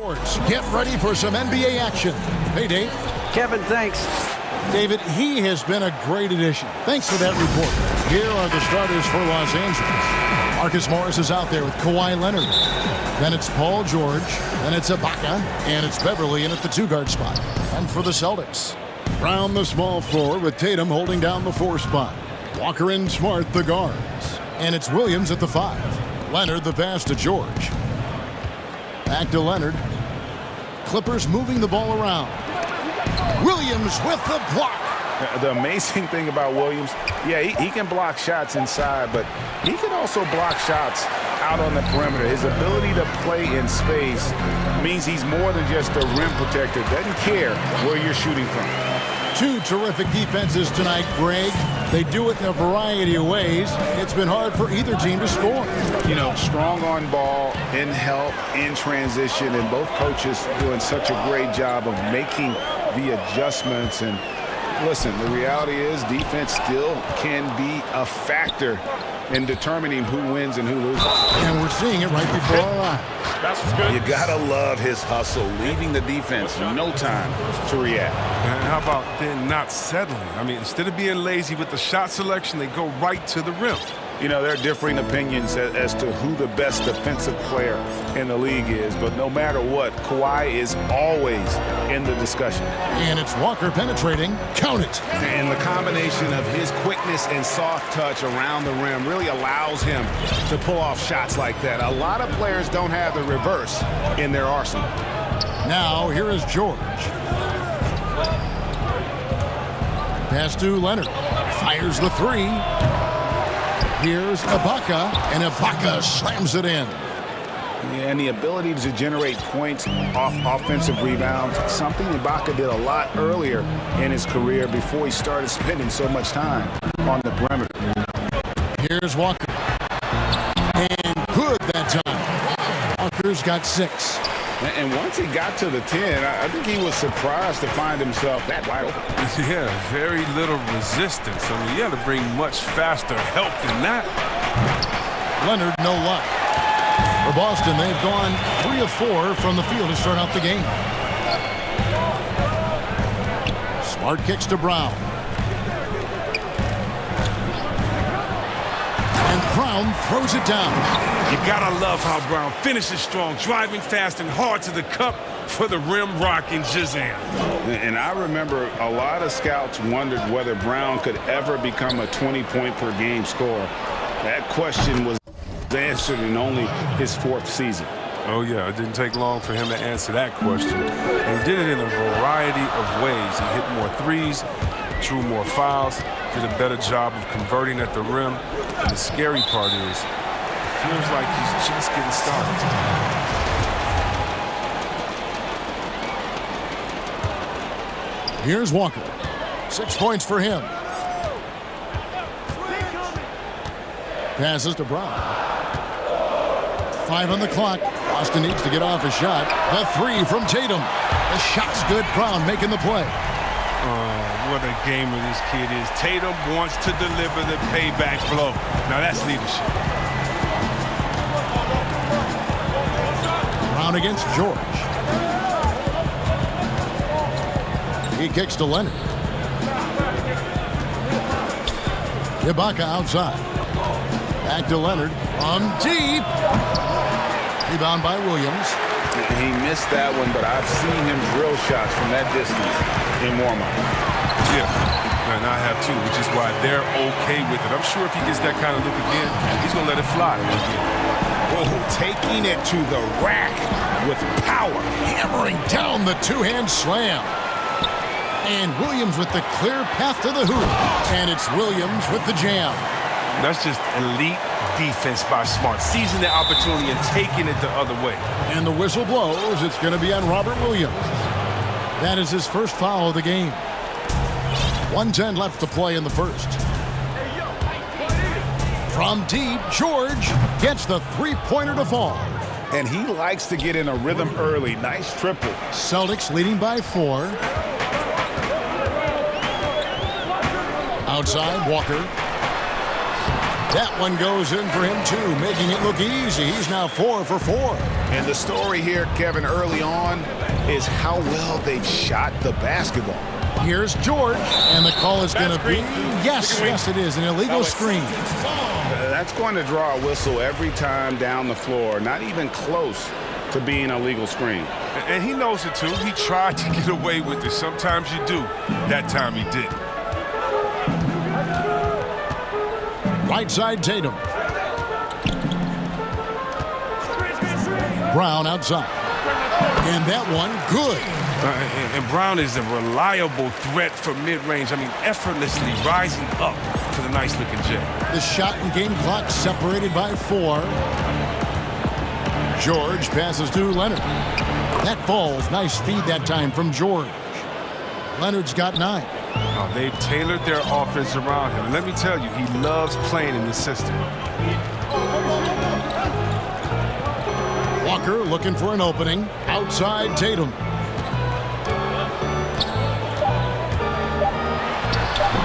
Get ready for some NBA action. Hey, Dave. Kevin, thanks. David, he has been a great addition. Thanks for that report. Here are the starters for Los Angeles. Marcus Morris is out there with Kawhi Leonard. Then it's Paul George. Then it's Ibaka. And it's Beverly in at the two-guard spot. And for the Celtics, Brown the small forward with Tatum holding down the 4 spot. Walker and Smart the guards. And it's Williams at the 5. Leonard the pass to George. Back to Leonard. Clippers moving the ball around. Williams with the block. The amazing thing about Williams, yeah, he can block shots inside, but he can also block shots out on the perimeter. His ability to play in space means he's more than just a rim protector. Doesn't care where you're shooting from. 2 terrific defenses tonight, Greg. They do it in a variety of ways. It's been hard for either team to score. You know, strong on ball, in help, in transition, and both coaches doing such a great job of making the adjustments. And listen, the reality is defense still can be a factor in determining who wins and who loses. And we're seeing it right before our eyes. That's good. You gotta love his hustle, leaving the defense no time to react. And how about then not settling? I mean, instead of being lazy with the shot selection, they go right to the rim. You know, there are differing opinions as to who the best defensive player in the league is, but no matter what, Kawhi is always in the discussion. And it's Walker penetrating. Count it. And the combination of his quickness and soft touch around the rim really allows him to pull off shots like that. A lot of players don't have the reverse in their arsenal. Now, here is George. Pass to Leonard. Fires the 3. Here's Ibaka, and Ibaka slams it in. And the ability to generate points off offensive rebounds, something Ibaka did a lot earlier in his career before he started spending so much time on the perimeter. Here's Walker. And good that time. Walker's got 6. And once he got to the 10, I think he was surprised to find himself that wide open. Yeah, very little resistance. I mean, you got to bring much faster help than that. Leonard, no luck. For Boston, they've gone 3 of 4 from the field to start out the game. Smart kicks to Brown. And Brown throws it down. You gotta love how Brown finishes strong, driving fast and hard to the cup for the rim rocking Shazam. And I remember a lot of scouts wondered whether Brown could ever become a 20-point-per-game scorer. That question was answered in only his 4th season. Oh, yeah, it didn't take long for him to answer that question. And did it in a variety of ways. He hit more threes, drew more fouls, did a better job of converting at the rim. And the scary part is, it feels like he's just getting started. Here's Walker. 6 points for him. Passes to Brown. 5 on the clock. Boston needs to get off a shot. The 3 from Tatum. The shot's good. Brown making the play. What a gamer this kid is. Tatum wants to deliver the payback blow. Now that's leadership. Brown against George. He kicks to Leonard. Ibaka outside. Back to Leonard. From deep. Rebound by Williams. He missed that one, but I've seen him drill shots from that distance in warm-up. Yeah, and I have too, which is why they're okay with it. I'm sure if he gets that kind of look again, he's going to let it fly again. Oh, taking it to the rack with power. Hammering down the 2-hand slam. And Williams with the clear path to the hoop. And it's Williams with the jam. That's just elite defense by Smart, seizing the opportunity and taking it the other way. And the whistle blows. It's going to be on Robert Williams. That is his first foul of the game. 1:10 left to play in the first. From deep, George gets the 3-pointer to fall. And he likes to get in a rhythm early. Nice triple. Celtics leading by 4. Outside, Walker. That one goes in for him, too, making it look easy. He's now 4 for 4. And the story here, Kevin, early on is how well they've shot the basketball. Here's George, and the call is going to be, yes, it is, an illegal screen. That's going to draw a whistle every time down the floor, not even close to being a legal screen. And he knows it, too. He tried to get away with it. Sometimes you do. That time he didn't. Right side, Tatum. Brown outside. And that one, good. And Brown is a reliable threat from mid-range. I mean, effortlessly rising up for the nice-looking J. The shot and game clock separated by 4. George passes to Leonard. That falls. Nice feed that time from George. Leonard's got 9. Oh, they've tailored their offense around him. And let me tell you, he loves playing in this system. Walker looking for an opening. Outside Tatum.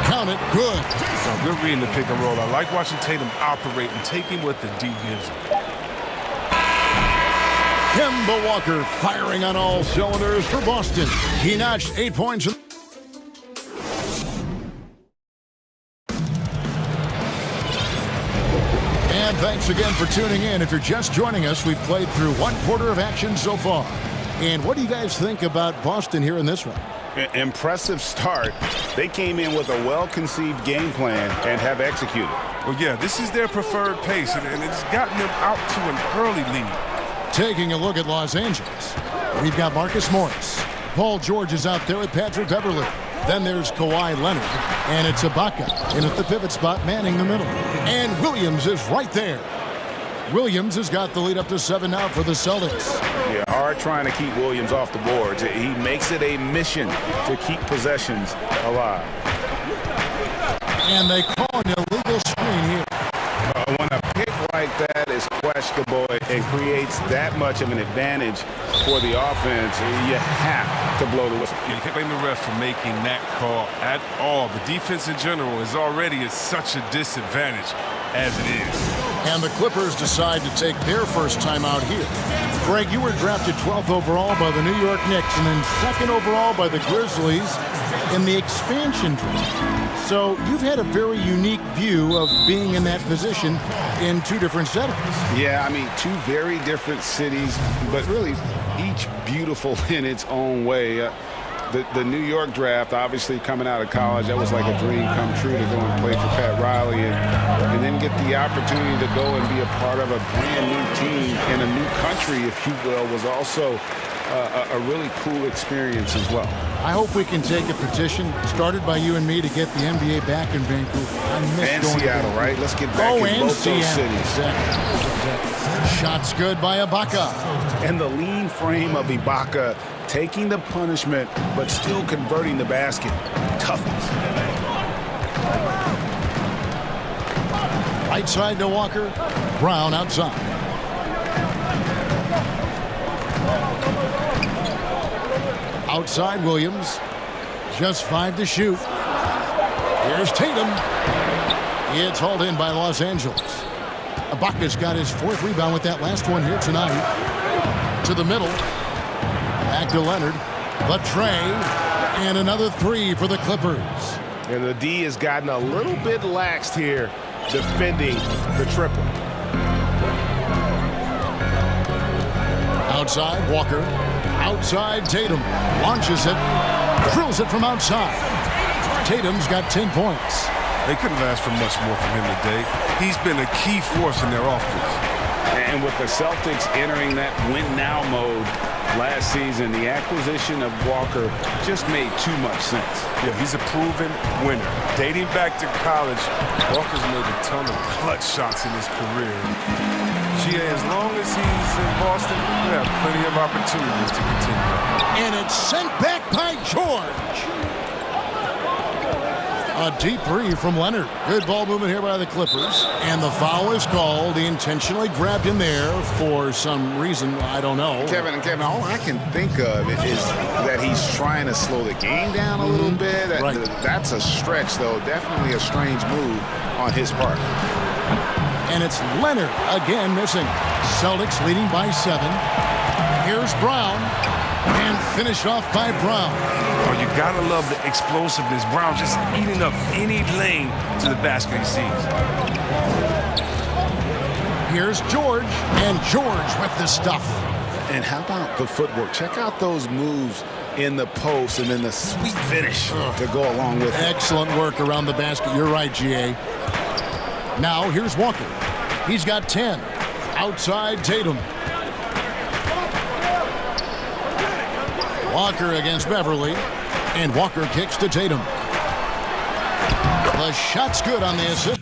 Count it. Good. So good reading the pick and roll. I like watching Tatum operate and taking what the D gives him. Kemba Walker firing on all cylinders for Boston. He notched 8 points. And thanks again for tuning in. If you're just joining us, we've played through 1 quarter of action so far. And what do you guys think about Boston here in this one? Impressive start. They came in with a well-conceived game plan and have executed. Well, yeah, this is their preferred pace, and it's gotten them out to an early lead. Taking a look at Los Angeles, we've got Marcus Morris. Paul George is out there with Patrick Beverley. Then there's Kawhi Leonard, and it's Ibaka in at the pivot spot, manning the middle. And Williams is right there. Williams has got the lead up to 7 now for the Celtics. Yeah, hard trying to keep Williams off the boards. He makes it a mission to keep possessions alive. And they call an illegal screen here. When a pick like that is questionable and creates that much of an advantage for the offense, you have to blow the whistle. You can't blame the ref for making that call at all. The defense in general is already at such a disadvantage as it is. And the Clippers decide to take their first time out here. Greg, you were drafted 12th overall by the New York Knicks and then 2nd overall by the Grizzlies in the expansion draft. So you've had a very unique view of being in that position in 2 different settings. Yeah, I mean, 2 very different cities, but really each beautiful in its own way. The New York draft, obviously coming out of college, that was like a dream come true to go and play for Pat Riley and then get the opportunity to go and be a part of a brand new team in a new country, if you will, was also a really cool experience as well. I hope we can take a petition started by you and me to get the NBA back in Vancouver. I miss and going Seattle, to right? Let's get back in both those cities. Exactly. Shots good by Ibaka. And the lean frame of Ibaka taking the punishment but still converting the basket. Toughness. Right side to Walker. Brown outside. Outside Williams. Just 5 to shoot. Here's Tatum. It's hauled in by Los Angeles. Ibaka's got his 4th rebound with that last one here tonight. To the middle. Back to Leonard. The tray. And another 3 for the Clippers. And the D has gotten a little bit laxed here defending the triple. Outside Walker. Outside Tatum. Launches it. Drills it from outside. Tatum's got 10 points. They couldn't have asked for much more from him today. He's been a key force in their offense. And with the Celtics entering that win-now mode last season, the acquisition of Walker just made too much sense. Yeah, he's a proven winner. Dating back to college, Walker's made a ton of clutch shots in his career. As long as he's in Boston, we have plenty of opportunities to continue. And it's sent back by George. A deep 3 from Leonard. Good ball movement here by the Clippers. And the foul is called. He intentionally grabbed him there for some reason. I don't know. Kevin, all I can think of is that he's trying to slow the game down a little bit. Right. That's a stretch, though. Definitely a strange move on his part. And it's Leonard again missing. Celtics leading by 7. Here's Brown. And finished off by Brown. Oh, you gotta love the explosiveness. Brown just eating up any lane to the basket he sees. Here's George. And George with the stuff. And how about the footwork? Check out those moves in the post and then the sweet finish to go along with it. Excellent work around the basket. You're right, GA. Now here's Walker. He's got 10. Outside Tatum. Walker against Beverly. And Walker kicks to Tatum. The shot's good on the assist.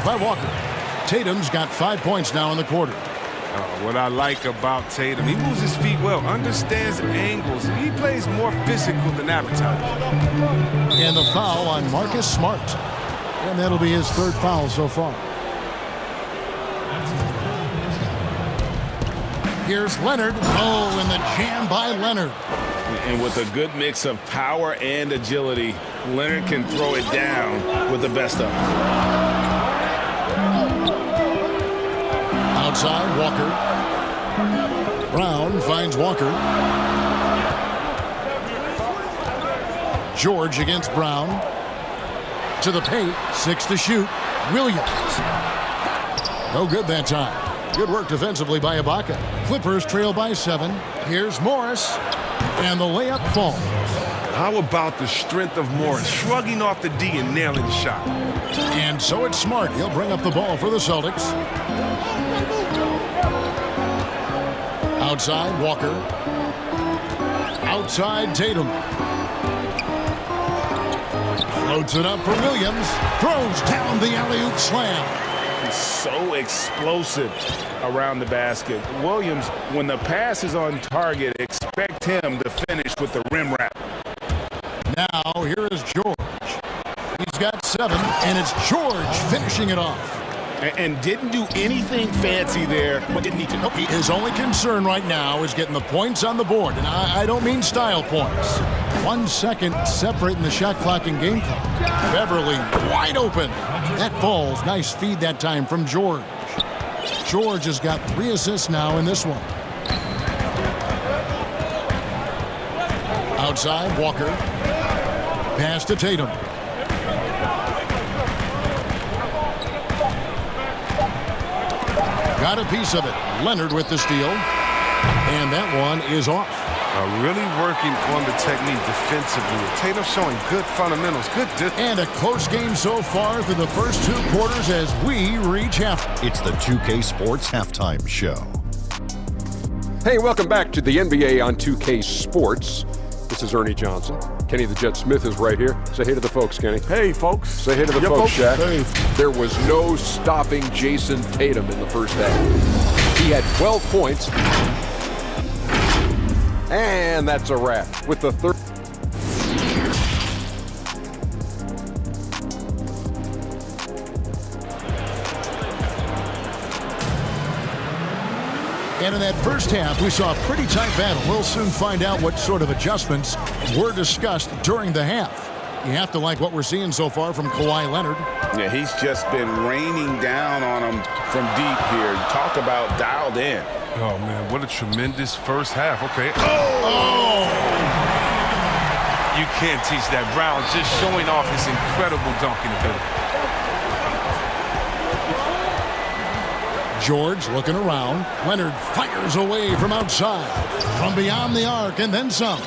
By Walker. Tatum's got 5 points now in the quarter. What I like about Tatum, he moves his feet well, understands angles. He plays more physical than advertised. And the foul on Marcus Smart. And that'll be his 3rd foul so far. Here's Leonard. Oh, and the jam by Leonard. And with a good mix of power and agility, Leonard can throw it down with the best of them. Outside, Walker. Brown finds Walker. George against Brown. To the paint. 6 to shoot. Williams. No good that time. Good work defensively by Ibaka. Clippers trail by 7. Here's Morris. And the layup falls. How about the strength of Morris, shrugging off the D and nailing the shot? And so it's Smart. He'll bring up the ball for the Celtics. Outside, Walker. Outside, Tatum. Floats it up for Williams. Throws down the alley-oop slam. He's so explosive around the basket. Williams, when the pass is on target, expect him to finish with the rim wrap. Now, here is George. He's got 7, and it's George finishing it off. And didn't do anything fancy there, but didn't need to. Nope. His only concern right now is getting the points on the board, and I don't mean style points. 1 second separating the shot clock and game clock. Beverly wide open. That falls. Nice feed that time from George. George has got 3 assists now in this one. Outside, Walker. Pass to Tatum. Got a piece of it. Leonard with the steal. And that one is off. Really working on the technique defensively. Tatum showing good fundamentals. Good. And a close game so far through the first 2 quarters as we reach half. It's the 2K Sports Halftime Show. Hey, welcome back to the NBA on 2K Sports. This is Ernie Johnson. Kenny the Jet Smith is right here. Say hey to the folks, Kenny. Hey, folks. Say hey to the folks, Shaq. Hey. There was no stopping Jason Tatum in the first half. He had 12 points. And that's a wrap with the third. And in that first half, we saw a pretty tight battle. We'll soon find out what sort of adjustments were discussed during the half. You have to like what we're seeing so far from Kawhi Leonard. Yeah, he's just been raining down on him from deep here. Talk about dialed in. Oh, man, what a tremendous first half. Okay. Oh! You can't teach that. Brown just showing off his incredible dunking ability. George looking around. Leonard fires away from outside. From beyond the arc and then some.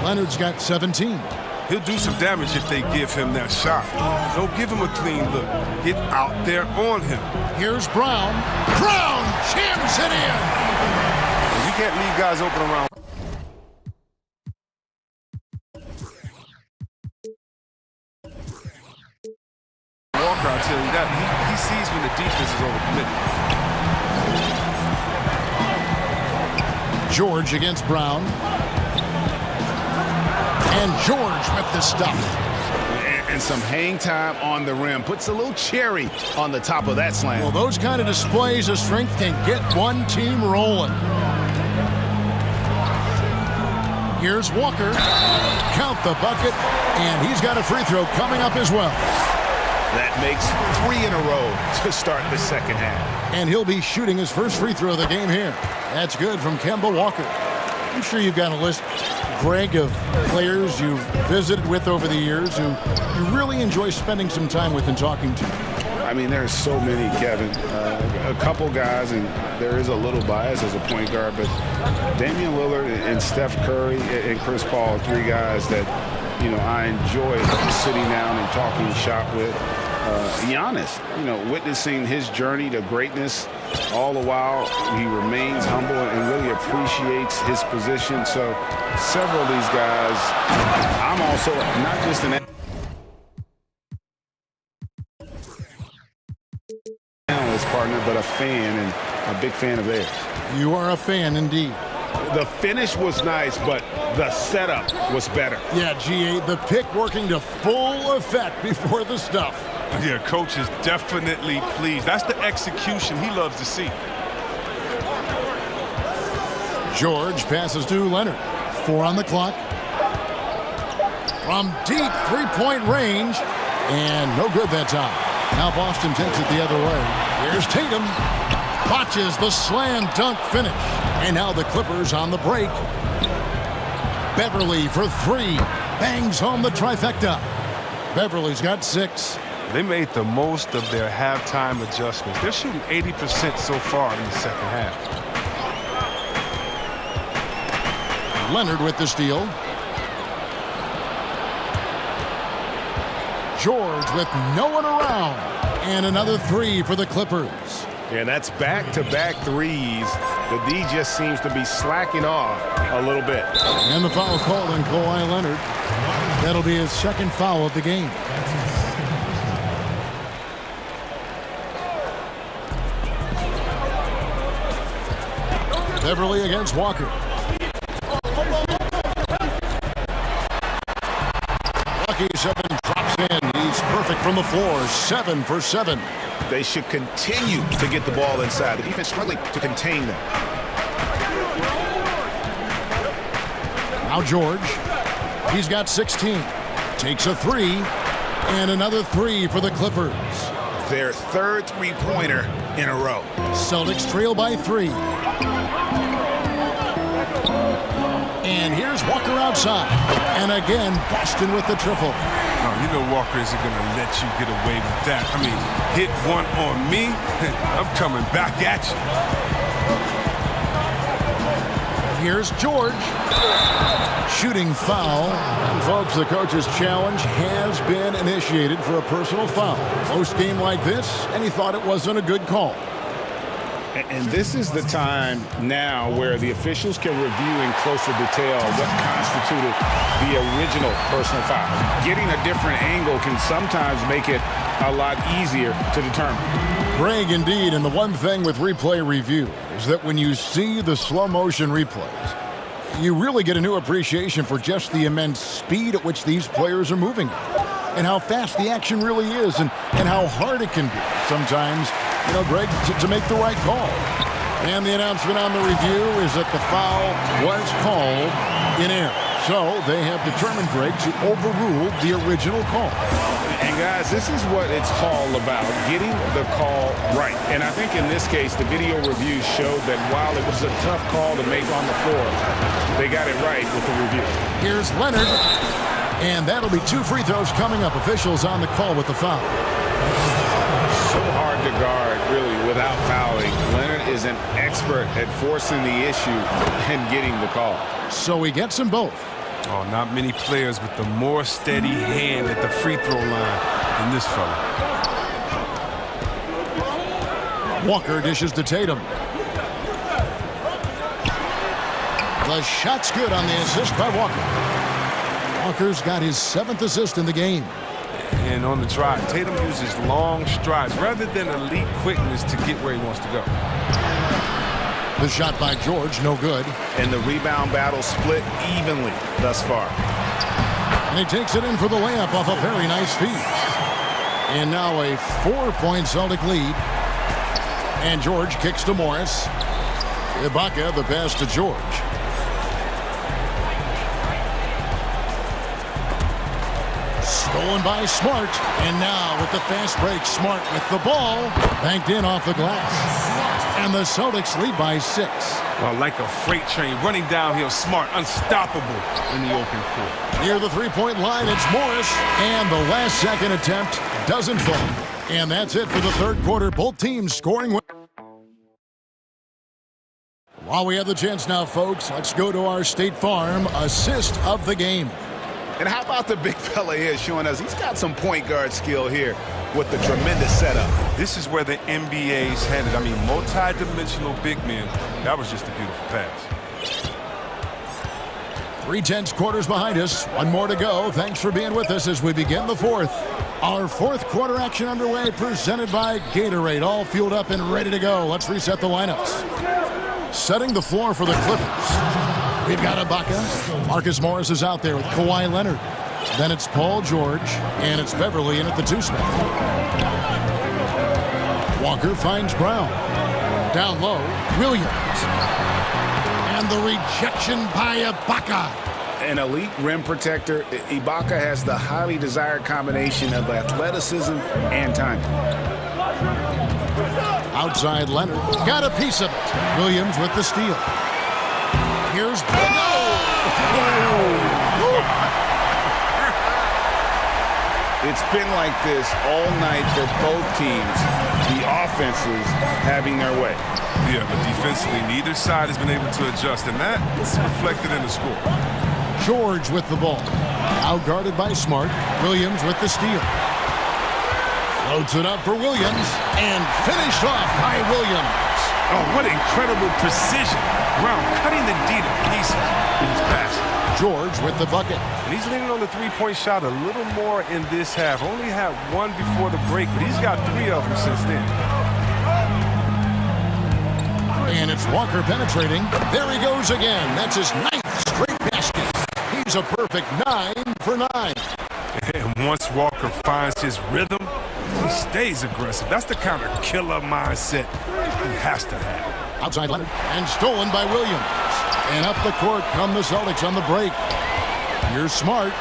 Leonard's got 17. He'll do some damage if they give him that shot. Don't give him a clean look. Get out there on him. Here's Brown. Brown jams it in. You can't leave guys open around. Walker, I'll tell you that. He sees when the defense is overcommitted. George against Brown. And George with the stuff. And some hang time on the rim. Puts a little cherry on the top of that slam. Well, those kind of displays of strength can get one team rolling. Here's Walker. Count the bucket, and he's got a free throw coming up as well. That makes 3 in a row to start the second half. And he'll be shooting his first free throw of the game here. That's good from Kemba Walker. I'm sure you've got a list, Greg, of players you've visited with over the years who you really enjoy spending some time with and talking to. I mean, there's so many, Kevin. A couple guys, and there is a little bias as a point guard, but Damian Lillard and Steph Curry and Chris Paul, 3 guys that, you know, I enjoy sitting down and talking shop with. Giannis, you know, witnessing his journey to greatness, all the while he remains humble and really appreciates his position. So several of these guys, I'm also not just an analyst partner, but a fan and a big fan of theirs. You are a fan indeed. The finish was nice, but the setup was better. Yeah, GA, the pick working to full effect before the stuff. Yeah, coach is definitely pleased. That's the execution he loves to see. George passes to Leonard. 4 on the clock. From deep three-point range. And no good that time. Now Boston takes it the other way. Here's Tatum. Botches the slam dunk finish. And now the Clippers on the break. Beverly for 3. Bangs home the trifecta. Beverly's got 6. They made the most of their halftime adjustments. They're shooting 80% so far in the second half. Leonard with the steal. George with no one around. And another 3 for the Clippers. And that's back-to-back threes. The D just seems to be slacking off a little bit. And the foul called on Kawhi Leonard. That'll be his second foul of the game. Beverly against Walker. Lucky 7 drops in. He's perfect from the floor. 7 for 7. They should continue to get the ball inside. The defense struggling to contain them. Now George. He's got 16. Takes a 3. And another 3 for the Clippers. Their third three-pointer in a row. Celtics trail by 3. And here's Walker outside. And again, Boston with the triple. Oh, you know Walker isn't going to let you get away with that. I mean, hit one on me, I'm coming back at you. Here's George. Shooting foul. And folks, the coach's challenge has been initiated for a personal foul. Post game like this, and he thought it wasn't a good call. And this is the time now where the officials can review in closer detail what constituted the original personal foul. Getting a different angle can sometimes make it a lot easier to determine. Greg, indeed, and the one thing with replay review is that when you see the slow motion replays, you really get a new appreciation for just the immense speed at which these players are moving and how fast the action really is and how hard it can be sometimes, you know, Greg, to make the right call. And the announcement on the review is that the foul was called in error. So they have determined, Greg, to overrule the original call. And guys, this is what it's all about, getting the call right. And I think in this case, the video review showed that while it was a tough call to make on the floor, they got it right with the review. Here's Leonard. And that'll be 2 free throws coming up. Officials on the call with the foul. So hard to guard, really, without fouling. Leonard is an expert at forcing the issue and getting the call. So he gets them both. Oh, not many players with the more steady hand at the free throw line than this fella. Walker dishes to Tatum. The shot's good on the assist by Walker. Walker's got his 7th assist in the game. And on the drive, Tatum uses long strides rather than elite quickness to get where he wants to go. The shot by George, no good. And the rebound battle split evenly thus far. And he takes it in for the layup off a very nice feed. And now a 4-point Celtic lead. And George kicks to Morris. Ibaka, the pass to George. Stolen by Smart. And now with the fast break, Smart with the ball. Banked in off the glass. And the Celtics lead by 6. Well, like a freight train running downhill, Smart, unstoppable in the open court. Near the three-point line, it's Morris. And the last second attempt doesn't fall. And that's it for the third quarter. Both teams scoring. While we have the chance now, folks, let's go to our State Farm assist of the game. And how about the big fella here showing us he's got some point guard skill here with the tremendous setup. This is where the NBA's headed. I mean, multi-dimensional big men. That was just a beautiful pass. 3/10 quarters behind us. One more to go. Thanks for being with us as we begin the fourth. Our fourth quarter action underway, presented by Gatorade. All fueled up and ready to go. Let's reset the lineups. Setting the floor for the Clippers. We've got Ibaka. Marcus Morris is out there with Kawhi Leonard. Then it's Paul George, and it's Beverly in at the 2 spot. Walker finds Brown. Down low, Williams. And the rejection by Ibaka. An elite rim protector, Ibaka has the highly desired combination of athleticism and time. Outside Leonard. Got a piece of it. Williams with the steal. Here's It's been like this all night for both teams. The offenses having their way. Yeah, but defensively, neither side has been able to adjust, and that's reflected in the score. George with the ball. Out guarded by Smart. Williams with the steal. Floats it up for Williams. And finished off by Williams. Oh, what incredible precision. Brown cutting the D to pieces in his pass. George with the bucket. And he's leaning on the three-point shot a little more in this half. Only had one before the break, but he's got 3 of them since then. And it's Walker penetrating. There he goes again. That's his 9th straight basket. He's a perfect 9 for 9. And once Walker finds his rhythm, he stays aggressive. That's the kind of killer mindset he has to have. Outside Leonard. And stolen by Williams. And up the court come the Celtics on the break. Here's Smart.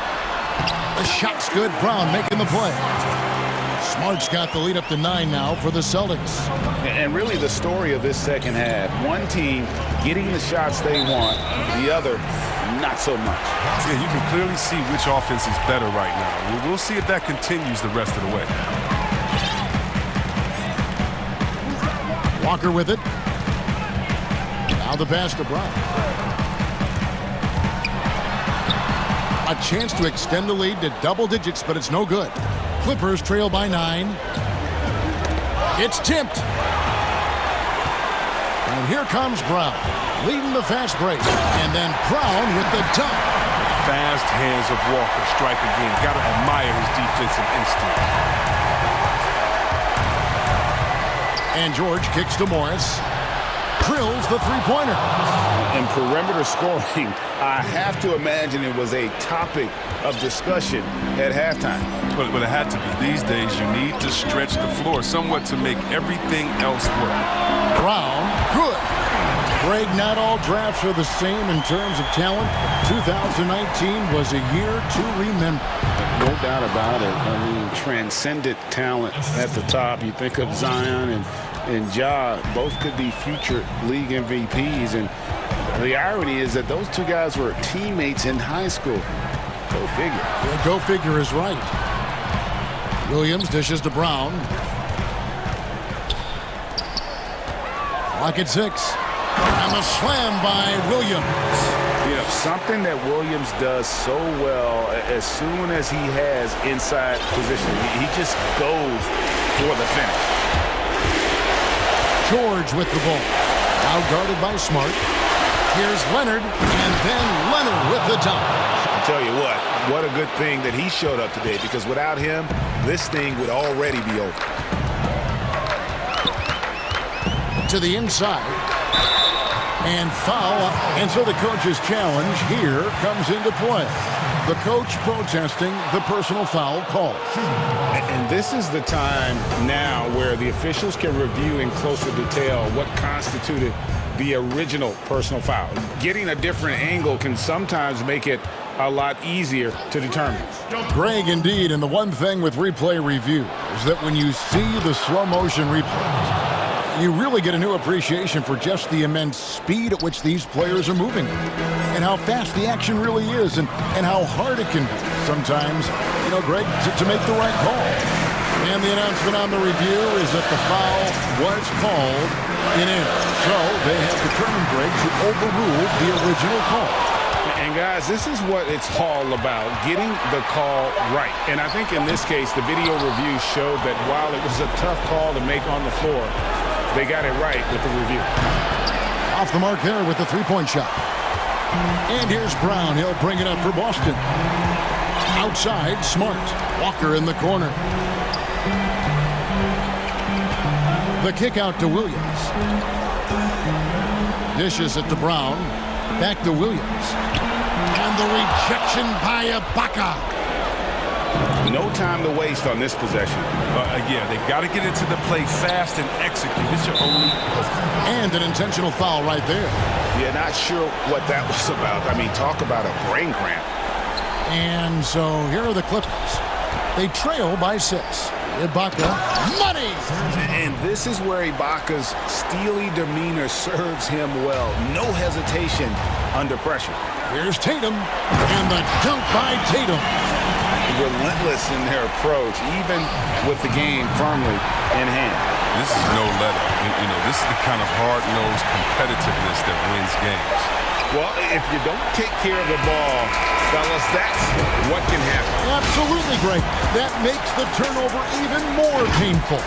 The shot's good. Brown making the play. Smart's got the lead up to 9 now for the Celtics. And really the story of this second half, one team getting the shots they want, the other not so much. Yeah, you can clearly see which offense is better right now. We'll see if that continues the rest of the way. Walker with it. Now the pass to Brown. A chance to extend the lead to double digits, but it's no good. Clippers trail by 9. It's tipped. And here comes Brown, leading the fast break. And then Brown with the dunk. Fast hands of Walker strike again. Got to admire his defensive instinct. And George kicks to Morris. Drills the three-pointer. And perimeter scoring, I have to imagine it was a topic of discussion at halftime. But it had to be. These days, you need to stretch the floor somewhat to make everything else work. Brown, good. Greg, not all drafts are the same in terms of talent. 2019 was a year to remember. No doubt about it. I mean, transcendent talent at the top. You think of Zion and Ja, both could be future league MVPs. And the irony is that those two guys were teammates in high school. Go figure. Yeah, go figure is right. Williams dishes to Brown. Clock at 6. And the slam by Williams. You know, something that Williams does so well as soon as he has inside position, he just goes for the finish. George with the ball. Now guarded by Smart. Here's Leonard, and then Leonard with the dunk. I'll tell you what a good thing that he showed up today, because without him, this thing would already be over. To the inside. And foul. And so the coach's challenge here comes into play. The coach protesting the personal foul call. And this is the time now where the officials can review in closer detail what constituted the original personal foul. Getting a different angle can sometimes make it a lot easier to determine. Greg, indeed, and the one thing with replay review is that when you see the slow motion replays, you really get a new appreciation for just the immense speed at which these players are moving and how fast the action really is and how hard it can be sometimes, Greg, to make the right call. And the announcement on the review is that the foul was called in error. So they have determined, Greg, to overrule the original call. And guys, this is what it's all about, getting the call right. And I think in this case, the video review showed that while it was a tough call to make on the floor, they got it right with the review. Off the mark there with the three-point shot. And here's Brown. He'll bring it up for Boston. Outside, Smart. Walker in the corner. The kick out to Williams. Dishes it to Brown. Back to Williams. And the rejection by Ibaka. No time to waste on this possession. Yeah, they got to get into the play fast and execute. It's your only hope. And an intentional foul right there. Yeah, not sure what that was about. I mean, talk about a brain cramp. And so here are the Clippers. They trail by 6. Ibaka, money! And this is where Ibaka's steely demeanor serves him well. No hesitation under pressure. Here's Tatum, and the dunk by Tatum. Relentless in their approach, even with the game firmly in hand. This is no let up. This is the kind of hard-nosed competitiveness that wins games. Well, if you don't take care of the ball, fellas, that's what can happen. Absolutely, Greg. That makes the turnover even more painful.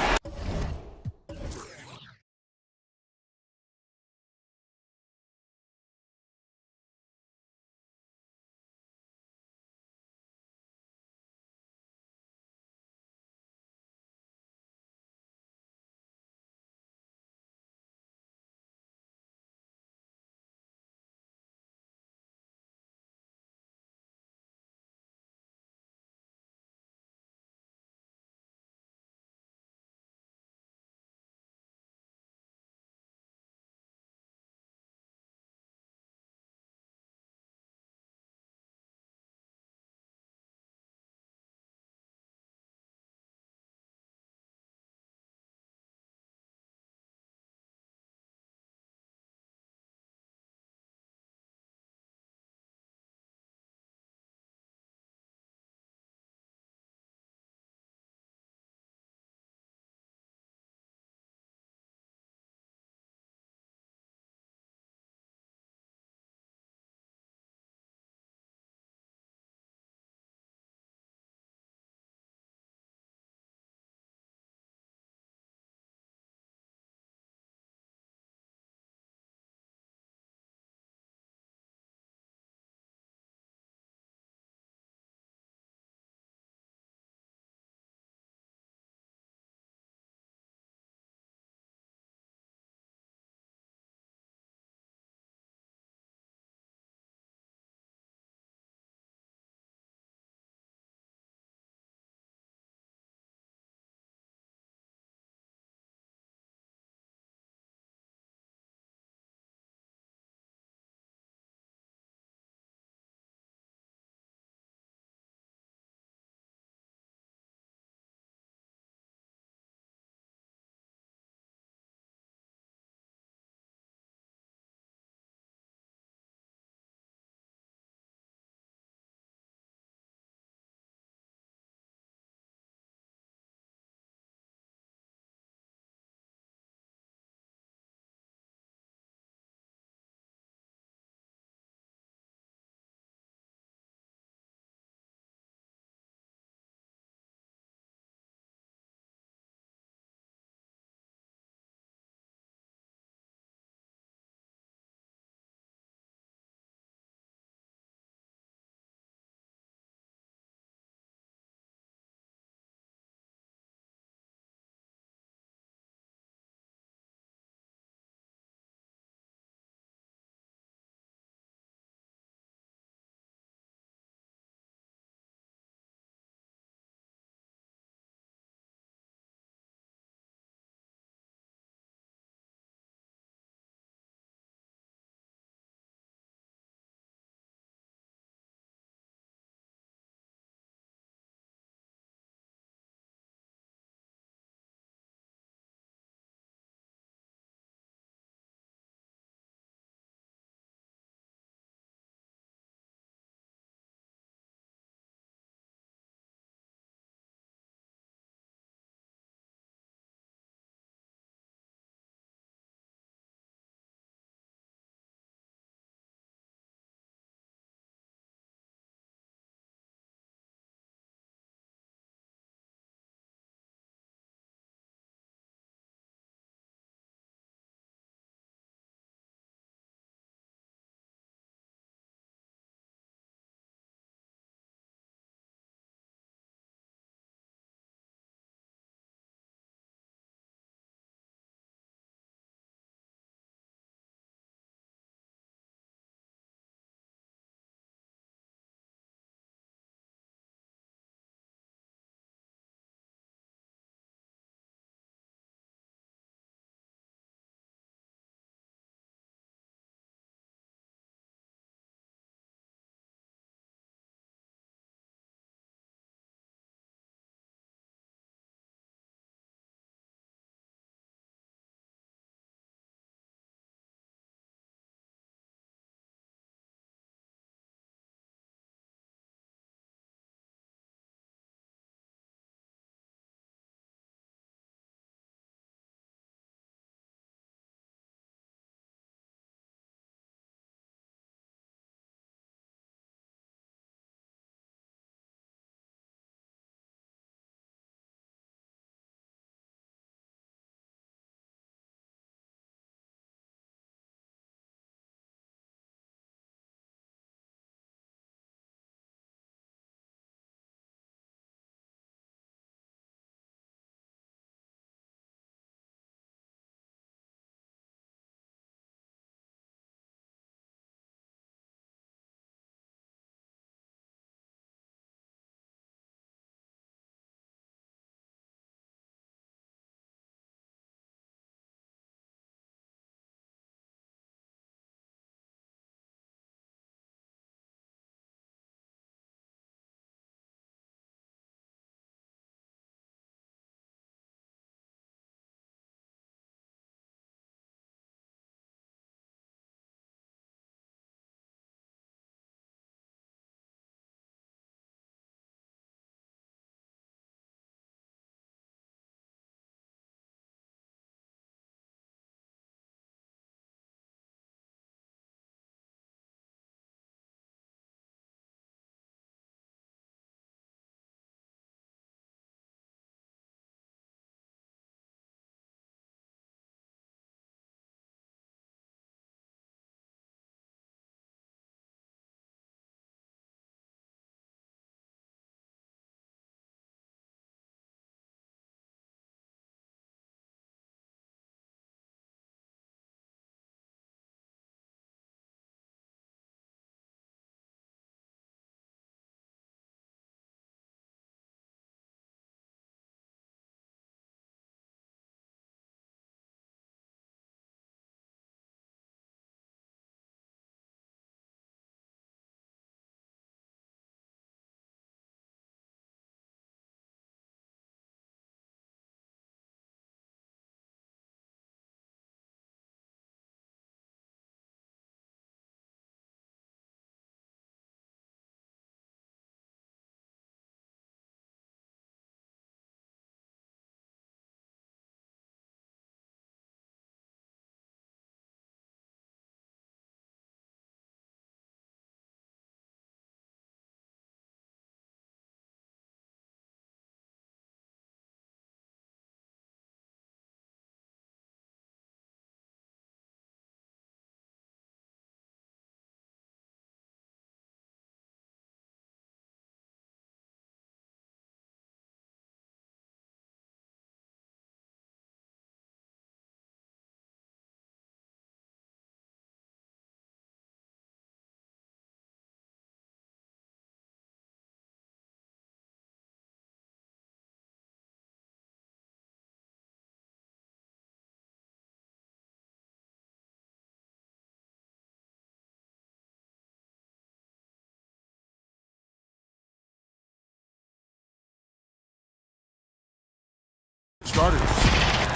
starters.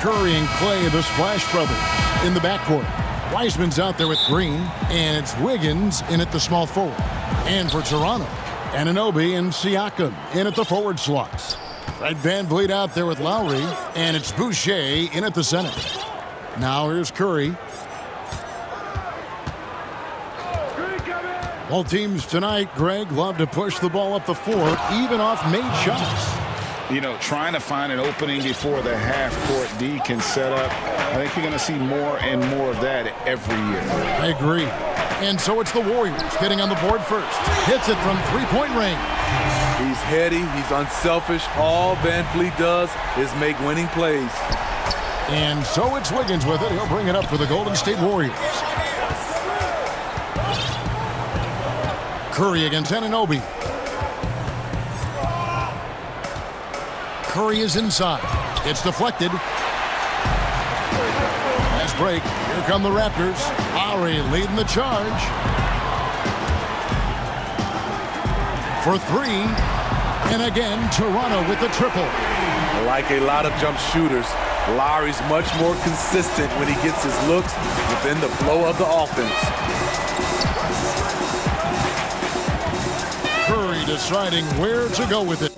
Curry and Clay, the Splash Brothers, in the backcourt. Wiseman's out there with Green, and it's Wiggins in at the small forward. And for Toronto, Anunoby and Siakam in at the forward slots. Fred VanVleet out there with Lowry, and it's Boucher in at the center. Now here's Curry. Both teams tonight, Greg, love to push the ball up the floor, even off made shots. You know, trying to find an opening before the half-court D can set up. I think you're going to see more and more of that every year. I agree. And so it's the Warriors getting on the board first. Hits it from three-point range. He's heady. He's unselfish. All VanVleet does is make winning plays. And so it's Wiggins with it. He'll bring it up for the Golden State Warriors. Curry against Anunoby. Curry is inside. It's deflected. Nice break. Here come the Raptors. Lowry leading the charge. For three. And again, Toronto with the triple. Like a lot of jump shooters, Lowry's much more consistent when he gets his looks within the flow of the offense. Curry deciding where to go with it.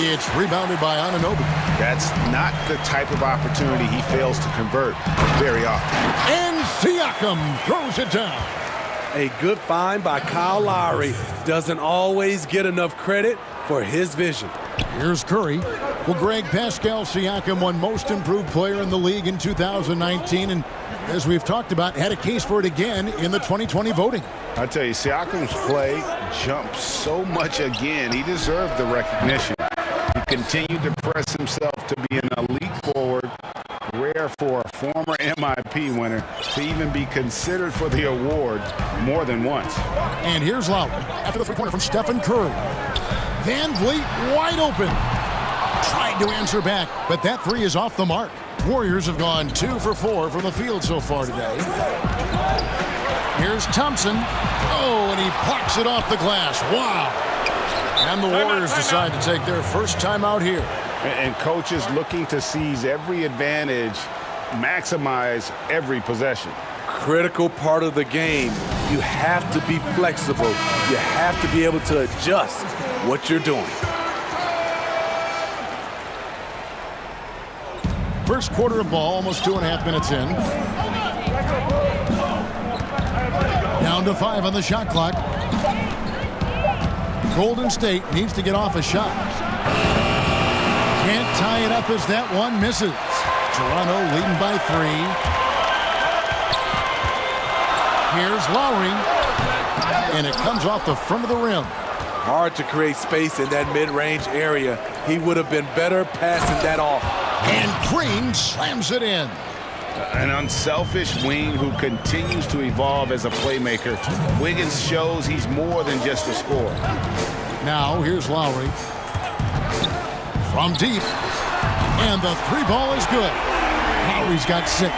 It's rebounded by Anunoby. That's not the type of opportunity he fails to convert very often. And Siakam throws it down. A good find by Kyle Lowry. Doesn't always get enough credit for his vision. Here's Curry. Well, Greg, Pascal Siakam won Most Improved Player in the league in 2019, and as we've talked about, had a case for it again in the 2020 voting. I tell you, Siakam's play jumped so much again. He deserved the recognition. He continued to press himself to be an elite forward. Rare for a former MIP winner to even be considered for the award more than once. And here's Lowry after the three-pointer from Stephen Curry. VanVleet wide open. Tried to answer back, but that three is off the mark. Warriors have gone 2 for 4 from the field so far today. Here's Thompson. Oh, and he plucks it off the glass. Wow. And the Warriors decide to take their first time out here. And coaches looking to seize every advantage, maximize every possession. Critical part of the game. You have to be flexible. You have to be able to adjust what you're doing. First quarter of ball, almost 2.5 minutes in. Down to 5 on the shot clock. Golden State needs to get off a shot. Can't tie it up as that one misses. Toronto leading by 3. Here's Lowry. And it comes off the front of the rim. Hard to create space in that mid-range area. He would have been better passing that off. And Green slams it in. An unselfish wing who continues to evolve as a playmaker. Wiggins shows he's more than just a scorer. Now here's Lowry. From deep. And the three ball is good. Lowry's got 6.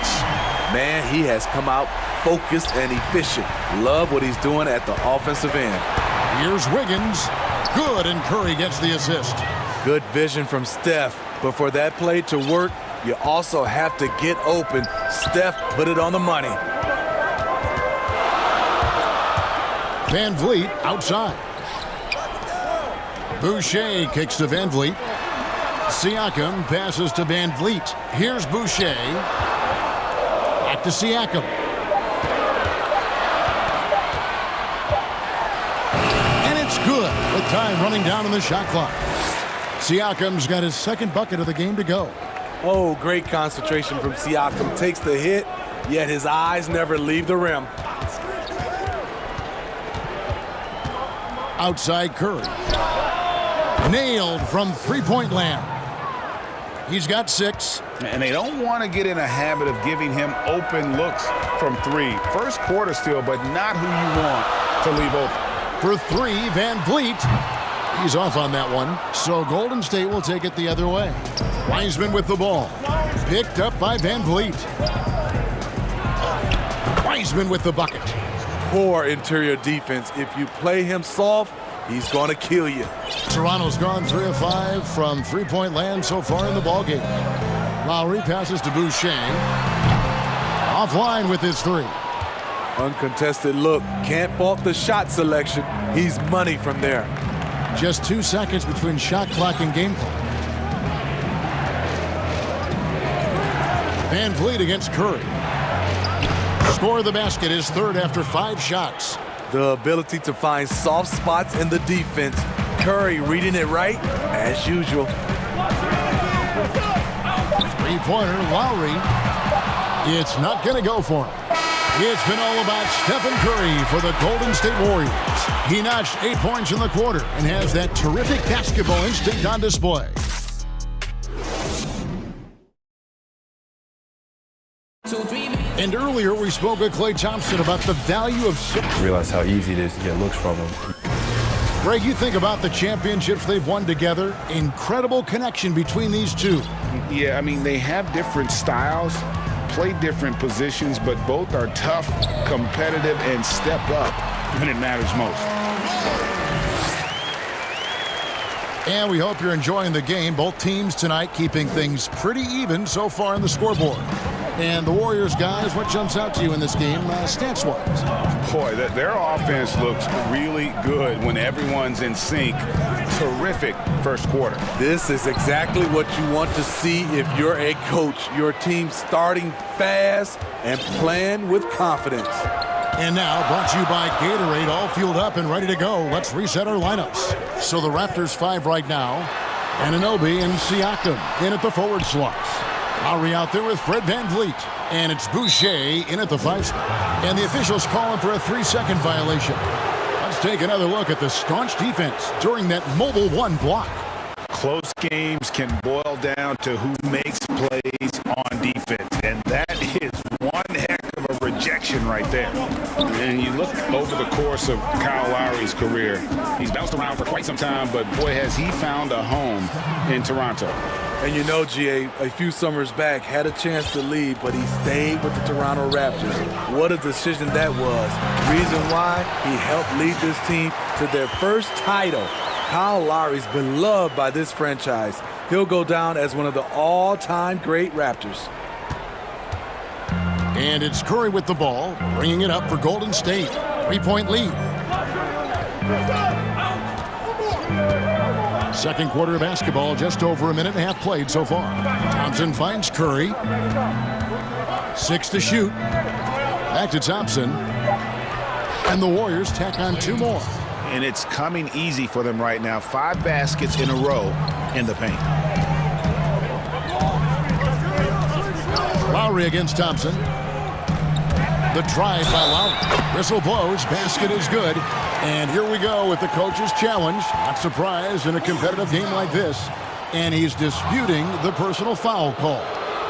Man, he has come out focused and efficient. Love what he's doing at the offensive end. Here's Wiggins. Good, and Curry gets the assist. Good vision from Steph. But for that play to work, you also have to get open. Steph put it on the money. VanVleet outside. Boucher kicks to VanVleet. Siakam passes to VanVleet. Here's Boucher. Back to Siakam. And it's good with time running down on the shot clock. Siakam's got his second bucket of the game to go. Oh, great concentration from Siakam. Takes the hit, yet his eyes never leave the rim. Outside Curry. Nailed from three-point land. He's got 6. And they don't want to get in a habit of giving him open looks from 3. First quarter still, but not who you want to leave open. For 3, VanVleet. He's off on that one. So Golden State will take it the other way. Wiseman with the ball. Picked up by VanVleet. Wiseman with the bucket. poor interior defense. If you play him soft, he's going to kill you. Toronto's gone 3 of 5 from three-point land so far in the ballgame. Lowry passes to Boucher. Offline with his three. Uncontested look. Can't fault the shot selection. He's money from there. Just 2 seconds between shot clock and game clock. Van Vliet against Curry. Score of the basket is third after 5 shots. The ability to find soft spots in the defense. Curry reading it right, as usual. Three-pointer, Lowry. It's not going to go for him. It's been all about Stephen Curry for the Golden State Warriors. He notched 8 points in the quarter and has that terrific basketball instinct on display. And earlier we spoke with Klay Thompson about the value of... Realize how easy it is to get looks from him. Greg, you think about the championships they've won together. Incredible connection between these two. Yeah, I mean, they have different styles, play different positions, but both are tough, competitive, and step up when it matters most. And we hope you're enjoying the game. Both teams tonight keeping things pretty even so far on the scoreboard. And the Warriors, guys, what jumps out to you in this game, stats-wise? Boy, their offense looks really good when everyone's in sync. Terrific first quarter. This is exactly what you want to see if you're a coach. Your team starting fast and playing with confidence. And now, brought to you by Gatorade, all fueled up and ready to go. Let's reset our lineups. So the Raptors 5 right now. Anunoby and Siakam in at the forward slots. Lowry out there with Fred Van Vliet. And it's Boucher in at the 5 spot. And the officials calling for a 3-second violation. Let's take another look at the staunch defense during that mobile 1 block. Close games can boil down to who makes plays on defense. And that is one heck of a rejection right there. And you look over the course of Kyle Lowry's career. He's bounced around for quite some time, but boy, has he found a home in Toronto. And you know, GA, a few summers back, had a chance to leave, but he stayed with the Toronto Raptors. What a decision that was. Reason why, he helped lead this team to their first title. Kyle Lowry's beloved by this franchise. He'll go down as one of the all-time great Raptors. And it's Curry with the ball, bringing it up for Golden State. 3-point lead. Second quarter of basketball, just over a minute and a half played so far. Thompson finds Curry. 6 to shoot. Back to Thompson. And the Warriors tack on 2 more. And it's coming easy for them right now. 5 baskets in a row in the paint. Lowry against Thompson. The drive by Lowry. Whistle blows. Basket is good. And here we go with the coach's challenge. Not surprised in a competitive game like this. And he's disputing the personal foul call.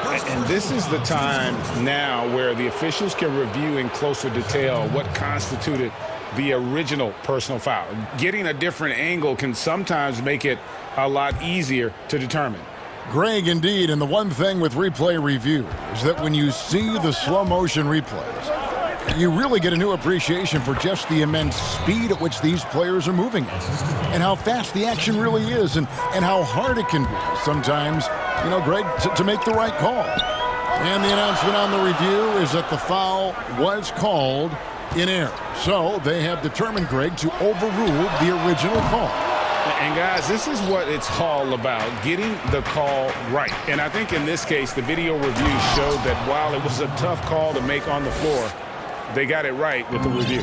And this is the time now where the officials can review in closer detail what constituted the original personal foul. Getting a different angle can sometimes make it a lot easier to determine. Greg, indeed, and the one thing with replay review is that when you see the slow motion replays, you really get a new appreciation for just the immense speed at which these players are moving and how fast the action really is and how hard it can be sometimes, you know, Greg, to make the right call. And the announcement on the review is that the foul was called in error. So they have determined, Greg, to overrule the original call. And guys, this is what it's all about, getting the call right. And I think in this case, the video review showed that while it was a tough call to make on the floor, they got it right with the review.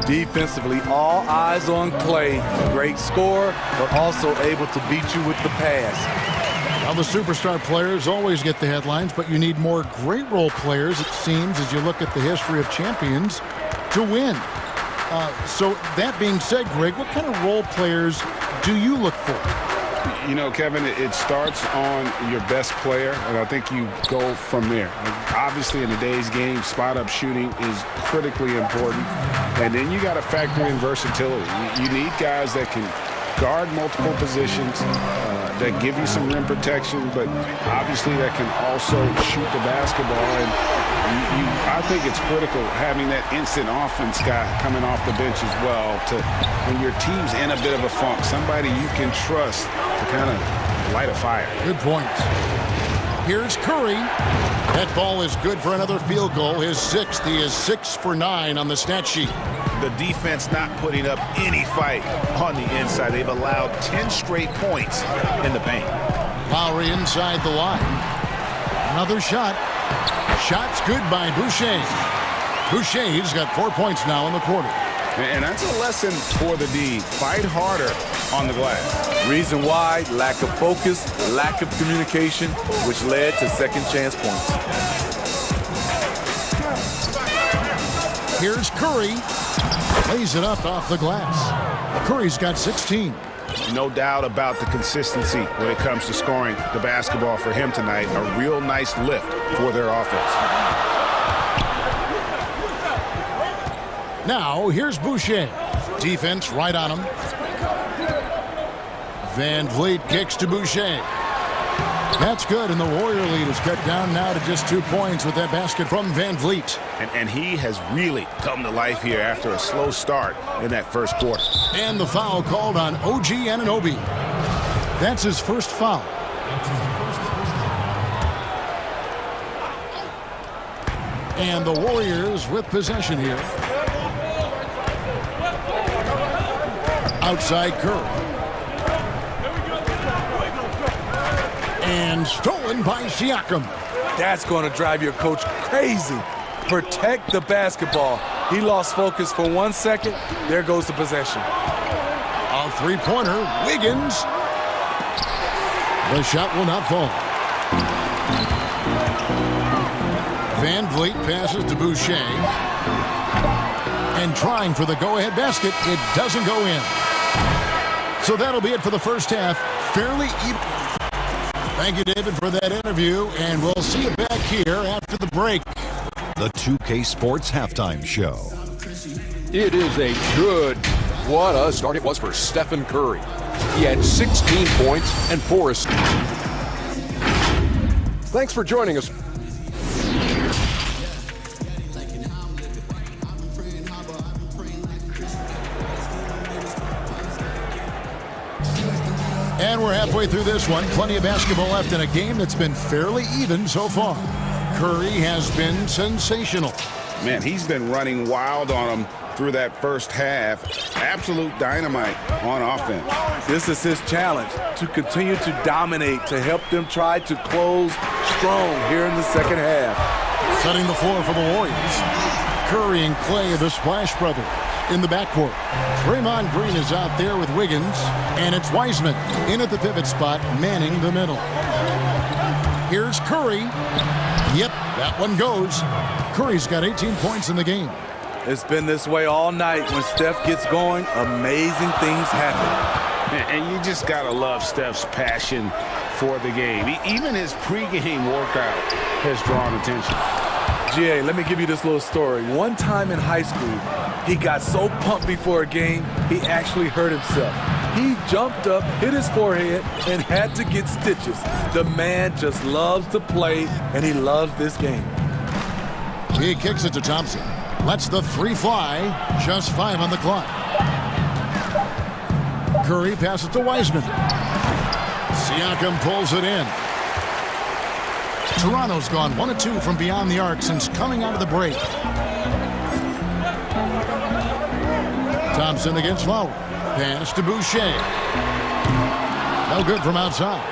Defensively, all eyes on Klay. Great score, but also able to beat you with the pass. Now, the superstar players always get the headlines, but you need more great role players, it seems, as you look at the history of champions, to win. So that being said, Greg, what kind of role players do you look for? You know, Kevin, it starts on your best player, and I think you go from there. Obviously, in today's game, spot-up shooting is critically important, and then you got to factor in versatility. You need guys that can guard multiple positions, that give you some rim protection, but obviously that can also shoot the basketball. And I think it's critical having that instant offense guy coming off the bench as well. When your team's in a bit of a funk, somebody you can trust to kind of light a fire. Good point. Here's Curry. That ball is good for another field goal. His sixth. He is 6 for 9 on the stat sheet. The defense not putting up any fight on the inside. They've allowed 10 straight points in the paint. Lowry inside the line. Another shot. Shot's good by Boucher. Boucher's got 4 points now in the quarter. And that's a lesson for the D. Fight harder on the glass. Reason why, lack of focus, lack of communication, which led to second chance points. Here's Curry. Lays it up off the glass. Curry's got 16. No doubt about the consistency when it comes to scoring the basketball for him tonight. A real nice lift for their offense. Now, here's Boucher. Defense right on him. Van Vliet kicks to Boucher. That's good, and the Warrior lead is cut down now to just 2 points with that basket from Van Vliet. And he has really come to life here after a slow start in that first quarter. And the foul called on OG Anunoby. That's his first foul. And the Warriors with possession here. Outside Curry. And stolen by Siakam. That's going to drive your coach crazy. Protect the basketball. He lost focus for 1 second. There goes the possession. A three-pointer. Wiggins. The shot will not fall. Van Vliet passes to Boucher. And trying for the go-ahead basket. It doesn't go in. So that'll be it for the first half. Fairly even. Thank you, David, for that interview, and we'll see you back here after the break. The 2K Sports Halftime Show. It is a good, what a start it was for Stephen Curry. He had 16 points and 4 assists. Thanks for joining us. And we're halfway through this one. Plenty of basketball left in a game that's been fairly even so far. Curry has been sensational. Man, he's been running wild on them through that first half. Absolute dynamite on offense. This is his challenge, to continue to dominate, to help them try to close strong here in the second half. Setting the floor for the Warriors. Curry and Clay, the Splash Brothers, in the backcourt. Draymond Green is out there with Wiggins, and it's Wiseman in at the pivot spot, manning the middle. Here's Curry. Yep, that one goes. Curry's got 18 points in the game. It's been this way all night. When Steph gets going, amazing things happen. And you just got to love Steph's passion for the game. Even his pregame workout has drawn attention. GA, let me give you this little story. One time in high school, he got so pumped before a game, he actually hurt himself. He jumped up, hit his forehead, and had to get stitches. The man just loves to play, and he loves this game. He kicks it to Thompson. Lets the three fly. Just 5 on the clock. Curry passes to Wiseman. Siakam pulls it in. Toronto's gone 1 of 2 from beyond the arc since coming out of the break. Thompson against Lowry. Pass to Boucher. No good from outside.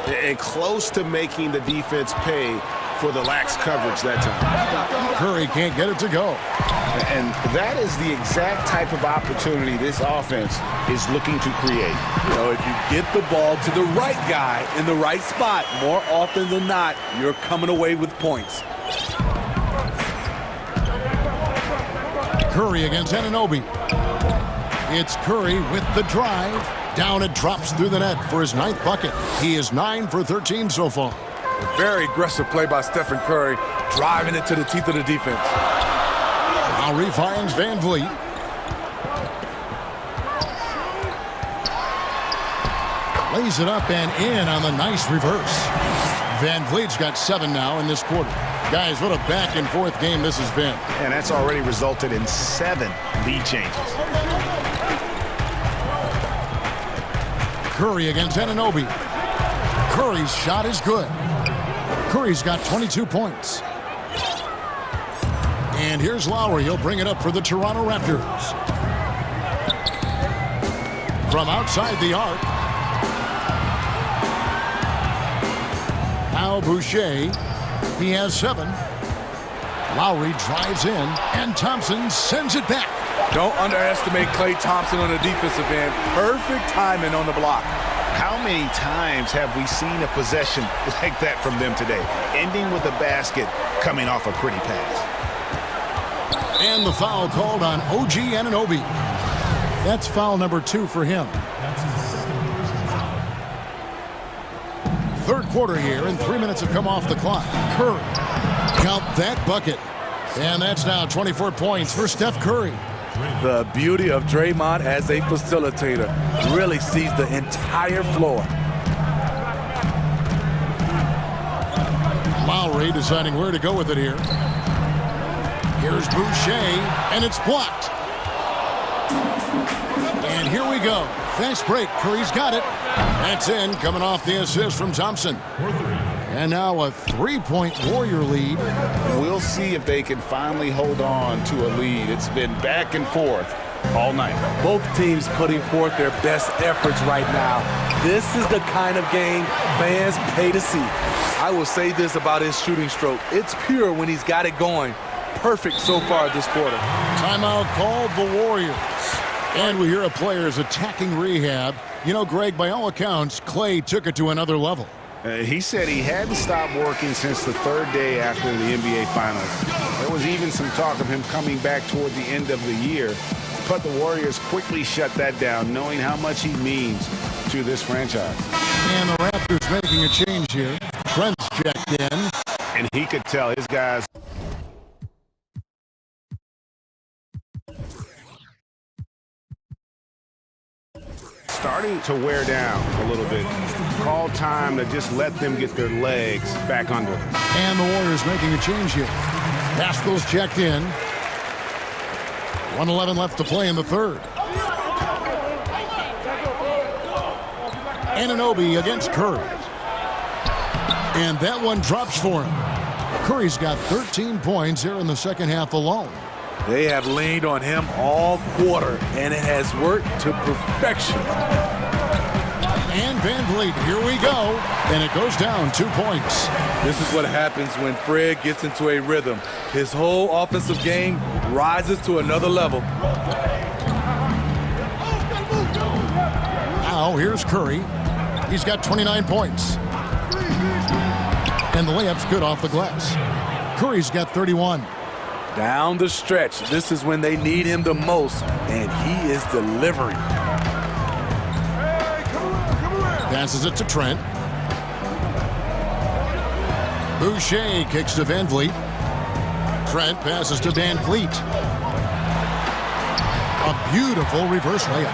And close to making the defense pay for the lax coverage that time. Curry can't get it to go. And that is the exact type of opportunity this offense is looking to create. You know, if you get the ball to the right guy in the right spot, more often than not, you're coming away with points. Curry against Anunoby. It's Curry with the drive. Down it drops through the net for his 9th bucket. He is 9 for 13 so far. A very aggressive play by Stephen Curry, driving it to the teeth of the defense. Lowry finds Van Vliet. Lays it up and in on the nice reverse. Van Vliet's got 7 now in this quarter. Guys, what a back-and-forth game this has been. And that's already resulted in 7 lead changes. Curry against Anunoby. Curry's shot is good. Curry's got 22 points. And here's Lowry. He'll bring it up for the Toronto Raptors. From outside the arc. Now Boucher. He has 7. Lowry drives in, and Thompson sends it back. Don't underestimate Klay Thompson on the defensive end. Perfect timing on the block. How many times have we seen a possession like that from them today? Ending with a basket, coming off a pretty pass. And the foul called on OG Anunoby. That's foul number 2 for him. Third quarter here, and 3 minutes have come off the clock. Curry, count that bucket. And that's now 24 points for Steph Curry. The beauty of Draymond as a facilitator. Really sees the entire floor. Lowry deciding where to go with it here. Here's Boucher, and it's blocked. And here we go. Fast break. Curry's got it. That's in, coming off the assist from Thompson. And now a 3-point Warrior lead. We'll see if they can finally hold on to a lead. It's been back and forth all night. Both teams putting forth their best efforts right now. This is the kind of game fans pay to see. I will say this about his shooting stroke. It's pure when he's got it going. Perfect so far this quarter. Timeout called the Warriors. And we hear a player's attacking rehab. You know, Greg, by all accounts, Klay took it to another level. He said he hadn't stopped working since the 3rd day after the NBA Finals. There was even some talk of him coming back toward the end of the year. But the Warriors quickly shut that down, knowing how much he means to this franchise. And the Raptors making a change here. Trent's checked in. And he could tell his guys starting to wear down a little bit. Call time to just let them get their legs back under them. And the Warriors making a change here. Pascal's checked in. 1:11 left to play in the third. Anunoby against Curry. And that one drops for him. Curry's got 13 points here in the second half alone. They have leaned on him all quarter, and it has worked to perfection. And Van Vliet, here we go. And it goes down 2 points. This is what happens when Fred gets into a rhythm. His whole offensive game rises to another level. Now here's Curry. He's got 29 points. And the layup's good off the glass. Curry's got 31. Down the stretch, this is when they need him the most, and he is delivering. Passes it to Trent. Boucher kicks to Van Vliet. Trent passes to Van Vliet. A beautiful reverse layup.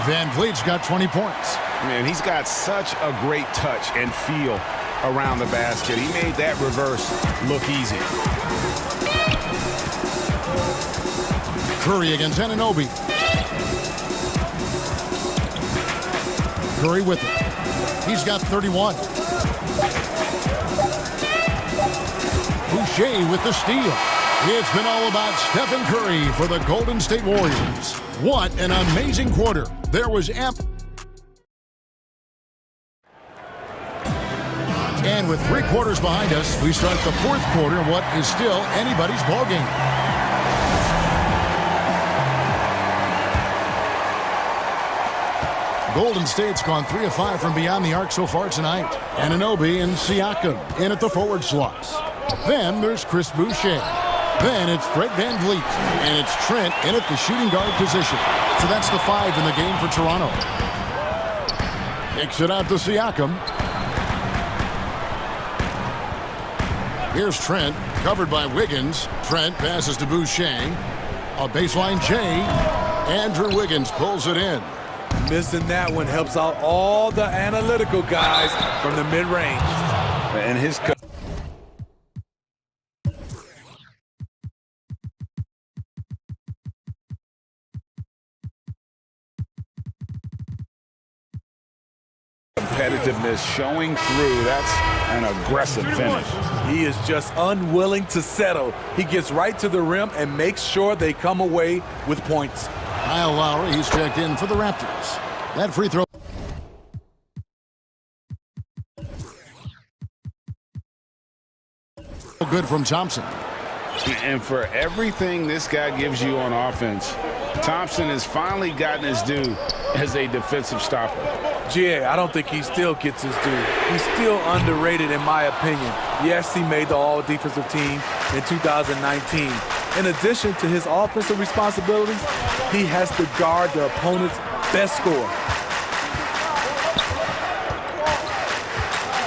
Van Vliet's got 20 points. Man, he's got such a great touch and feel around the basket. He made that reverse look easy. Curry against Anunoby. Curry with it. He's got 31. Boucher with the steal. It's been all about Stephen Curry for the Golden State Warriors. What an amazing quarter. There was And with 3 quarters behind us, we start the 4th quarter in what is still anybody's ballgame. Golden State's gone 3 of 5 from beyond the arc so far tonight. Anunoby and Siakam in at the forward slots. Then there's Chris Boucher. Then it's Fred Van Vliet. And it's Trent in at the shooting guard position. So that's the 5 in the game for Toronto. Kicks it out to Siakam. Here's Trent, covered by Wiggins. Trent passes to Boucher. A baseline J. Andrew Wiggins pulls it in. Missing that one helps out all the analytical guys from the mid-range. And his competitiveness showing through. That's an aggressive finish. He is just unwilling to settle. He gets right to the rim and makes sure they come away with points. Kyle Lowry, he's checked in for the Raptors. That free throw. Good from Thompson. And for everything this guy gives you on offense, Thompson has finally gotten his due as a defensive stopper. GA, I don't think he still gets his due. He's still underrated in my opinion. Yes, he made the all-defensive team in 2019. In addition to his offensive responsibilities, he has to guard the opponent's best scorer.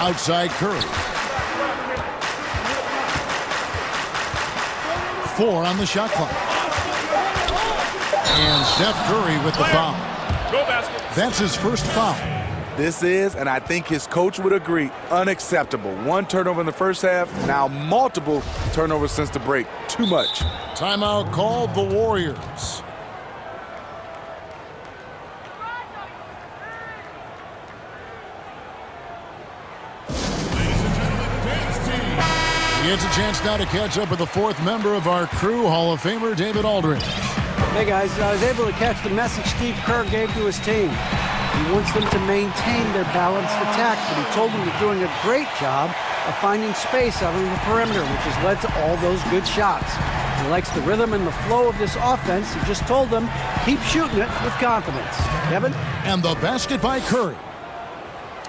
Outside Curry. 4 on the shot clock. And Steph Curry with the foul. That's his first foul. This is, and I think his coach would agree, unacceptable. 1 turnover in the first half, now multiple turnovers since the break. Too much. Timeout called the Warriors. He gets a chance now to catch up with the 4th member of our crew, Hall of Famer David Aldridge. Hey guys, I was able to catch the message Steve Kerr gave to his team. He wants them to maintain their balanced attack, but he told them they're doing a great job of finding space out on the perimeter, which has led to all those good shots. He likes the rhythm and the flow of this offense. He just told them, keep shooting it with confidence. Kevin? And the basket by Curry.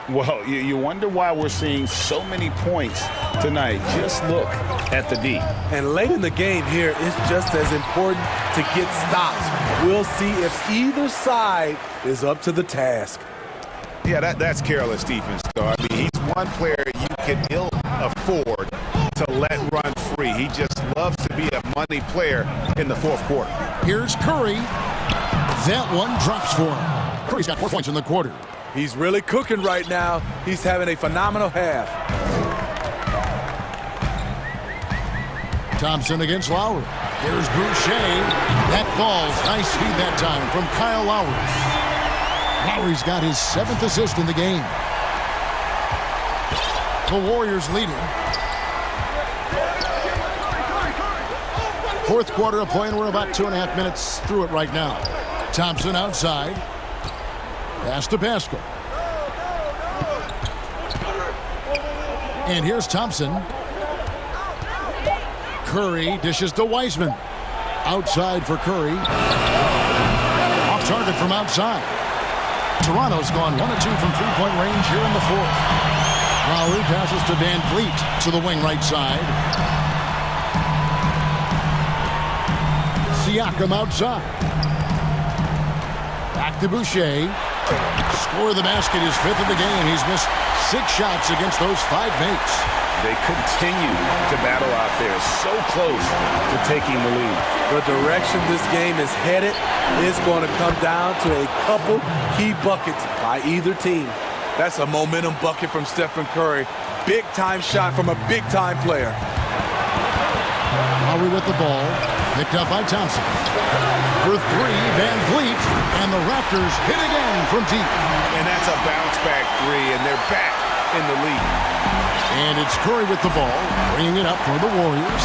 Well, you wonder why we're seeing so many points tonight. Just look at the D. And late in the game here, it's just as important to get stops. We'll see if either side is up to the task. Yeah, that's careless defense, though. I mean, he's one player you can ill afford to let run free. He just loves to be a money player in the 4th quarter. Here's Curry. That one drops for him. Curry's got 4 points in the quarter. He's really cooking right now. He's having a phenomenal half. Thompson against Lowry. Here's Boucher. That falls. Nice feed that time from Kyle Lowry. Lowry's got his 7th assist in the game. The Warriors leading. 4th quarter of play, and we're about 2.5 minutes through it right now. Thompson outside. Pass to Pascal. And here's Thompson. Curry dishes to Wiseman. Outside for Curry. Off target from outside. Toronto's gone 1 of 2 from 3-point range here in the 4th. Lowry passes to Van Vliet to the wing right side. Siakam outside. Back to Boucher. Score the basket, his 5th of the game. He's missed 6 shots against those 5 mates. They continue to battle out there, so close to taking the lead. The direction this game is headed is going to come down to a couple key buckets by either team. That's a momentum bucket from Stephen Curry. Big-time shot from a big-time player. Lowry with the ball. Picked up by Thompson. For 3, Van Vliet. And the Raptors hit again from deep. And that's a bounce-back 3, and they're back in the lead. And it's Curry with the ball, bringing it up for the Warriors.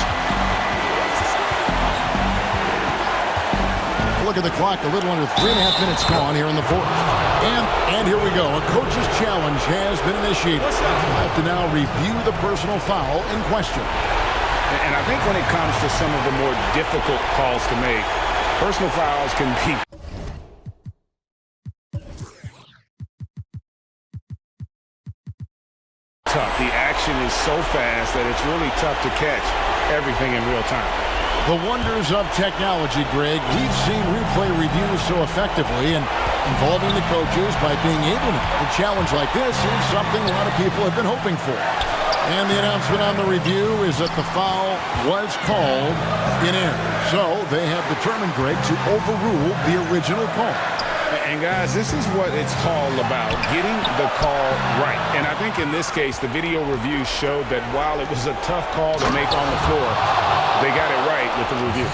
Look at the clock, a little under 3.5 minutes gone here in the 4th. And here we go. A coach's challenge has been initiated. We'll have to now review the personal foul in question. And I think when it comes to some of the more difficult calls to make, personal fouls can be tough. The action is so fast that it's really tough to catch everything in real time. The wonders of technology, Greg. We've seen replay reviews so effectively, and involving the coaches by being able to. A challenge like this is something a lot of people have been hoping for. And the announcement on the review is that the foul was called in error. So they have determined, Greg, to overrule the original call. And guys, this is what it's all about, getting the call right. And I think in this case, the video review showed that while it was a tough call to make on the floor, They got it right with the review.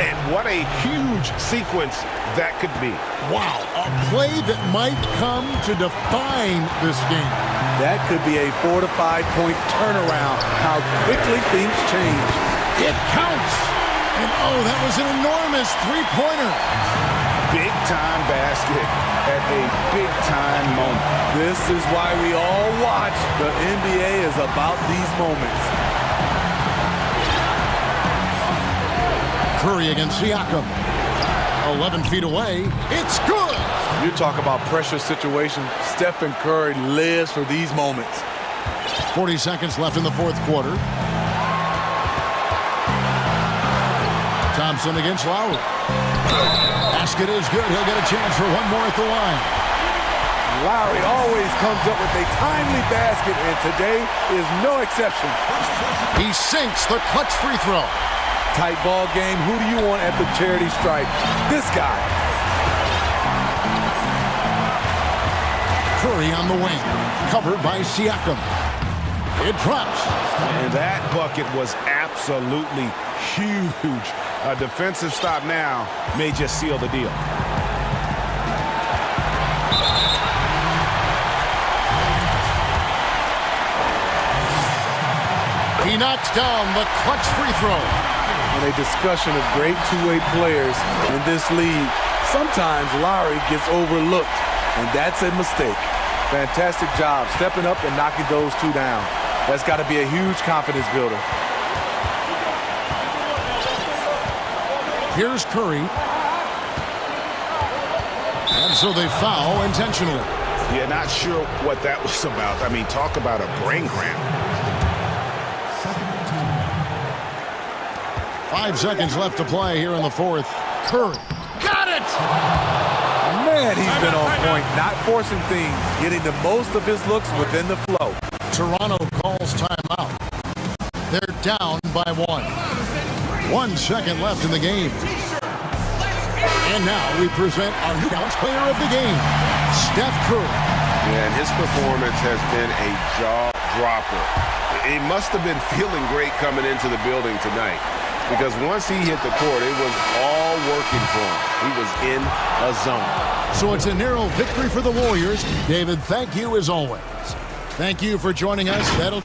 And what a huge sequence that could be. Wow, a play that might come to define this game. That could be a 4 to 5 point turnaround. How quickly things change. It counts. And oh, that was an enormous three-pointer. Big-time basket at a big-time moment. This is why we all watch. The NBA is about these moments. Curry against Siakam. 11 feet away. It's good. You talk about pressure situation. Stephen Curry lives for these moments. 40 seconds left in the fourth quarter. Thompson against Lowry. Basket is good. He'll get a chance for one more at the line. Lowry always comes up with a timely basket, and today is no exception. He sinks the clutch free throw. Tight ball game. Who do you want at the charity stripe? This guy. Curry on the wing. Covered by Siakam. It drops. And that bucket was absolutely huge. A defensive stop now may just seal the deal. He knocks down the clutch free throw. In a discussion of great two-way players in this league, sometimes Lowry gets overlooked, and that's a mistake. Fantastic job stepping up and knocking those two down. That's got to be a huge confidence builder. Here's Curry. And so they foul intentionally. Yeah, not sure what that was about. I mean, talk about a brain cramp. 5 seconds left to play here in the fourth. Curry. Got it! Man, he's been on point, not forcing things, getting the most of his looks within the flow. Toronto calls timeout. They're down by 1. 1 second left in the game. And now we present our new player of the game, Steph Curry. Yeah, and his performance has been a jaw-dropper. He must have been feeling great coming into the building tonight, because once he hit the court, it was all working for him. He was in a zone. So it's a narrow victory for the Warriors. David, thank you as always. Thank you for joining us. That'll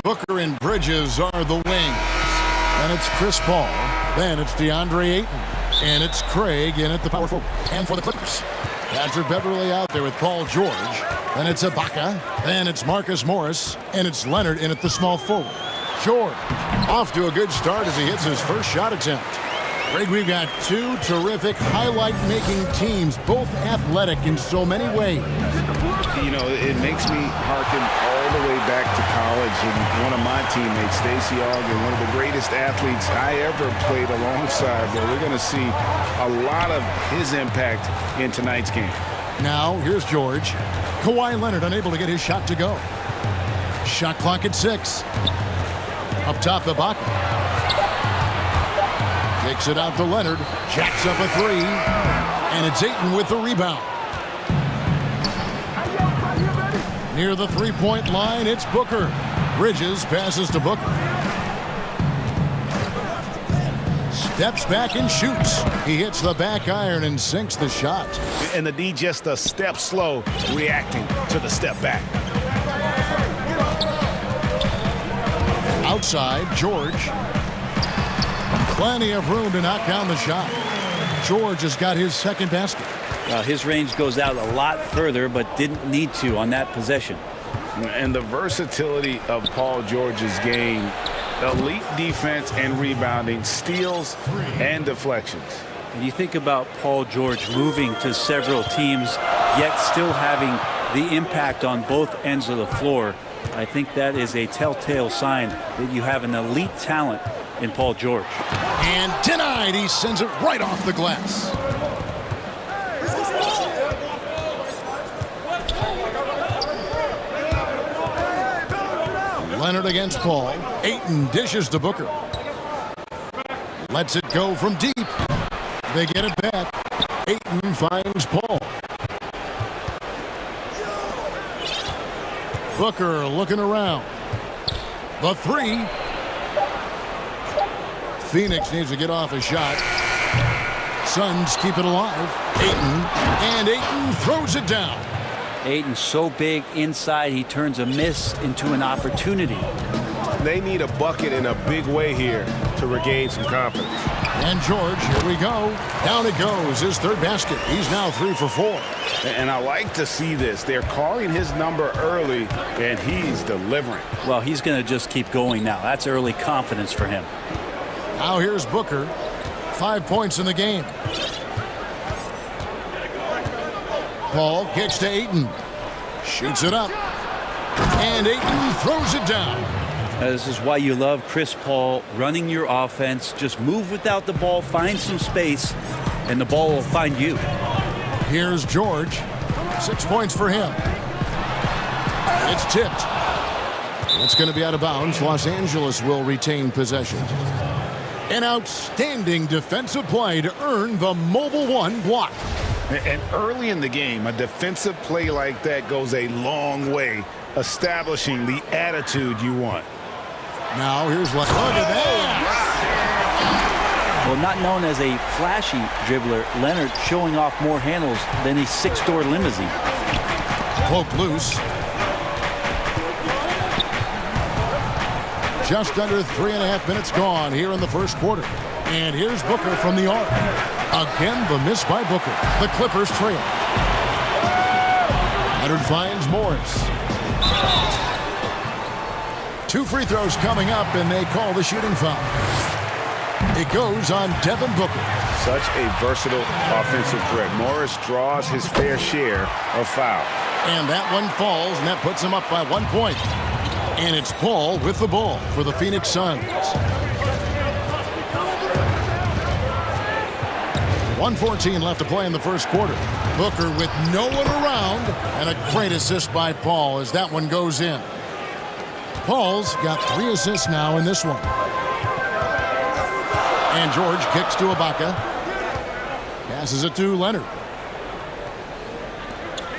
Booker and Bridges are the wings. And it's Chris Paul. Then it's DeAndre Ayton. And it's Craig in at the power forward. And for the Clippers, Patrick Beverly out there with Paul George. Then it's Ibaka. Then it's Marcus Morris. And it's Leonard in at the small forward. George off to a good start as he hits his first shot attempt. Greg, we've got two terrific highlight-making teams, both athletic in so many ways. You know, it makes me hearken all the way back to college, and one of my teammates, Stacey Ogden, one of the greatest athletes I ever played alongside. But we're going to see a lot of his impact in tonight's game. Now, here's George. Kawhi Leonard unable to get his shot to go. Shot clock at 6. Up top, Ibaka. Takes it out to Leonard. Jacks up a 3. And it's Ayton with the rebound. Near the three-point line, it's Booker. Bridges passes to Booker. Steps back and shoots. He hits the back iron and sinks the shot. And the D just a step slow, reacting to the step back. Outside, George. Plenty of room to knock down the shot. George has got his second basket. His range goes out a lot further, but didn't need to on that possession. And the versatility of Paul George's game, elite defense and rebounding, steals and deflections. And you think about Paul George moving to several teams, yet still having the impact on both ends of the floor. I think that is a telltale sign that you have an elite talent in Paul George. And denied. He sends it right off the glass. Leonard against Paul. Ayton dishes to Booker. Lets it go from deep. They get it back. Ayton finds Paul. Booker looking around. The 3. Phoenix needs to get off a shot. Suns keep it alive. Ayton. And Ayton throws it down. Ayton's so big inside, he turns a miss into an opportunity. They need a bucket in a big way here to regain some confidence. And George, here we go. Down it goes, his third basket. He's now 3 for 4. And I like to see this. They're calling his number early, and he's delivering. Well, he's going to just keep going now. That's early confidence for him. Now here's Booker. 5 points in the game. Paul kicks to Ayton. Shoots it up. And Ayton throws it down. This is why you love Chris Paul running your offense. Just move without the ball, find some space, and the ball will find you. Here's George. 6 points for him. It's tipped. It's going to be out of bounds. Los Angeles will retain possession. An outstanding defensive play to earn the Mobile One block. And early in the game, a defensive play like that goes a long way, establishing the attitude you want. Now here's Leonard. Look at that. Well, not known as a flashy dribbler, Leonard showing off more handles than a 6-door limousine. Poke loose. Just under 3.5 minutes gone here in the first quarter. And here's Booker from the arc. Again, the miss by Booker. The Clippers trail. Leonard finds Morris. 2 free throws coming up, and they call the shooting foul. It goes on Devin Booker. Such a versatile offensive threat. Morris draws his fair share of fouls. And that one falls, and that puts him up by 1 point. And it's Paul with the ball for the Phoenix Suns. 1:14 left to play in the first quarter. Booker with no one around, and a great assist by Paul as that one goes in. Paul's got 3 assists now in this one. And George kicks to Ibaka. Passes it to Leonard.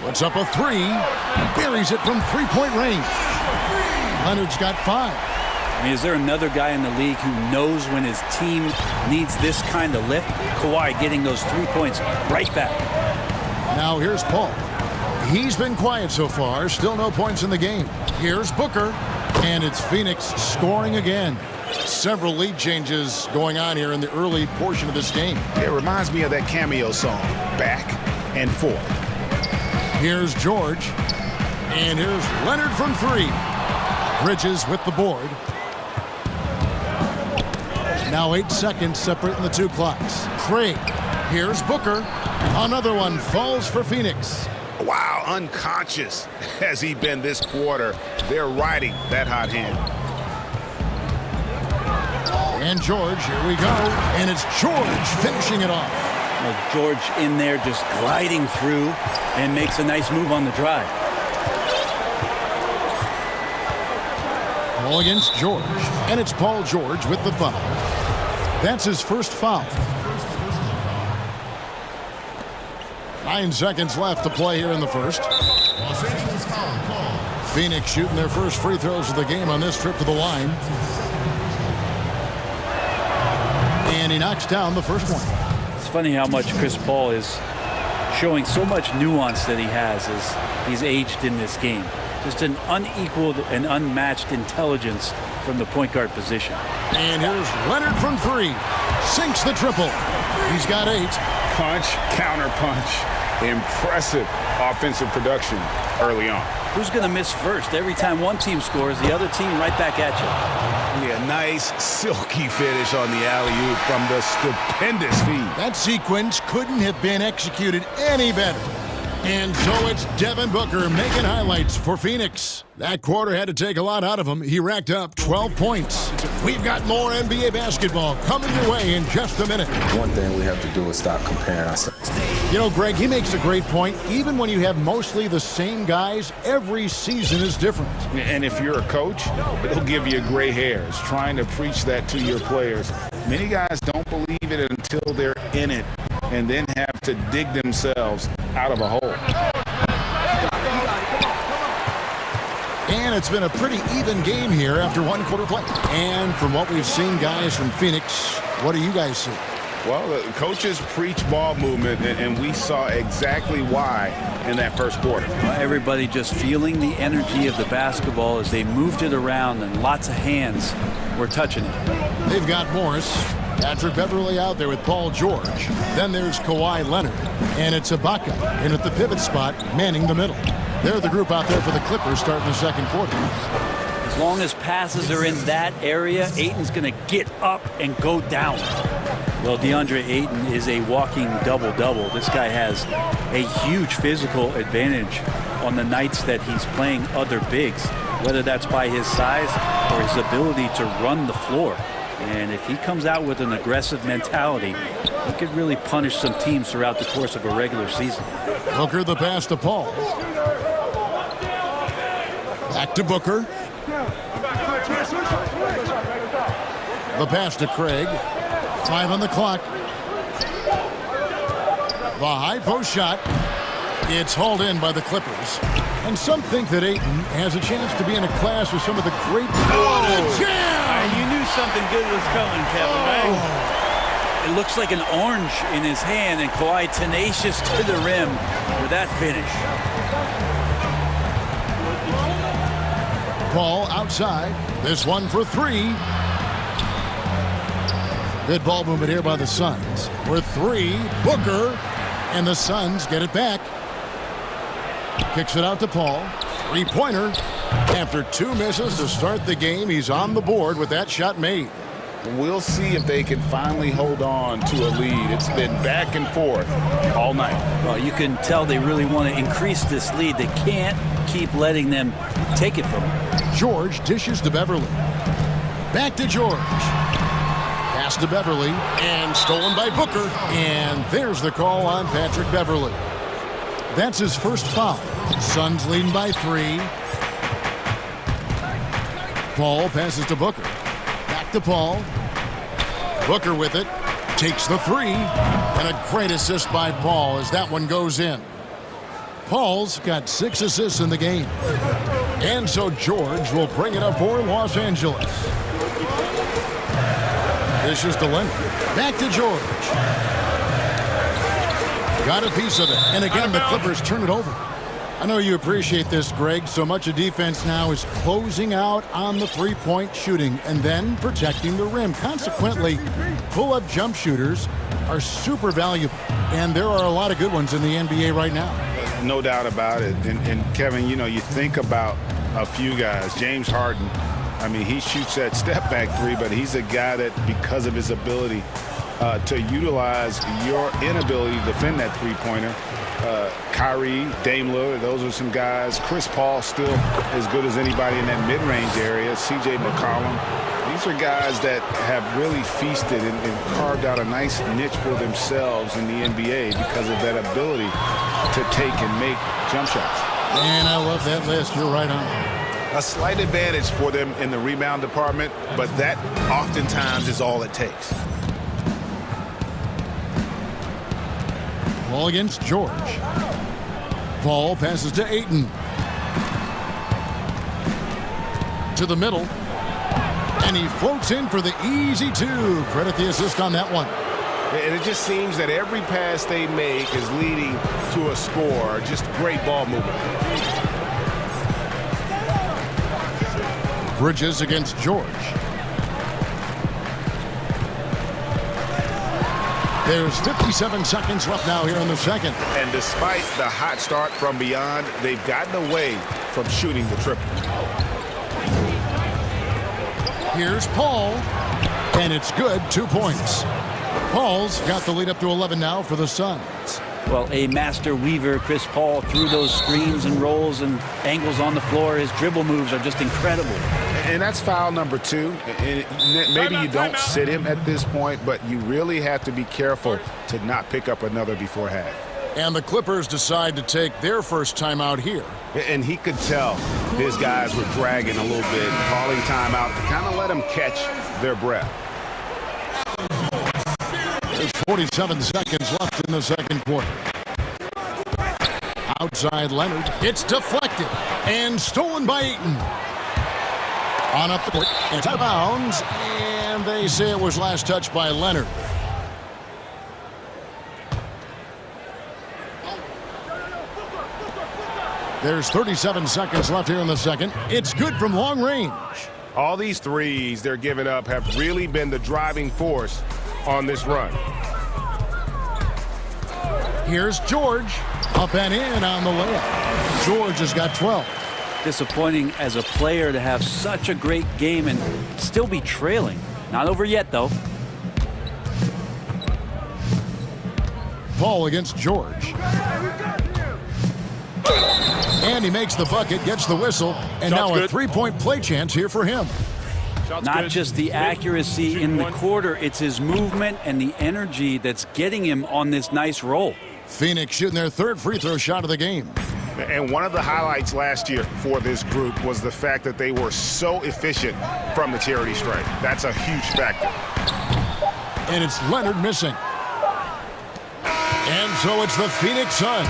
Puts up a 3. Buries it from 3-point range. Leonard's got 5. I mean, is there another guy in the league who knows when his team needs this kind of lift? Kawhi getting those 3 points right back. Now here's Paul. He's been quiet so far. Still no points in the game. Here's Booker. And it's Phoenix scoring again. Several lead changes going on here in the early portion of this game. It reminds me of that cameo song, Back and Forth. Here's George. And here's Leonard from three. Bridges with the board. Now 8 seconds separating the two clocks. Craig. Here's Booker. Another one falls for Phoenix. Wow, unconscious has he been this quarter. They're riding that hot hand. And George, here we go. And it's George finishing it off. Well, George in there just gliding through and makes a nice move on the drive. Ball against George. And it's Paul George with the foul. That's his first foul. 9 seconds left to play here in the first. Phoenix shooting their first free throws of the game on this trip to the line. And he knocks down the first one. It's funny how much Chris Paul is showing so much nuance that he has as he's aged in this game. Just an unequaled and unmatched intelligence from the point guard position. And here's Leonard from three. Sinks the triple. He's got 8. Punch, counter punch. Impressive offensive production early on. Who's going to miss first? Every time one team scores, the other team right back at you. Yeah, nice silky finish on the alley-oop from the stupendous feed. That sequence couldn't have been executed any better. And so it's Devin Booker making highlights for Phoenix. That quarter had to take a lot out of him. He racked up 12 points. We've got more NBA basketball coming your way in just a minute. One thing we have to do is stop comparing ourselves. You know, Greg, he makes a great point. Even when you have mostly the same guys, every season is different. And if you're a coach, it'll give you gray hairs trying to preach that to your players. Many guys don't believe it until they're in it and then have to dig themselves out of a hole. And it's been a pretty even game here after one quarter play. And from what we've seen, guys, from Phoenix, what do you guys see? Well, the coaches preach ball movement, and we saw exactly why in that first quarter. Everybody just feeling the energy of the basketball as they moved it around, and lots of hands were touching it. They've got Morris, Patrick Beverly out there with Paul George. Then there's Kawhi Leonard, and it's Ibaka in at the pivot spot, manning the middle. They're the group out there for the Clippers starting the second quarter. As long as passes are in that area, Ayton's going to get up and go down. Well, DeAndre Ayton is a walking double-double. This guy has a huge physical advantage on the nights that he's playing other bigs, whether that's by his size or his ability to run the floor. And if he comes out with an aggressive mentality, he could really punish some teams throughout the course of a regular season. Booker the pass to Paul. Back to Booker. The pass to Craig. 5 on the clock. The high post shot. It's hauled in by the Clippers. And some think that Ayton has a chance to be in a class with some of the great... What a jam! You knew something good was coming, Kevin, right? It looks like an orange in his hand, and Kawhi tenacious to the rim with that finish. Paul outside. This one for 3. Good ball movement here by the Suns. With 3, Booker, and the Suns get it back. Kicks it out to Paul. 3-pointer. After 2 misses to start the game, he's on the board with that shot made. We'll see if they can finally hold on to a lead. It's been back and forth all night. Well, you can tell they really want to increase this lead. They can't keep letting them take it from them. George dishes to Beverly. Back to George. Pass to Beverly, and stolen by Booker. And there's the call on Patrick Beverly. That's his first foul. Suns leading by 3. Paul passes to Booker. Back to Paul. Booker with it. Takes the 3. And a great assist by Paul as that one goes in. Paul's got 6 assists in the game. And so George will bring it up for Los Angeles. This is to Leonard. Back to George. Got a piece of it. And again, the Clippers turn it over. I know you appreciate this, Greg. So much of defense now is closing out on the three-point shooting and then protecting the rim. Consequently, pull-up jump shooters are super valuable, and there are a lot of good ones in the NBA right now. No doubt about it. And Kevin, you know, you think about a few guys. James Harden, I mean, he shoots that step-back three, but he's a guy that, because of his ability to utilize your inability to defend that three-pointer, Kyrie, Dame Lillard, those are some guys. Chris Paul still as good as anybody in that mid-range area. C.J. McCollum. These are guys that have really feasted and carved out a nice niche for themselves in the NBA because of that ability to take and make jump shots. And I love that list. You're right on. A slight advantage for them in the rebound department, but that oftentimes is all it takes. Ball against George. Paul passes to Ayton. To the middle. And he floats in for the easy two. Credit the assist on that one. And it just seems that every pass they make is leading to a score. Just great ball movement. Bridges against George. There's 57 seconds left now here in the second. And despite the hot start from beyond, they've gotten away from shooting the triple. Here's Paul, and it's good. 2 points. Paul's got the lead up to 11 now for the Suns. Well, a master weaver, Chris Paul, through those screens and rolls and angles on the floor. His dribble moves are just incredible. And that's foul number 2. And maybe you don't sit him at this point, but you really have to be careful to not pick up another before half. And the Clippers decide to take their first timeout here. And he could tell his guys were dragging a little bit, calling timeout to kind of let them catch their breath. There's 47 seconds left in the second quarter. Outside Leonard. It's deflected and stolen by Ayton. On up the court. It's out of bounds. And they say it was last touched by Leonard. There's 37 seconds left here in the second. It's good from long range. All these threes they're giving up have really been the driving force on this run. Here's George. Up and in on the layup. George has got 12. Disappointing as a player to have such a great game and still be trailing. Not over yet, though. Paul against George. And he makes the bucket, gets the whistle, and now a three-point play chance here for him. Not just the accuracy in the quarter, it's his movement and the energy that's getting him on this nice roll. Phoenix shooting their third free throw shot of the game. And one of the highlights last year for this group was the fact that they were so efficient from the charity stripe. That's a huge factor. And it's Leonard missing. And so it's the Phoenix Suns.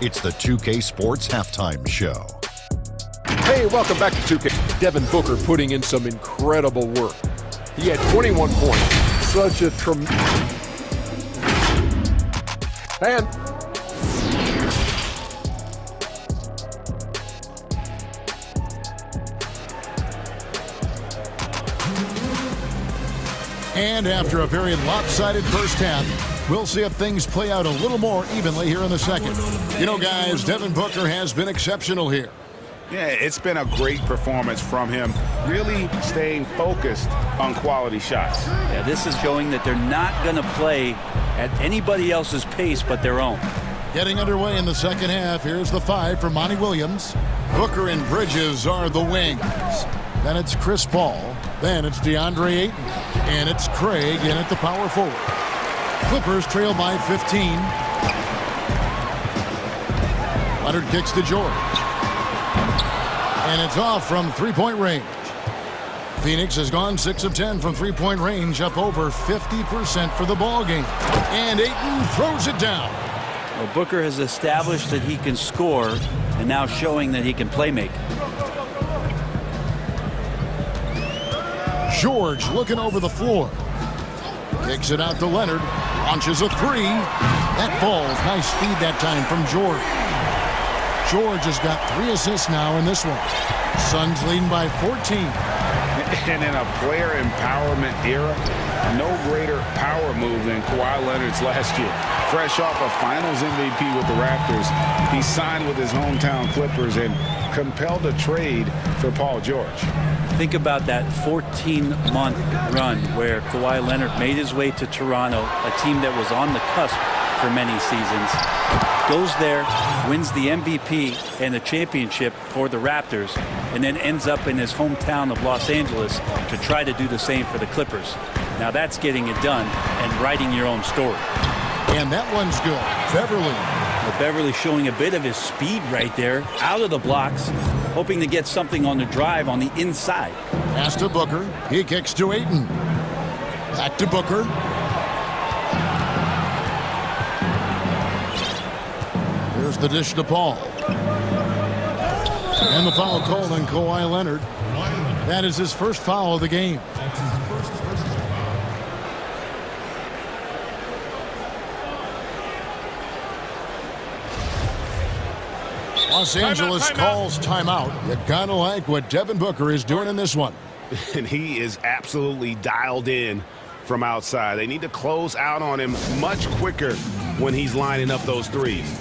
It's the 2K Sports Halftime Show. Hey, welcome back to 2K. Devin Booker putting in some incredible work. He had 21 points. Such a tremendous... And after a very lopsided first half, we'll see if things play out a little more evenly here in the second. You know, guys, Devin Booker has been exceptional here. Yeah, it's been a great performance from him, really staying focused on quality shots. Yeah, this is showing that they're not going to play at anybody else's pace but their own. Getting underway in the second half, here's the 5 for Monty Williams. Booker and Bridges are the wings. Then it's Chris Paul. Then it's DeAndre Ayton. And it's Craig in at the power forward. Clippers trail by 15. Leonard kicks to George. And it's off from three-point range. Phoenix has gone 6 of 10 from three-point range, up over 50% for the ball game. And Ayton throws it down. Well, Booker has established that he can score and now showing that he can play make. George looking over the floor. Kicks it out to Leonard. Launches a three. That falls. Nice speed that time from George. George has got 3 assists now in this one. Suns leading by 14. And in a player empowerment era, no greater power move than Kawhi Leonard's last year. Fresh off a Finals MVP with the Raptors, he signed with his hometown Clippers and compelled a trade for Paul George. Think about that 14-month run where Kawhi Leonard made his way to Toronto, a team that was on the cusp for many seasons. Goes there, wins the MVP and the championship for the Raptors, and then ends up in his hometown of Los Angeles to try to do the same for the Clippers. Now that's getting it done and writing your own story. And that one's good. Beverly. Well, Beverly showing a bit of his speed right there, out of the blocks, hoping to get something on the drive on the inside. Pass to Booker. He kicks to Ayton. Back to Booker. Here's the dish to Paul. And the foul called on Kawhi Leonard. That is his first foul of the game. Los Angeles calls timeout. You gotta like what Devin Booker is doing in this one. And he is absolutely dialed in from outside. They need to close out on him much quicker when he's lining up those threes.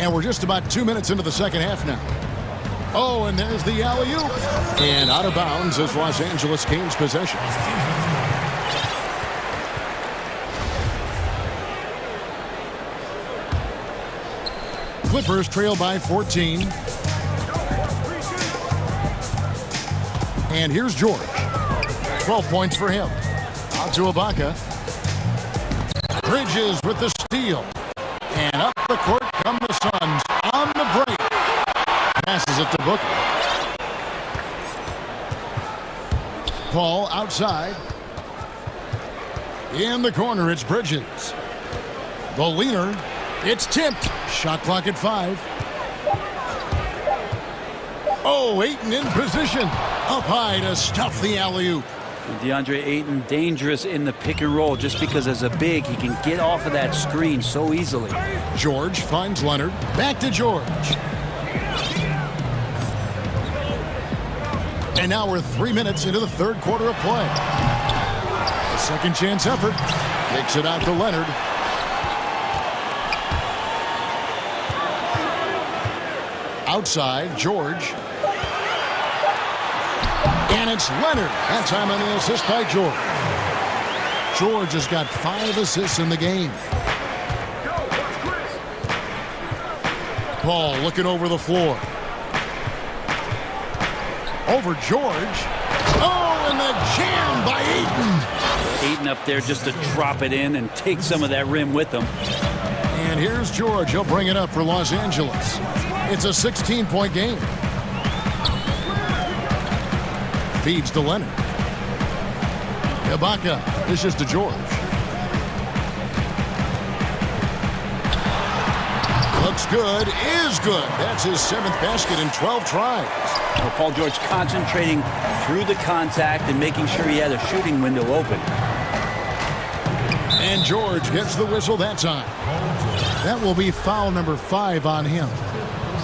And we're just about 2 minutes into the second half now. Oh, and there's the alley-oop. And out of bounds as Los Angeles gains possession. Clippers trail by 14. And here's George. 12 points for him. Out to Ibaka. Bridges with the steal. And up the court come the Suns on the break. Passes it to Booker. Paul outside. In the corner, it's Bridges. The leaner. It's tipped. Shot clock at 5. Oh, Ayton in position. Up high to stuff the alley-oop. DeAndre Ayton dangerous in the pick and roll just because as a big he can get off of that screen so easily. George finds Leonard. Back to George. And now we're 3 minutes into the third quarter of play. A second chance effort. Takes it out to Leonard. Outside, George. And it's Leonard. That time on the assist by George. George has got 5 assists in the game. Paul looking over the floor. Over George. Oh, and the jam by Ayton. Ayton up there just to drop it in and take some of that rim with him. And here's George. He'll bring it up for Los Angeles. It's a 16-point game. Feeds to Leonard. Ibaka dishes to George. Looks good, is good. That's his 7th basket in 12 tries. Well, Paul George concentrating through the contact and making sure he had a shooting window open. And George gets the whistle that time. That will be foul number 5 on him.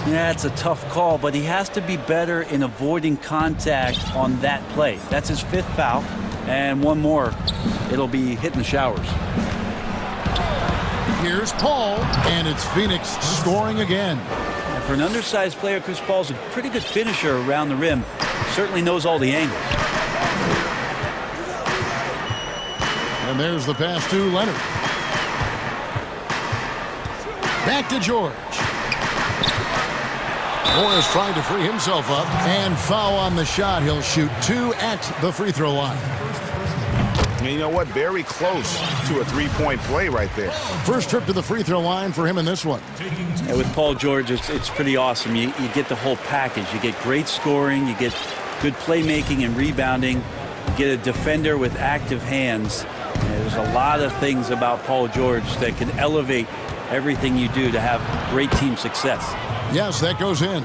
Yeah, it's a tough call, but he has to be better in avoiding contact on that play. That's his 5th foul, and one more. It'll be hitting the showers. Here's Paul, and it's Phoenix scoring again. And for an undersized player, Chris Paul's a pretty good finisher around the rim. Certainly knows all the angles. And there's the pass to Leonard. Back to George. Morris trying to free himself up, and foul on the shot. He'll shoot 2 at the free throw line. And you know what? Very close to a three-point play right there. First trip to the free throw line for him in this one. And with Paul George, it's pretty awesome. You get the whole package. You get great scoring. You get good playmaking and rebounding. You get a defender with active hands. And there's a lot of things about Paul George that can elevate everything you do to have great team success. Yes, that goes in.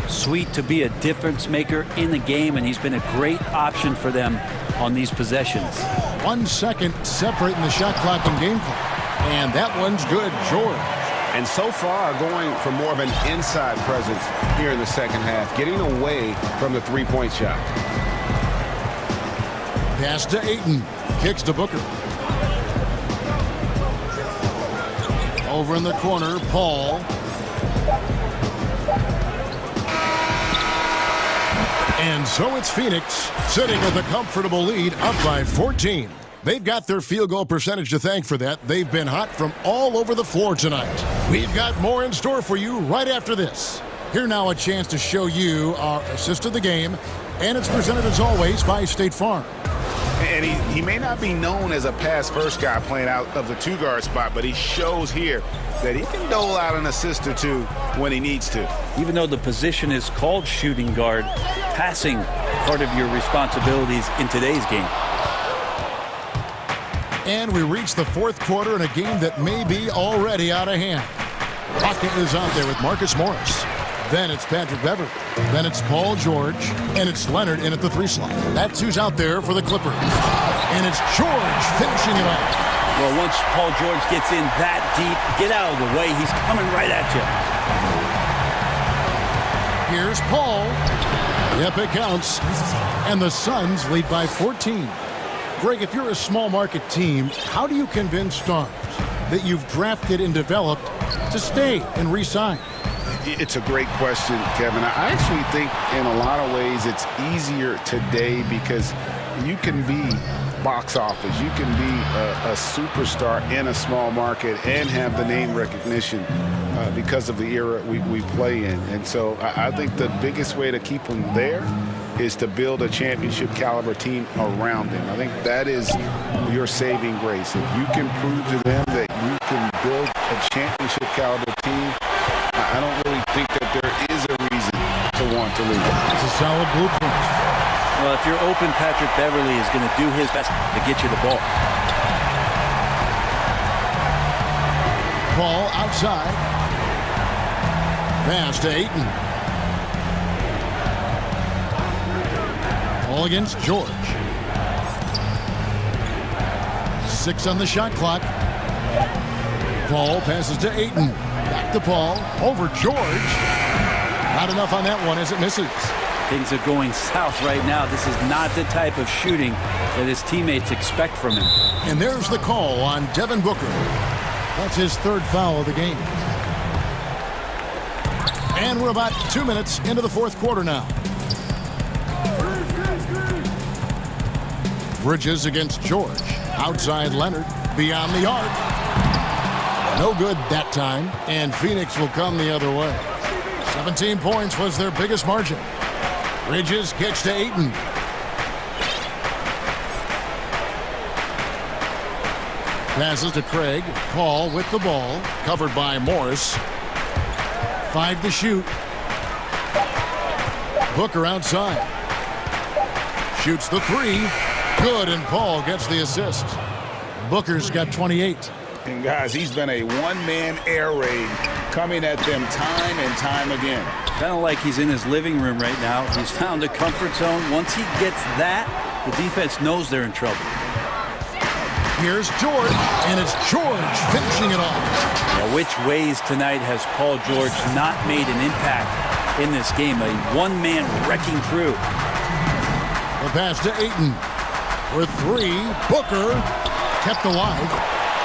Sweet to be a difference maker in the game, and he's been a great option for them on these possessions. 1 second separating the shot clock and game clock. And that one's good, George. And so far, going for more of an inside presence here in the second half, getting away from the three-point shot. Pass to Ayton. Kicks to Booker. Over in the corner, Paul. And so it's Phoenix sitting with a comfortable lead, up by 14. They've got their field goal percentage to thank for that. They've been hot from all over the floor tonight. We've got more in store for you right after this. Here now, a chance to show you our assist of the game, and it's presented as always by State Farm. And he may not be known as a pass-first guy playing out of the two-guard spot, but he shows here that he can dole out an assist or two when he needs to. Even though the position is called shooting guard, passing part of your responsibilities in today's game. And we reach the fourth quarter in a game that may be already out of hand. Rocket is out there with Marcus Morris. Then it's Patrick Beverly. Then it's Paul George. And it's Leonard in at the 3 slot. That's who's out there for the Clippers. And it's George finishing it off. Well, once Paul George gets in that deep, get out of the way. He's coming right at you. Here's Paul. Yep, it counts. And the Suns lead by 14. Greg, if you're a small market team, how do you convince stars that you've drafted and developed to stay and re-sign? It's a great question, Kevin. I actually think in a lot of ways it's easier today because you can be box office. You can be a superstar in a small market and have the name recognition because of the era we play in. And so I think the biggest way to keep them there is to build a championship caliber team around them. I think that is your saving grace. If you can prove to them that you can build a championship caliber team, I don't really think that there is a reason to want to leave. It's a solid blueprint. Well, if you're open, Patrick Beverly is going to do his best to get you the ball. Paul outside. Pass to Ayton. Paul against George. 6 on the shot clock. Paul passes to Ayton. Back to Paul. Over George. Not enough on that one as it misses. Things are going south right now. This is not the type of shooting that his teammates expect from him. And there's the call on Devin Booker. That's his 3rd foul of the game. And we're about 2 minutes into the 4th quarter now. Bridges against George. Outside Leonard. Beyond the arc. No good that time. And Phoenix will come the other way. 17 points was their biggest margin. Bridges gets to Ayton. Passes to Craig. Paul with the ball. Covered by Morris. 5 to shoot. Booker outside. Shoots the 3. Good, and Paul gets the assist. Booker's got 28. And guys, he's been a one-man air raid coming at them time and time again. Kind of like he's in his living room right now. He's found a comfort zone. Once he gets that, the defense knows they're in trouble. Here's George, and it's George finishing it off. Now, which ways tonight has Paul George not made an impact in this game? A one-man wrecking crew. The pass to Ayton. For 3, Booker kept alive.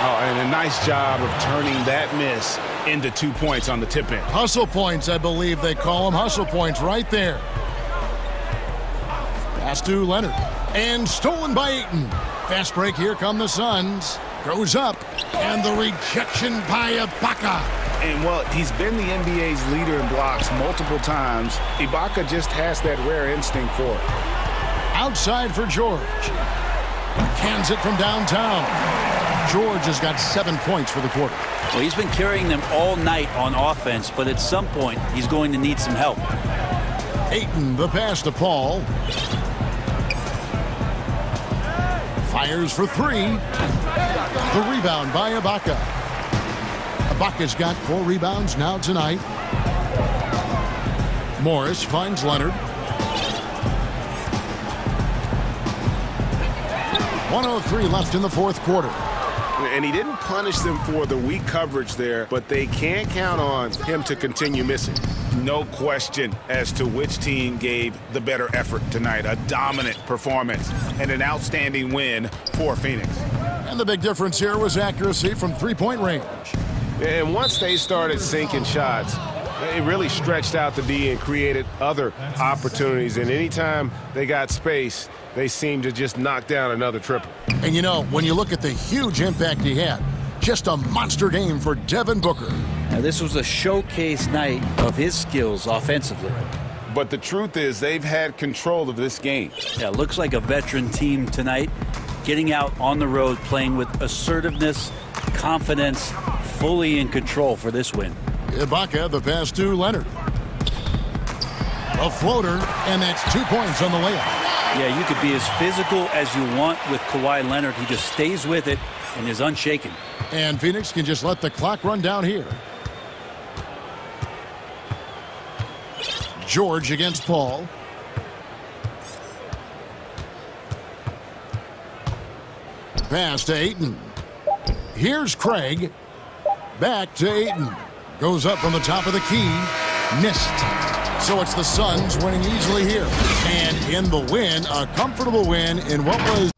Oh, and a nice job of turning that miss into 2 points on the tip-in. Hustle points, I believe they call them. Hustle points right there. Pass to Leonard. And stolen by Ayton. Fast break, here come the Suns. Goes up. And the rejection by Ibaka. And, well, he's been the NBA's leader in blocks multiple times. Ibaka just has that rare instinct for it. Outside for George. Cans it from downtown. George has got 7 points for the quarter. Well, he's been carrying them all night on offense, but at some point, he's going to need some help. Ayton, the pass to Paul. Fires for 3. The rebound by Ibaka. Ibaka's got 4 rebounds now tonight. Morris finds Leonard. 1:03 left in the fourth quarter. And he didn't punish them for the weak coverage there, but they can't count on him to continue missing. No question as to which team gave the better effort tonight. A dominant performance and an outstanding win for Phoenix. And the big difference here was accuracy from three-point range. And once they started sinking shots, it really stretched out the D and created other opportunities. And anytime they got space, they seemed to just knock down another triple. And you know, when you look at the huge impact he had, just a monster game for Devin Booker. Now, this was a showcase night of his skills offensively. But the truth is they've had control of this game. Yeah, looks like a veteran team tonight, getting out on the road, playing with assertiveness, confidence, fully in control for this win. Ibaka, the pass to Leonard. A floater, and that's 2 points on the layup. Yeah, you could be as physical as you want with Kawhi Leonard. He just stays with it and is unshaken. And Phoenix can just let the clock run down here. George against Paul. Pass to Ayton. Here's Craig. Back to Ayton. Goes up from the top of the key. Missed. So it's the Suns winning easily here. And in the win, a comfortable win in what was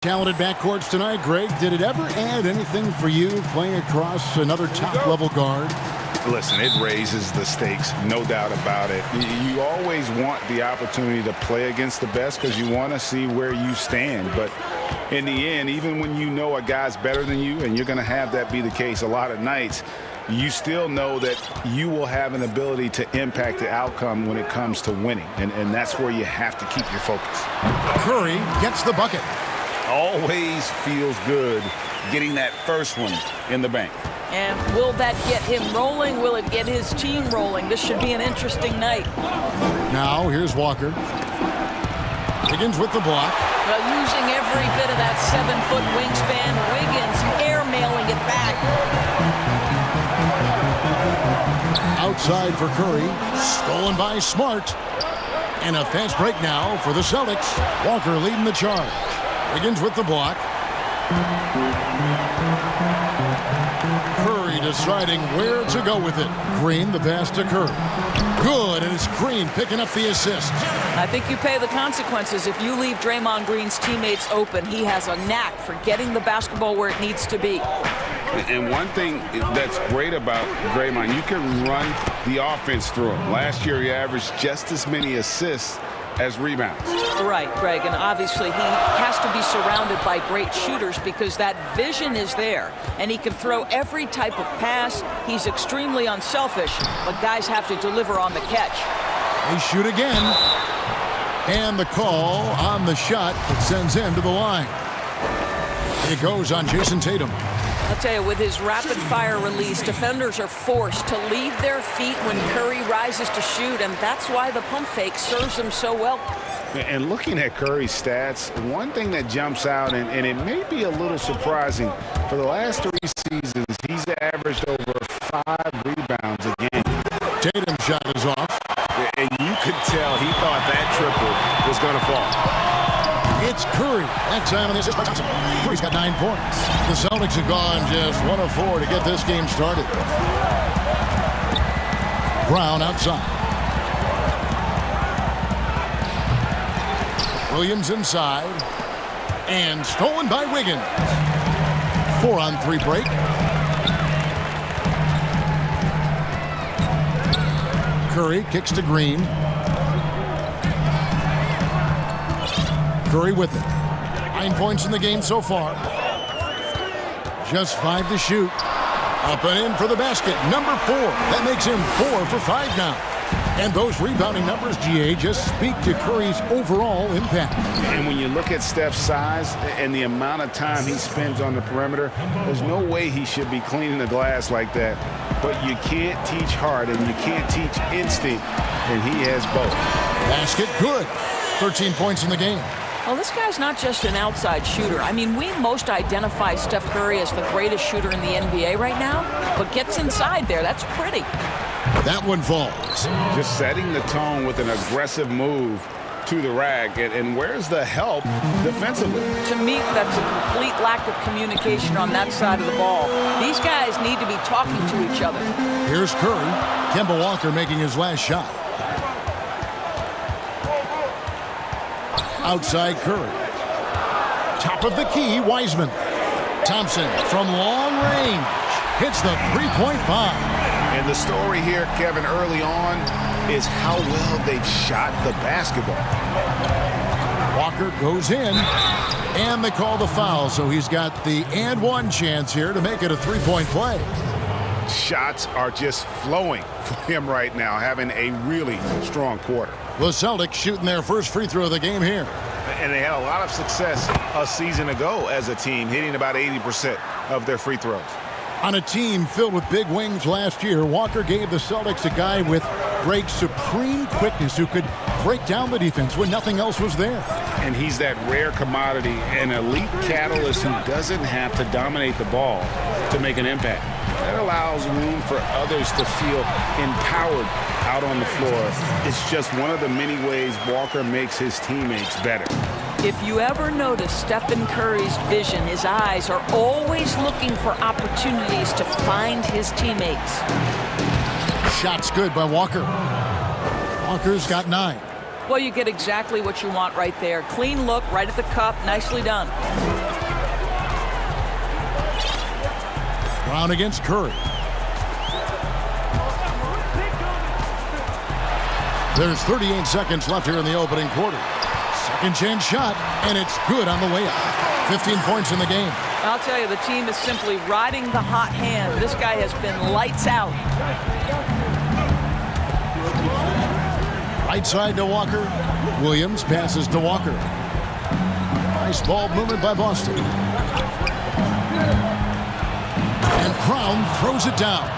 Talented backcourts tonight, Greg. Did it ever add anything for you playing across another top-level guard? Listen, it raises the stakes, no doubt about it. You always want the opportunity to play against the best because you want to see where you stand. But in the end, even when you know a guy's better than you, and you're going to have that be the case a lot of nights, you still know that you will have an ability to impact the outcome when it comes to winning. And that's where you have to keep your focus. Curry gets the bucket. Always feels good getting that first one in the bank. And will that get him rolling? Will it get his team rolling? This should be an interesting night. Now, here's Walker. Wiggins with the block. Well, using every bit of that 7-foot wingspan, Wiggins airmailing it back. Outside for Curry. Stolen by Smart. And a fast break now for the Celtics. Walker leading the charge. Wiggins with the block. Curry deciding where to go with it. Green, the pass to Curry. Good, and it's Green picking up the assist. I think you pay the consequences. If you leave Draymond Green's teammates open, he has a knack for getting the basketball where it needs to be. And one thing that's great about Draymond, you can run the offense through him. Last year, he averaged just as many assists as rebounds. Right, Greg, and obviously he has to be surrounded by great shooters because that vision is there, and he can throw every type of pass. He's extremely unselfish, but guys have to deliver on the catch. They shoot again, and the call on the shot that sends him to the line. It goes on Jason Tatum. I'll tell you, with his rapid-fire release, defenders are forced to leave their feet when Curry rises to shoot, and that's why the pump fake serves him so well. And looking at Curry's stats, one thing that jumps out, and it may be a little surprising, for the last 3 seasons, he's averaged over 5 rebounds a game. Tatum's shot is off. And you could tell he thought that triple was going to fall. It's Curry. That time on the assist by Thompson. Curry's got 9 points. The Celtics have gone just 1 of 4 to get this game started. Brown outside. Williams inside. And stolen by Wiggins. 4-on-3 break. Curry kicks to Green. Curry with it. 9 points in the game so far. Just 5 to shoot. Up and in for the basket. Number 4. That makes him 4 for 5 now. And those rebounding numbers, GA, just speak to Curry's overall impact. And when you look at Steph's size and the amount of time he spends on the perimeter, there's no way he should be cleaning the glass like that. But you can't teach heart and you can't teach instinct, and he has both. Basket good. 13 points in the game. Well, this guy's not just an outside shooter. I mean, we most identify Steph Curry as the greatest shooter in the NBA right now, but gets inside there. That's pretty. That one falls. Just setting the tone with an aggressive move to the rack. And where's the help defensively? To me, that's a complete lack of communication on that side of the ball. These guys need to be talking to each other. Here's Curry. Kemba Walker making his last shot. Outside Curry. Top of the key, Wiseman. Thompson from long range hits the three-point bomb. And the story here, Kevin, early on is how well they've shot the basketball. Walker goes in, and they call the foul, so he's got the and one chance here to make it a three-point play. Shots are just flowing for him right now, having a really strong quarter. The Celtics shooting their first free throw of the game here. And they had a lot of success a season ago as a team, hitting about 80% of their free throws. On a team filled with big wings last year, Walker gave the Celtics a guy with great supreme quickness who could break down the defense when nothing else was there. And he's that rare commodity, an elite catalyst who doesn't have to dominate the ball to make an impact. That allows room for others to feel empowered out on the floor. It's just one of the many ways Walker makes his teammates better. If you ever notice Stephen Curry's vision, his eyes are always looking for opportunities to find his teammates. Shots good by Walker. Walker's got 9. Well, you get exactly what you want right there. Clean look, right at the cup. Nicely done. Brown against Curry. There's 38 seconds left here in the opening quarter. Second chance shot, and it's good on the way up. 15 points in the game. I'll tell you, the team is simply riding the hot hand. This guy has been lights out. Right side to Walker. Williams passes to Walker. Nice ball movement by Boston. And Brown throws it down.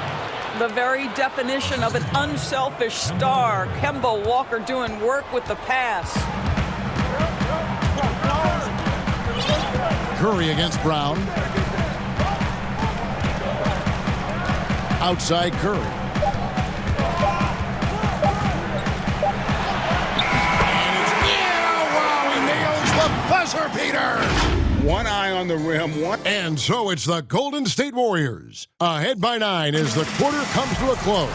The very definition of an unselfish star. Kemba Walker doing work with the pass. Curry against Brown. Outside Curry. And it's wow, he nails the buzzer beater. One eye on the rim. And so it's the Golden State Warriors. Ahead by 9 as the quarter comes to a close.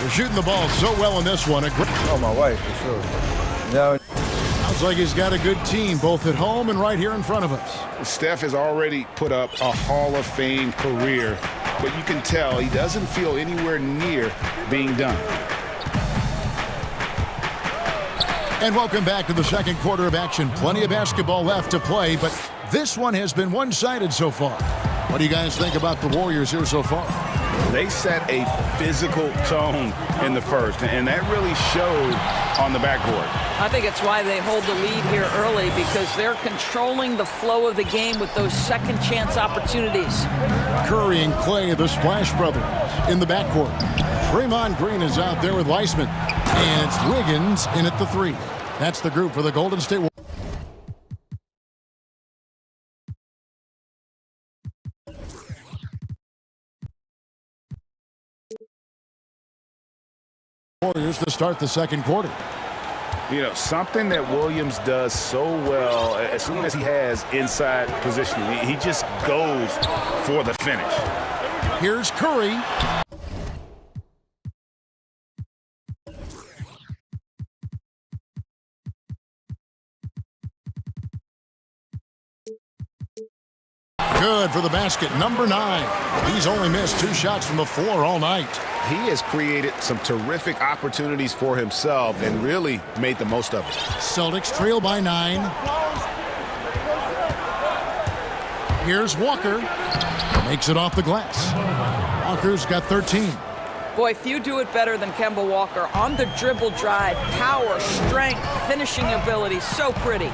They're shooting the ball so well in this one. Oh, my wife, for sure. No. Sounds like he's got a good team, both at home and right here in front of us. Steph has already put up a Hall of Fame career, but you can tell he doesn't feel anywhere near being done. And welcome back to the second quarter of action. Plenty of basketball left to play, but this one has been one-sided so far. What do you guys think about the Warriors here so far? They set a physical tone in the first, and that really showed on the backboard. I think it's why they hold the lead here early, because they're controlling the flow of the game with those second chance opportunities. Curry and Clay, the Splash Brothers, in the backcourt. Draymond Green is out there with Weissman. And it's Wiggins in at the 3. That's the group for the Golden State Warriors. Warriors to start the second quarter. You know, something that Williams does so well as soon as he has inside positioning, he just goes for the finish. Here's Curry. Good for the basket, number 9. He's only missed 2 shots from the floor all night. He has created some terrific opportunities for himself and really made the most of it. Celtics trail by 9. Here's Walker. Makes it off the glass. Walker's got 13. Boy, few do it better than Kemba Walker. On the dribble drive, power, strength, finishing ability, so pretty.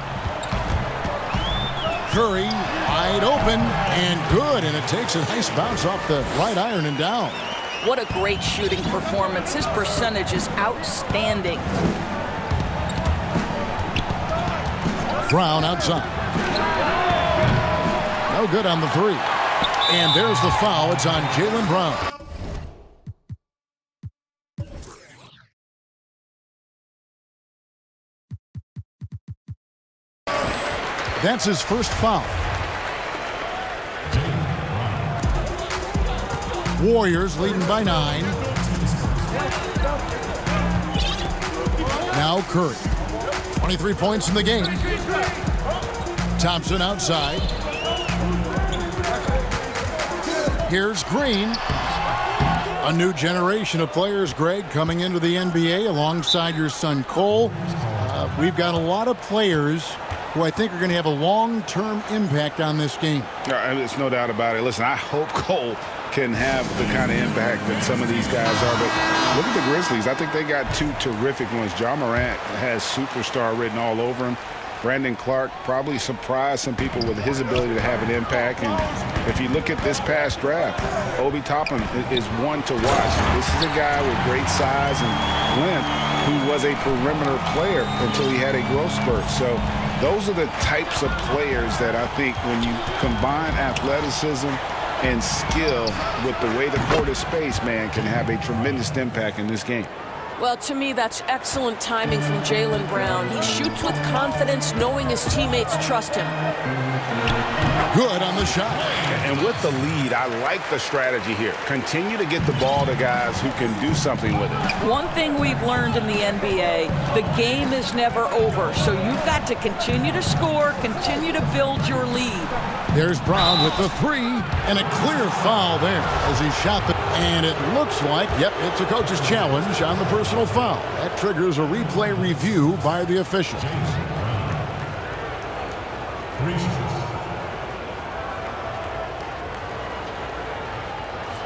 Curry wide open and good, and it takes a nice bounce off the right iron and down. What a great shooting performance. His percentage is outstanding. Brown outside. No good on the 3. And there's the foul. It's on Jaylen Brown. That's his first foul. Warriors leading by 9. Now Curry. 23 points in the game. Thompson outside. Here's Green. A new generation of players, Greg, coming into the NBA alongside your son Cole. We've got a lot of players who I think are going to have a long-term impact on this game. There's no doubt about it. Listen, I hope Cole can have the kind of impact that some of these guys are. But look at the Grizzlies. I think they got 2 terrific ones. Ja Morant has superstar written all over him. Brandon Clark probably surprised some people with his ability to have an impact. And if you look at this past draft, Obi Toppin is one to watch. This is a guy with great size and length who was a perimeter player until he had a growth spurt. So those are the types of players that I think when you combine athleticism and skill with the way the court is spaced, man, can have a tremendous impact in this game. Well, to me, that's excellent timing from Jaylen Brown. He shoots with confidence, knowing his teammates trust him. Good on the shot. And with the lead, I like the strategy here. Continue to get the ball to guys who can do something with it. One thing we've learned in the NBA, the game is never over. So you've got to continue to score, continue to build your lead. There's Brown with the three, and a clear foul there as he shot the... And it looks like, yep, it's a coach's challenge on the personal foul. That triggers a replay review by the officials.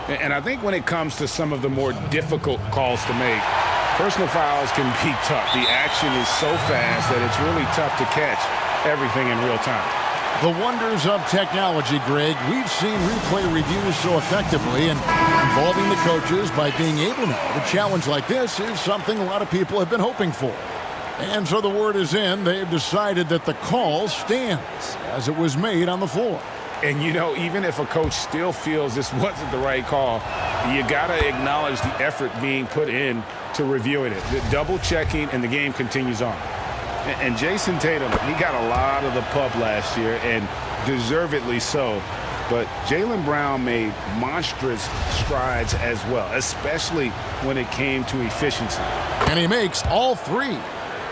And I think when it comes to some of the more difficult calls to make, personal fouls can be tough. The action is so fast that it's really tough to catch everything in real time. The wonders of technology, Greg. We've seen replay reviews so effectively, and involving the coaches by being able to challenge like this is something a lot of people have been hoping for. And so the word is in. They've decided that the call stands as it was made on the floor. And, you know, even if a coach still feels this wasn't the right call, you got to acknowledge the effort being put in to reviewing it. The double checking, and the game continues on. And Jason Tatum, he got a lot of the pub last year, and deservedly so. But Jaylen Brown made monstrous strides as well, especially when it came to efficiency. And he makes all three.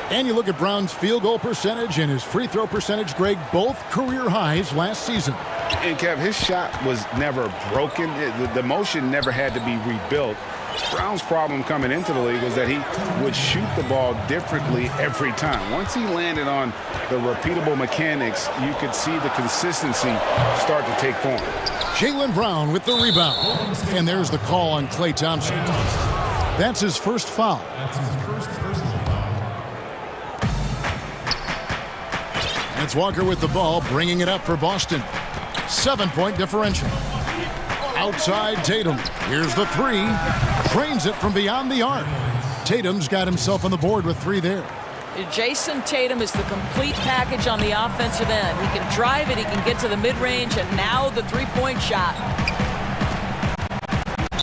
And you look at Brown's field goal percentage and his free throw percentage, Greg, both career highs last season. And, Kev, his shot was never broken. The motion never had to be rebuilt. Brown's problem coming into the league was that he would shoot the ball differently every time. Once he landed on the repeatable mechanics, you could see the consistency start to take form. Jaylen Brown with the rebound. And there's the call on Klay Thompson. That's his first foul. And it's Walker with the ball, bringing it up for Boston. 7-point differential. Outside Tatum. Here's the three. Drains it from beyond the arc. Tatum's got himself on the board with three there. Jason Tatum is the complete package on the offensive end. He can drive it, he can get to the mid-range, and now the three-point shot.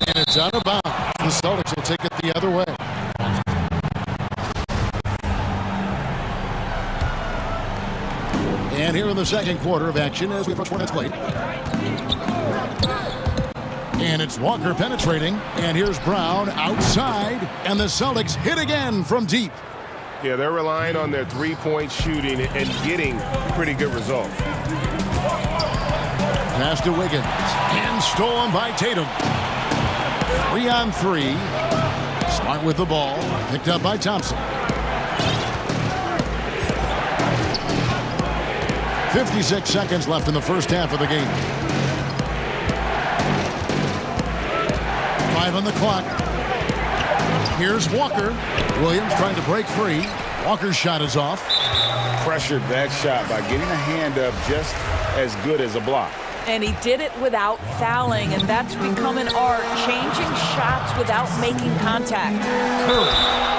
And it's out of bounds. The Celtics will take it the other way. And here in the second quarter of action as we approach 4 minutes played. And it's Walker penetrating. And here's Brown outside. And the Celtics hit again from deep. Yeah, they're relying on their three-point shooting and getting pretty good results. Pass to Wiggins. And stolen by Tatum. 3-on-3. Smart with the ball. Picked up by Thompson. 56 seconds left in the first half of the game. 5 on the clock. Here's Walker. Williams trying to break free. Walker's shot is off. Pressured that shot by getting a hand up just as good as a block. And he did it without fouling, and that's become an art, changing shots without making contact.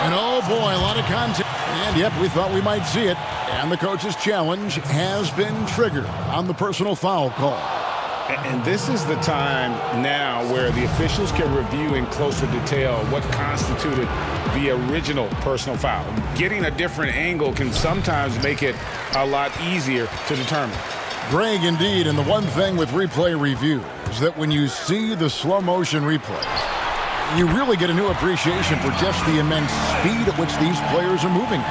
And oh boy, a lot of contact. And yep, we thought we might see it. And the coach's challenge has been triggered on the personal foul call. And this is the time now where the officials can review in closer detail what constituted the original personal foul. Getting a different angle can sometimes make it a lot easier to determine. Greg, indeed, and the one thing with replay review is that when you see the slow motion replay, you really get a new appreciation for just the immense speed at which these players are moving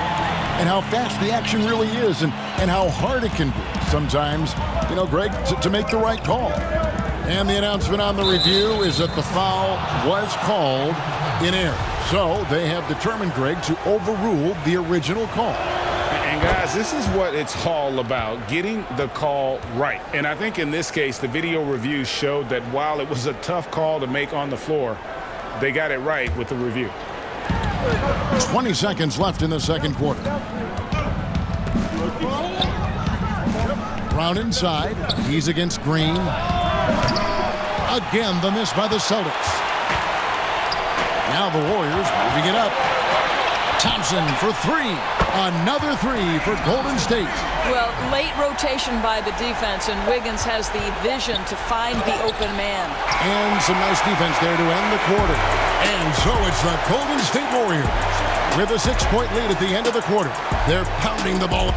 and how fast the action really is and how hard it can be sometimes, you know, Greg, to make the right call. And the announcement on the review is that the foul was called in error. So they have determined, Greg, to overrule the original call. And guys, this is what it's all about, getting the call right. And I think in this case, the video review showed that while it was a tough call to make on the floor, they got it right with the review. 20 seconds left in the second quarter. Brown inside. He's against Green. Again, the miss by the Celtics. Now the Warriors moving it up. Thompson for three. Another three for Golden State. Well, late rotation by the defense, and Wiggins has the vision to find the open man. And some nice defense there to end the quarter. And so it's the Golden State Warriors with a 6-point lead at the end of the quarter. They're pounding the ball.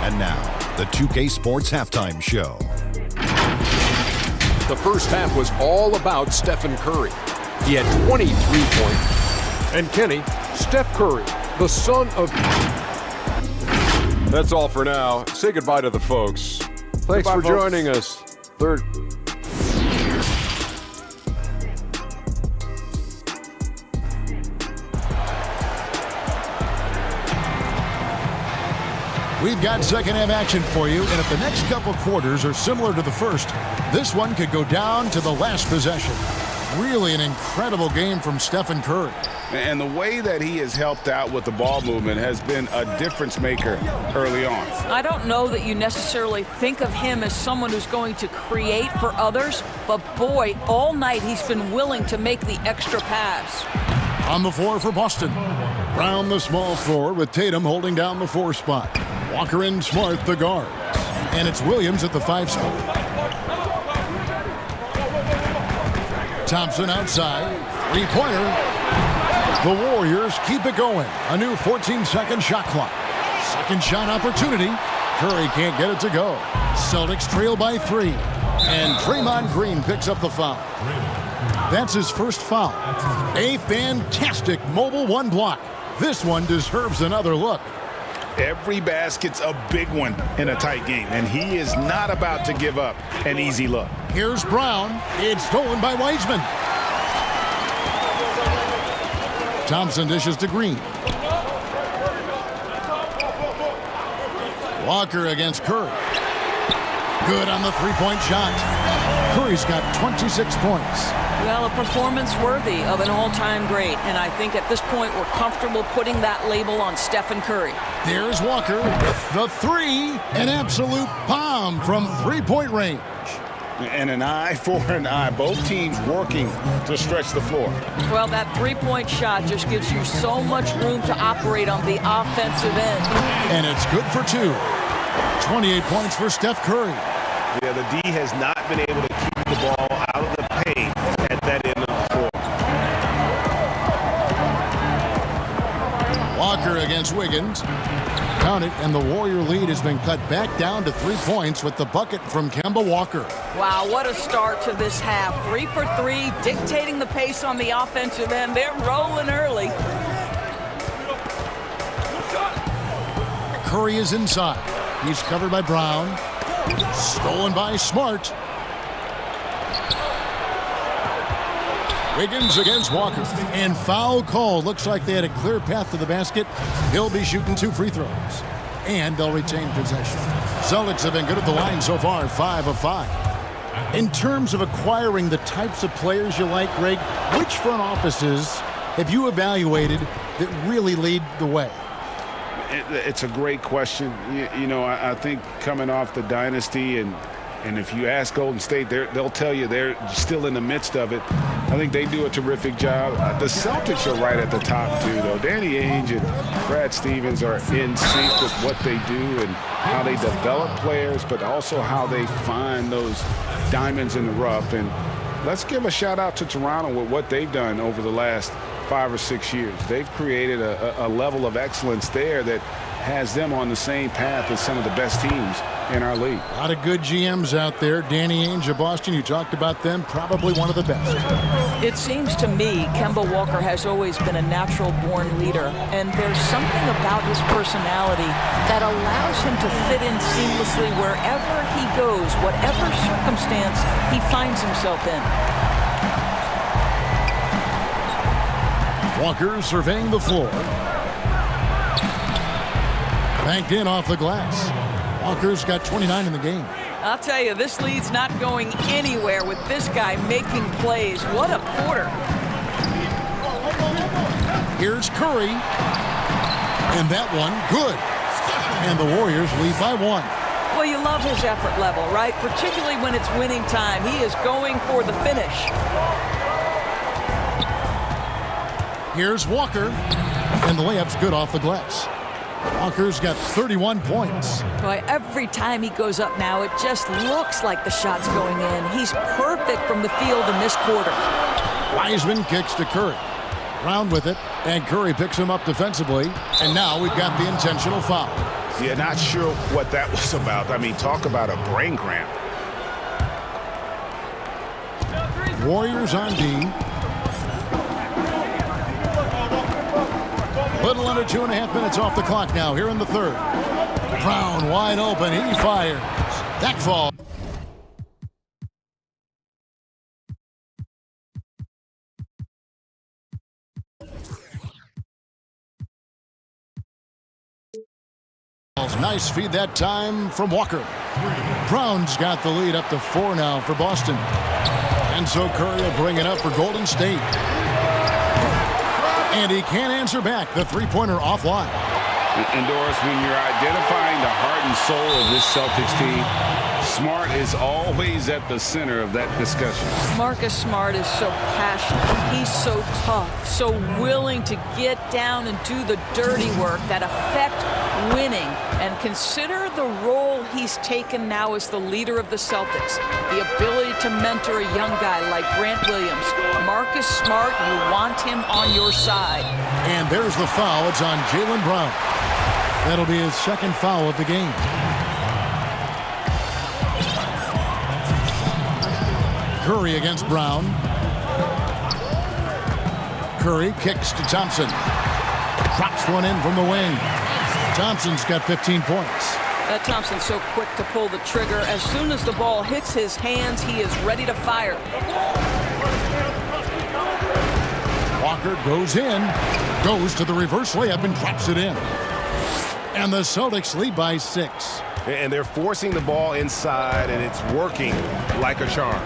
And now, the 2K Sports Halftime Show. The first half was all about Stephen Curry. He had 23 points. And Kenny, Steph Curry, the son of... That's all for now. Say goodbye to the folks. Thanks for joining us. Third... We've got second half action for you, and if the next couple quarters are similar to the first, this one could go down to the last possession. Really an incredible game from Stephen Curry. And the way that he has helped out with the ball movement has been a difference maker early on. I don't know that you necessarily think of him as someone who's going to create for others, but boy, all night he's been willing to make the extra pass. On the floor for Boston. Brown the small forward with Tatum holding down the 4 spot. Walker and Smart the guard. And it's Williams at the 5 spot. Thompson outside. 3-pointer. The Warriors keep it going. A new 14-second shot clock. Second shot opportunity. Curry can't get it to go. Celtics trail by 3. And Draymond Green picks up the foul. That's his first foul. A fantastic mobile 1 block. This one deserves another look. Every basket's a big one in a tight game, and he is not about to give up an easy look. Here's Brown. It's stolen by Wiseman. Thompson dishes to Green. Walker against Curry. Good on the 3-point shot. Curry's got 26 points. Well, a performance worthy of an all-time great, and I think at this point we're comfortable putting that label on Stephen Curry. There's Walker with the 3. An absolute bomb from 3-point range. And an eye for an eye. Both teams working to stretch the floor. Well, that 3-point shot just gives you so much room to operate on the offensive end. And it's good for 2. 28 points for Steph Curry. Yeah, the D has not been able to keep the ball out of the paint at that end of the floor. Walker against Wiggins. Count it, and the Warrior lead has been cut back down to 3 points with the bucket from Kemba Walker. Wow, what a start to this half. 3 for 3, dictating the pace on the offensive end. They're rolling early. Curry is inside. He's covered by Brown. Stolen by Smart. Wiggins against Walker. And foul call. Looks like they had a clear path to the basket. He'll be shooting 2 free throws. And they'll retain possession. Celtics have been good at the line so far, 5 of 5. In terms of acquiring the types of players you like, Greg, which front offices have you evaluated that really lead the way? It's a great question. You know, I think coming off the dynasty, and if you ask Golden State, they'll tell you they're still in the midst of it. I think they do a terrific job. The Celtics are right at the top, too, though. Danny Ainge and Brad Stevens are in sync with what they do and how they develop players, but also how they find those diamonds in the rough. And let's give a shout-out to Toronto with what they've done over the last 5 or 6 years. They've created a level of excellence there that has them on the same path as some of the best teams in our league. A lot of good GMs out there. Danny Ainge of Boston, you talked about them, probably one of the best. It seems to me Kemba Walker has always been a natural-born leader, and there's something about his personality that allows him to fit in seamlessly wherever he goes, whatever circumstance he finds himself in. Walker surveying the floor. Banked in off the glass. Walker's got 29 in the game. I'll tell you, this lead's not going anywhere with this guy making plays. What a quarter. Here's Curry. And that one, good. And the Warriors lead by 1. Well, you love his effort level, right? Particularly when it's winning time. He is going for the finish. Here's Walker, and the layup's good off the glass. Walker's got 31 points. Boy, every time he goes up now, it just looks like the shot's going in. He's perfect from the field in this quarter. Wiseman kicks to Curry. Brown with it, and Curry picks him up defensively. And now we've got the intentional foul. Yeah, not sure what that was about. I mean, talk about a brain cramp. Warriors on D. Little under 2.5 minutes off the clock now here in the third. Brown wide open. He fires. That fall. Nice feed that time from Walker. Brown's got the lead up to 4 now for Boston. And so Curry will bring it up for Golden State. And he can't answer back. The three-pointer offline. And Doris, when you're identifying the heart and soul of this Celtics team, Smart is always at the center of that discussion. Marcus Smart is so passionate. He's so tough, so willing to get down and do the dirty work that affect winning. And consider the role he's taken now as the leader of the Celtics. The ability to mentor a young guy like Grant Williams. Marcus Smart, you want him on your side. And there's the foul. It's on Jaylen Brown. That'll be his second foul of the game. Curry against Brown. Curry kicks to Thompson. Drops one in from the wing. Thompson's got 15 points. Thompson's so quick to pull the trigger. As soon as the ball hits his hands, he is ready to fire. Walker goes in, goes to the reverse layup and drops it in. And the Celtics lead by 6. And they're forcing the ball inside, and it's working like a charm.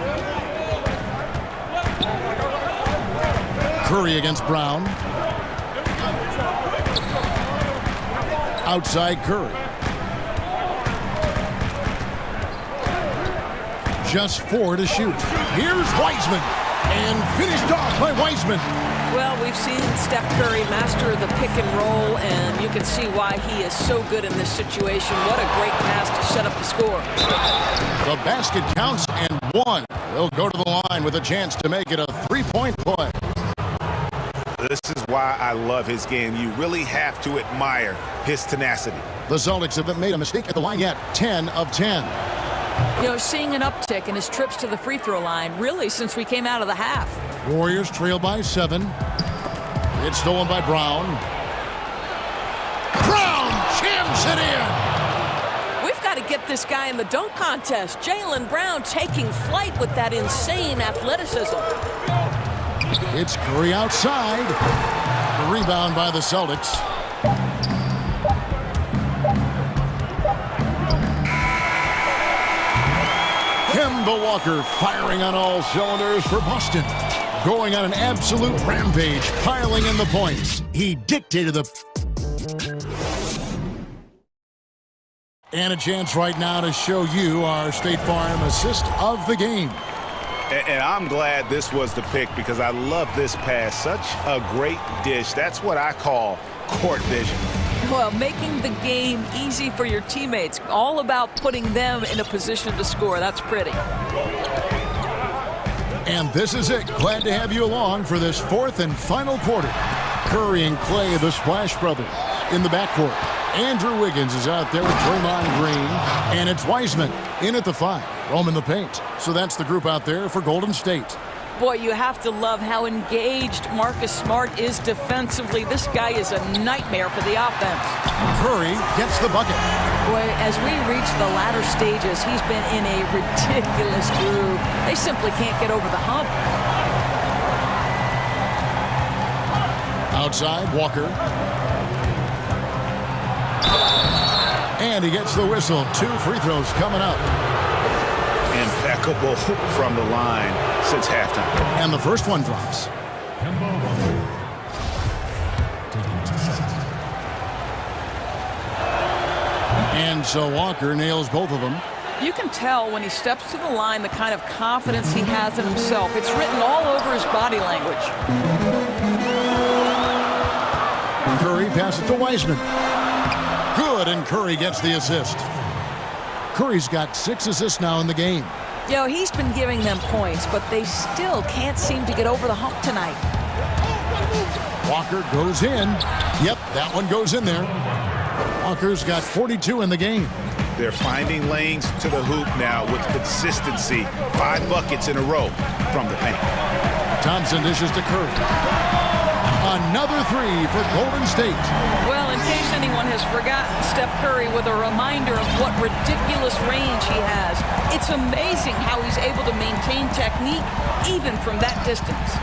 Curry against Brown. Outside Curry. Just 4 to shoot. Here's Wiseman. And finished off by Wiseman. Well, we've seen Steph Curry master the pick and roll, and you can see why he is so good in this situation. What a great pass to set up the score. The basket counts and 1. They'll go to the line with a chance to make it a 3-point play. This is why I love his game. You really have to admire his tenacity. The Celtics haven't made a mistake at the line yet. 10 of 10. You know, seeing an uptick in his trips to the free throw line, really, since we came out of the half. Warriors trail by 7. It's stolen by Brown. Brown jams it in. We've got to get this guy in the dunk contest. Jaylen Brown taking flight with that insane athleticism. It's Curry outside. The rebound by the Celtics. Kemba Walker firing on all cylinders for Boston. Going on an absolute rampage, piling in the points. He dictated the... And a chance right now to show you our State Farm assist of the game. And I'm glad this was the pick because I love this pass. Such a great dish. That's what I call court vision. Well, making the game easy for your teammates. All about putting them in a position to score. That's pretty. And this is it. Glad to have you along for this 4th and final quarter. Curry and Clay, the Splash Brothers, in the backcourt. Andrew Wiggins is out there with Draymond Green. And it's Wiseman in at the 5. Roaming the paint. So that's the group out there for Golden State. Boy, you have to love how engaged Marcus Smart is defensively. This guy is a nightmare for the offense. Curry gets the bucket. Boy, as we reach the latter stages, he's been in a ridiculous groove. They simply can't get over the hump. Outside, Walker. And he gets the whistle. 2 free throws coming up. Impeccable from the line since halftime. And the first one drops. And so Walker nails both of them. You can tell when he steps to the line the kind of confidence he has in himself. It's written all over his body language. Curry passes to Wiseman. Good, and Curry gets the assist. Curry's got 6 assists now in the game. You know, he's been giving them points, but they still can't seem to get over the hump tonight. Walker goes in. Yep, that one goes in there. Walker's got 42 in the game. They're finding lanes to the hoop now with consistency. 5 buckets in a row from the paint. Thompson dishes to Curry. Another 3 for Golden State. Well, in case anyone has forgotten, Steph Curry with a reminder of what ridiculous range he has. It's amazing how he's able to maintain technique even from that distance.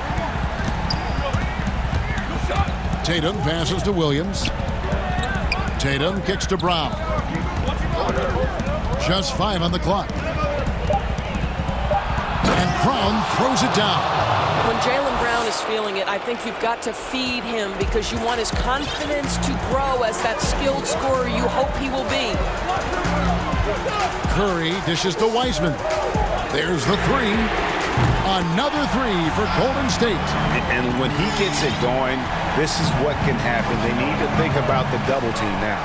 Tatum passes to Williams. Tatum kicks to Brown. Just 5 on the clock. And Brown throws it down. When Jaylen Brown is feeling it, I think you've got to feed him because you want his confidence to grow as that skilled scorer you hope he will be. Curry dishes to Wiseman. There's the 3. Another 3 for Golden State. And when he gets it going, this is what can happen. They need to think about the double team now.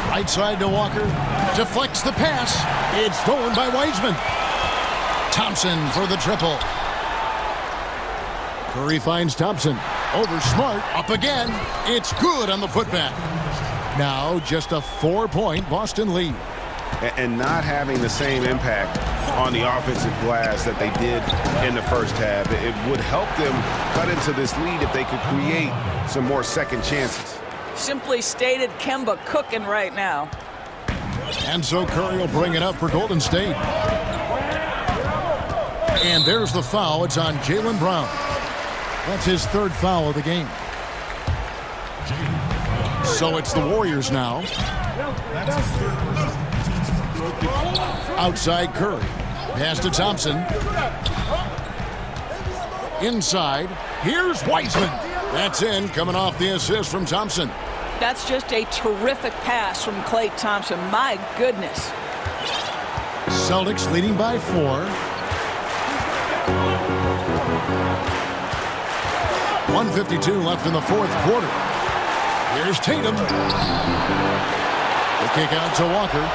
Right side to Walker. Deflects the pass. It's stolen by Wiseman. Thompson for the triple. Curry finds Thompson. Over Smart. Up again. It's good on the putback. Now just a 4-point Boston lead. And not having the same impact on the offensive glass that they did in the first half. It would help them cut into this lead if they could create some more second chances. Simply stated, Kemba cooking right now. And so Curry will bring it up for Golden State. And there's the foul. It's on Jaylen Brown. That's his 3rd foul of the game. So it's the Warriors now. Outside Curry. Pass to Thompson. Inside. Here's Wiseman. That's in, coming off the assist from Thompson. That's just a terrific pass from Klay Thompson. My goodness. Celtics leading by 4. 1:52 left in the 4th quarter. Here's Tatum. The kick out to Walker.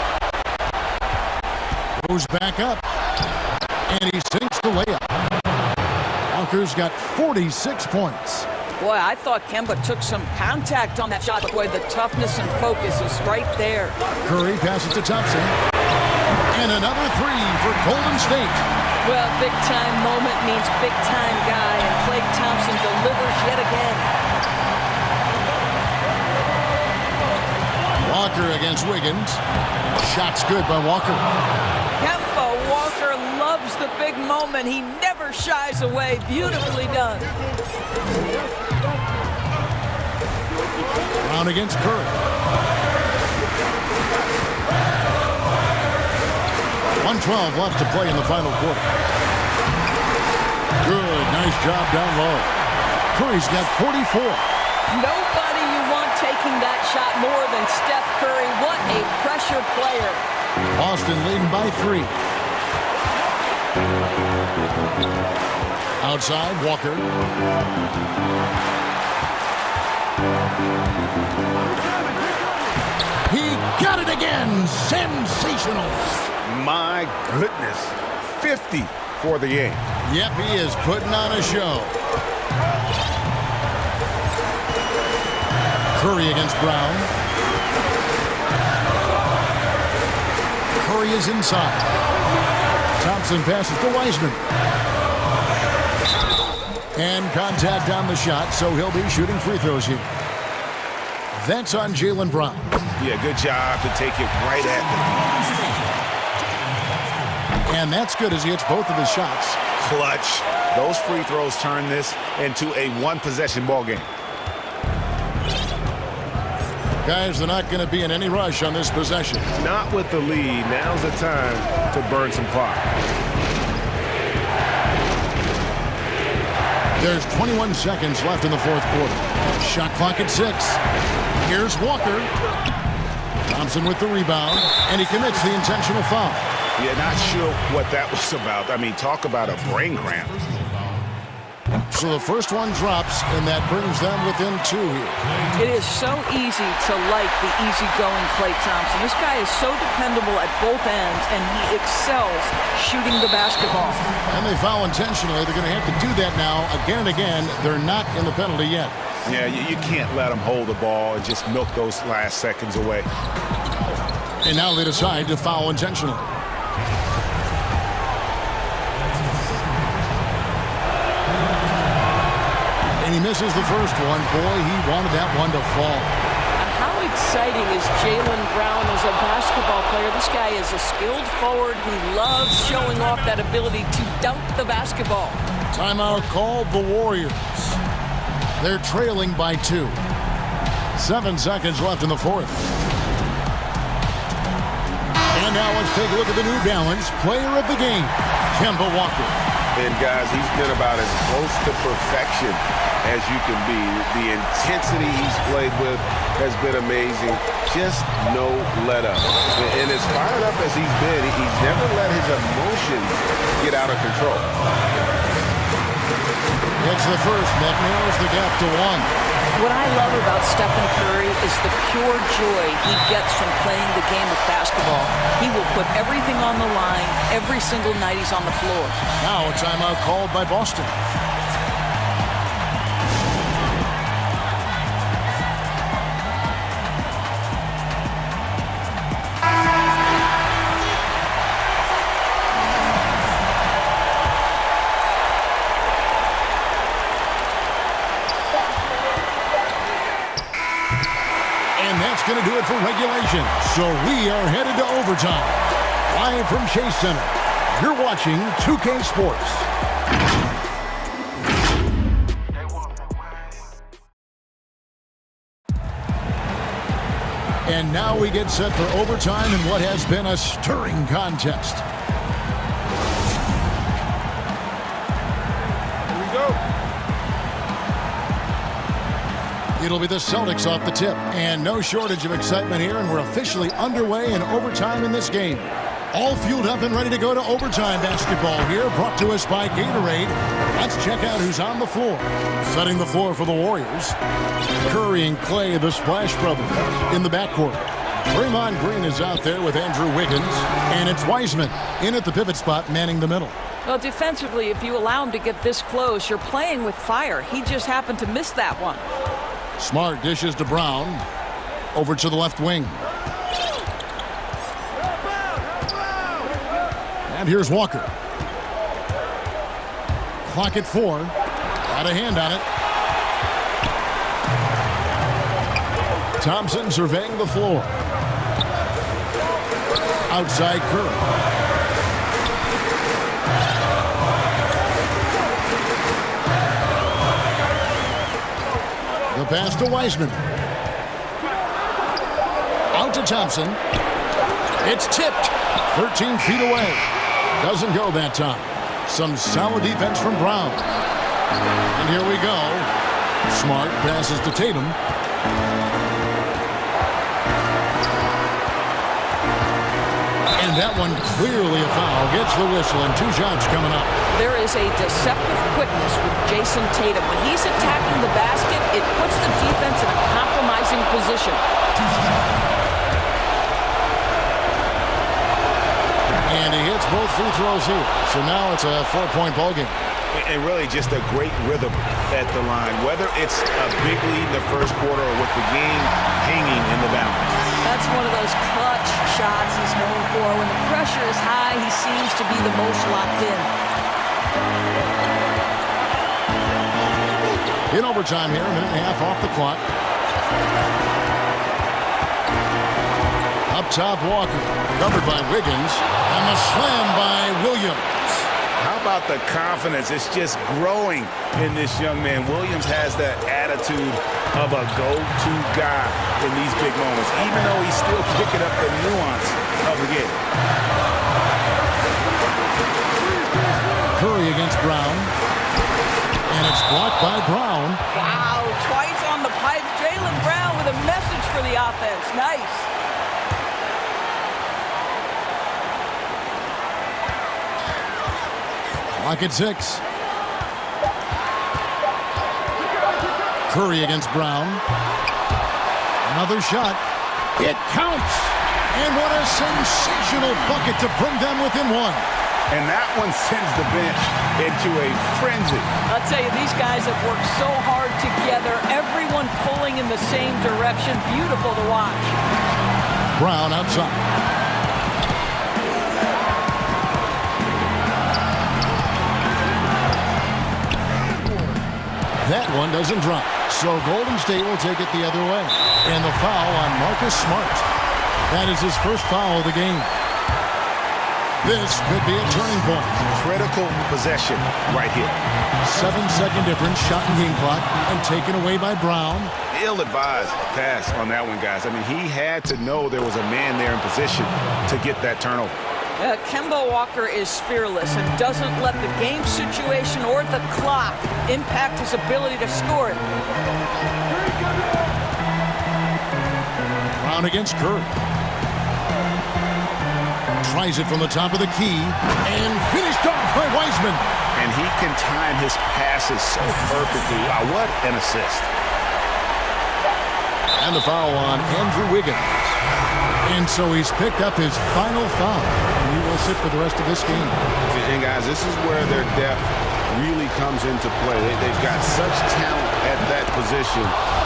Goes back up. And he sinks the layup. Walker's got 46 points. Boy, I thought Kemba took some contact on that shot, but boy, the toughness and focus is right there. Curry passes to Thompson. And another 3 for Golden State. Well, big-time moment means big-time guy, and Klay Thompson delivers yet again. Walker against Wiggins. Shot's good by Walker. Kemba Walker loves the big moment. He never shies away. Beautifully done. Brown against Curry. 1:12 left to play in the final quarter. Good, nice job down low. Curry's got 44. Nobody you want taking that shot more than Steph Curry. What a pressure player. Boston leading by 3. Outside, Walker. He got it again. Sensational. My goodness. 50 for the game. Yep, he is putting on a show. Curry against Brown. Curry is inside. Thompson passes to Wiseman. And contact on the shot, so he'll be shooting free throws here. That's on Jaylen Brown. Yeah, good job to take it right at them. And that's good as he hits both of his shots. Clutch. Those free throws turn this into a one-possession ball game. Guys, they're not going to be in any rush on this possession. Not with the lead. Now's the time to burn some clock. There's 21 seconds left in the 4th quarter. Shot clock at 6. Here's Walker. Thompson with the rebound, and he commits the intentional foul. Yeah, not sure what that was about. I mean, talk about a brain cramp. So the first one drops, and that brings them within 2 here. It is so easy to like the easygoing Klay Thompson. This guy is so dependable at both ends, and he excels shooting the basketball. And they foul intentionally. They're going to have to do that now again and again. They're not in the penalty yet. Yeah, you can't let them hold the ball and just milk those last seconds away. And now they decide to foul intentionally. And he misses the first one. Boy, he wanted that one to fall. How exciting is Jaylen Brown as a basketball player? This guy is a skilled forward who loves showing off that ability to dunk the basketball. Timeout called the Warriors. They're trailing by 2. 7 seconds left in the fourth. And now let's take a look at the New Balance player of the game, Kemba Walker. And guys, he's been about as close to perfection as you can be. The intensity he's played with has been amazing. Just no let up. And as fired up as he's been, he's never let his emotions get out of control. It's the first that narrows the gap to 1. What I love about Stephen Curry is the pure joy he gets from playing the game of basketball. He will put everything on the line every single night he's on the floor. Now a timeout called by Boston. Going to do it for regulation. So we are headed to overtime. Live from Chase Center, you're watching 2K Sports. And now we get set for overtime in what has been a stirring contest. Here we go. It'll be the Celtics off the tip, and no shortage of excitement here, and we're officially underway in overtime in this game. All fueled up and ready to go to overtime basketball here, brought to us by Gatorade. Let's check out who's on the floor. Setting the floor for the Warriors, Curry and Klay, the Splash Brothers, in the backcourt. Draymond Green is out there with Andrew Wiggins, and it's Wiseman in at the pivot spot, manning the middle. Well, defensively, if you allow him to get this close, you're playing with fire. He just happened to miss that one. Smart dishes to Brown. Over to the left wing. And here's Walker. Clock at 4. Got a hand on it. Thompson surveying the floor. Outside Curry. The pass to Wiseman. Out to Thompson. It's tipped. 13 feet away. Doesn't go that time. Some solid defense from Brown. And here we go. Smart passes to Tatum. And that one clearly a foul. Gets the whistle and 2 shots coming up. There is a deceptive quickness with Jason Tatum. When he's attacking the basket, it puts the defense in a compromising position. And he hits both free throws here. So now it's a 4-point ball game. And really just a great rhythm at the line, whether it's a big lead in the first quarter or with the game hanging in the balance. That's one of those clutch shots he's known for. When the pressure is high, he seems to be the most locked in. In overtime here, a minute and a half off the clock. Up top, Walker, covered by Wiggins, and the slam by Williams. How about the confidence? It's just growing in this young man. Williams has that attitude of a go-to guy in these big moments, even though he's still picking up the nuance of the game. Curry against Brown. And it's blocked by Brown. Wow, twice on the pipe. Jaylen Brown with a message for the offense. Nice. Clock at 6. Curry against Brown. Another shot. It counts. And what a sensational bucket to bring them within one. And that one sends the bench into a frenzy. I'll tell you, these guys have worked so hard together. Everyone pulling in the same direction. Beautiful to watch. Brown outside. That one doesn't drop. So Golden State will take it the other way. And the foul on Marcus Smart. That is his first foul of the game. This could be a turning point. Critical possession right here. 7-second difference, shot and game clock, and taken away by Brown. Ill-advised pass on that one, guys. I mean, he had to know there was a man there in position to get that turnover. Kemba Walker is fearless and doesn't let the game situation or the clock impact his ability to score it. Brown against Curry. Tries it from the top of the key and finished off by Wiseman. And he can time his passes so perfectly. Wow, what an assist. And the foul on Andrew Wiggins. And so he's picked up his final foul. And he will sit for the rest of this game. And guys, this is where their depth really comes into play. They've got such talent at that position.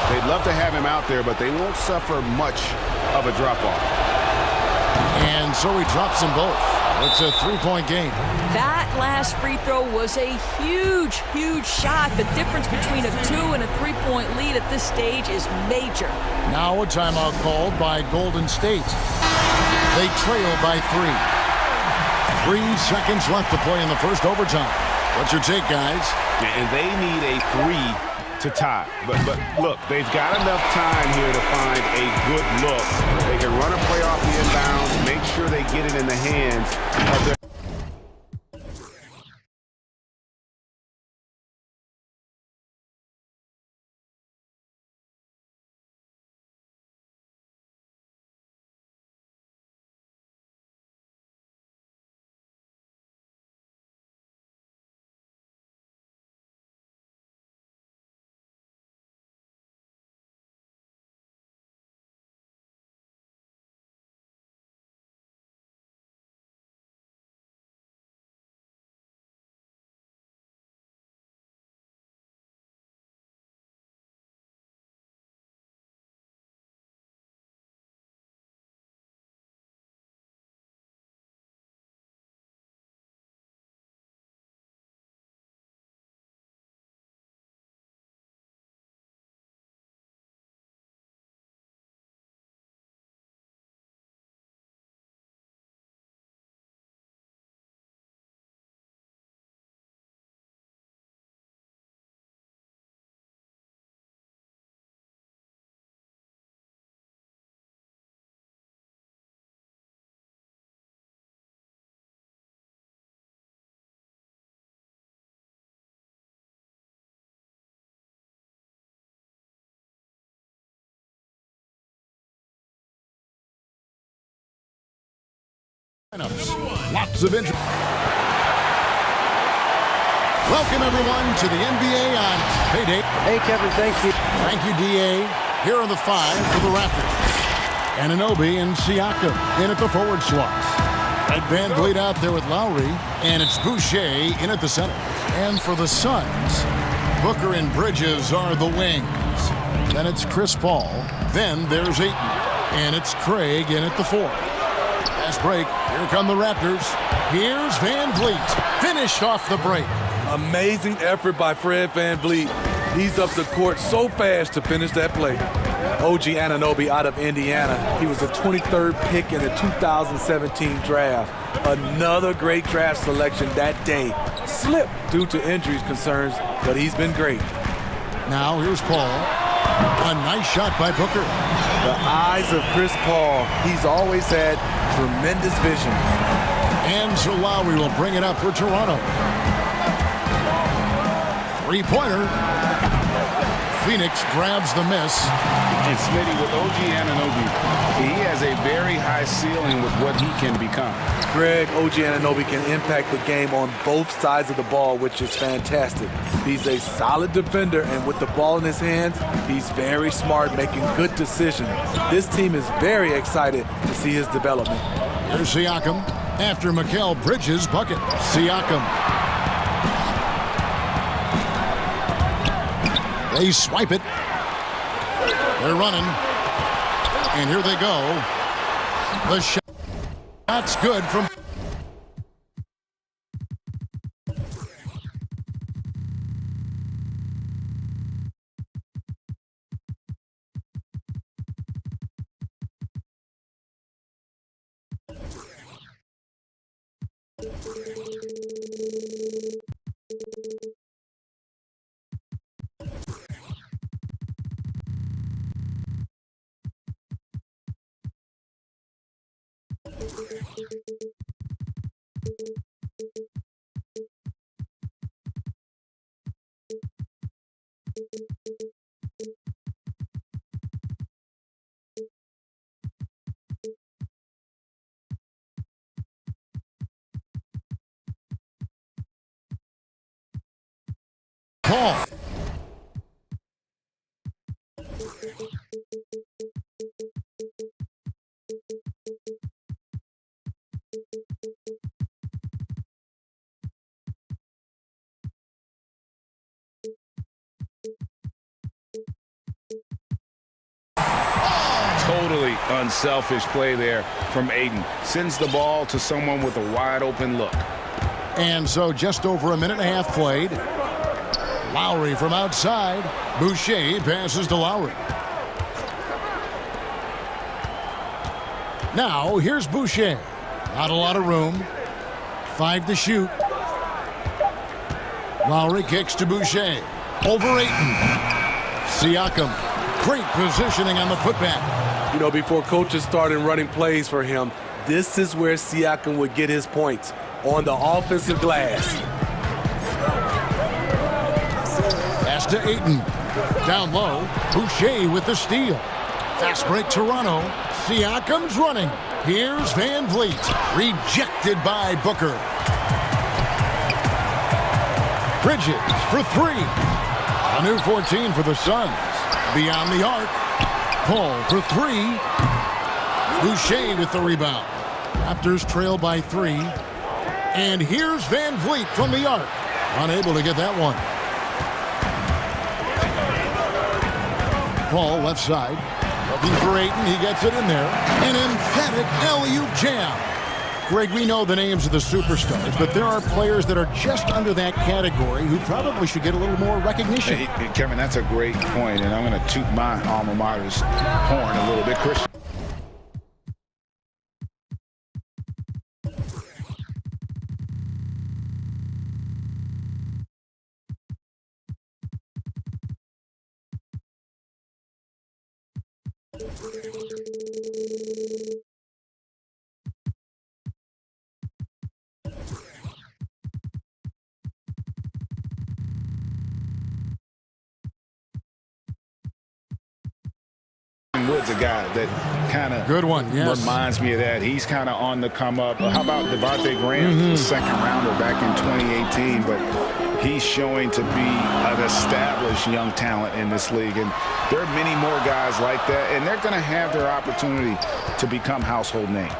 They'd love to have him out there, but they won't suffer much of a drop-off. And so he drops them both. It's a three-point game. That last free throw was a huge, huge shot. The difference between a 2- and a 3-point lead at this stage is major. Now a timeout called by Golden State. They trail by 3. 3 seconds left to play in the first overtime. What's your take, guys? And they need a 3 to tie. But look, they've got enough time here to find a good look. They can run a play off the inbounds, make sure they get it in the hands of their... Lots of interest. Welcome, everyone, to the NBA on payday. Hey, Kevin, thank you. Thank you, D.A. Here are the 5 for the Raptors. Anunoby and Siakam in at the forward slots. Ed Van Vliet out there with Lowry, and it's Boucher in at the center. And for the Suns, Booker and Bridges are the wings. Then it's Chris Paul. Then there's Ayton. And it's Craig in at the 4. Fast break. Here come the Raptors. Here's Van Vliet. Finished off the break. Amazing effort by Fred Van Vliet. He's up the court so fast to finish that play. OG Anunoby out of Indiana. He was the 23rd pick in the 2017 draft. Another great draft selection that day. Slipped due to injuries concerns, but he's been great. Now here's Paul. A nice shot by Booker. The eyes of Chris Paul. He's always had tremendous vision. And so Lowry will bring it up for Toronto. Three-pointer. Phoenix grabs the miss. And Smitty, with OG Anunoby, he has a very high ceiling with what he can become. Greg, OG Anunoby can impact the game on both sides of the ball, which is fantastic. He's a solid defender, and with the ball in his hands, he's very smart, making good decisions. This team is very excited to see his development. Here's Siakam after Mikal Bridges' bucket. Siakam. They swipe it. They're running. And here they go. The shot's good from... Paul. Totally unselfish play there from Aiden. Sends the ball to someone with a wide open look. And so just over a minute and a half played. Lowry from outside. Boucher passes to Lowry. Now here's Boucher. Not a lot of room. 5 to shoot. Lowry kicks to Boucher. Over Ayton. Siakam. Great positioning on the putback. You know, before coaches started running plays for him, this is where Siakam would get his points, on the offensive glass. Pass to Ayton. Down low. Boucher with the steal. Fast break Toronto. Siakam's running. Here's Van Vliet. Rejected by Booker. Bridges for 3. A new 14 for the Suns. Beyond the arc. Paul for 3. Boucher with the rebound. Raptors trail by 3. And here's Van Vliet from the arc. Unable to get that one. Paul left side. Looking for Ayton. He gets it in there. An emphatic alley-oop jam. Greg, we know the names of the superstars, but there are players that are just under that category who probably should get a little more recognition. Hey, Kevin, that's a great point, and I'm going to toot my alma mater's horn a little bit. Christian. Wood's a guy that kind of good one, yes. Reminds me of that. He's kind of on the come up. How about Devontae Graham, the second rounder back in 2018? But he's showing to be an established young talent in this league. And there are many more guys like that, and they're going to have their opportunity to become household names.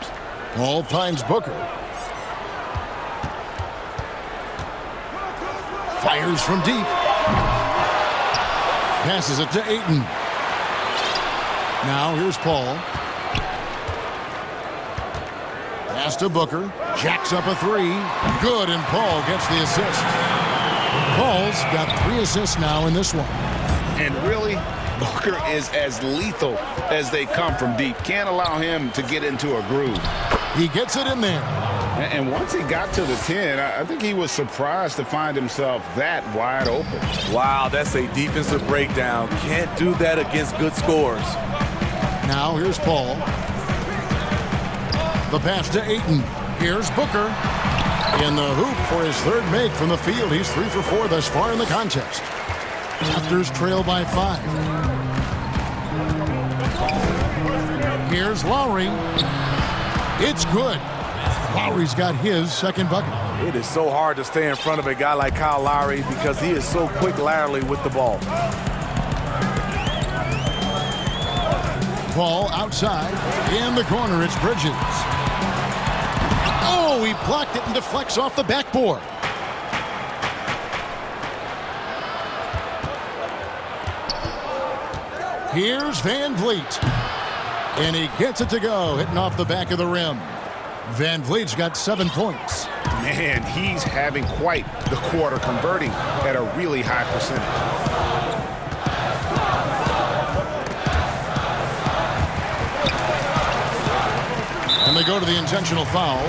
Paul finds Booker. Fires from deep. Passes it to Ayton. Now here's Paul. Pass to Booker. Jacks up a 3. Good, and Paul gets the assist. Paul's got 3 assists now in this one. And really, Booker is as lethal as they come from deep. Can't allow him to get into a groove. He gets it in there. And once he got to the 10, I think he was surprised to find himself that wide open. Wow, that's a defensive breakdown. Can't do that against good scores. Now here's Paul. The pass to Ayton. Here's Booker. In the hoop for his third make from the field. He's 3 for 4 thus far in the contest. Raptors trail by 5. Here's Lowry. It's good. Lowry's got his second bucket. It is so hard to stay in front of a guy like Kyle Lowry because he is so quick laterally with the ball. Ball outside. In the corner, it's Bridges. Oh, he blocked it and deflects off the backboard. Here's Van Vliet. And he gets it to go, hitting off the back of the rim. Van Vliet's got 7 points. Man, he's having quite the quarter, converting at a really high percentage. And they go to the intentional foul.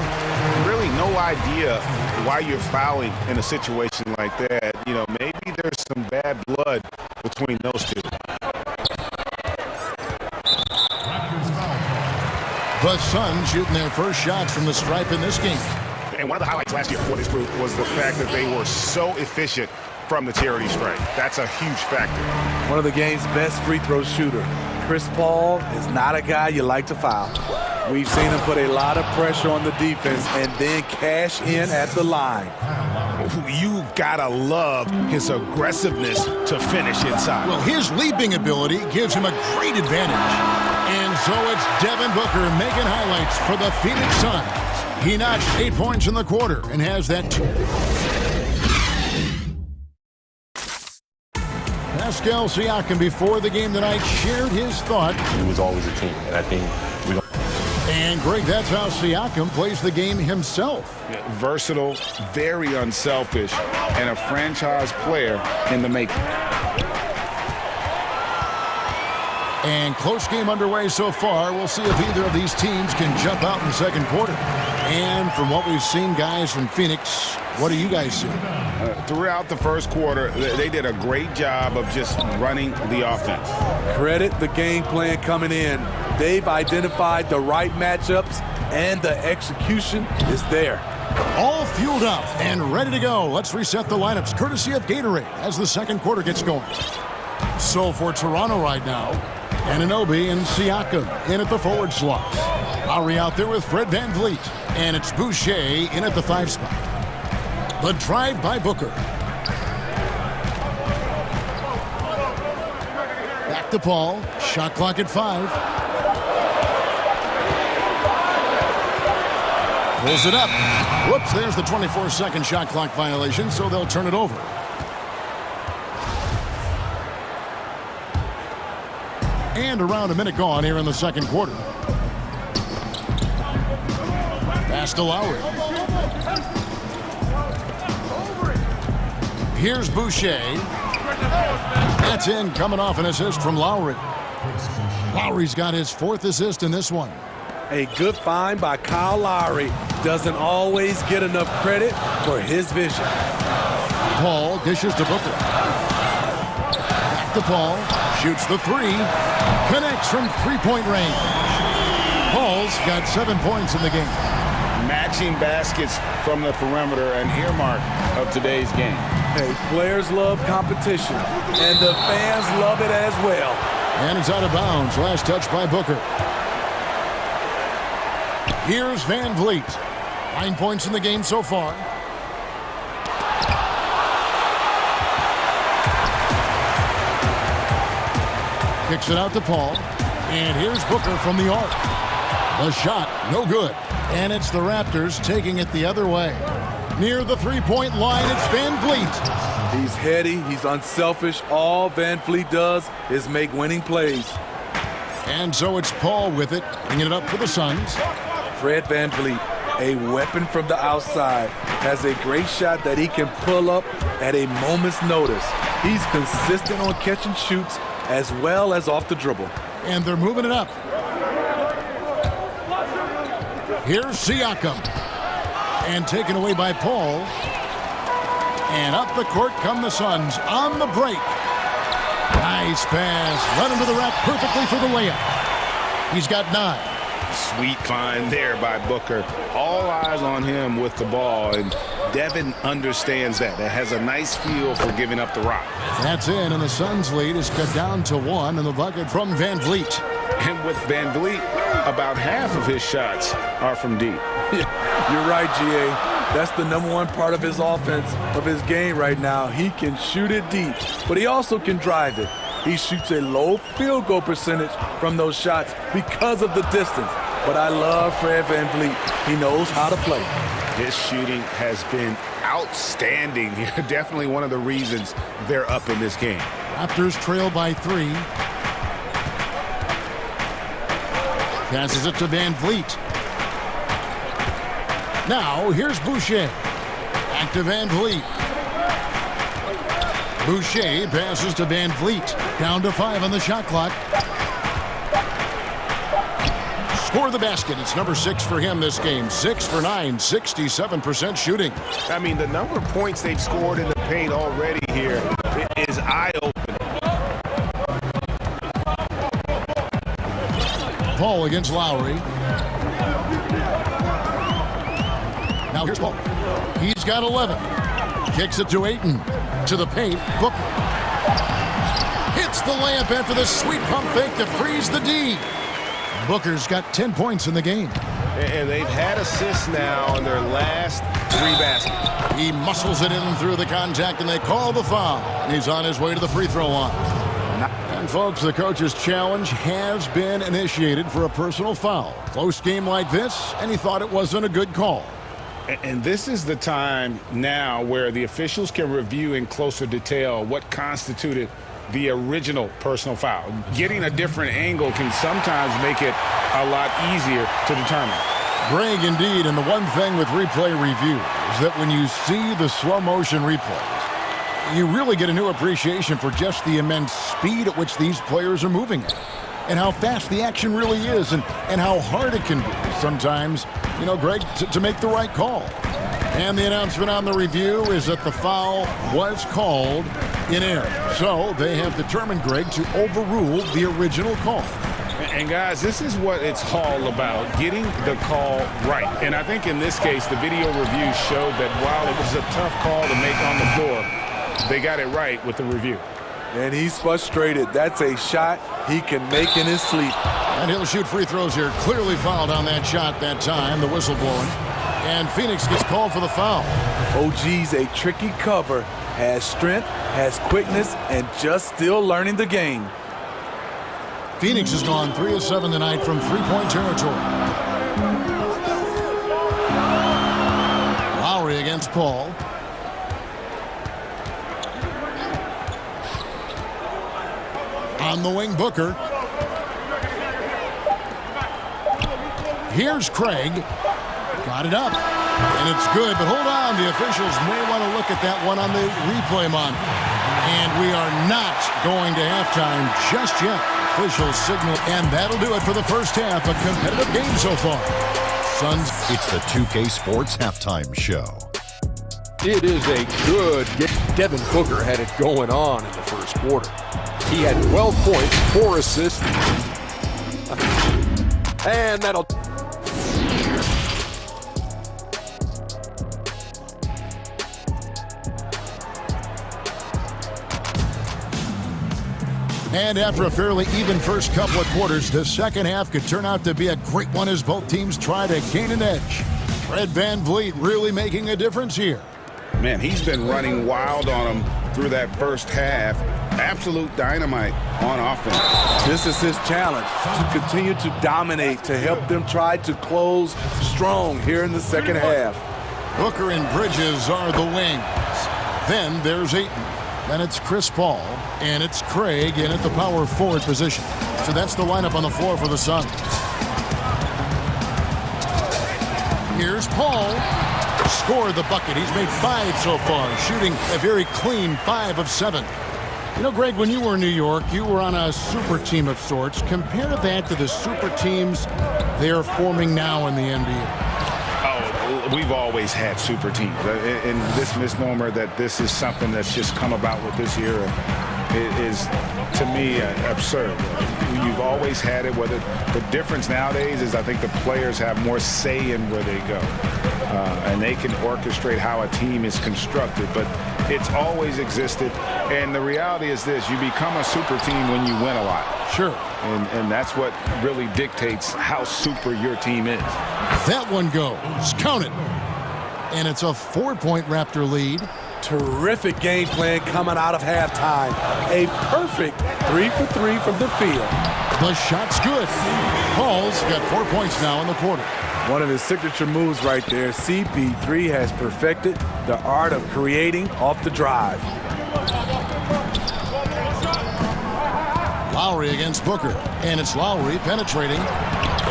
Really no idea why you're fouling in a situation like that. You know, maybe there's some bad blood between those two. The Suns shooting their first shots from the stripe in this game. And one of the highlights last year for this group was the fact that they were so efficient from the charity stripe. That's a huge factor. One of the game's best free throw shooter. Chris Paul is not a guy you like to foul. We've seen him put a lot of pressure on the defense and then cash in at the line. You've got to love his aggressiveness to finish inside. Well, his leaping ability gives him a great advantage. And so it's Devin Booker making highlights for the Phoenix Suns. He notched 8 points in the quarter and has that 2. Pascal Siakam before the game tonight shared his thought. It was always a team, and I think we don't. And Greg, that's how Siakam plays the game himself. Versatile, very unselfish, and a franchise player in the making. And close game underway so far. We'll see if either of these teams can jump out in the second quarter. And from what we've seen, guys, from Phoenix, what do you guys see? Throughout the first quarter, they did a great job of just running the offense. Credit the game plan coming in. They've identified the right matchups, and the execution is there. All fueled up and ready to go. Let's reset the lineups, courtesy of Gatorade, as the second quarter gets going. So for Toronto right now, Anunoby and Siakam in at the forward slot. Lowry out there with Fred Van Vliet. And it's Boucher in at the 5 spot. The drive by Booker. Back to Paul. Shot clock at 5. Pulls it up. Whoops, there's the 24-second shot clock violation, so they'll turn it over. And around a minute gone here in the second quarter. Pass to Lowry. Here's Boucher. That's in, coming off an assist from Lowry. Lowry's got his 4th assist in this one. A good find by Kyle Lowry. Doesn't always get enough credit for his vision. Paul dishes to Booker. Back to Paul. Shoots the 3. Connects from 3-point range. Paul's got 7 points in the game. Matching baskets from the perimeter, an earmark of today's game. Hey, players love competition, and the fans love it as well. And it's out of bounds. Last touch by Booker. Here's Van Vliet. 9 points in the game so far. Kicks it out to Paul. And here's Booker from the arc. The shot, no good. And it's the Raptors taking it the other way. Near the 3-point line, it's Van Vliet. He's heady, he's unselfish. All Van Vliet does is make winning plays. And so it's Paul with it, bringing it up for the Suns. Fred Van Vliet, a weapon from the outside, has a great shot that he can pull up at a moment's notice. He's consistent on catch and shoots as well as off the dribble. And they're moving it up. Here's Siakam. And taken away by Paul. And up the court come the Suns on the break. Nice pass. Run into the rack perfectly for the layup. He's got 9. Sweet find there by Booker. All eyes on him with the ball. And Devin understands that. That has a nice feel for giving up the rock. That's in, and the Suns' lead is cut down to 1 in the bucket from Van Vliet. And with Van Vliet, about half of his shots are from deep. You're right, GA. That's the #1 part of his offense, of his game right now. He can shoot it deep, but he also can drive it. He shoots a low field goal percentage from those shots because of the distance. But I love Fred Van Vliet. He knows how to play. His shooting has been outstanding. Definitely one of the reasons they're up in this game. Raptors trail by 3. Passes it to Van Vliet. Now, here's Boucher. Back to Van Vliet. Boucher passes to Van Vliet. Down to 5 on the shot clock. Score the basket. It's number 6 for him this game. 6 for 9, 67% shooting. I mean, the number of points they've scored in the paint already here is eye-opening. Paul against Lowry. Now here's Paul. He's got 11. Kicks it to Ayton. To the paint. Booker. Hits the layup after the sweet pump fake to freeze the D. Booker's got 10 points in the game. And they've had assists now in their last 3 baskets. He muscles it in through the contact, and they call the foul. And he's on his way to the free throw line. And, folks, the coach's challenge has been initiated for a personal foul. Close game like this, and he thought it wasn't a good call. And this is the time now where the officials can review in closer detail what constituted the original personal foul. Getting a different angle can sometimes make it a lot easier to determine. Greg, indeed, and the one thing with replay review is that when you see the slow motion replays, you really get a new appreciation for just the immense speed at which these players are moving at, and how fast the action really is, and how hard it can be sometimes, you know, Greg, to make the right call. And the announcement on the review is that the foul was called in error. So they have determined, Greg, to overrule the original call. And guys, this is what it's all about, getting the call right. And I think in this case, the video review showed that while it was a tough call to make on the floor, they got it right with the review. And he's frustrated. That's a shot he can make in his sleep. And he'll shoot free throws here. Clearly fouled on that shot that time, the whistle blowing. And Phoenix gets called for the foul. OG's a tricky cover, has strength, has quickness, and just still learning the game. Phoenix has gone 3 of 7 tonight from three-point territory. Lowry against Paul. On the wing, Booker. Here's Craig. Got it up. And it's good, but hold on. The officials may want to look at that one on the replay monitor. And we are not going to halftime just yet. Officials signal, and that'll do it for the first half. A competitive game so far. Suns. It's the 2K Sports Halftime Show. It is a good game. Devin Booker had it going on in the first quarter. He had 12 points, 4 assists. And that'll... And after a fairly even first couple of quarters, the second half could turn out to be a great one as both teams try to gain an edge. Fred Van Vliet really making a difference here. Man, he's been running wild on him through that first half. Absolute dynamite on offense. This is his challenge, to continue to dominate, to help them try to close strong here in the second half. Booker and Bridges are the wings. Then there's Ayton. Then it's Chris Paul, and it's Craig in at the power forward position. So that's the lineup on the floor for the Suns. Here's Paul. Scored the bucket. He's made 5 so far, shooting a very clean 5 of 7. You know, Greg, when you were in New York, you were on a super team of sorts. Compare that to the super teams they're forming now in the NBA. We've always had super teams. And this misnomer that this is something that's just come about with this era is to me, absurd. You've always had it. Whether the difference nowadays is I think the players have more say in where they go. And they can orchestrate how a team is constructed. But it's always existed. And the reality is this. You become a super team when you win a lot. Sure. And that's what really dictates how super your team is. That one goes. Count it. And it's a 4-point Raptor lead. Terrific game plan coming out of halftime. A perfect 3 for 3 from the field. The shot's good. Paul's got 4 points now in the quarter. One of his signature moves right there. CP3 has perfected the art of creating off the drive. Lowry against Booker. And it's Lowry penetrating.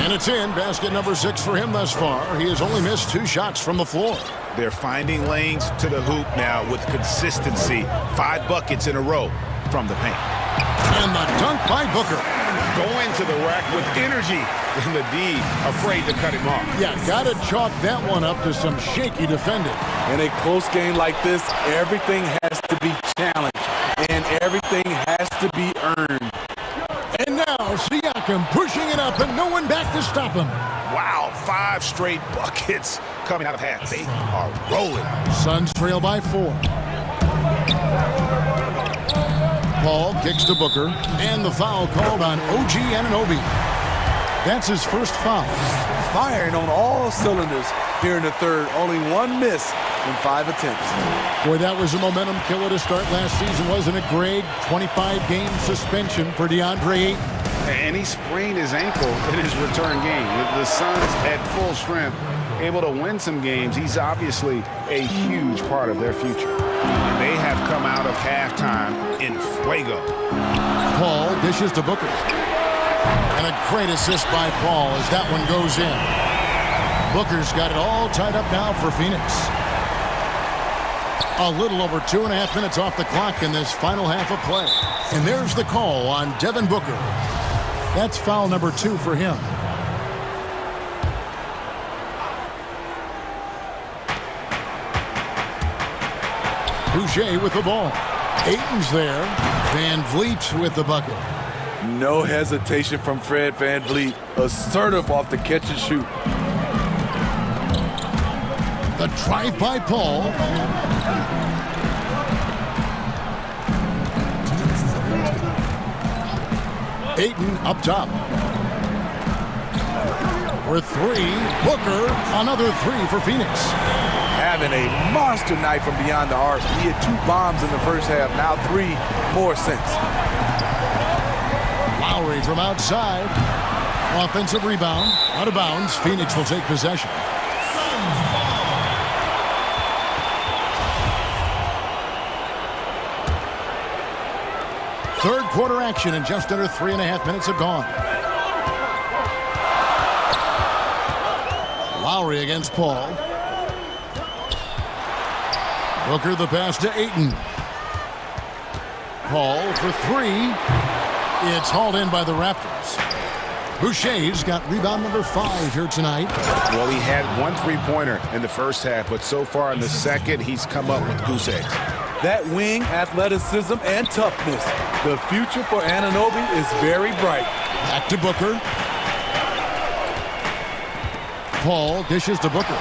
And it's in. Basket number 6 for him thus far. He has only missed 2 shots from the floor. They're finding lanes to the hoop now with consistency. 5 buckets in a row from the paint. And the dunk by Booker. Going to the rack with energy. And the D afraid to cut him off. Yeah, got to chalk that one up to some shaky defending. In a close game like this, everything has to be challenged. And everything has to be earned. And now Siakam pushing it up and no one back to stop him. Wow, 5 straight buckets coming out of half. They are rolling. Suns trail by 4. Paul kicks to Booker, and the foul called on OG Anunoby. That's his first foul. Firing on all cylinders here in the third. Only 1 miss in 5 attempts. Boy, that was a momentum killer to start last season, wasn't it, Greg? 25-game suspension for DeAndre Ayton. And he sprained his ankle in his return game. The Suns at full strength, able to win some games. He's obviously a huge part of their future. And they have come out of halftime in fuego. Paul dishes to Booker. And a great assist by Paul as that one goes in. Booker's got it all tied up now for Phoenix. A little over 2.5 minutes off the clock in this final half of play. And there's the call on Devin Booker. That's foul number 2 for him. Boucher with the ball. Ayton's there. Van Vliet with the bucket. No hesitation from Fred Van Vliet. Assertive off the catch and shoot. The drive by Paul. Ayton up top. For 3. Booker, another 3 for Phoenix. Having a monster night from beyond the arc. He had 2 bombs in the first half, now 3 more since. Lowry from outside. Offensive rebound. Out of bounds. Phoenix will take possession. Third quarter action and just under 3.5 minutes have gone. Lowry against Paul. Booker the pass to Ayton. Paul for 3. It's hauled in by the Raptors. Boucher's got rebound number 5 here tonight. Well, he had 1 3-pointer in the first half, but so far in the second, he's come up with goose eggs. That wing athleticism and toughness. The future for Anunoby is very bright. Back to Booker. Paul dishes to Booker.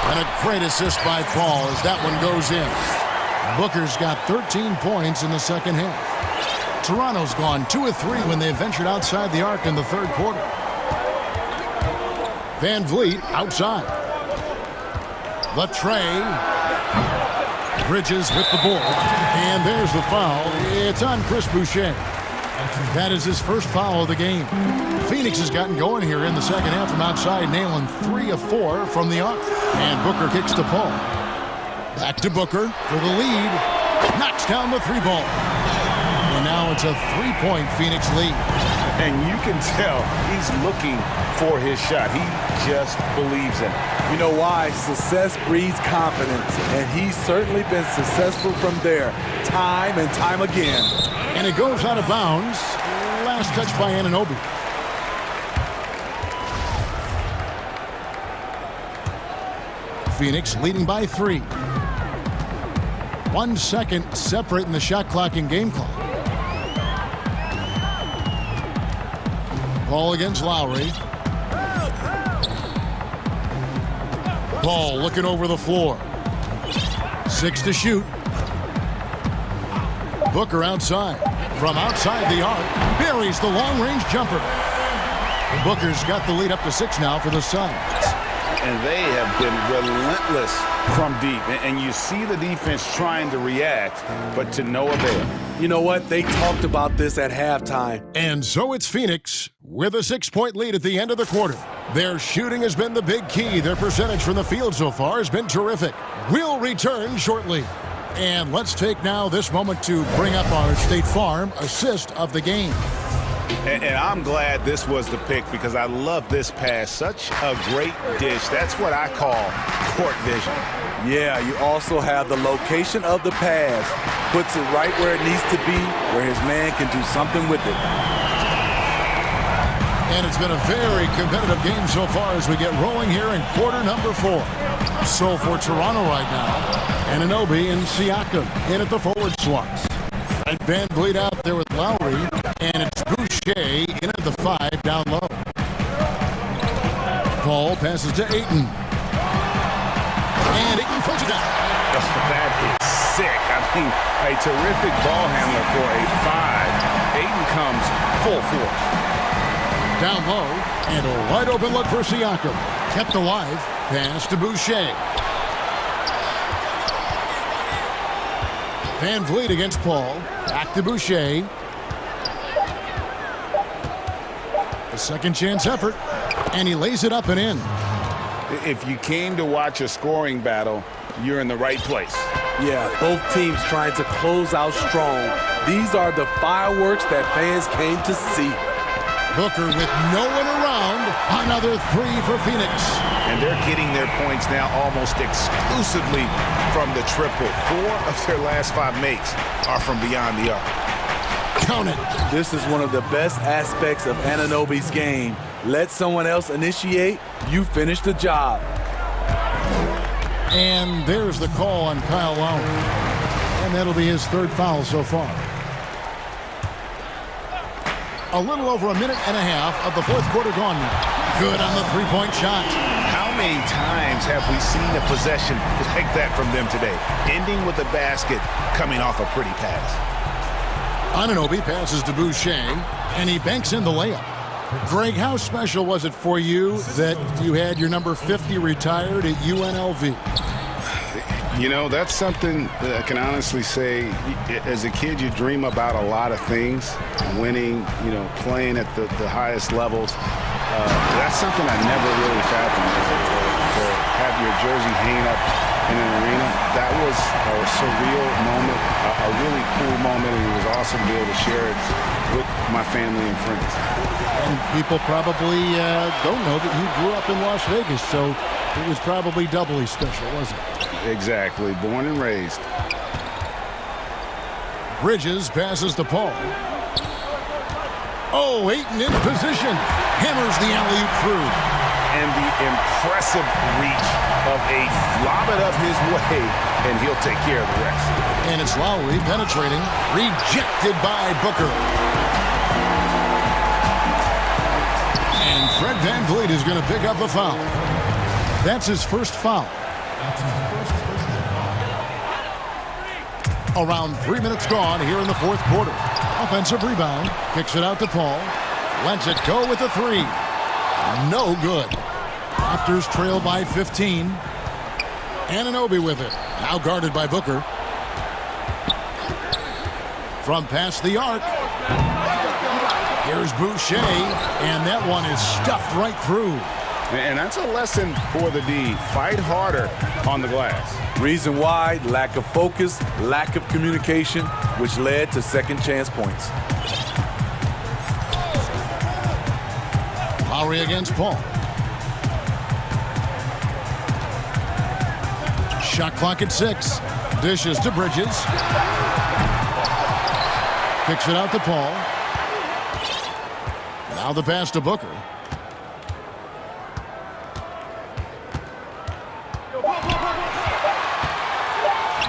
And a great assist by Paul as that one goes in. Booker's got 13 points in the second half. Toronto's gone 2 of 3 when they ventured outside the arc in the third quarter. Van Vliet outside. The tray. Bridges with the board. And there's the foul. It's on Chris Boucher. That is his first foul of the game. Phoenix has gotten going here in the second half from outside, nailing 3 of 4 from the arc. And Booker kicks to Paul. Back to Booker for the lead. Knocks down the 3-ball. And now it's a 3-point Phoenix lead. And you can tell he's looking for his shot. He just believes in it. You know why? Success breeds confidence. And he's certainly been successful from there time and time again. And it goes out of bounds. Last touch by Anunoby. Phoenix leading by 3. 1 second separating the shot clock and game clock. Paul against Lowry. Paul looking over the floor. 6 to shoot. Booker outside. From outside the arc, buries the long-range jumper. Booker's got the lead up to 6 now for the Suns. And they have been relentless from deep. And you see the defense trying to react, but to no avail. You know what? They talked about this at halftime. And so it's Phoenix with a 6-point lead at the end of the quarter. Their shooting has been the big key. Their percentage from the field so far has been terrific. We'll return shortly. And let's take now this moment to bring up our State Farm assist of the game. And I'm glad this was the pick because I love this pass. Such a great dish. That's what I call court vision. Yeah, you also have the location of the pass. Puts it right where it needs to be, where his man can do something with it. And it's been a very competitive game so far as we get rolling here in quarter number 4. So for Toronto right now, Anunoby and Siakam in at the forward slots. Right, Van Vliet out there with Lowry, and it's Boucher in at the 5 down low. Paul passes to Ayton. And Ayton puts it down. That is sick. I mean, a terrific ball handler for a 5. Ayton comes full force. Down low, and a wide open look for Siakam. Kept alive, pass to Boucher. Van Vliet against Paul. Back to Boucher. A second chance effort, and he lays it up and in. If you came to watch a scoring battle, you're in the right place. Yeah, both teams trying to close out strong. These are the fireworks that fans came to see. Booker with no one around. Another 3 for Phoenix. And they're getting their points now almost exclusively from the triple. 4 of their last 5 makes are from beyond the arc. Count it. This is one of the best aspects of Anunoby's game. Let someone else initiate, you finish the job. And there's the call on Kyle Lowry. And that'll be his 3rd foul so far. A little over a minute and a half of the 4th quarter gone now. Good on the 3-point shot. How many times have we seen a possession like that from them today? Ending with a basket, coming off a pretty pass. Anunoby passes to Boucher, and he banks in the layup. Greg, how special was it for you that you had your number 50 retired at UNLV? You know, that's something that I can honestly say. As a kid, you dream about a lot of things. Winning, you know, playing at the highest levels. That's something I never really fathomed. To have your jersey hanging up in an arena, that was a surreal moment, a really cool moment, and it was awesome to be able to share it with my family and friends. And people probably don't know that you grew up in Las Vegas, so it was probably doubly special, wasn't it? Exactly. Born and raised. Bridges passes to Paul. Oh, Ayton in position. Hammers the alley-oop through. And the impressive reach of Ayton. Lob it up his way, and he'll take care of the rest. And it's Lowry penetrating. Rejected by Booker. And Fred Van Vliet is going to pick up the foul. That's his 1st foul. Around 3 minutes gone here in the 4th quarter. Offensive rebound. Kicks it out to Paul. Lets it go with a 3. No good. Raptors trail by 15. Anunoby with it. Now guarded by Booker. From past the arc. Here's Boucher. And that one is stuffed right through. And that's a lesson for the D. Fight harder on the glass. Reason why, lack of focus, lack of communication, which led to second chance points. Lowry against Paul. Shot clock at 6. Dishes to Bridges. Kicks it out to Paul. Now the pass to Booker.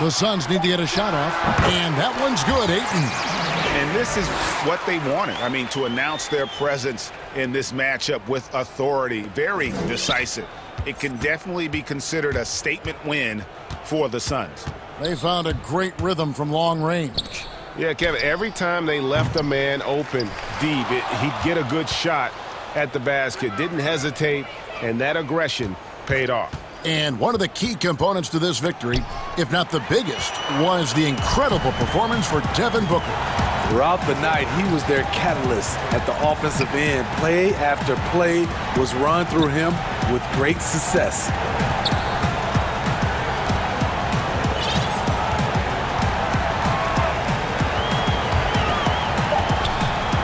The Suns need to get a shot off, and that one's good, Ayton. And this is what they wanted. I mean, to announce their presence in this matchup with authority. Very decisive. It can definitely be considered a statement win for the Suns. They found a great rhythm from long range. Yeah, Kevin, every time they left a man open deep, he'd get a good shot at the basket. Didn't hesitate, and that aggression paid off. And one of the key components to this victory, if not the biggest, was the incredible performance for Devin Booker. Throughout the night, he was their catalyst at the offensive end. Play after play was run through him with great success.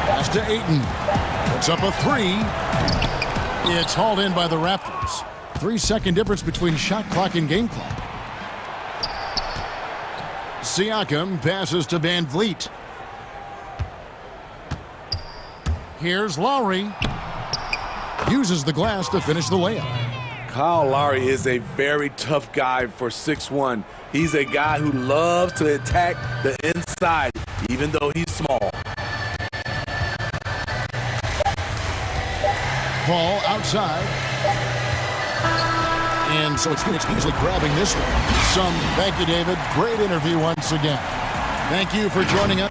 Pass to Ayton. Puts up a three. It's hauled in by the Raptors. 3-second difference between shot clock and game clock. Siakam passes to Van Vliet. Here's Lowry. Uses the glass to finish the layup. Kyle Lowry is a very tough guy for 6'1". He's a guy who loves to attack the inside, even though he's small. Paul outside. And so it's Phoenix easily grabbing this one. Thank you, David. Great interview once again. Thank you for joining us.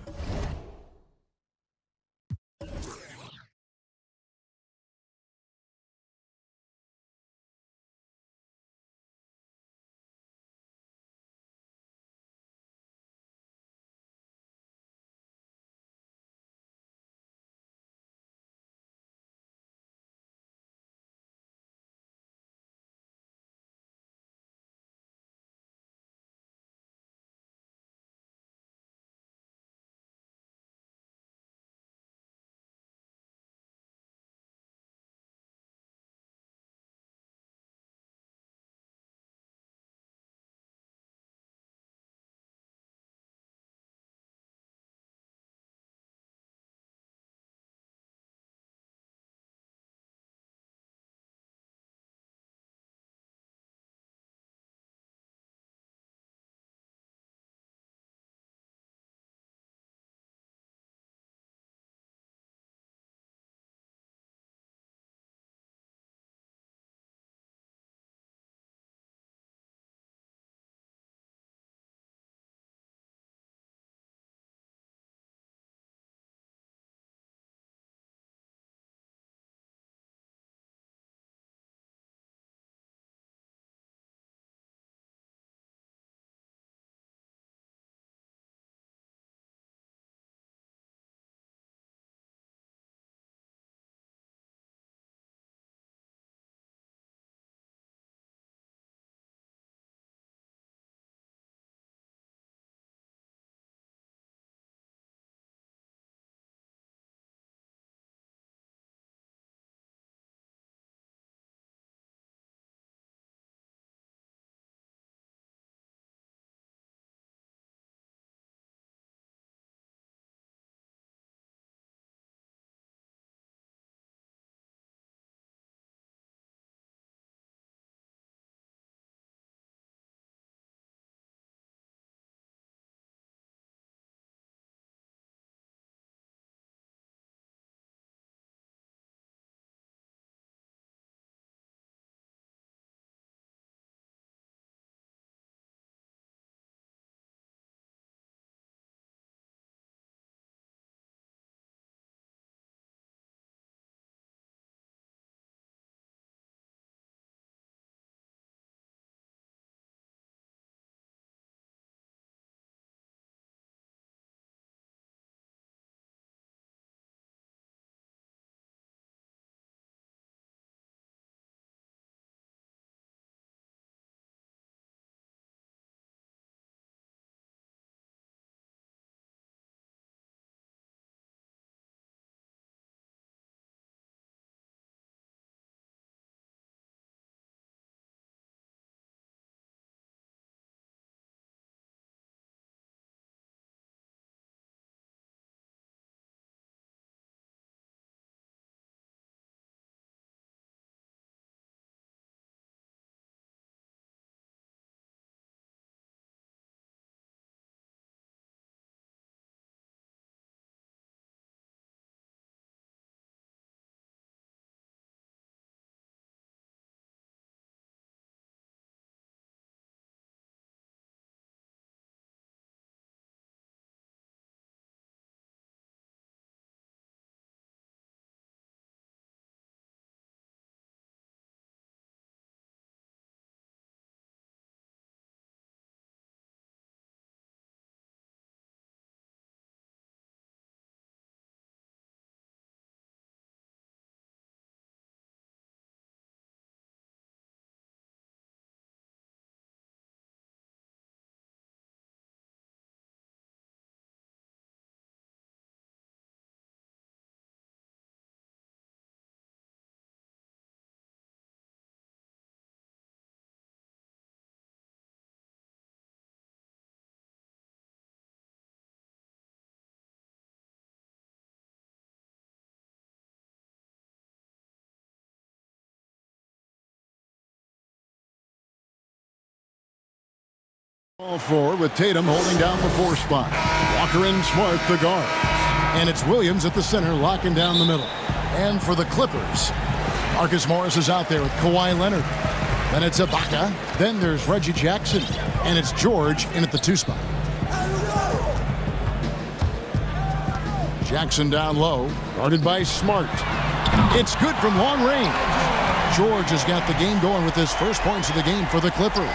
Ball forward with Tatum holding down the 4 spot. Walker and Smart the guard. And it's Williams at the center locking down the middle. And for the Clippers, Marcus Morris is out there with Kawhi Leonard. Then it's Ibaka. Then there's Reggie Jackson. And it's George in at the 2 spot. Jackson down low, guarded by Smart. It's good from long range. George has got the game going with his first points of the game for the Clippers.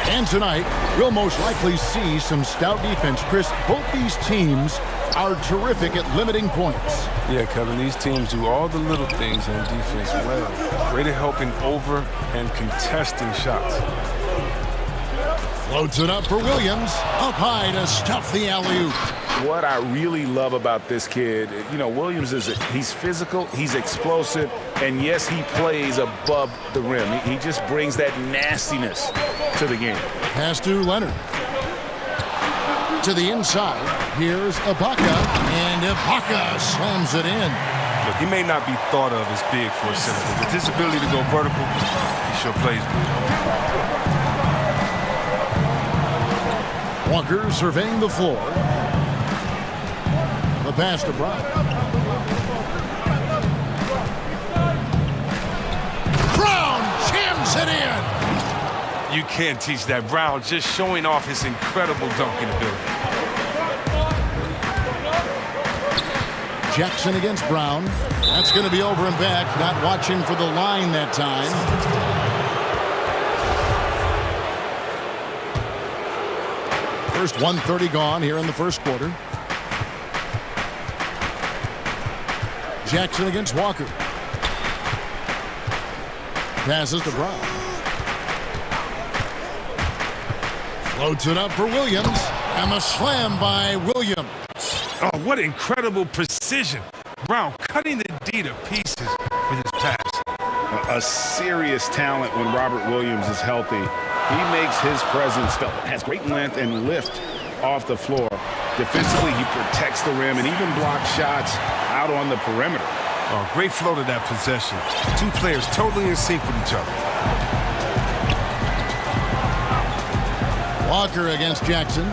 And tonight, we'll most likely see some stout defense. Chris, both these teams are terrific at limiting points. Yeah, Kevin, these teams do all the little things on defense well. Great at helping over and contesting shots. Floats it up for Williams. Up high to stuff the alley-oop. What I really love about this kid, you know, Williams he's physical, he's explosive, and yes, he plays above the rim. He just brings that nastiness to the game. Pass to Leonard. To the inside. Here's Ibaka, and Ibaka slams it in. Look, he may not be thought of as big for a center, but with his ability to go vertical, he sure plays good. Walker surveying the floor. The pass to Brown. Brown jams it in. You can't teach that. Brown just showing off his incredible dunking ability. Jackson against Brown. That's going to be over and back. Not watching for the line that time. First 1:30 gone here in the first quarter. Jackson against Walker. Passes to Brown. Floats it up for Williams. And the slam by Williams. Oh, what incredible precision. Brown cutting the D to pieces with his pass. A serious talent when Robert Williams is healthy. He makes his presence felt. Has great length and lift off the floor. Defensively, he protects the rim and even blocks shots out on the perimeter. Oh, great flow to that possession. Two players totally in sync with each other. Walker against Jackson.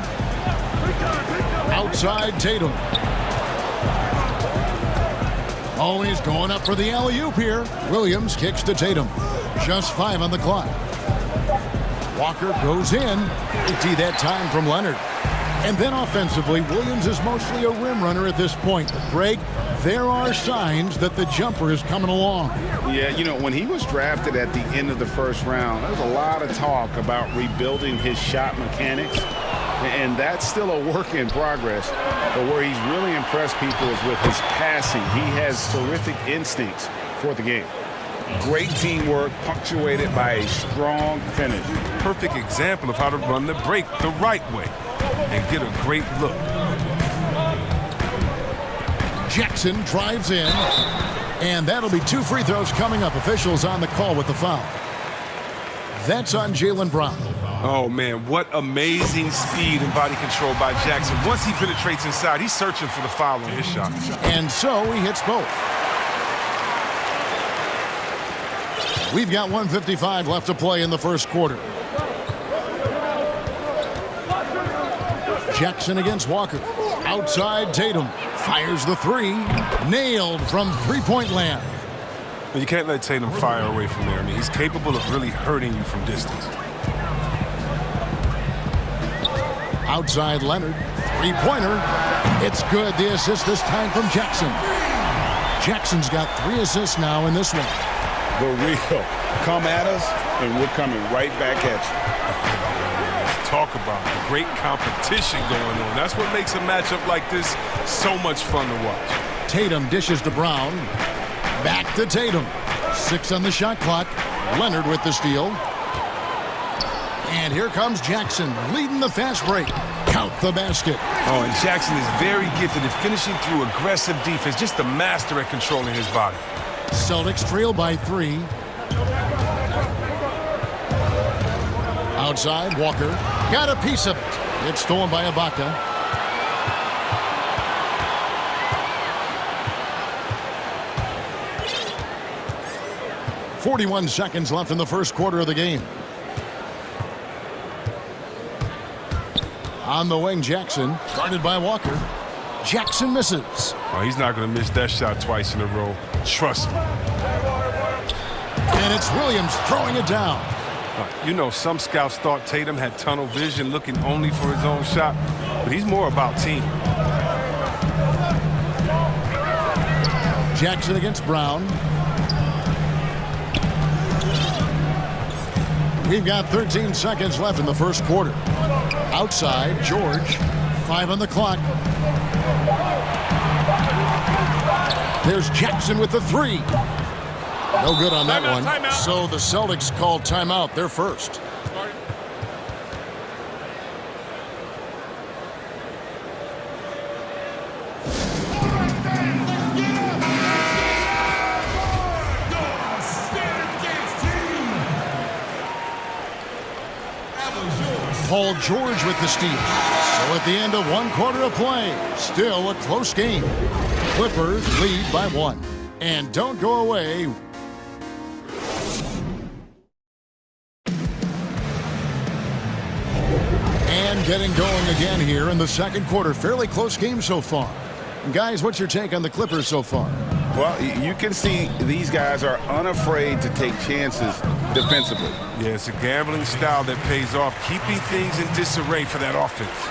Outside Tatum. Oh, he's going up for the alley-oop here. Williams kicks to Tatum. Just 5 on the clock. Walker goes in. Empty that time from Leonard. And then offensively, Williams is mostly a rim runner at this point. Greg, there are signs that the jumper is coming along. Yeah, you know, when he was drafted at the end of the first round, there was a lot of talk about rebuilding his shot mechanics. And that's still a work in progress. But where he's really impressed people is with his passing. He has terrific instincts for the game. Great teamwork punctuated by a strong finish. Perfect example of how to run the break the right way and get a great look. Jackson drives in, and that'll be 2 free throws coming up. Officials on the call with the foul. That's on Jaylen Brown. Oh, man, what amazing speed and body control by Jackson. Once he penetrates inside, he's searching for the foul on his shot. And so he hits both. We've got 1:55 left to play in the first quarter. Jackson against Walker. Outside Tatum. Fires the 3. Nailed from three-point land. You can't let Tatum fire away from there. I mean, he's capable of really hurting you from distance. Outside Leonard. Three-pointer. It's good. The assist this time from Jackson. Jackson's got 3 assists now in this one. The real. Come at us, and we're coming right back at you. Talk about the great competition going on. That's what makes a matchup like this so much fun to watch. Tatum dishes to Brown. Back to Tatum. 6 on the shot clock. Leonard with the steal. And here comes Jackson leading the fast break. Count the basket. Oh, and Jackson is very gifted at finishing through aggressive defense. Just a master at controlling his body. Celtics trail by 3. Outside, Walker. Got a piece of it. It's stolen by Ibaka. .41 seconds left in the first quarter of the game. On the wing, Jackson, guarded by Walker. Jackson misses. Oh, he's not going to miss that shot twice in a row. Trust me. And it's Williams throwing it down. You know, some scouts thought Tatum had tunnel vision, looking only for his own shot, but he's more about team. Jackson against Brown. We've got 13 seconds left in the first quarter. Outside, George. 5 on the clock. There's Jackson with the 3. No good on that one. Timeout. So the Celtics called timeout. They're first. Paul George with the steal. So at the end of 1 quarter of play, still a close game. Clippers lead by 1. And don't go away. And getting going again here in the second quarter. Fairly close game so far. And guys, what's your take on the Clippers so far? Well, you can see these guys are unafraid to take chances defensively. Yeah, it's a gambling style that pays off, keeping things in disarray for that offense.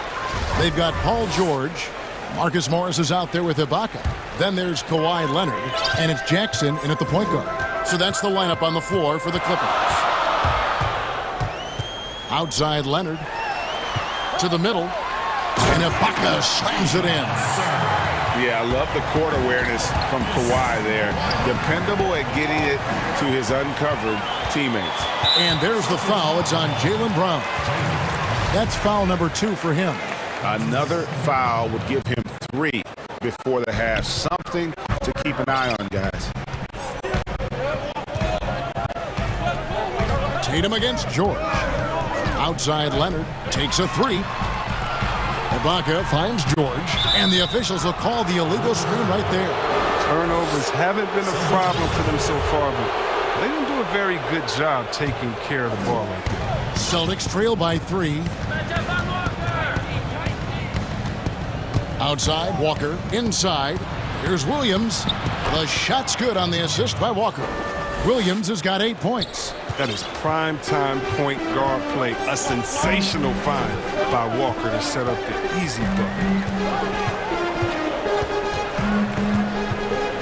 They've got Paul George. Marcus Morris is out there with Ibaka. Then there's Kawhi Leonard. And it's Jackson in at the point guard. So that's the lineup on the floor for the Clippers. Outside Leonard. To the middle. And Ibaka slams it in. Yeah, I love the court awareness from Kawhi there. Dependable at getting it to his uncovered teammates. And there's the foul. It's on Jaylen Brown. That's foul number 2 for him. Another foul would give him 3 before the half. Something to keep an eye on, guys. Tatum against George. Outside Leonard takes a 3. Ibaka finds George, and the officials will call the illegal screen right there. Turnovers haven't been a problem for them so far, but they didn't do a very good job taking care of the ball like that. Celtics trail by 3. Outside, Walker. Inside, here's Williams. The shot's good on the assist by Walker. Williams has got 8 points. That is prime-time point guard play. A sensational find by Walker to set up the easy bucket.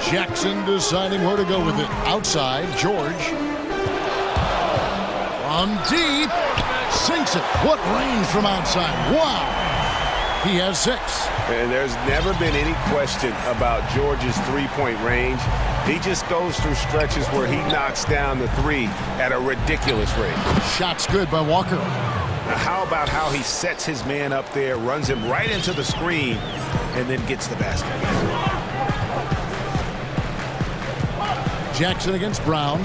Jackson deciding where to go with it. Outside, George. From deep. Sinks it. What range from outside. Wow. He has 6. And there's never been any question about George's three-point range. He just goes through stretches where he knocks down the 3 at a ridiculous rate. Shot's good by Walker. Now, how about how he sets his man up there, runs him right into the screen, and then gets the basket. Jackson against Brown.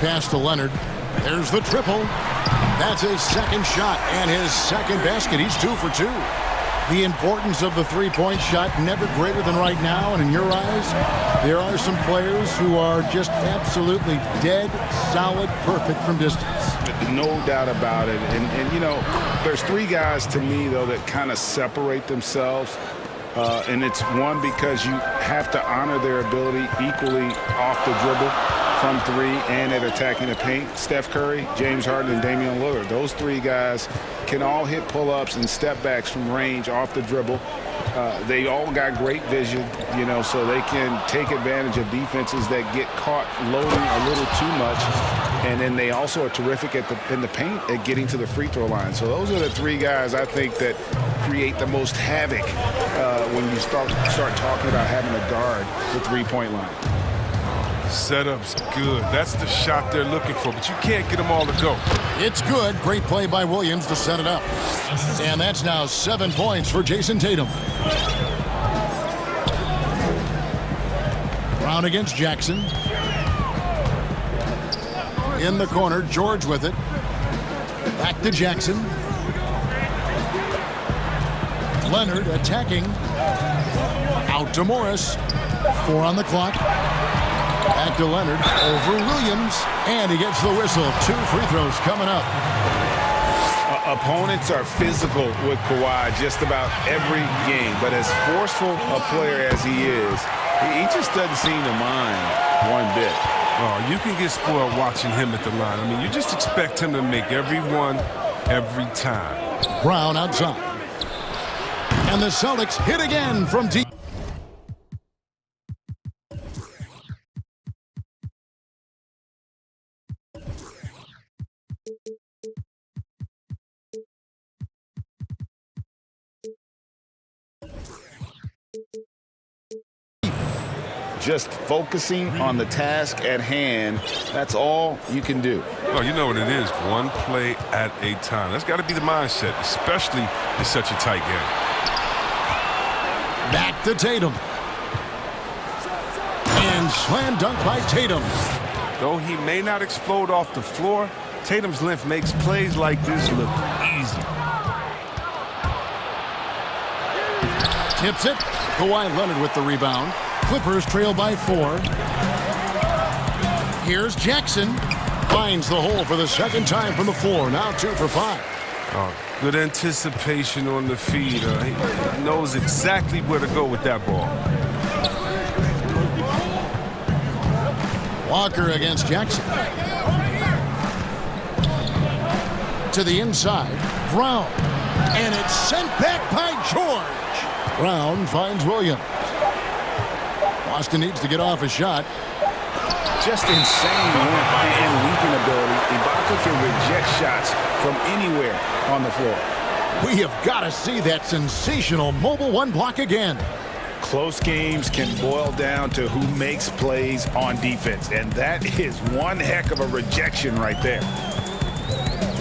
Pass to Leonard. There's the triple. That's his second shot and his second basket. He's 2 for 2. The importance of the three-point shot never greater than right now. And in your eyes, there are some players who are just absolutely dead, solid, perfect from distance. No doubt about it. And you know, there's 3 guys to me, though, that kind of separate themselves. And it's one, because you have to honor their ability equally off the dribble, from 3, and at attacking the paint. Steph Curry, James Harden, and Damian Lillard. Those 3 guys can all hit pull-ups and step-backs from range off the dribble. They all got great vision, you know, so they can take advantage of defenses that get caught loading a little too much. And then they also are terrific in the paint at getting to the free throw line. So those are the 3 guys I think that create the most havoc when you start talking about having a guard the three-point line. Setup's good. That's the shot they're looking for, but you can't get them all to go. It's good. Great play by Williams to set it up. And that's now 7 points for Jason Tatum. Brown against Jackson. In the corner, George with it. Back to Jackson. Leonard attacking. Out to Morris. 4 on the clock. Back to Leonard, over Williams, and he gets the whistle. 2 free throws coming up. Opponents are physical with Kawhi just about every game, but as forceful a player as he is, he just doesn't seem to mind one bit. Oh, you can get spoiled watching him at the line. I mean, you just expect him to make every one every time. Brown outside. And the Celtics hit again from deep. Just focusing on the task at hand, that's all you can do. Oh, you know what it is, one play at a time. That's got to be the mindset, especially in such a tight game. Back to Tatum. And slam dunk by Tatum. Though he may not explode off the floor, Tatum's length makes plays like this look easy. Tips it. Kawhi Leonard with the rebound. Clippers trail by 4. Here's Jackson. Finds the hole for the second time from the floor. Now 2 for 5. Oh, good anticipation on the feed. He knows exactly where to go with that ball. Walker against Jackson. To the inside. Brown. And it's sent back by George. Brown finds Williams. Boston needs to get off a shot. Just insane length and leaping ability. Ibaka can reject shots from anywhere on the floor. We have got to see that sensational mobile one block again. Close games can boil down to who makes plays on defense, and that is one heck of a rejection right there.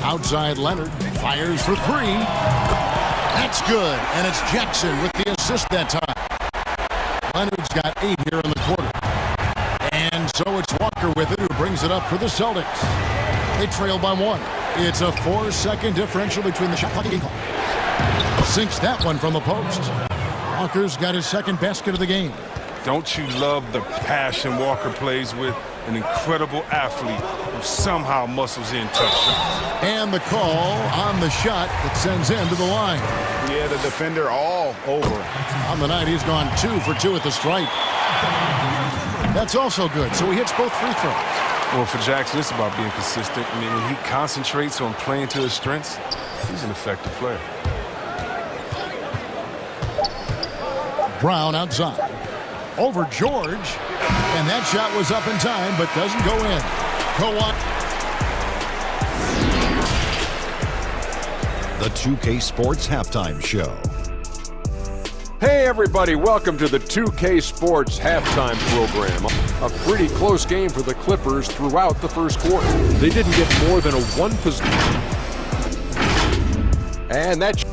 Outside Leonard fires for 3. That's good, and it's Jackson with the assist that time. Leonard's got 8 here in the quarter. And so it's Walker with it who brings it up for the Celtics. They trail by 1. It's a 4-second differential between the shot clock and game clock. Sinks that one from the post. Walker's got his second basket of the game. Don't you love the passion Walker plays with? An incredible athlete who somehow muscles in tough shots. And the call on the shot that sends him to the line. Yeah, the defender all over. On the night, he's gone 2 for 2 at the stripe. That's also good, so he hits both free throws. Well, for Jackson, it's about being consistent. I mean, when he concentrates on playing to his strengths, he's an effective player. Brown outside. Over George. And that shot was up in time, but doesn't go in. Kawhi. The 2K Sports Halftime Show. Hey everybody, welcome to the 2K Sports Halftime Program. A pretty close game for the Clippers throughout the first quarter. They didn't get more than a 1 possession. And that...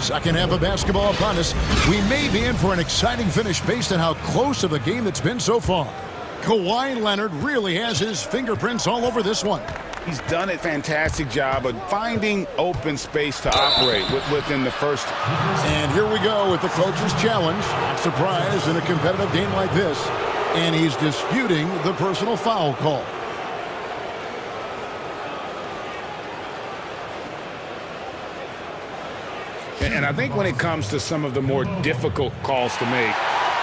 Second half of basketball upon us. We may be in for an exciting finish based on how close of a game it's been so far. Kawhi Leonard really has his fingerprints all over this one. He's done a fantastic job of finding open space to operate within the first. And here we go with the coach's challenge. Not surprised in a competitive game like this. And he's disputing the personal foul call. And I think when it comes to some of the more difficult calls to make,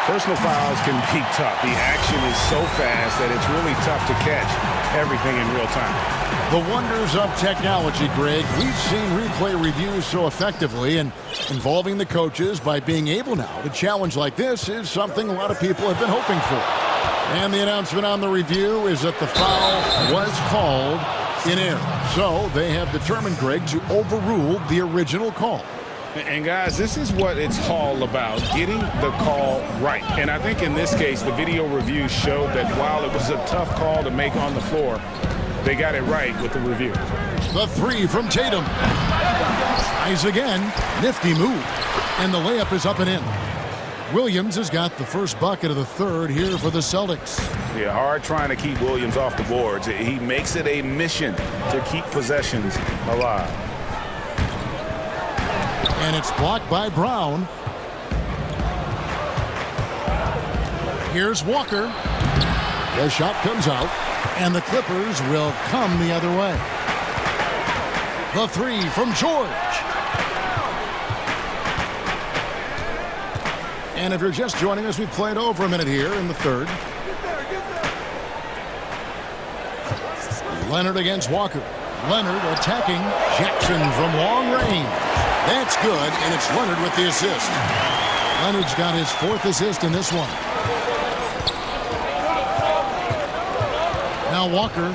personal fouls can be tough. The action is so fast that it's really tough to catch everything in real time. The wonders of technology, Greg. We've seen replay reviews so effectively, and involving the coaches by being able now to challenge like this is something a lot of people have been hoping for. And the announcement on the review is that the foul was called in error. So they have determined, Greg, to overrule the original call. And guys, this is what it's all about, getting the call right. And I think in this case, the video review showed that while it was a tough call to make on the floor, they got it right with the review. The 3 from Tatum. Tries again. Nifty move. And the layup is up and in. Williams has got the first bucket of the third here for the Celtics. Yeah, hard trying to keep Williams off the boards. He makes it a mission to keep possessions alive. And it's blocked by Brown. Here's Walker. The shot comes out, and the Clippers will come the other way. The three from George. And if you're just joining us, we played over a minute here in the third. Leonard against Walker. Leonard attacking Jackson from long range. That's good, and it's Leonard with the assist. Leonard's got his fourth assist in this one. Now Walker.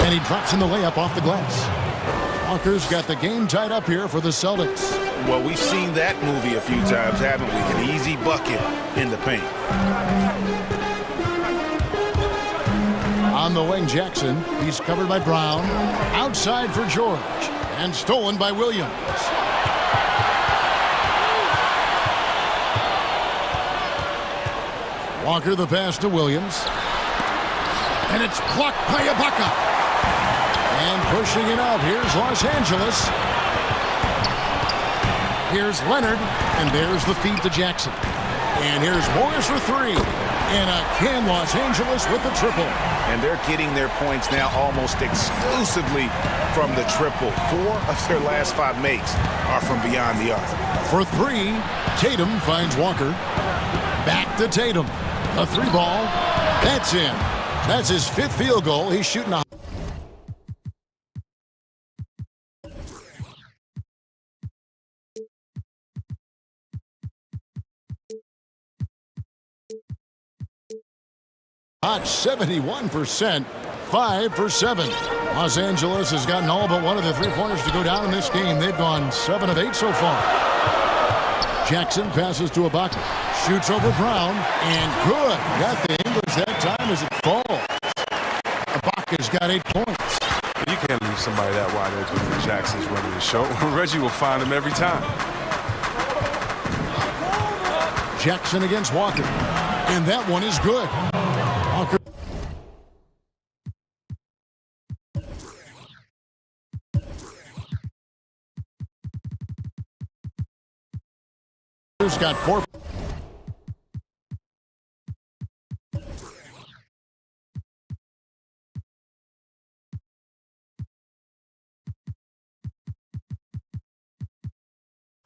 And he drops in the layup off the glass. Walker's got the game tied up here for the Celtics. Well, we've seen that movie a few times, haven't we? An easy bucket in the paint. On the wing, Jackson. He's covered by Brown. Outside for George. And stolen by Williams. Walker the pass to Williams. And it's blocked by Ibaka. And pushing it up. Here's Los Angeles. Here's Leonard. And there's the feed to Jackson. And here's Morris for three. And again, Los Angeles with the triple. And they're getting their points now almost exclusively from the triple. 4 of their last 5 makes are from beyond the arc. For three, Tatum finds Walker. Back to Tatum. A 3-ball. That's in. That's his 5th field goal. He's shooting a... hot 71%, 5 for 7. Los Angeles has gotten all but one of the 3-pointers to go down in this game. They've gone 7 of 8 so far. Jackson passes to Ibaka. Shoots over Brown. And good. Got the English that time as it falls. Ibaka's got 8 points. You can't leave somebody that wide open when Jackson's running the show. Reggie will find him every time. Jackson against Walker. And that one is good. Walker. Walker's got 4.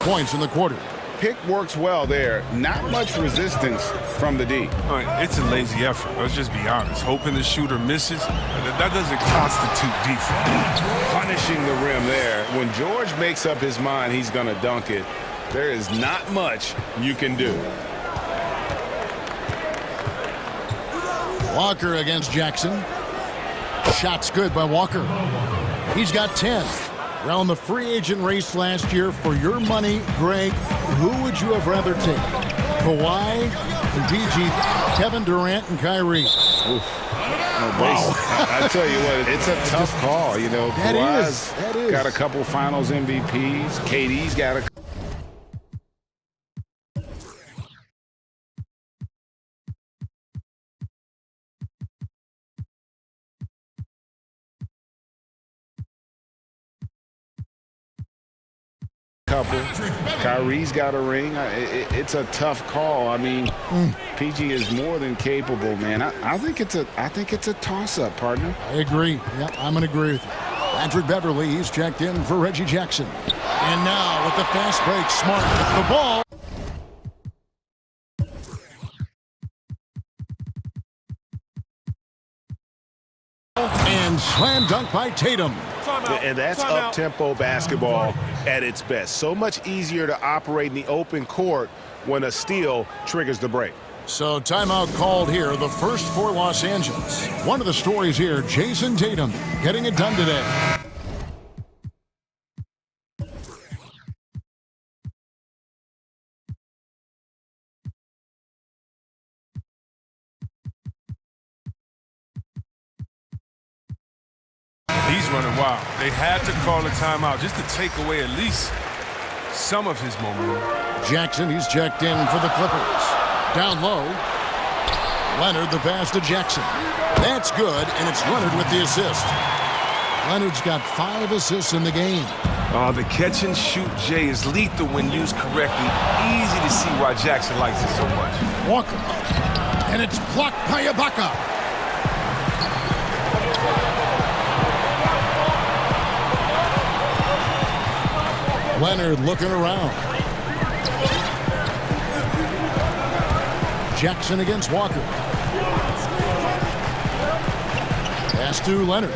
Points in the quarter. Pick works well there. Not much resistance from the D. It's a lazy effort. Let's just be honest. Hoping the shooter misses, that doesn't constitute defense. Punishing the rim there. When George makes up his mind he's going to dunk it, there is not much you can do. Walker against Jackson. Shot's good by Walker. He's got 10. Around the free agent race last year, for your money, Greg, who would you have rather take? Kawhi and PG, Kevin Durant and Kyrie. Wow. I tell you what, it's a tough call. You know, Kawhi's got a couple finals MVPs. KD's got a... couple. Kyrie's got a ring. It's a tough call. I mean, PG is more than capable, man. I think it's a toss-up, partner. I agree. Yeah, I'm going to agree with you. Patrick Beverly, he's checked in for Reggie Jackson. And now with the fast break, Smart with the ball. And slam dunk by Tatum. And that's up-tempo basketball at its best. So much easier to operate in the open court when a steal triggers the break. So timeout called here, the first for Los Angeles. One of the stories here, Jason Tatum getting it done today. He's running wild. They had to call a timeout just to take away at least some of his momentum. Jackson, he's checked in for the Clippers. Down low. Leonard, the pass to Jackson. That's good, and it's Leonard with the assist. Leonard's got 5 assists in the game. The catch and shoot, Jay, is lethal when used correctly. Easy to see why Jackson likes it so much. Walker. And it's blocked by Ibaka. Leonard looking around. Jackson against Walker. Pass to Leonard.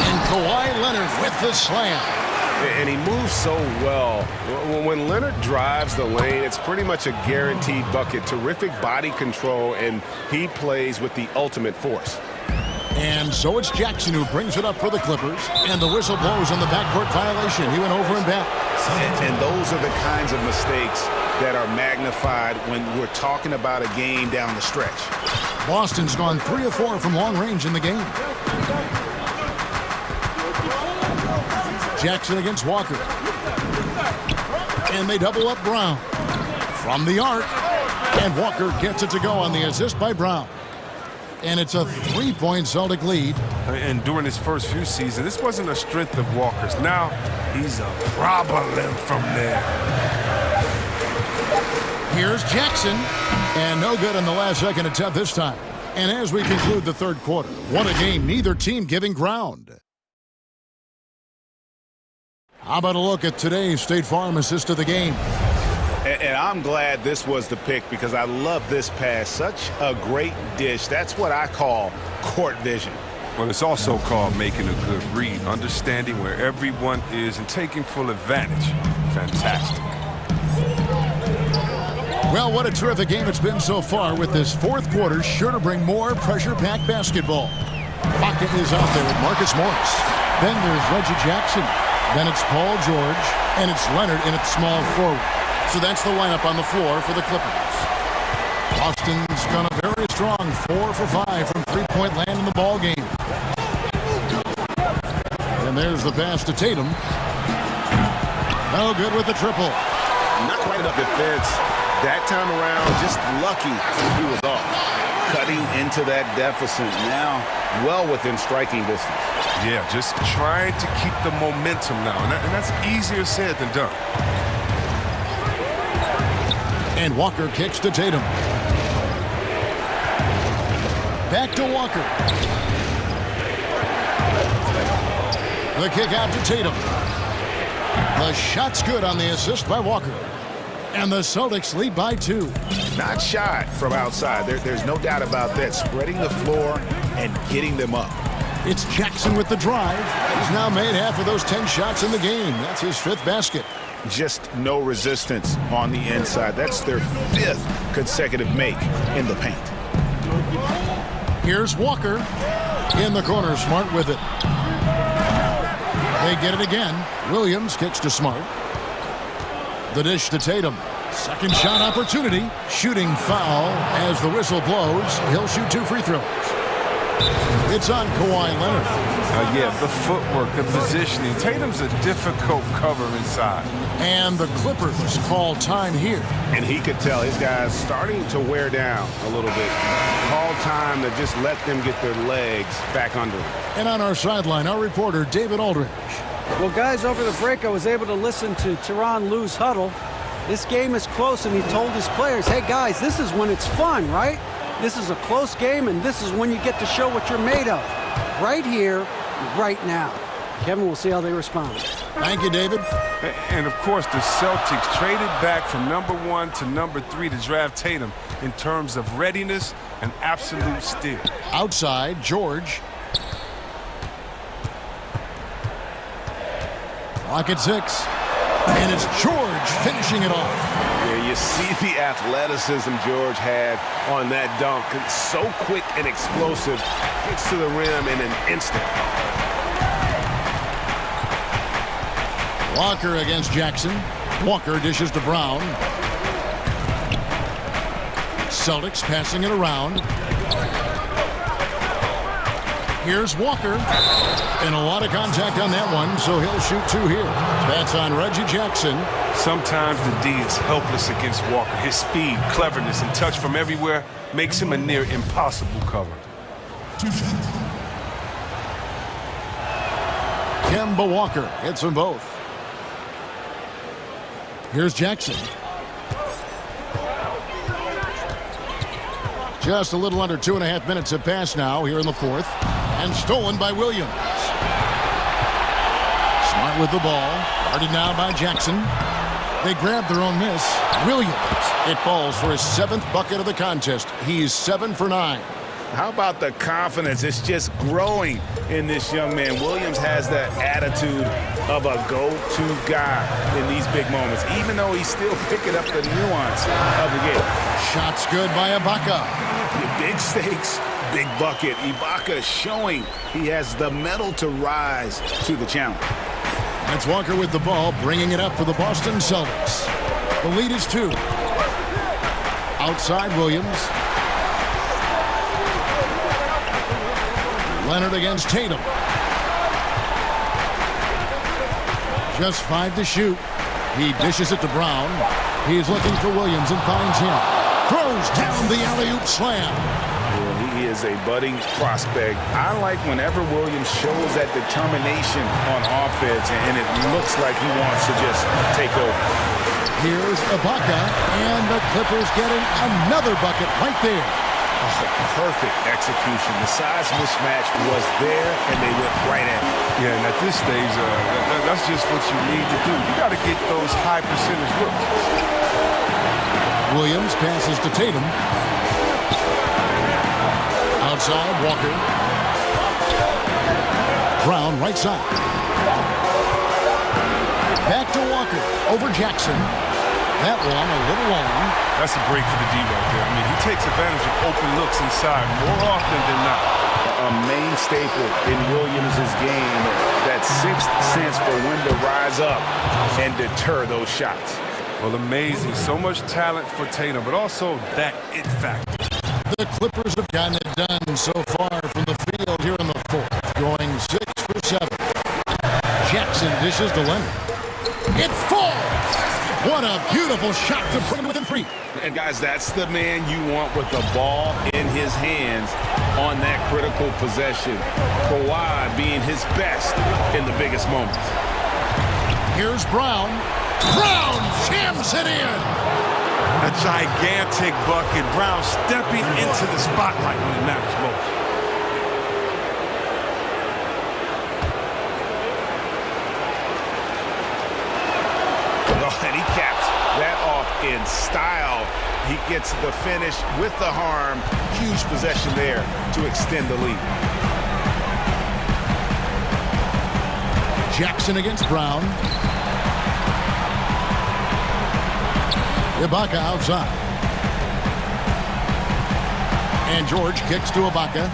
And Kawhi Leonard with the slam. And he moves so well. When Leonard drives the lane, it's pretty much a guaranteed bucket. Terrific body control, and he plays with the ultimate force. And so it's Jackson who brings it up for the Clippers. And the whistle blows on the backcourt violation. He went over and back. And those are the kinds of mistakes that are magnified when we're talking about a game down the stretch. Boston's gone 3 of 4 from long range in the game. Jackson against Walker. And they double up Brown. From the arc. And Walker gets it to go on the assist by Brown. And it's a 3-point Celtic lead. And during his first few seasons, this wasn't a strength of Walker's. Now he's a problem from there. Here's Jackson. And no good on the last second attempt this time. And as we conclude the third quarter, what a game, neither team giving ground. How about a look at today's State Farm assist of the game? And I'm glad this was the pick because I love this pass. Such a great dish. That's what I call court vision. Well, it's also called making a good read, understanding where everyone is and taking full advantage. Fantastic. Well, what a terrific game it's been so far, with this fourth quarter sure to bring more pressure-packed basketball. Pocket is out there with Marcus Morris. Then there's Reggie Jackson. Then it's Paul George, and it's Leonard in its small forward. So that's the lineup on the floor for the Clippers. Boston's gone a very strong 4 for 5 from three-point land in the ball game. And there's the pass to Tatum. No good with the triple. Not quite enough defense. That time around, just lucky he was off. Cutting into that deficit now, well within striking distance. Yeah, just trying to keep the momentum now, and that's easier said than done. And Walker kicks to Tatum. Back to Walker. The kick out to Tatum. The shot's good on the assist by Walker. And the Celtics lead by 2. Not shy from outside. There's no doubt about that. Spreading the floor and getting them up. It's Jackson with the drive. He's now made half of those 10 shots in the game. That's his 5th basket. Just no resistance on the inside. That's their 5th consecutive make in the paint. Here's Walker in the corner. Smart with it. They get it again. Williams kicks to Smart. The dish to Tatum. Second shot opportunity. Shooting foul as the whistle blows. He'll shoot 2 free throws. It's on Kawhi Leonard. Yeah, the footwork, the positioning. Tatum's a difficult cover inside. And the Clippers call time here. And he could tell his guys starting to wear down a little bit. Call time to just let them get their legs back under them. And on our sideline, our reporter, David Aldridge. Well, guys, over the break, I was able to listen to Tyronn Lue's huddle. This game is close, and he told his players, hey, guys, this is when it's fun, right? This is a close game, and this is when you get to show what you're made of. Right here, right now. Kevin, we'll see how they respond. Thank you, David. And, of course, the Celtics traded back from number 1 to number 3 to draft Tatum in terms of readiness and absolute steal. Outside, George. Clock at 6. And it's George finishing it off. Yeah, you see the athleticism George had on that dunk. It's so quick and explosive. Gets to the rim in an instant. Walker against Jackson. Walker dishes to Brown. Celtics passing it around. Here's Walker. And a lot of contact on that one, so he'll shoot 2 here. That's on Reggie Jackson. Sometimes the D is helpless against Walker. His speed, cleverness, and touch from everywhere makes him a near impossible cover. Kemba Walker hits them both. Here's Jackson. Just a little under 2.5 minutes have passed now here in the fourth. And stolen by Williams. Smart with the ball. Guarded now by Jackson. They grab their own miss. Williams. It falls for his 7th bucket of the contest. He's 7 for 9. How about the confidence? It's just growing in this young man. Williams has that attitude of a go-to guy in these big moments, even though he's still picking up the nuance of the game. Shots good by Ibaka. Big stakes, big bucket. Ibaka showing he has the mettle to rise to the challenge. That's Walker with the ball, bringing it up for the Boston Celtics. The lead is 2. Outside Williams. Leonard against Tatum. Just 5 to shoot. He dishes it to Brown. He's looking for Williams and finds him. Throws down the alley-oop slam. Well, he is a budding prospect. I like whenever Williams shows that determination on offense, and it looks like he wants to just take over. Here's Ibaka, and the Clippers getting another bucket right there. Oh, perfect execution. The size mismatch was there, and they went right at it. Yeah, and at this stage, that's just what you need to do. You got to get those high percentage looks. Williams passes to Tatum. Outside, Walker. Brown, right side. Back to Walker. Over Jackson. That one a little long. That's a break for the D right there. I mean, he takes advantage of open looks inside more often than not. A main staple in Williams' game, that 6th sense for when to rise up and deter those shots. Well, amazing. So much talent for Tatum, but also that it factor. The Clippers have gotten it done so far from the field here in the fourth, going 6 for 7. Jackson dishes to Leonard. It falls! What a beautiful shot to bring him within 3. And guys, that's the man you want with the ball in his hands on that critical possession. Kawhi being his best in the biggest moments. Here's Brown. Brown jams it in. A gigantic bucket. Brown stepping into the spotlight when it matters most. Oh, and he caps that off in style. He gets the finish with the harm. Huge possession there to extend the lead. Jackson against Brown. Ibaka outside. And George kicks to Ibaka.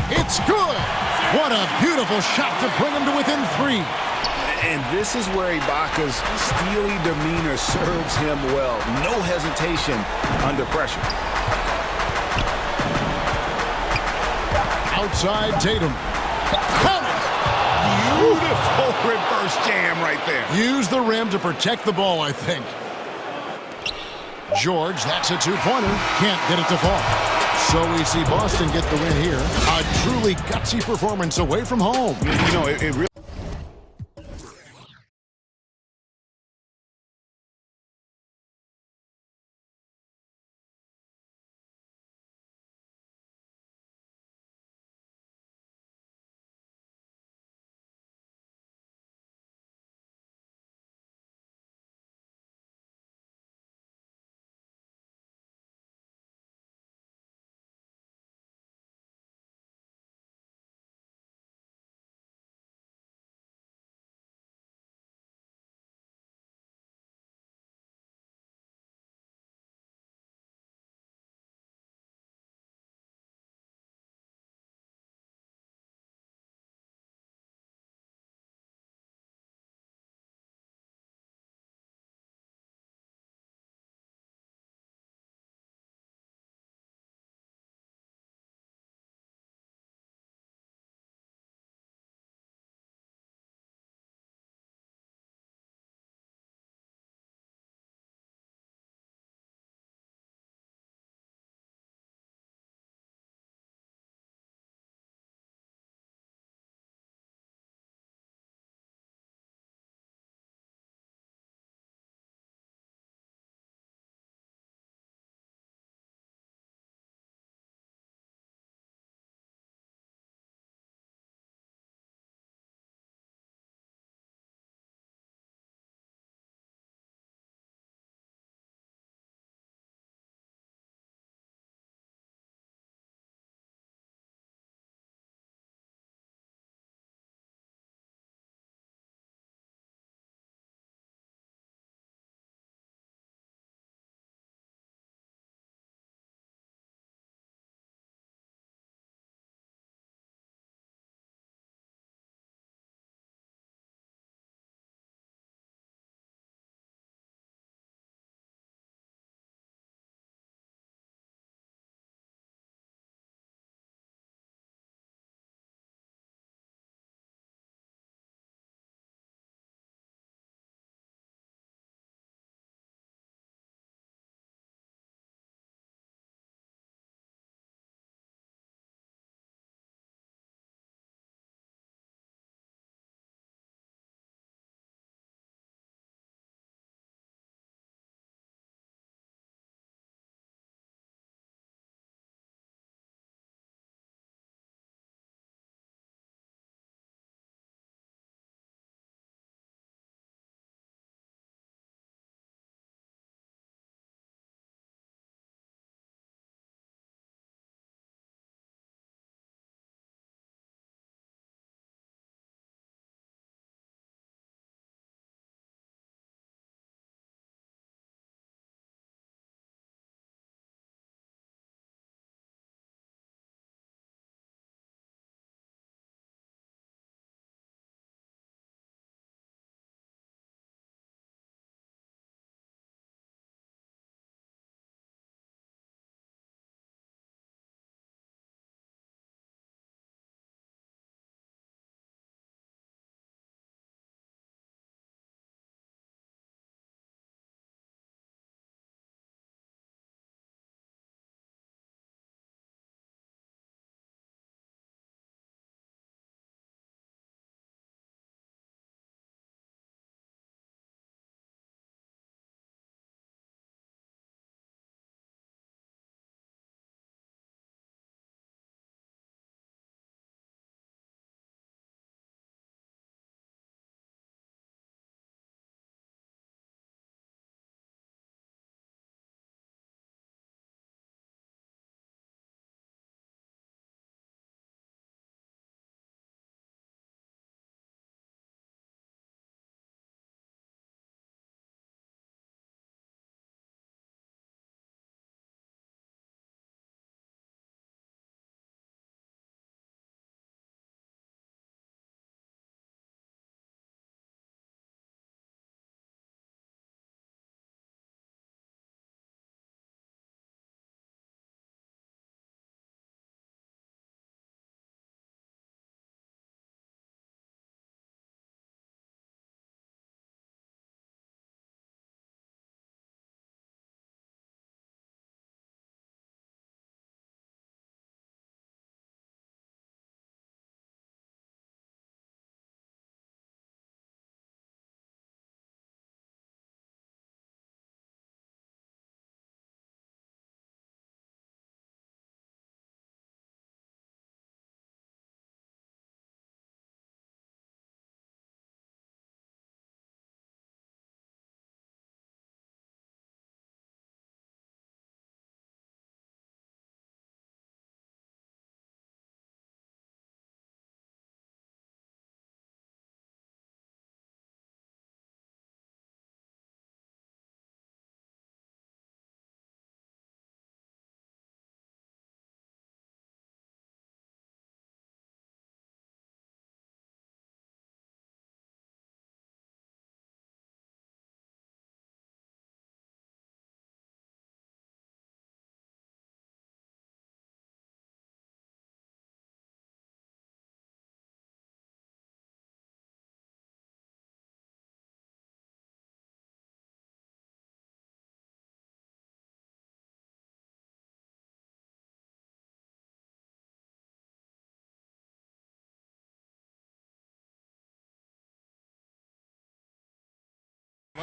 It's good! What a beautiful shot to bring him to within 3. And this is where Ibaka's steely demeanor serves him well. No hesitation under pressure. Outside Tatum. Count it! Beautiful reverse jam right there. Use the rim to protect the ball, I think. George, that's a 2-pointer. Can't get it to fall. So we see Boston get the win here. A truly gutsy performance away from home. You know, it really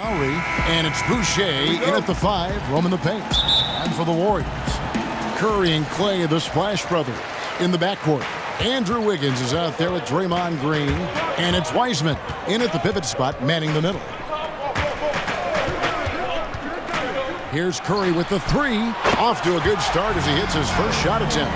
Lowry, and it's Boucher in at the 5, roaming the paint. And for the Warriors, Curry and Clay, the Splash Brothers, in the backcourt. Andrew Wiggins is out there with Draymond Green, and it's Wiseman in at the pivot spot, manning the middle. Here's Curry with the 3. Off to a good start as he hits his first shot attempt.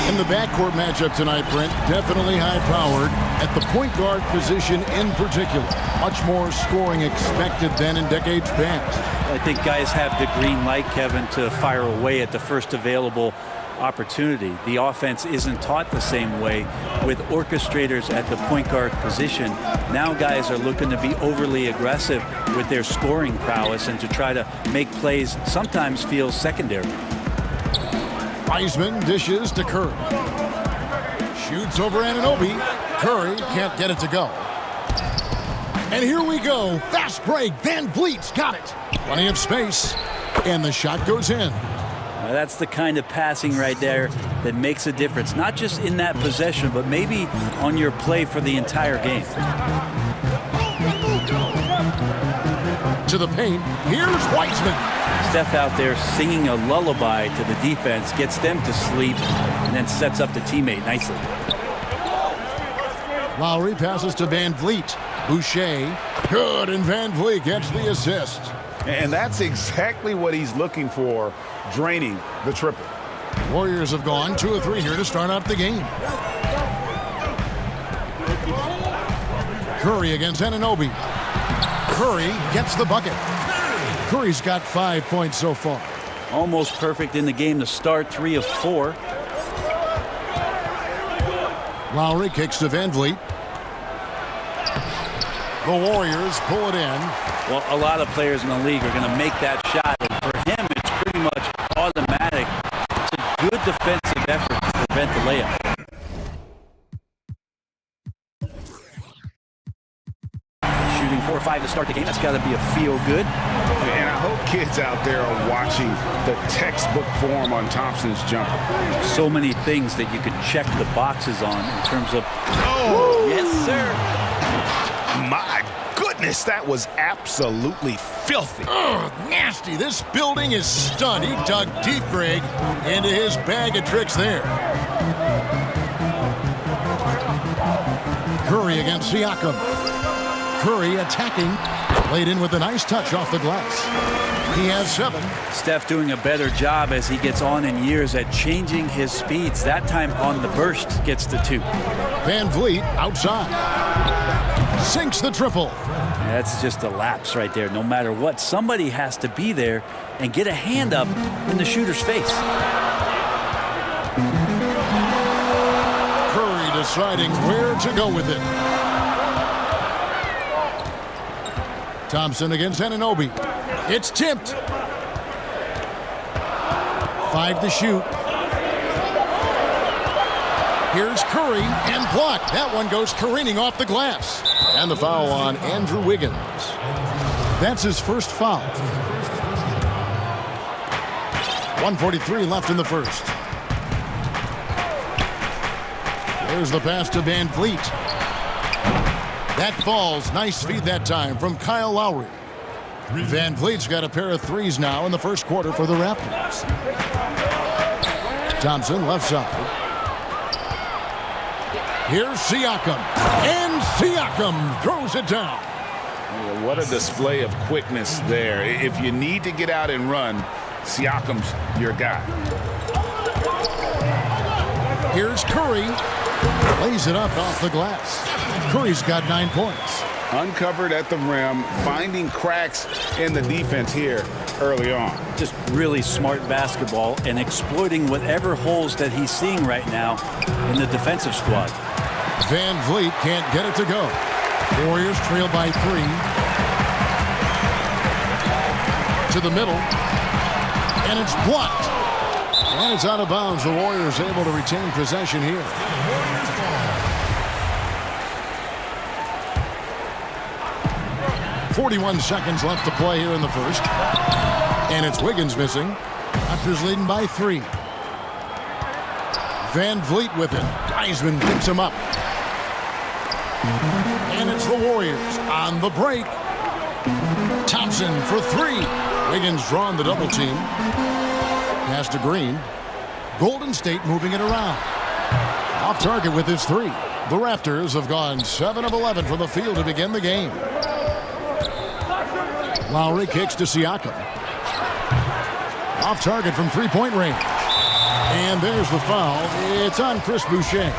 In the backcourt matchup tonight, Brent, definitely high-powered at the point guard position in particular. Much more scoring expected than in decades past. I think guys have the green light, Kevin, to fire away at the first available opportunity. The offense isn't taught the same way with orchestrators at the point guard position. Now guys are looking to be overly aggressive with their scoring prowess and to try to make plays sometimes feel secondary. Wiseman dishes to Curry. Shoots over Anunoby. Curry can't get it to go. And here we go. Fast break. Van Vliet's got it. Plenty of space. And the shot goes in. Now that's the kind of passing right there that makes a difference, not just in that possession, but maybe on your play for the entire game. To the paint, here's Wiseman. Steph out there singing a lullaby to the defense, gets them to sleep, and then sets up the teammate nicely. Lowry passes to Van Vliet. Boucher, good, and Van Vliet gets the assist. And that's exactly what he's looking for, draining the triple. Warriors have gone 2 of 3 here to start out the game. Curry against Anunoby. Curry gets the bucket. Curry's got 5 points so far. Almost perfect in the game to start, 3 of 4. Lowry kicks to Van Vliet. The Warriors pull it in. Well, a lot of players in the league are going to make that shot, and for him, it's pretty much automatic. It's a good defensive effort to prevent the layup. Shooting 4 or 5 to start the game. That's got to be a feel-good. And I hope kids out there are watching the textbook form on Thompson's jumper. So many things that you could check the boxes on in terms of... Oh! Yes, sir! My goodness, that was absolutely filthy. Ugh, nasty. This building is stunned. He dug deep, Greg, into his bag of tricks there. Curry against Siakam. Curry attacking. Laid in with a nice touch off the glass. He has 7. Steph doing a better job as he gets on in years at changing his speeds. That time on the burst gets the 2. Van Vliet outside. Sinks the triple. That's just a lapse right there. No matter what, somebody has to be there and get a hand up in the shooter's face. Curry deciding where to go with it. Thompson against Anunoby. It's tipped. 5 to shoot. Here's Curry and blocked. That one goes careening off the glass. And the foul on Andrew Wiggins. That's his first foul. 1:43 left in the first. There's the pass to Van Vliet. That falls. Nice feed that time from Kyle Lowry. Van Vliet's got a pair of 3s now in the first quarter for the Raptors. Thompson left side. Here's Siakam. And Siakam throws it down. What a display of quickness there. If you need to get out and run, Siakam's your guy. Here's Curry. Lays it up off the glass. Curry's got 9 points. Uncovered at the rim, finding cracks in the defense here early on. Just really smart basketball and exploiting whatever holes that he's seeing right now in the defensive squad. Van Vliet can't get it to go. Warriors trail by 3. To the middle. And it's blocked. And it's out of bounds. The Warriors able to retain possession here. 41 seconds left to play here in the first. And it's Wiggins missing. Raptors leading by 3. Van Vliet with it. Wiseman picks him up. And it's the Warriors on the break. Thompson for three. Wiggins drawing the double team. Pass to Green. Golden State moving it around. Off target with his three. The Raptors have gone 7 of 11 from the field to begin the game. Lowry kicks to Siakam. Off target from three-point range. And there's the foul. It's on Chris Boucher.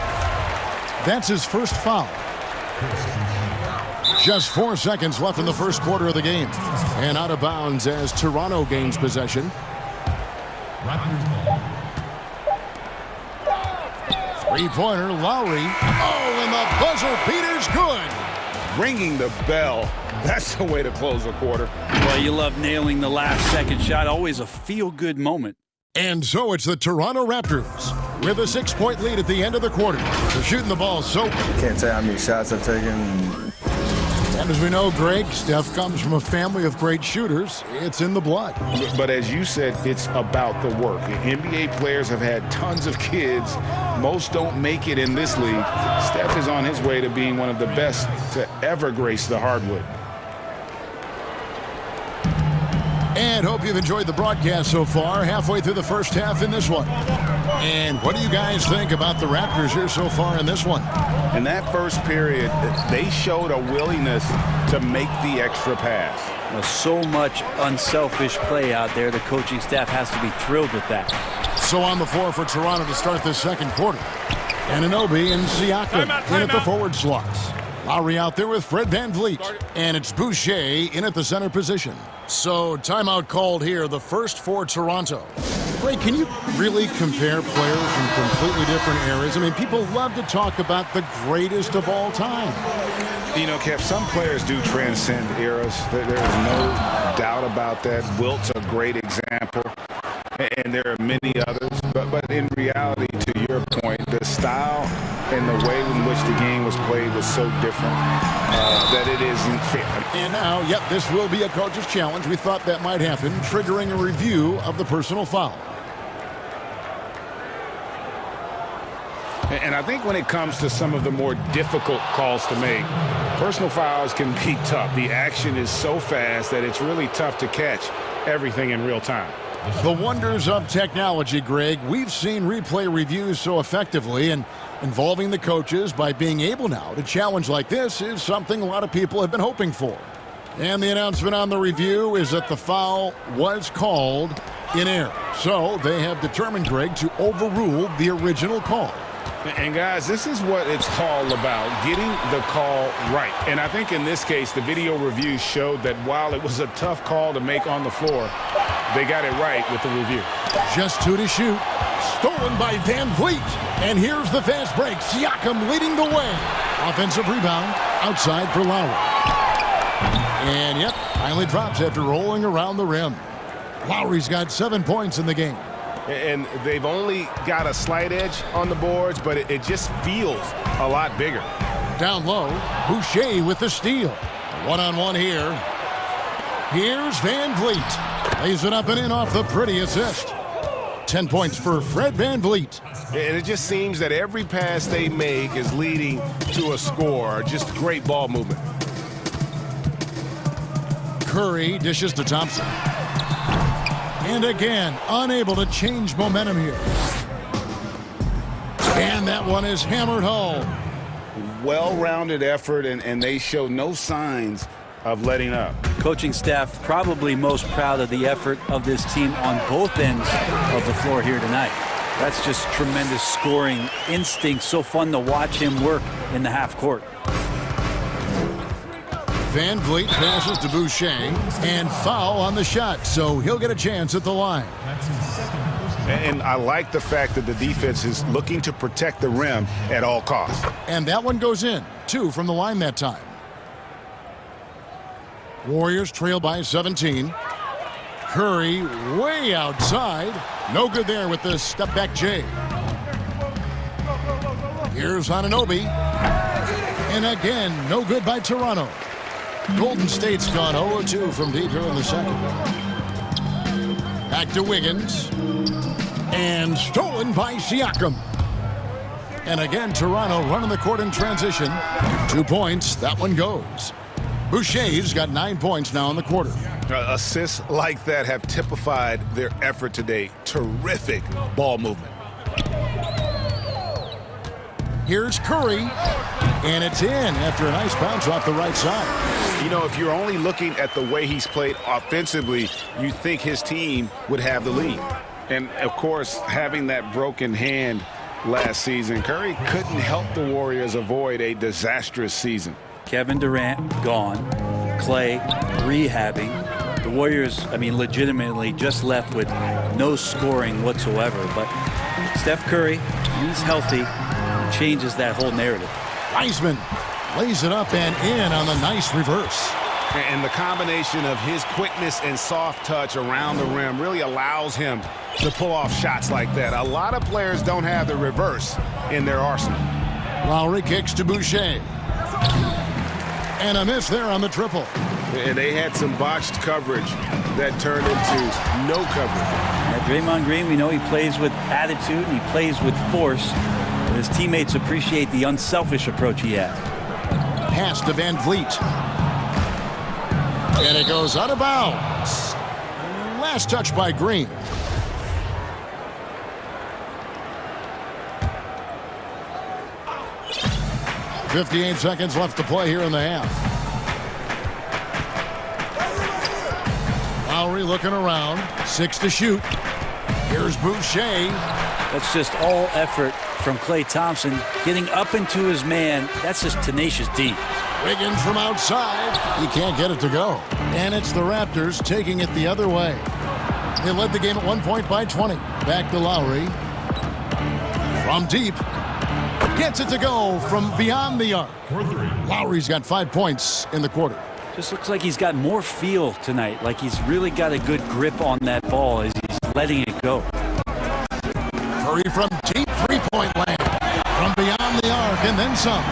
That's his first foul. Just 4 seconds left in the first quarter of the game. And out of bounds as Toronto gains possession. Three-pointer, Lowry. Oh, and the buzzer beater's good. Ringing the bell. That's the way to close a quarter. Well, you love nailing the last second shot. Always a feel-good moment. And so it's the Toronto Raptors with a 6-point lead at the end of the quarter. They're shooting the ball so... Can't tell how many shots I've taken. And as we know, Greg, Steph comes from a family of great shooters. It's in the blood. But as you said, it's about the work. NBA players have had tons of kids. Most don't make it in this league. Steph is on his way to being one of the best to ever grace the hardwood. And hope you've enjoyed the broadcast so far. Halfway through the first half in this one. And what do you guys think about the Raptors here so far in this one? In that first period, they showed a willingness to make the extra pass. Well, so much unselfish play out there. The coaching staff has to be thrilled with that. So on the floor for Toronto to start this second quarter. Anunoby and Siakam in at the forward slots. Lowry out there with Fred VanVleet. And it's Boucher in at the center position. So timeout called here, the first for Toronto. Greg, can you really compare players from completely different eras? I mean, people love to talk about the greatest of all time. You know, Kev, some players do transcend eras. There's no doubt about that. Wilt's a great example, and there are many others. But in reality, to your point, the style and the way in which the game was played was so different that it isn't fair. And now, yep, this will be a coach's challenge. We thought that might happen, triggering a review of the personal foul. And I think when it comes to some of the more difficult calls to make, personal fouls can be tough. The action is so fast that it's really tough to catch everything in real time. The wonders of technology, Greg. We've seen replay reviews so effectively, and involving the coaches by being able now to challenge like this is something a lot of people have been hoping for. And the announcement on the review is that the foul was called in error. So they have determined, Greg, to overrule the original call. And guys, this is what it's all about, getting the call right. And I think in this case, the video review showed that while it was a tough call to make on the floor, they got it right with the review. Just 2 to shoot. Stolen by VanVleet. And here's the fast break. Siakam leading the way. Offensive rebound outside for Lowry. And yep, finally drops after rolling around the rim. Lowry's got 7 points in the game. And they've only got a slight edge on the boards, but it just feels a lot bigger. Down low, Boucher with the steal. One-on-one here. Here's VanVleet. Lays it up and in off the pretty assist. 10 points for Fred VanVleet. And it just seems that every pass they make is leading to a score. Just great ball movement. Curry dishes to Thompson. And again, unable to change momentum here. And that one is hammered home. Well-rounded effort, and they show no signs of letting up. Coaching staff probably most proud of the effort of this team on both ends of the floor here tonight. That's just tremendous scoring instinct. So fun to watch him work in the half court. VanVleet passes to Boucher, and foul on the shot, so he'll get a chance at the line. And I like the fact that the defense is looking to protect the rim at all costs. And that one goes in. 2 from the line that time. Warriors trail by 17. Curry way outside. No good there with the step-back J. Here's Anunoby. And again, no good by Toronto. Golden State's gone 0-2 from deep here in the second. Back to Wiggins. And stolen by Siakam. And again, Toronto running the court in transition. 2 points. That one goes. Boucher's got 9 points now in the quarter. Assists like that have typified their effort today. Terrific ball movement. Here's Curry, and it's in after a nice bounce off the right side. You know, if you're only looking at the way he's played offensively, you think his team would have the lead. And, of course, having that broken hand last season, Curry couldn't help the Warriors avoid a disastrous season. Kevin Durant gone, Clay rehabbing. The Warriors, I mean, legitimately just left with no scoring whatsoever. But Steph Curry, he's healthy, changes that whole narrative. Wiseman lays it up and in on the nice reverse. And the combination of his quickness and soft touch around the rim really allows him to pull off shots like that. A lot of players don't have the reverse in their arsenal. Lowry kicks to Boucher. And a miss there on the triple. And they had some botched coverage that turned into no coverage. Yeah, Draymond Green, we know he plays with attitude and he plays with force. And his teammates appreciate the unselfish approach he has. Pass to Van Vliet. And it goes out of bounds. Last touch by Green. .58 seconds left to play here in the half. Lowry looking around. 6 to shoot. Here's Boucher. That's just all effort from Klay Thompson. Getting up into his man, that's just tenacious D. Wiggins from outside. He can't get it to go. And it's the Raptors taking it the other way. They led the game at 1 point by 20. Back to Lowry. From deep. Gets it to go from beyond the arc. Lowry's got 5 points in the quarter. Just looks like he's got more feel tonight. Like he's really got a good grip on that ball as he's letting it go. Curry from deep three-point land. From beyond the arc and then some.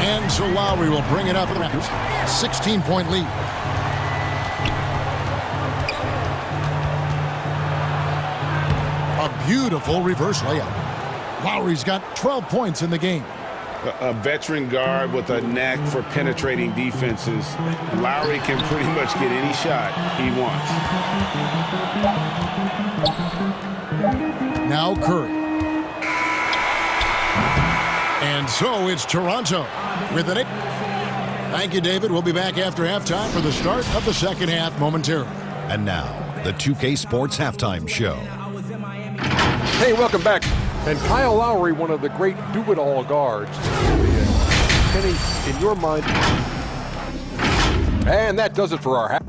And so Lowry will bring it up for the Raptors. 16-point lead. A beautiful reverse layup. Lowry's got 12 points in the game. A veteran guard with a knack for penetrating defenses. Lowry can pretty much get any shot he wants. Now Curry. And so it's Toronto with an 8. Thank you, David. We'll be back after halftime for the start of the second half momentarily. And now, the 2K Sports Halftime Show. Hey, welcome back. And Kyle Lowry, one of the great do-it-all guards. Kenny, in your mind. And that does it for our half.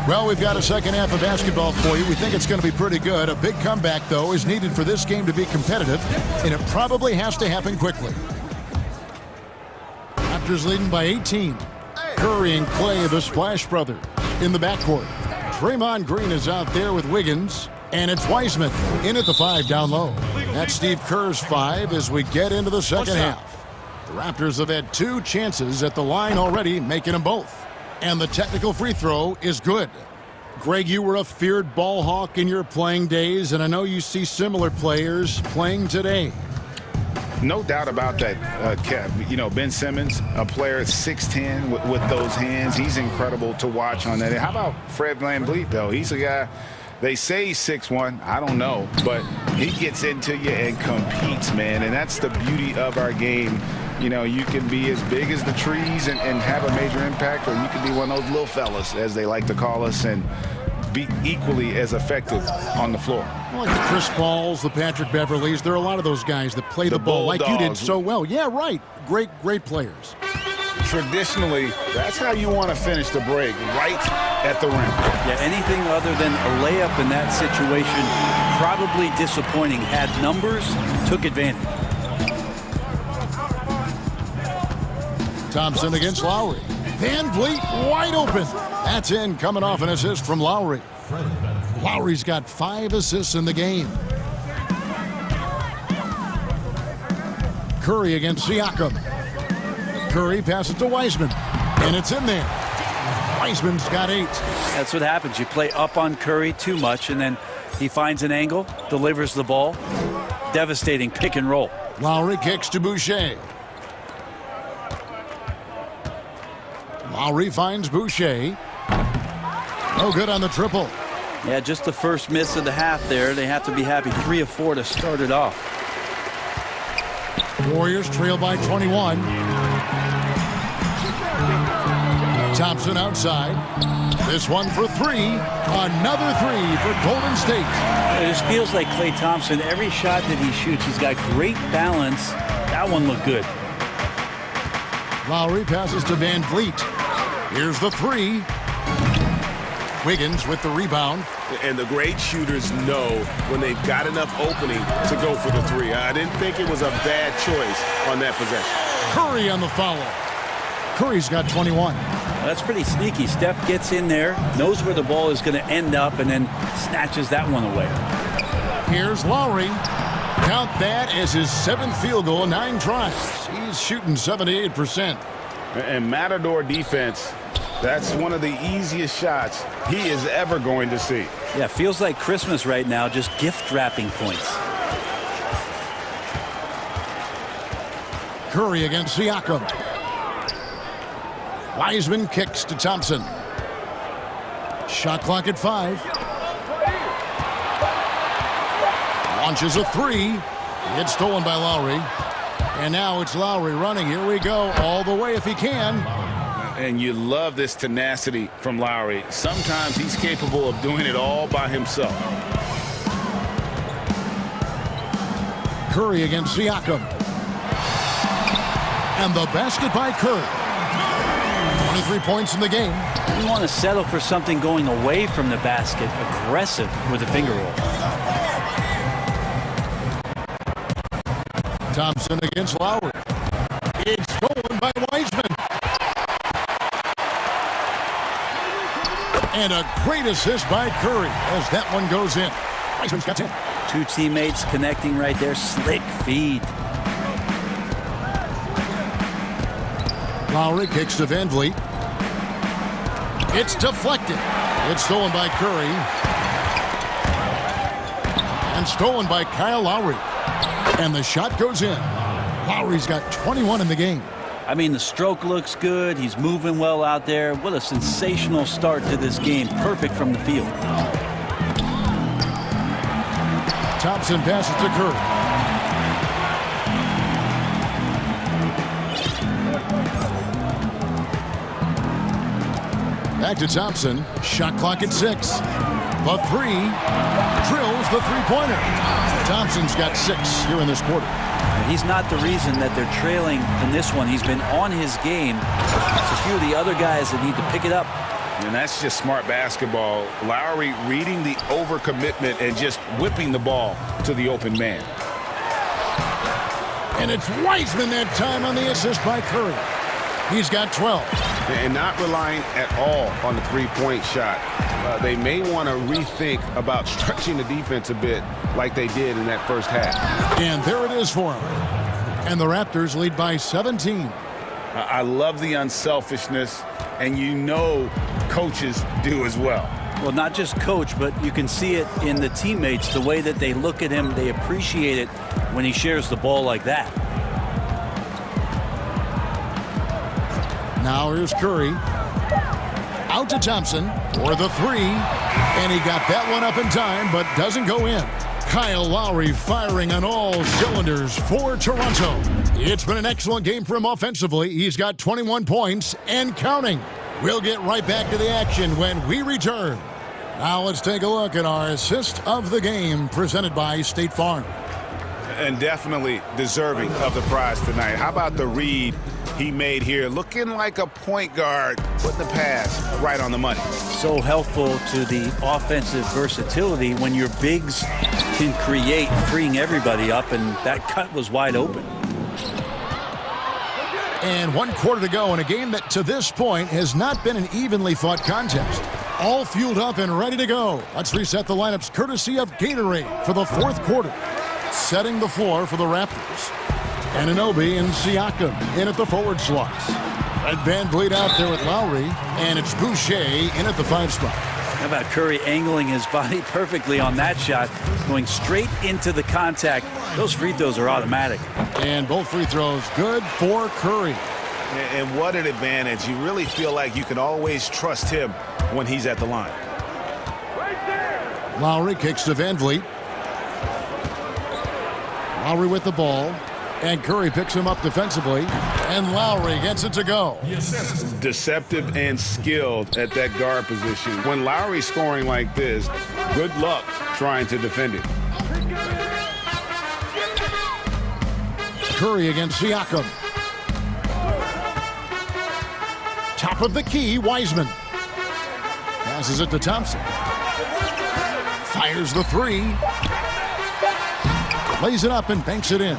Well, we've got a second half of basketball for you. We think it's going to be pretty good. A big comeback, though, is needed for this game to be competitive, and it probably has to happen quickly. Raptors leading by 18. Curry and Clay, the Splash Brother, in the backcourt. Draymond Green is out there with Wiggins, and it's Wiseman in at the 5 down low. That's Steve Kerr's 5 as we get into the second half. The Raptors have had 2 chances at the line already, making them both. And the technical free throw is good. Greg, you were a feared ball hawk in your playing days, and I know you see similar players playing today. No doubt about that, Kev. You know, Ben Simmons, a player 6'10" with those hands. He's incredible to watch on that. How about Fred VanVleet, though? He's a guy, they say he's 6'1". I don't know. But he gets into you and competes, man. And that's the beauty of our game. You know, you can be as big as the trees and have a major impact, or you can be one of those little fellas, as they like to call us, and be equally as effective on the floor. Well, like the Chris Pauls, the Patrick Beverleys, there are a lot of those guys that play the ball like you did so well. Yeah, right. Great players. Traditionally, that's how you want to finish the break, right at the rim. Yeah, anything other than a layup in that situation, probably disappointing. Had numbers, took advantage. Thompson against Lowry. VanVleet wide open. That's in, coming off an assist from Lowry. Lowry's got 5 assists in the game. Curry against Siakam. Curry passes to Wiseman, and it's in there. Wiseman's got 8. That's what happens. You play up on Curry too much, and then he finds an angle, delivers the ball. Devastating pick and roll. Lowry kicks to Boucher. Lowry finds Boucher. No good on the triple. Yeah, just the first miss of the half there. They have to be happy. 3 of 4 to start it off. Warriors trail by 21. Thompson outside. This one for 3. Another 3 for Golden State. It just feels like Klay Thompson, every shot that he shoots, he's got great balance. That one looked good. Lowry passes to Van Vliet. Here's the 3. Wiggins with the rebound. And the great shooters know when they've got enough opening to go for the 3. I didn't think it was a bad choice on that possession. Curry on the follow. Curry's got 21. That's pretty sneaky. Steph gets in there, knows where the ball is going to end up, and then snatches that one away. Here's Lowry. Count that as his 7th field goal in 9 tries. He's shooting 78%. And Matador defense, that's one of the easiest shots he is ever going to see. Yeah, feels like Christmas right now, just gift wrapping points. Curry against Siakam. Wiseman kicks to Thompson. Shot clock at 5. Launches a 3. It's stolen by Lowry. And now it's Lowry running. Here we go. All the way if he can. And you love this tenacity from Lowry. Sometimes he's capable of doing it all by himself. Curry against Siakam. And the basket by Curry. 23 points in the game. You want to settle for something going away from the basket. Aggressive with a finger roll. Thompson against Lowry. It's stolen by Wiseman. And a great assist by Curry as that one goes in. Wiseman's got 10. 2 teammates connecting right there. Slick feed. Lowry kicks to Van Vliet. It's deflected. It's stolen by Curry. And stolen by Kyle Lowry. And the shot goes in. Lowry's got 21 in the game. I mean, the stroke looks good. He's moving well out there. What a sensational start to this game. Perfect from the field. Thompson passes to Curry. Back to Thompson. Shot clock at 6. The 3. Drills the 3-pointer. Thompson's got 6 here in this quarter. He's not the reason that they're trailing in this one. He's been on his game. It's a few of the other guys that need to pick it up. And that's just smart basketball. Lowry reading the overcommitment and just whipping the ball to the open man. And it's Wiseman that time on the assist by Curry. He's got 12. And not relying at all on the 3-point shot. They may want to rethink about stretching the defense a bit like they did in that first half. And there it is for him. And the Raptors lead by 17. I love the unselfishness, and you know coaches do as well. Well, not just coach, but you can see it in the teammates, the way that they look at him. They appreciate it when he shares the ball like that. Now here's Curry. Out to Thompson for the 3. And he got that one up in time, but doesn't go in. Kyle Lowry firing on all cylinders for Toronto. It's been an excellent game for him offensively. He's got 21 points and counting. We'll get right back to the action when we return. Now let's take a look at our assist of the game presented by State Farm. And definitely deserving of the prize tonight. How about the read he made here? Looking like a point guard, putting the pass right on the money. So helpful to the offensive versatility when your bigs can create, freeing everybody up, and that cut was wide open. And 1 quarter to go in a game that to this point has not been an evenly fought contest. All fueled up and ready to go. Let's reset the lineups courtesy of Gatorade for the 4th quarter. Setting the floor for the Raptors. Anunoby and Siakam in at the forward slots. Fred VanVleet out there with Lowry, and it's Boucher in at the 5 spot. How about Curry angling his body perfectly on that shot, going straight into the contact. Those free throws are automatic. And both free throws good for Curry. And what an advantage. You really feel like you can always trust him when he's at the line. Lowry kicks to VanVleet. Lowry with the ball. And Curry picks him up defensively. And Lowry gets it to go. Deceptive and skilled at that guard position. When Lowry's scoring like this, good luck trying to defend it. Curry against Siakam. Top of the key, Wiseman. Passes it to Thompson. Fires the 3. Lays it up and banks it in.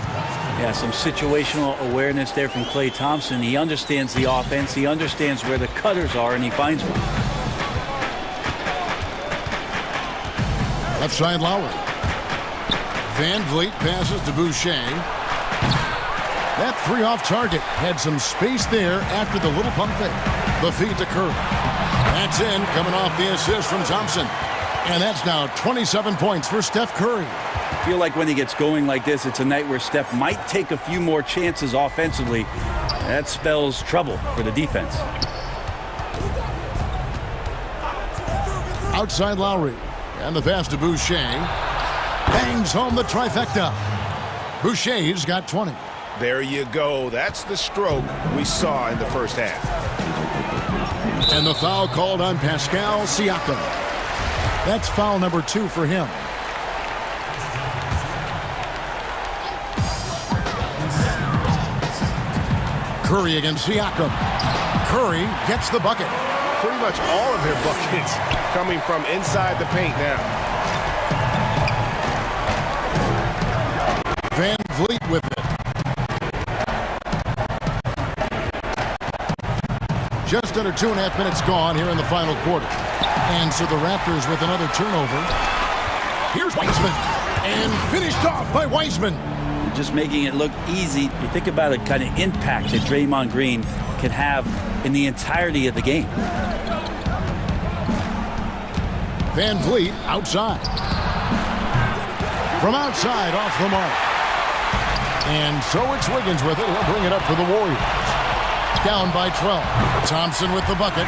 Yeah, some situational awareness there from Klay Thompson. He understands the offense. He understands where the cutters are, and he finds one. Left side, Lowry. VanVleet passes to Boucher. That 3 off target. Had some space there after the little pump fake. The feed to Curry. That's in, coming off the assist from Thompson. And that's now 27 points for Steph Curry. I feel like when he gets going like this, it's a night where Steph might take a few more chances offensively. That spells trouble for the defense. Outside Lowry. And the pass to Boucher. Bangs home the trifecta. Boucher's got 20. There you go. That's the stroke we saw in the first half. And the foul called on Pascal Siakam. That's foul number 2 for him. Curry against Siakam. Curry gets the bucket. Pretty much all of their buckets coming from inside the paint now. VanVleet with it. Just under 2.5 minutes gone here in the final quarter. And so the Raptors with another turnover. Here's Wiseman. And finished off by Wiseman. Just making it look easy. You think about the kind of impact that Draymond Green can have in the entirety of the game. VanVleet outside. From outside, off the mark. And so it's Wiggins with it. He'll bring it up for the Warriors. Down by 12. Thompson with the bucket.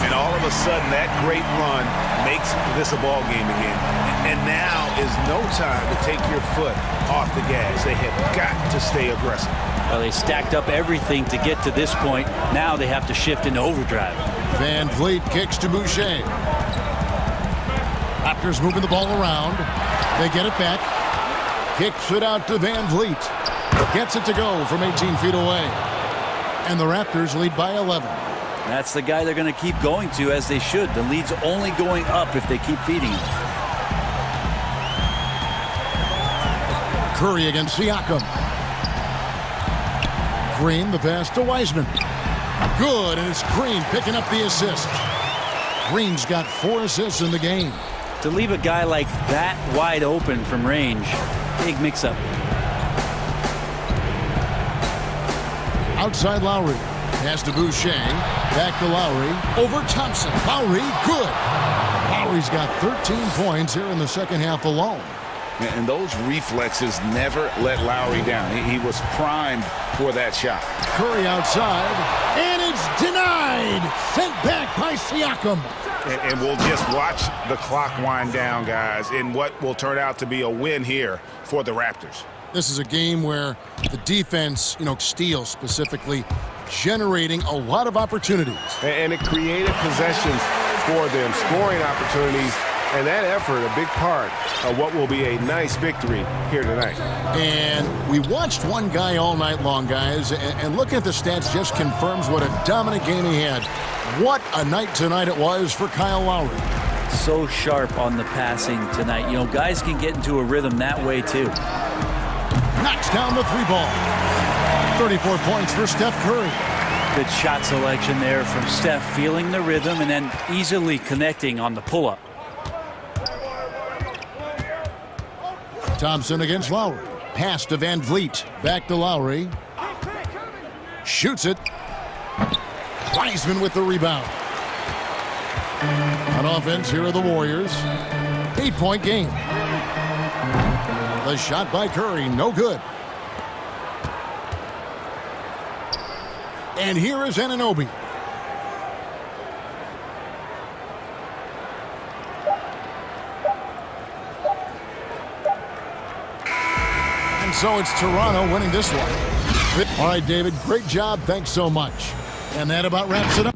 And all of a sudden, that great run makes this a ball game again. And now is no time to take your foot off the gas. They have got to stay aggressive. Well, they stacked up everything to get to this point. Now they have to shift into overdrive. VanVleet kicks to Boucher. Raptors moving the ball around. They get it back. Kicks it out to VanVleet. Gets it to go from 18 feet away. And the Raptors lead by 11. That's the guy they're going to keep going to, as they should. The lead's only going up if they keep feeding him. Curry against Siakam. Green, the pass to Wiseman. Good, and it's Green picking up the assist. Green's got 4 assists in the game. To leave a guy like that wide open from range, big mix-up. Outside Lowry. Pass to Boucher. Back to Lowry. Over Thompson. Lowry, good. Lowry's got 13 points here in the second half alone. And those reflexes never let Lowry down. He was primed for that shot. Curry outside. And it's denied. Sent back by Siakam. And we'll just watch the clock wind down, guys, in what will turn out to be a win here for the Raptors. This is a game where the defense, steals specifically, generating a lot of opportunities. And it created possessions for them, scoring opportunities, and that effort a big part of what will be a nice victory here tonight. And we watched one guy all night long, guys, and looking at the stats just confirms what a dominant game he had. What a night tonight it was for Kyle Lowry. So sharp on the passing tonight. Guys can get into a rhythm that way too. Knocks down the 3-ball. 34 points for Steph Curry. Good shot selection there from Steph, feeling the rhythm and then easily connecting on the pull-up. Thompson against Lowry. Pass to VanVleet. Back to Lowry. Shoots it. Wiseman with the rebound. On offense, here are the Warriors. 8-point game. The shot by Curry, no good. And here is Anunoby. And so it's Toronto winning this one. All right, David, great job. Thanks so much. And that about wraps it up.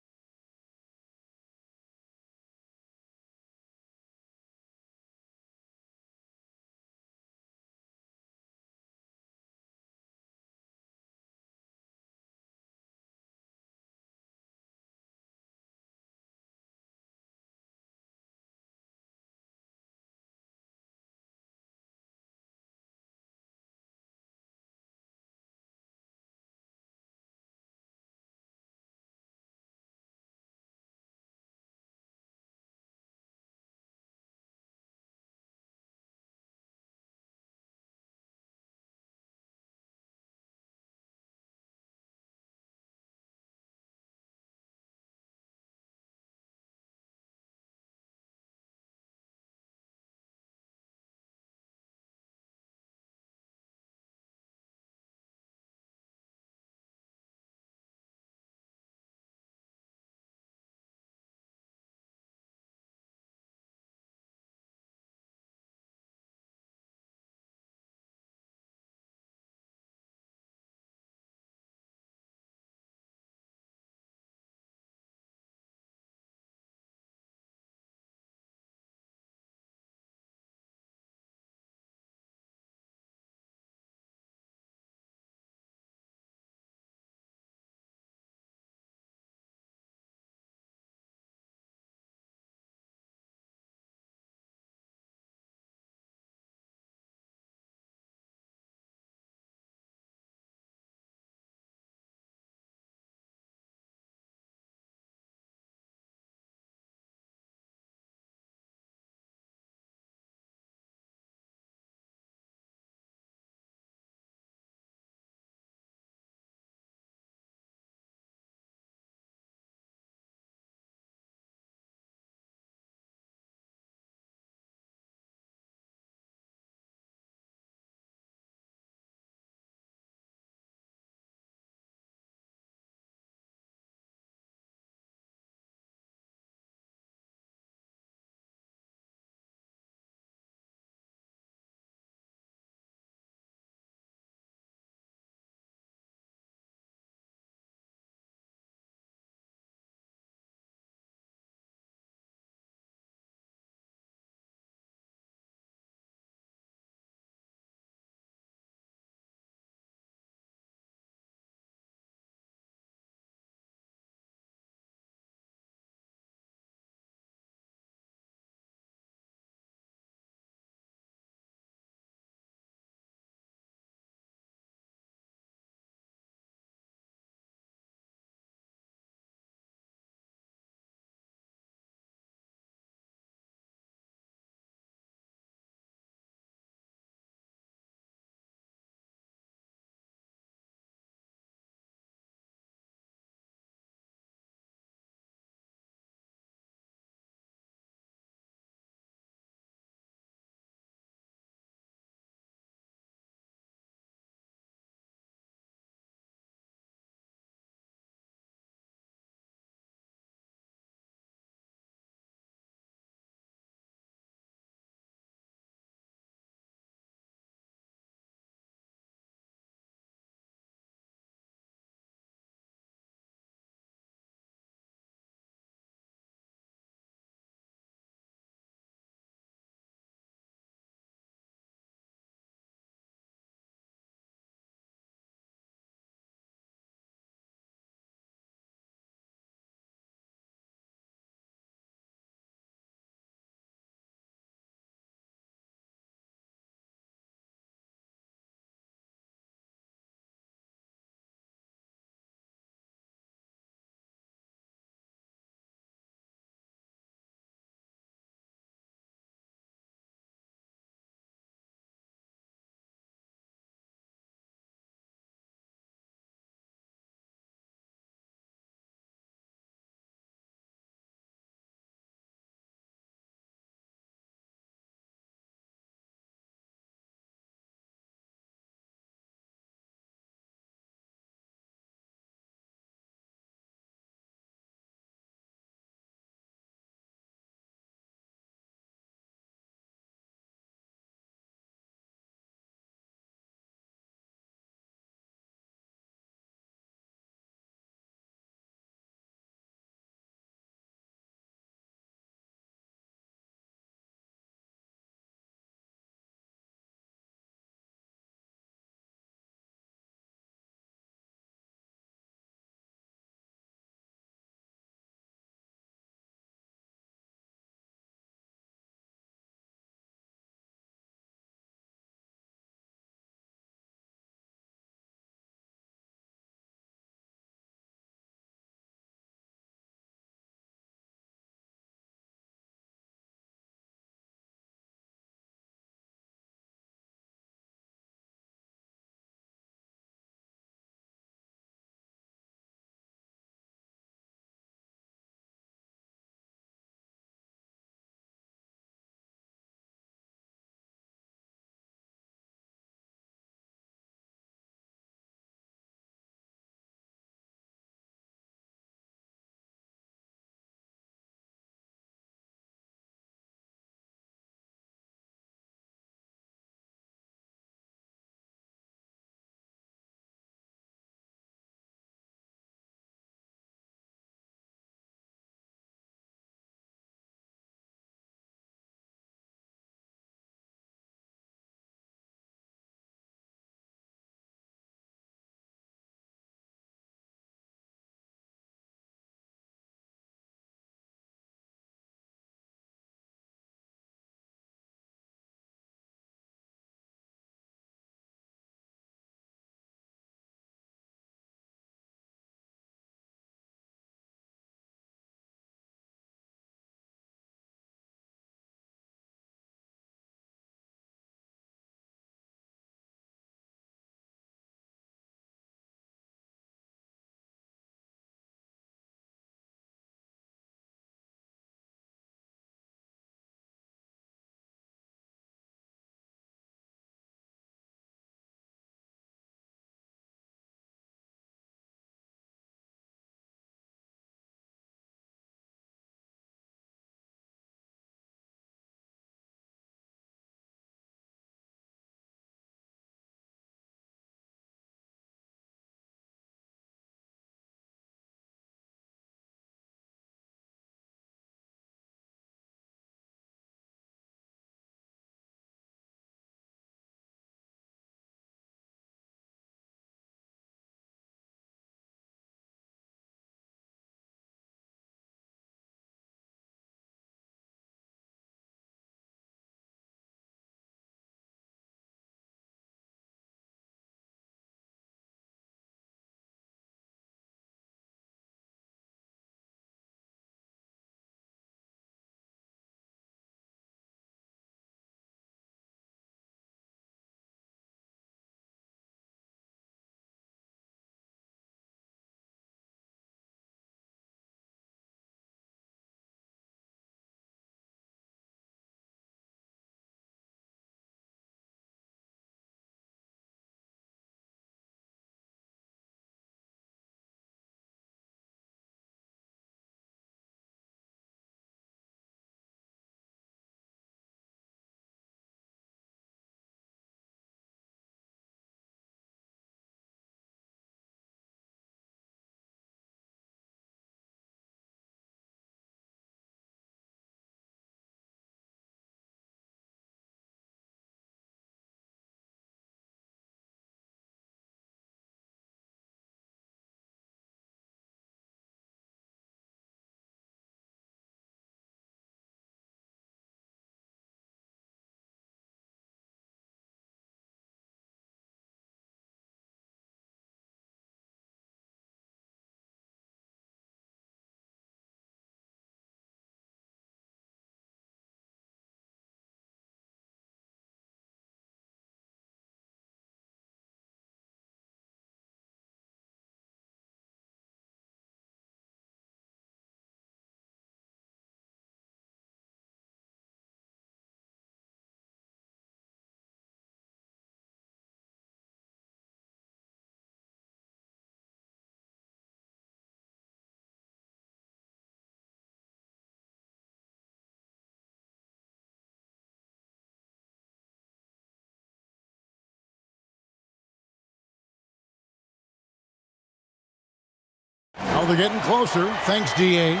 Well, they're getting closer. Thanks, DA.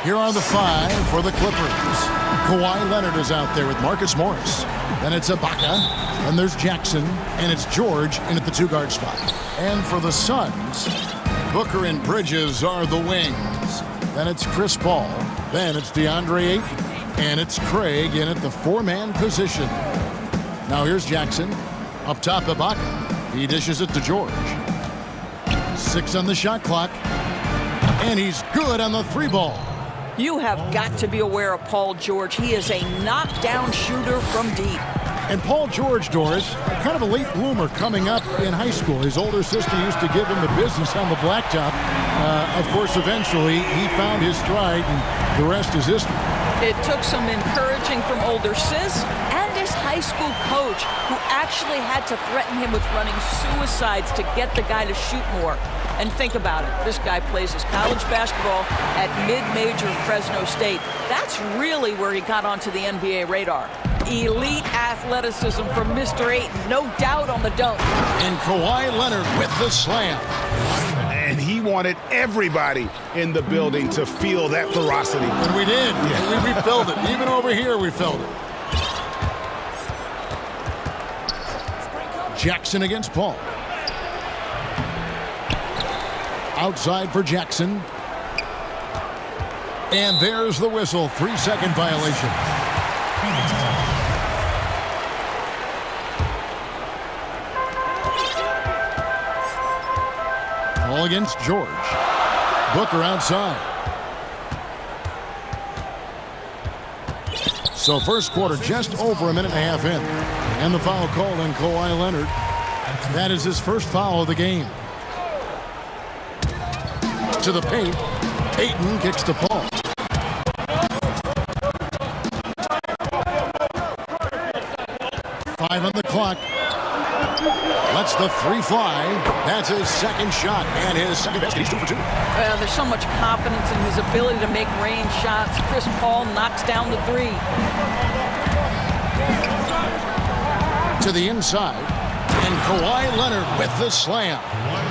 Here are the 5 for the Clippers. Kawhi Leonard is out there with Marcus Morris. Then it's Ibaka. Then there's Jackson. And it's George in at the 2-guard spot. And for the Suns, Booker and Bridges are the wings. Then it's Chris Paul. Then it's DeAndre Ayton. And it's Craig in at the 4-man position. Now here's Jackson. Up top, Ibaka. He dishes it to George. 6 on the shot clock. And he's good on the 3-ball. You have got to be aware of Paul George. He is a knockdown shooter from deep. And Paul George, Doris, kind of a late bloomer coming up in high school. His older sister used to give him the business on the blacktop. Of course, eventually, he found his stride, and the rest is history. It took some encouraging from older sis and his high school coach, who actually had to threaten him with running suicides to get the guy to shoot more. And think about it. This guy plays his college basketball at mid-major Fresno State. That's really where he got onto the NBA radar. Elite athleticism from Mr. Ayton, no doubt on the dunk. And Kawhi Leonard with the slam. And he wanted everybody in the building to feel that ferocity. And we did. Yeah. We felt it. Even over here, we felt it. Jackson against Paul. Outside for Jackson. And there's the whistle. 3-second violation. Ball against George. Booker outside. So first quarter just over a minute and a half in. And the foul called on Kawhi Leonard. That is his first foul of the game. To the paint. Ayton kicks to Paul. Five on the clock. Lets the 3 fly. That's his second shot and his second basket. He's 2 for 2. Well, there's so much confidence in his ability to make range shots. Chris Paul knocks down the 3. To the inside. And Kawhi Leonard with the slam.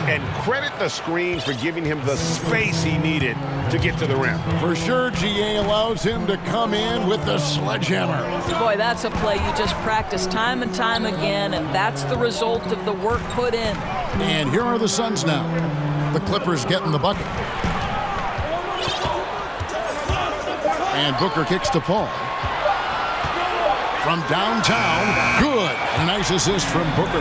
And credit the screen for giving him the space he needed to get to the rim. For sure, GA allows him to come in with the sledgehammer. Boy, that's a play you just practice time and time again, and that's the result of the work put in. And here are the Suns now. The Clippers getting the bucket. And Booker kicks to Paul. From downtown, good. A nice assist from Booker.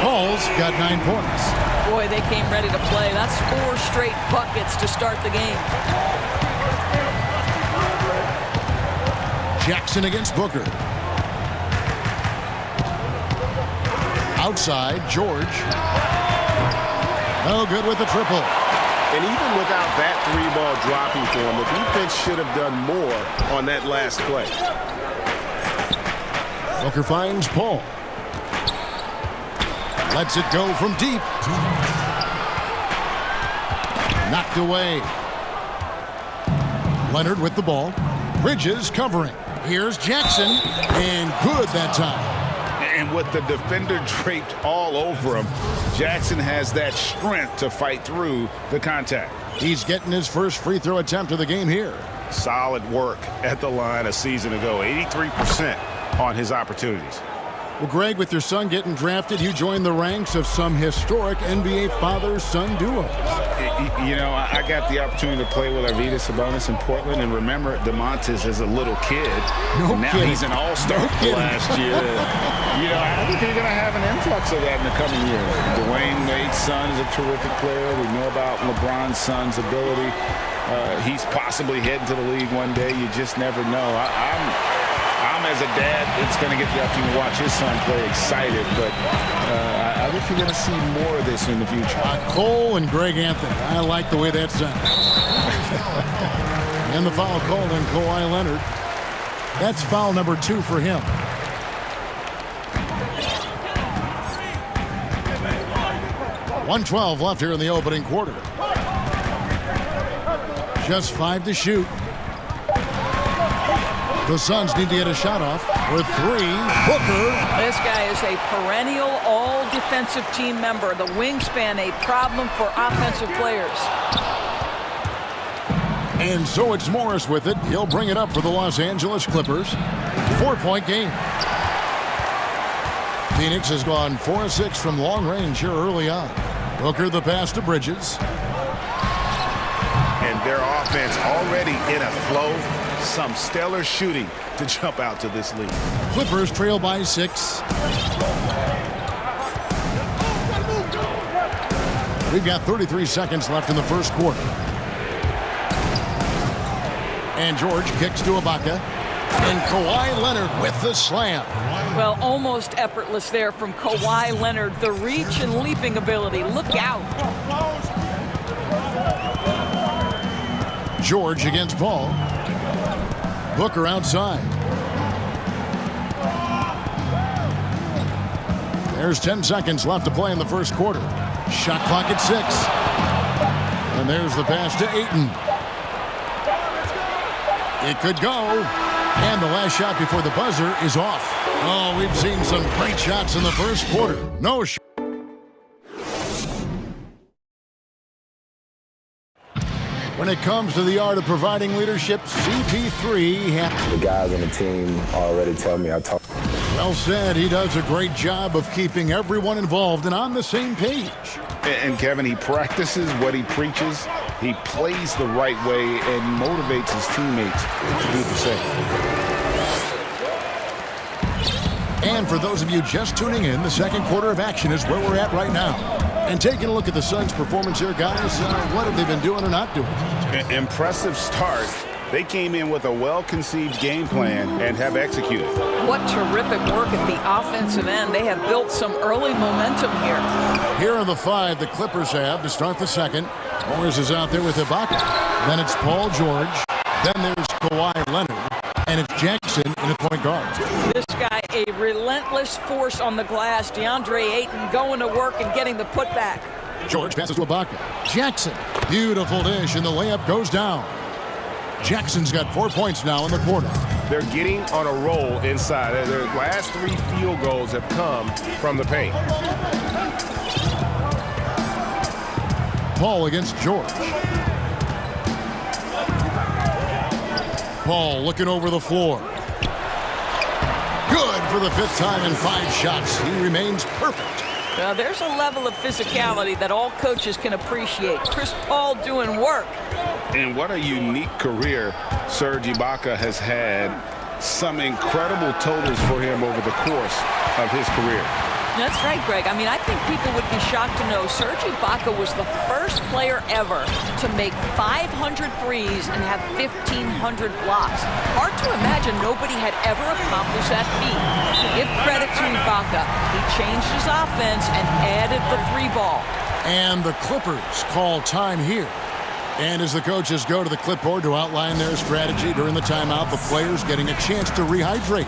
Paul's got 9 points. Boy, they came ready to play. That's 4 straight buckets to start the game. Jackson against Booker. Outside, George. No good with the triple. And even without that 3-ball dropping for him, the defense should have done more on that last play. Booker finds Paul. Lets it go from deep. Knocked away. Leonard with the ball. Bridges covering. Here's Jackson. And good that time. And with the defender draped all over him, Jackson has that strength to fight through the contact. He's getting his first free throw attempt of the game here. Solid work at the line a season ago. 83% on his opportunities. Well, Greg, with your son getting drafted, you joined the ranks of some historic NBA father-son duos. You know, I got the opportunity to play with Arvydas Sabonis in Portland, and remember DeMontis as a little kid. No now kidding. He's an all-star last year. You know, I think you're going to have an influx of that in the coming years. Dwayne Wade's son is a terrific player. We know about LeBron's son's ability. He's possibly heading to the league one day. You just never know. I'm as a dad that's going to get the opportunity to watch his son play excited, but I think you're going to see more of this in the future. Cole and Greg Anthony. I like the way that sounds. And the foul called on Kawhi Leonard. That's foul number 2 for him. .112 left here in the opening quarter. Just 5 to shoot. The Suns need to get a shot off with 3. Booker. This guy is a perennial all-defensive team member. The wingspan, a problem for offensive players. And so it's Morris with it. He'll bring it up for the Los Angeles Clippers. 4-point game. Phoenix has gone 4-6 from long range here early on. Booker the pass to Bridges. And their offense already in a flow. Some stellar shooting to jump out to this lead. Clippers trail by 6. We've got 33 seconds left in the first quarter. And George kicks to Ibaka. And Kawhi Leonard with the slam. Well, almost effortless there from Kawhi Leonard. The reach and leaping ability. Look out. George against Paul. Booker outside. There's 10 seconds left to play in the first quarter. Shot clock at 6. And there's the pass to Ayton. It could go. And the last shot before the buzzer is off. Oh, we've seen some great shots in the first quarter. No shot. When it comes to the art of providing leadership, CP3 The guys on the team already tell me I talk. Well said. He does a great job of keeping everyone involved and on the same page. And Kevin, he practices what he preaches. He plays the right way and motivates his teammates to do the same. And for those of you just tuning in, the second quarter of action is where we're at right now. And taking a look at the Suns' performance here, guys, what have they been doing or not doing? Impressive start. They came in with a well-conceived game plan and have executed. What terrific work at the offensive end. They have built some early momentum here. Here are the 5 the Clippers have to start the second. Morris is out there with Ibaka. Then it's Paul George. Then there's Kawhi Leonard. And it's Jackson in a point guard. This guy, a relentless force on the glass. DeAndre Ayton going to work and getting the putback. George passes to Ibaka. Jackson. Beautiful dish, and the layup goes down. Jackson's got 4 points now in the quarter. They're getting on a roll inside. Their last 3 field goals have come from the paint. Paul against George. Paul looking over the floor. Good for the 5th time in 5 shots. He remains perfect. Now, there's a level of physicality that all coaches can appreciate. Chris Paul doing work. And what a unique career Serge Ibaka has had. Some incredible totals for him over the course of his career. That's right, Greg. I mean, I think people would be shocked to know Serge Ibaka was the first player ever to make 500 threes and have 1,500 blocks. Hard to imagine nobody had ever accomplished that feat. Give credit to Ibaka. He changed his offense and added the 3-ball. And the Clippers call time here. And as the coaches go to the clipboard to outline their strategy during the timeout, the players getting a chance to rehydrate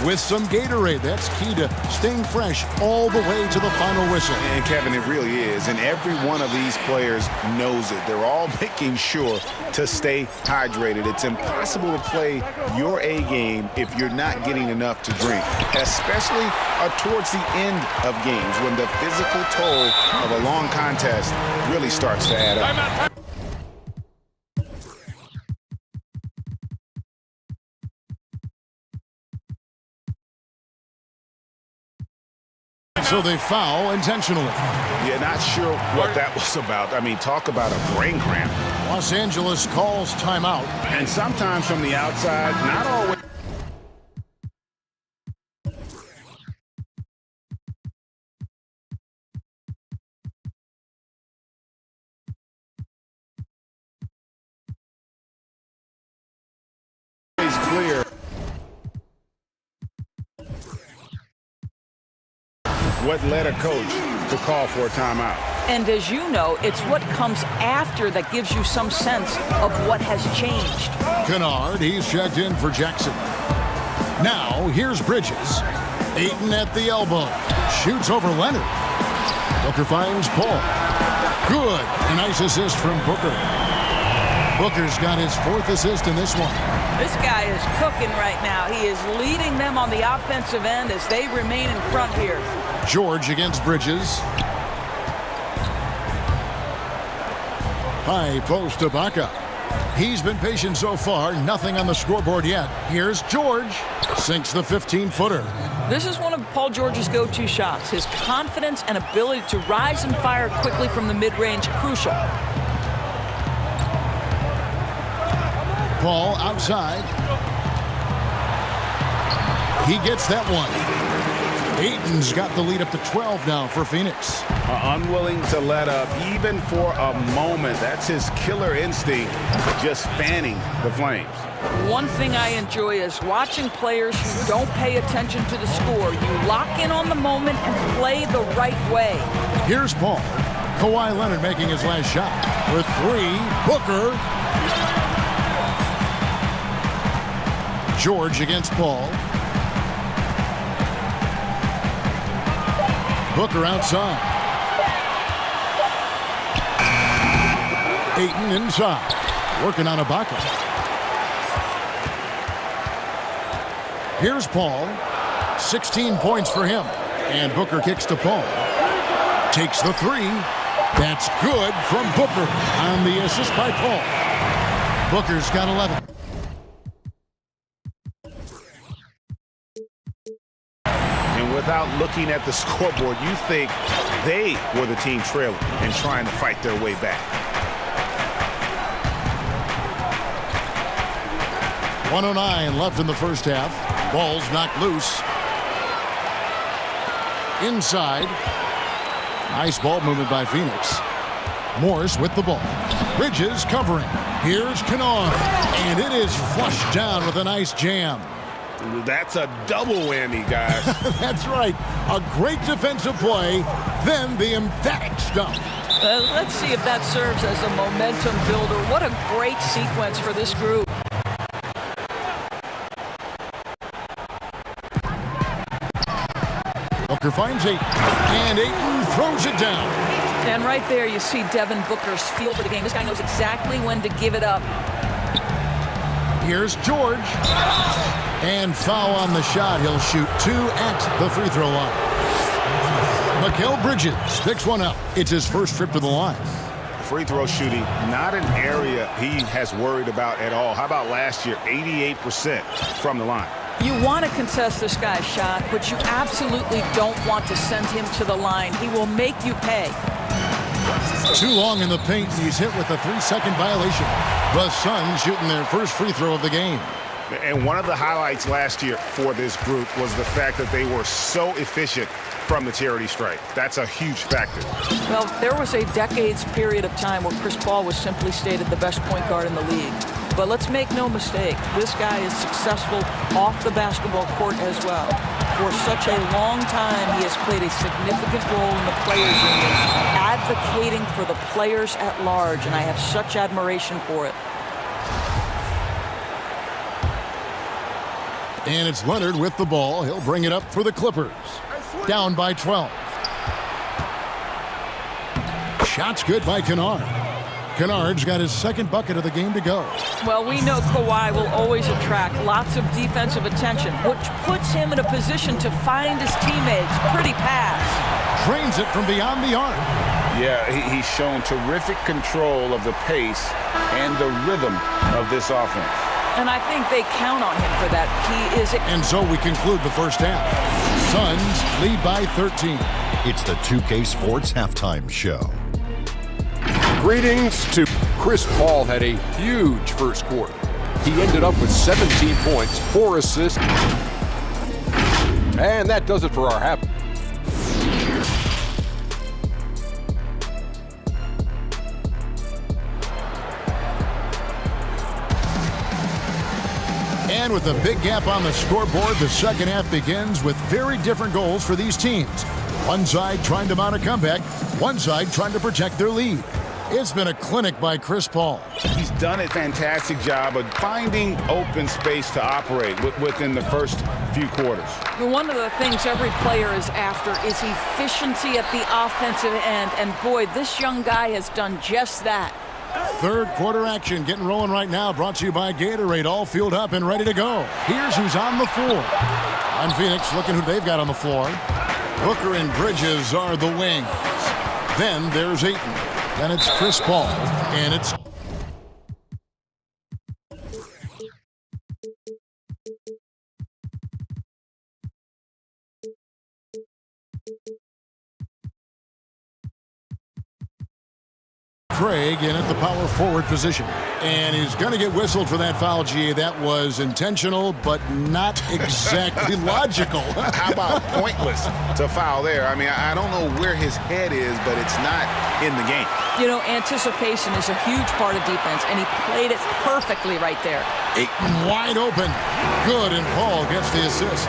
with some Gatorade. That's key to staying fresh all the way to the final whistle. And Kevin, it really is. And every one of these players knows it. They're all making sure to stay hydrated. It's impossible to play your A game if you're not getting enough to drink, especially towards the end of games when the physical toll of a long contest really starts to add up. So they foul intentionally. Yeah, not sure what that was about. I mean, talk about a brain cramp. Los Angeles calls timeout. And sometimes from the outside, not always. Clear. What led a coach to call for a timeout? And as you know, it's what comes after that gives you some sense of what has changed. Kennard, he's checked in for Jackson. Now, here's Bridges. Ayton at the elbow. Shoots over Leonard. Booker finds Paul. Good. A nice assist from Booker. Booker's got his 4th assist in this one. This guy is cooking right now. He is leading them on the offensive end as they remain in front here. George against Bridges. High post to Baca. He's been patient so far. Nothing on the scoreboard yet. Here's George. Sinks the 15-footer. This is one of Paul George's go-to shots. His confidence and ability to rise and fire quickly from the mid-range, crucial. Paul outside. He gets that one. Ayton's got the lead up to 12 now for Phoenix. Unwilling to let up even for a moment. That's his killer instinct, just fanning the flames. One thing I enjoy is watching players who don't pay attention to the score. You lock in on the moment and play the right way. Here's Paul. Kawhi Leonard making his last shot. For 3, Booker. George against Paul. Booker outside. Ayton inside. Working on Ibaka. Here's Paul. 16 points for him. And Booker kicks to Paul. Takes the 3. That's good from Booker on the assist by Paul. Booker's got 11. Without looking at the scoreboard, you think they were the team trailing and trying to fight their way back. 1:09 left in the first half. Ball's knocked loose. Inside. Nice ball movement by Phoenix. Morris with the ball. Bridges covering. Here's Kennard. And it is flushed down with a nice jam. That's a double whammy, guys. That's right. A great defensive play, then the emphatic stuff. Let's see if that serves as a momentum builder. What a great sequence for this group. Booker finds Ayton, and Ayton throws it down. And right there you see Devin Booker's feel for the game. This guy knows exactly when to give it up. Here's George. And foul on the shot. He'll shoot 2 at the free throw line. Mikal Bridges picks one up. It's his first trip to the line. Free throw shooting, not an area he has worried about at all. How about last year? 88% from the line. You want to contest this guy's shot, but you absolutely don't want to send him to the line. He will make you pay. Too long in the paint. He's hit with a 3-second violation. The Suns shooting their first free throw of the game. And one of the highlights last year for this group was the fact that they were so efficient from the charity stripe. That's a huge factor. Well, there was a decades period of time where Chris Paul was simply stated the best point guard in the league. But let's make no mistake, this guy is successful off the basketball court as well. For such a long time, he has played a significant role in the players' union, advocating for the players at large, and I have such admiration for it. And it's Leonard with the ball. He'll bring it up for the Clippers. Down by 12. Shot's good by Kennard. Kennard's got his second bucket of the game to go. Well, we know Kawhi will always attract lots of defensive attention, which puts him in a position to find his teammates. Pretty pass. Drains it from beyond the arc. Yeah, he's shown terrific control of the pace and the rhythm of this offense. And I think they count on him for that. He is... And so we conclude the first half. Suns lead by 13. It's the 2K Sports Halftime Show. Greetings to Chris Paul. Had a huge first quarter. He ended up with 17 points, 4 assists. And that does it for our half. And with a big gap on the scoreboard, the second half begins with very different goals for these teams. One side trying to mount a comeback, one side trying to protect their lead. It's been a clinic by Chris Paul. He's done a fantastic job of finding open space to operate within the first few quarters. One of the things every player is after is efficiency at the offensive end. And boy, this young guy has done just that. Third quarter action getting rolling right now. Brought to you by Gatorade. All fueled up and ready to go. Here's who's on the floor. On Phoenix, looking who they've got on the floor. Booker and Bridges are the wings. Then there's Ayton. Then it's Chris Paul. And it's Craig in at the power forward position. And he's going to get whistled for that foul, G. That was intentional, but not exactly logical. How about pointless to foul there? I mean, I don't know where his head is, but it's not in the game. You know, anticipation is a huge part of defense, and he played it perfectly right there. Ayton wide open. Good, and Paul gets the assist.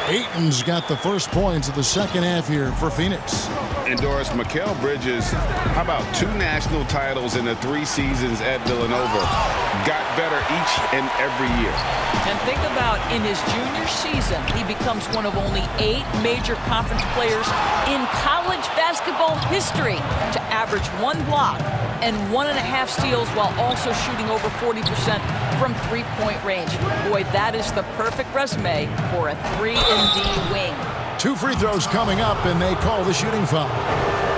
Ayton's got the first points of the second half here for Phoenix. And Doris, Mikal Bridges, how about 2 national titles in the 3 seasons at Villanova? Got better each and every year. And think about in his junior season, he becomes one of only 8 major conference players in college basketball history to average 1 block and 1.5 steals while also shooting over 40% from three-point range. Boy, that is the perfect resume for a 3-and-D wing. 2 free throws coming up, and they call the shooting foul.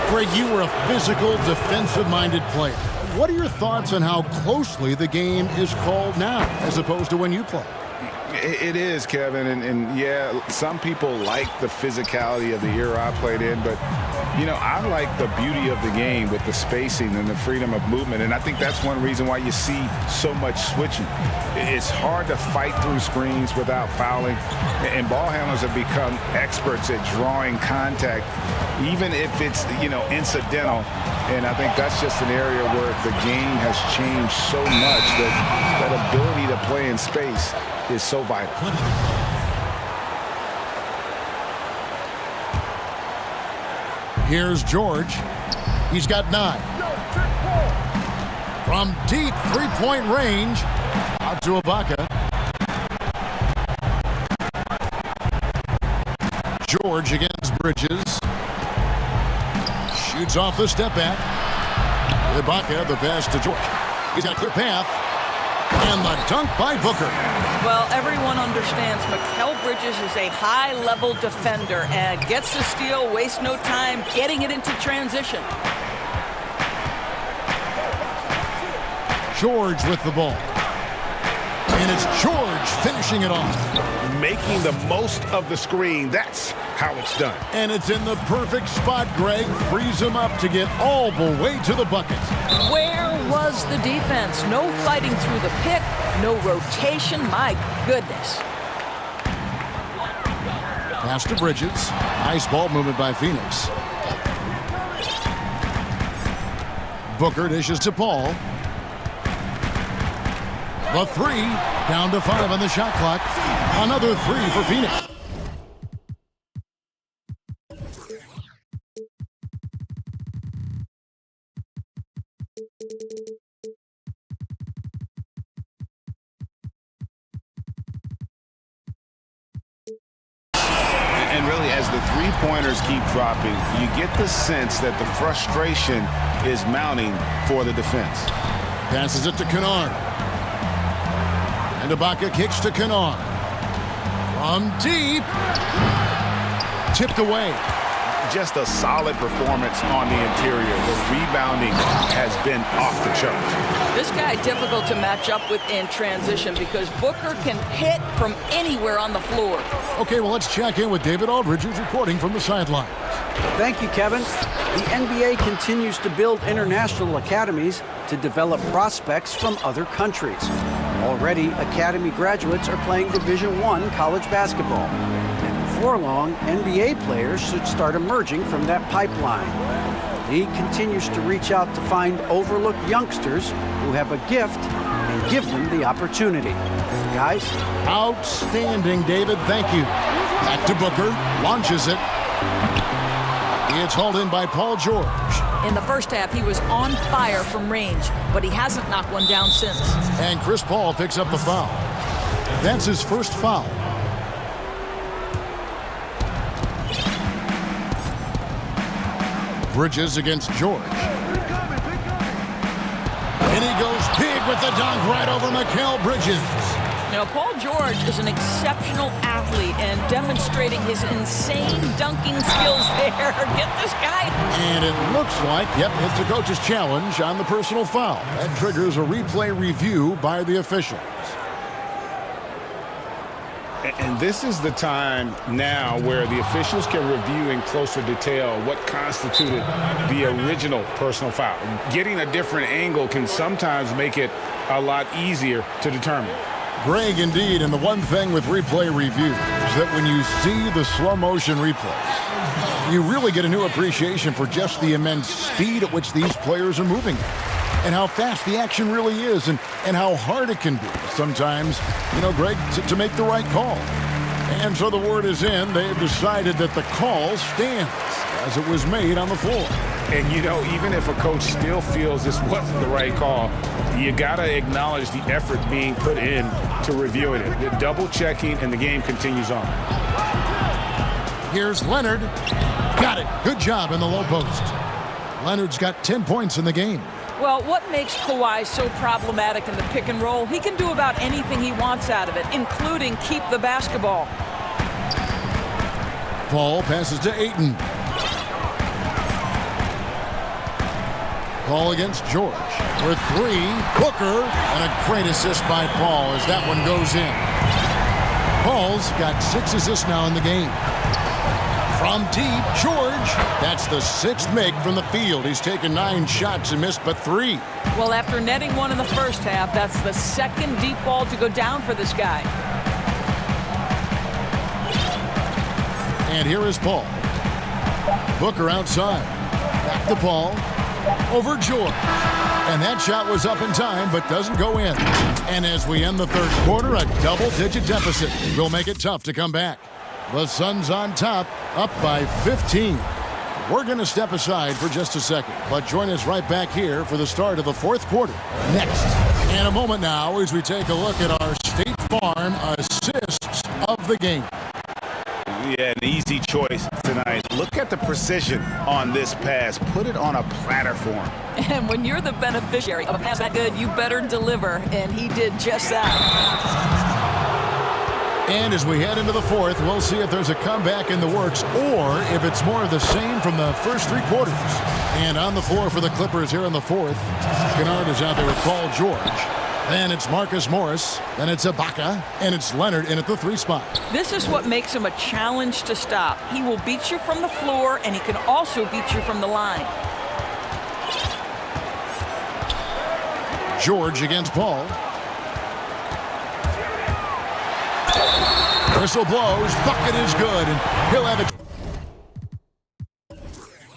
Greg, you were a physical, defensive-minded player. What are your thoughts on how closely the game is called now as opposed to when you played? It is, Kevin, and yeah, some people like the physicality of the era I played in, but, you know, I like the beauty of the game with the spacing and the freedom of movement, and I think that's one reason why you see so much switching. It's hard to fight through screens without fouling, and ball handlers have become experts at drawing contact, even if it's, you know, incidental, and I think that's just an area where the game has changed so much that ability to play in space is so vital. Here's George. He's got 9. From deep three-point range, out to Ibaka. George against Bridges. Shoots off the step back. Ibaka, the pass to George. He's got a clear path. And the dunk by Booker. Well, everyone understands Mikal Bridges is a high-level defender and gets the steal, wastes no time getting it into transition. George with the ball. And it's George finishing it off. Making the most of the screen. That's how it's done. And it's in the perfect spot, Greg. Frees him up to get all the way to the bucket. Where was the defense? No fighting through the pick, no rotation. My goodness. Pass to Bridges. Nice ball movement by Phoenix. Booker dishes to Paul. The 3, down to 5 on the shot clock. Another 3 for Phoenix. And really, as the three-pointers keep dropping, you get the sense that the frustration is mounting for the defense. Passes it to Kennard. And Ibaka kicks to Kennard. From deep. Tipped away. Just a solid performance on the interior. The rebounding has been off the charts. This guy difficult to match up with in transition because Booker can hit from anywhere on the floor. Okay, well, let's check in with David Aldridge, who's reporting from the sidelines. Thank you, Kevin. The NBA continues to build international academies to develop prospects from other countries. Already, academy graduates are playing Division I college basketball. And before long, NBA players should start emerging from that pipeline. The league continues to reach out to find overlooked youngsters who have a gift and give them the opportunity. Guys? Outstanding, David. Thank you. Back to Booker. Launches it. It's hauled in by Paul George. In the first half, he was on fire from range, but he hasn't knocked one down since. And Chris Paul picks up the foul. That's his first foul. Bridges against George. And he goes big with the dunk right over Mikal Bridges. Now, Paul George is an exceptional athlete and demonstrating his insane dunking skills there. Get this guy. And it looks like, yep, it's a coach's challenge on the personal foul. That triggers a replay review by the officials. And this is the time now where the officials can review in closer detail what constituted the original personal foul. Getting a different angle can sometimes make it a lot easier to determine. Greg, indeed, and the one thing with replay review is that when you see the slow motion replays, you really get a new appreciation for just the immense speed at which these players are moving and how fast the action really is and how hard it can be sometimes, Greg, to make the right call. And so the word is in. They've decided that the call stands as it was made on the floor. And, even if a coach still feels this wasn't the right call, you got to acknowledge the effort being put in to reviewing it. They're double-checking, and the game continues on. Here's Leonard. Got it. Good job in the low post. Leonard's got 10 points in the game. Well, what makes Kawhi so problematic in the pick and roll? He can do about anything he wants out of it, including keep the basketball. Paul passes to Ayton. Paul against George. For three, Booker, and a great assist by Paul as that one goes in. Paul's got 6 assists now in the game. From deep, George. That's the 6th make from the field. He's taken 9 shots and missed but 3. Well, after netting 1 in the first half, that's the 2nd deep ball to go down for this guy. And here is Paul. Booker outside. Back to Paul. Over George. And that shot was up in time, but doesn't go in. And as we end the third quarter, a double-digit deficit will make it tough to come back. The Suns on top, up by 15. We're going to step aside for just a second, but join us right back here for the start of the fourth quarter. Next, in a moment now, as we take a look at our State Farm assists of the game. Yeah, an easy choice tonight. Look at the precision on this pass. Put it on a platter for him. And when you're the beneficiary of a pass that good, you better deliver, and he did just that. And as we head into the fourth, we'll see if there's a comeback in the works or if it's more of the same from the first 3 quarters. And on the floor for the Clippers here in the fourth, Kennard is out there with Paul George. Then it's Marcus Morris. Then it's Ibaka. And it's Leonard in at the 3 spot. This is what makes him a challenge to stop. He will beat you from the floor, and he can also beat you from the line. George against Paul. Whistle blows. Bucket is good. And he'll have a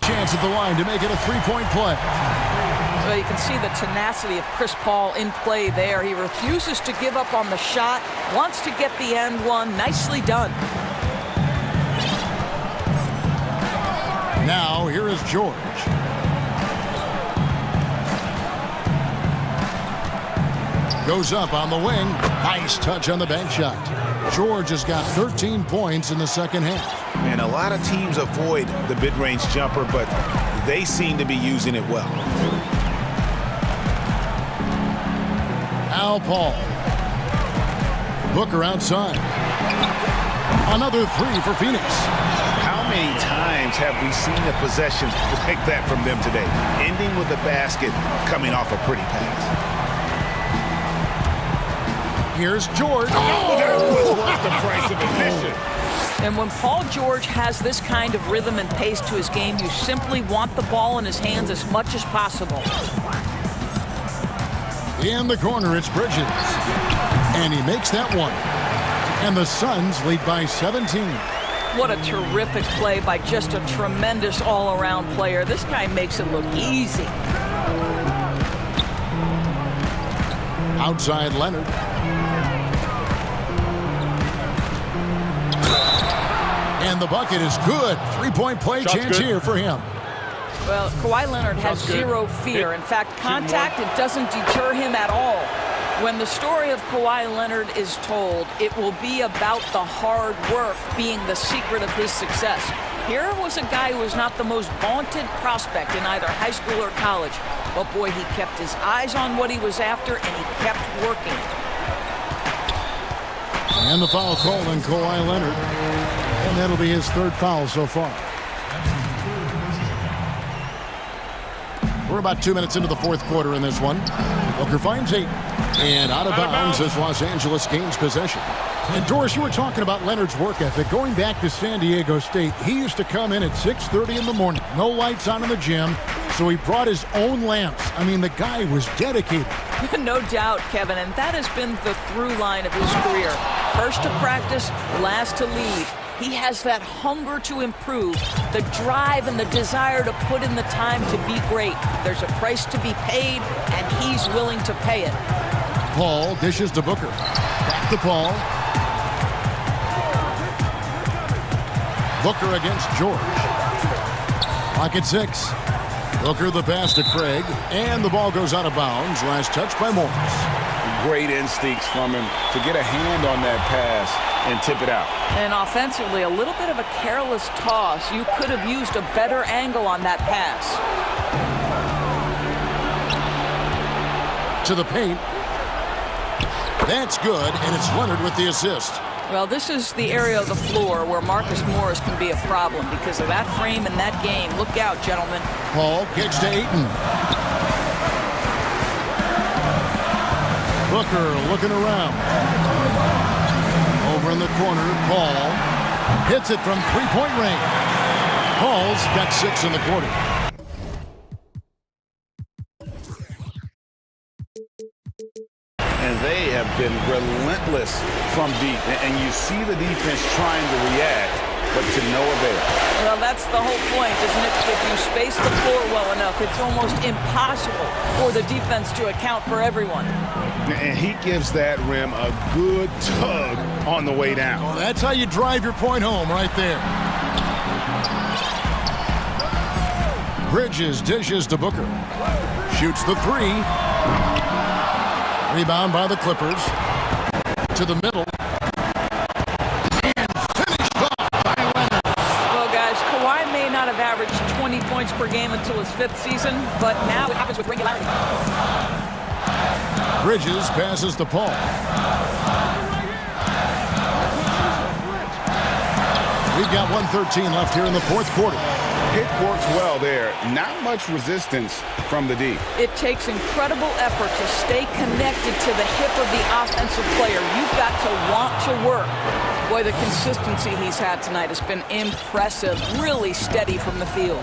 chance at the line to make it a 3-point play. Well, you can see the tenacity of Chris Paul in play there. He refuses to give up on the shot, wants to get the end one. Nicely done. Now, here is George. Goes up on the wing. Nice touch on the bank shot. George has got 13 points in the second half. And a lot of teams avoid the mid-range jumper, but they seem to be using it well. Al Paul. Booker outside. Another 3 for Phoenix. How many times have we seen a possession like that from them today? Ending with a basket, coming off a pretty pass. Here's George. Oh, that was worth the price of admission. And when Paul George has this kind of rhythm and pace to his game, you simply want the ball in his hands as much as possible. In the corner, it's Bridges. And he makes that one. And the Suns lead by 17. What a terrific play by just a tremendous all-around player. This guy makes it look easy. Outside Leonard. And the bucket is good. 3-point play chance here for him. Well, Kawhi Leonard has zero fear. In fact, contact, it doesn't deter him at all. When the story of Kawhi Leonard is told, it will be about the hard work being the secret of his success. Here was a guy who was not the most vaunted prospect in either high school or college. But boy, he kept his eyes on what he was after, and he kept working. And the foul call on Kawhi Leonard. And that'll be his third foul so far. We're about 2 minutes into the fourth quarter in this one. Booker finds 8. And out of bounds as Los Angeles gains possession. And Doris, you were talking about Leonard's work ethic. Going back to San Diego State, he used to come in at 6:30 in the morning. No lights on in the gym. So he brought his own lamps. I mean, the guy was dedicated. No doubt, Kevin, and that has been the through line of his career. First to practice, last to leave. He has that hunger to improve, the drive and the desire to put in the time to be great. There's a price to be paid, and he's willing to pay it. Paul dishes to Booker. Back to Paul. Booker against George. Clock at 6. Booker the pass to Craig, and the ball goes out of bounds. Last touch by Morris. Great instincts from him to get a hand on that pass and tip it out. And offensively, a little bit of a careless toss. You could have used a better angle on that pass. To the paint. That's good, and it's Leonard with the assist. Well, this is the area of the floor where Marcus Morris can be a problem because of that frame and that game. Look out, gentlemen. Paul kicks to Ayton. Booker looking around. Over in the corner, Paul hits it from three-point range. Paul's got 6 in the quarter. And they have been relentless from deep. And you see the defense trying to react, but to no avail. Well, that's the whole point, isn't it? If you space the floor well enough, it's almost impossible for the defense to account for everyone. And he gives that rim a good tug on the way down. Well, that's how you drive your point home right there. Bridges dishes to Booker. Shoots the 3. Rebound by the Clippers. To the middle. And finished off by Leonard. Well, guys, Kawhi may not have averaged 20 points per game until his 5th season, but now it happens with regularity. Bridges passes to Paul. We've got 1:13 left here in the fourth quarter. It works well there. Not much resistance from the D. It takes incredible effort to stay connected to the hip of the offensive player. You've got to want to work. Boy, the consistency he's had tonight has been impressive. Really steady from the field.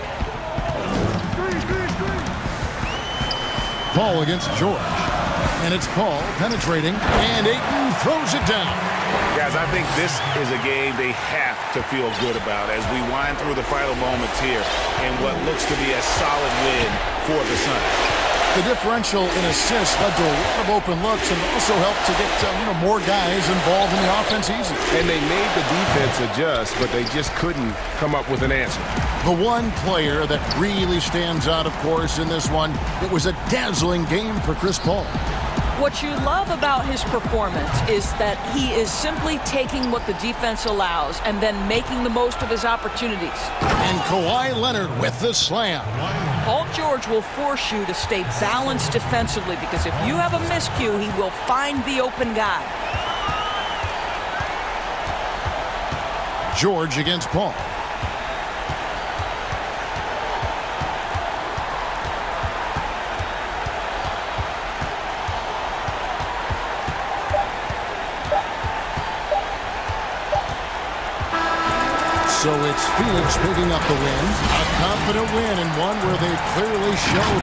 Paul against George. And it's Paul penetrating, and Ayton throws it down. Guys, I think this is a game they have to feel good about as we wind through the final moments here in what looks to be a solid win for the Suns. The differential in assists led to a lot of open looks and also helped to get more guys involved in the offense easy. And they made the defense adjust, but they just couldn't come up with an answer. The one player that really stands out, of course, in this one, it was a dazzling game for Chris Paul. What you love about his performance is that he is simply taking what the defense allows and then making the most of his opportunities. And Kawhi Leonard with the slam. Paul George will force you to stay balanced defensively because if you have a miscue, he will find the open guy. George against Paul. So it's Phoenix picking up the win. A confident win and one where they clearly showed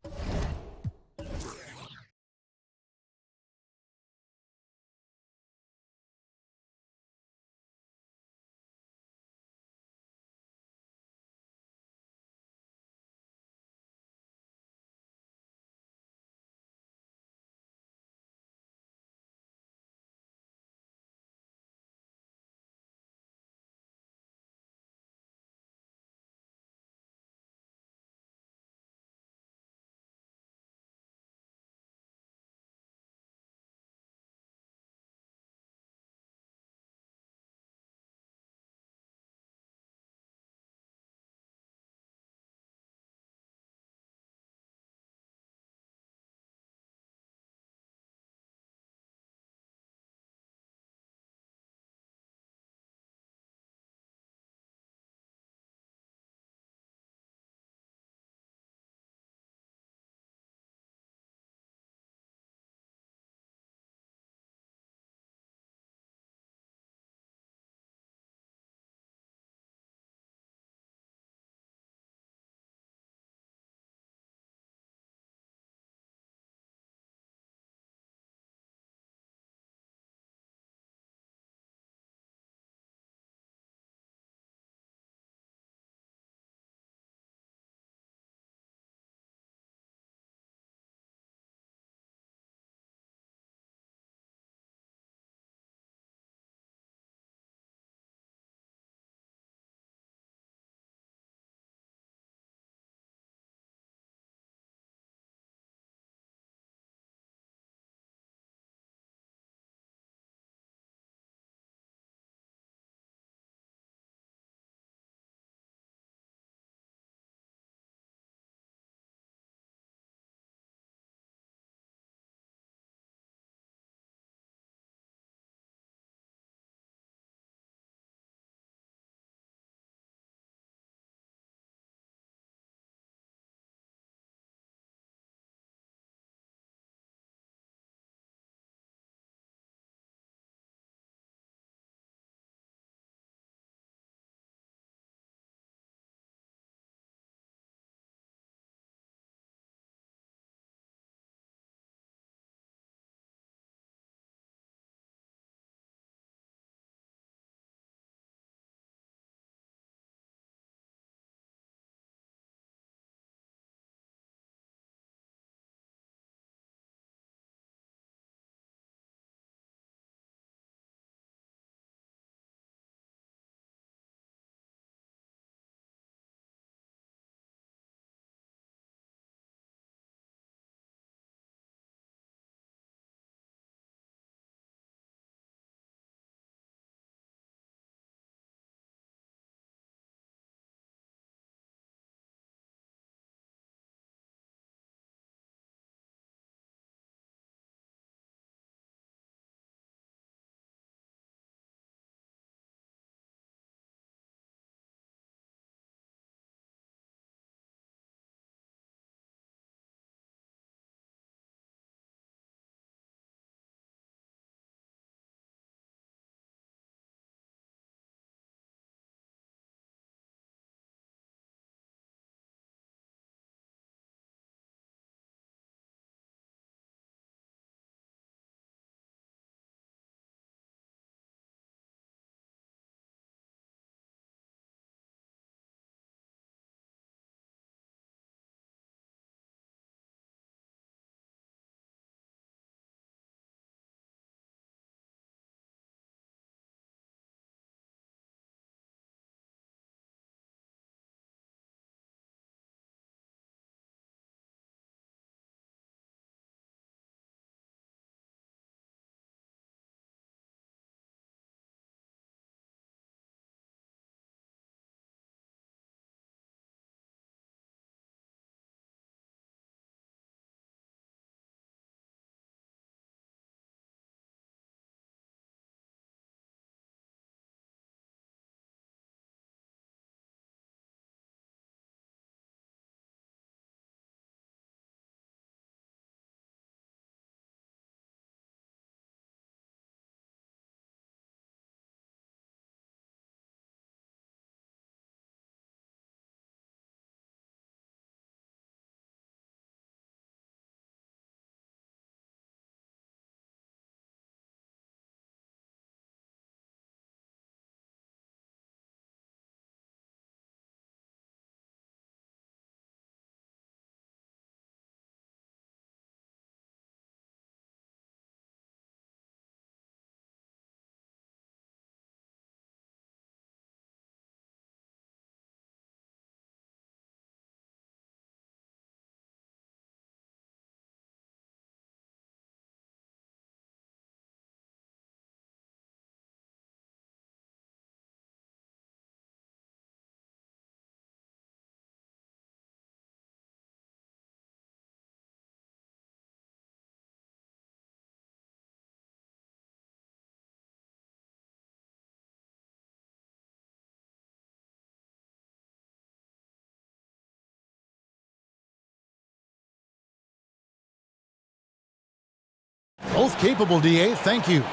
Both capable, DA. Thank you.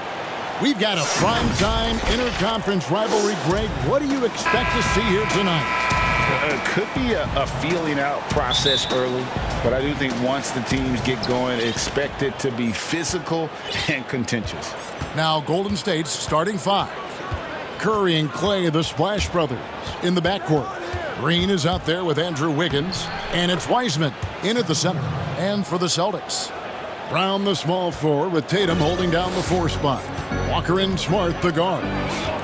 We've got a primetime interconference rivalry. Greg, what do you expect to see here tonight? Could be a feeling out process early, but I do think once the teams get going, expect it to be physical and contentious. Now Golden State's starting five. Curry and Clay, the Splash Brothers, in the backcourt. Green is out there with Andrew Wiggins, and it's Wiseman in at the center. And for the Celtics, Brown, the small forward, with Tatum holding down the 4 spot. Walker and Smart, the guards.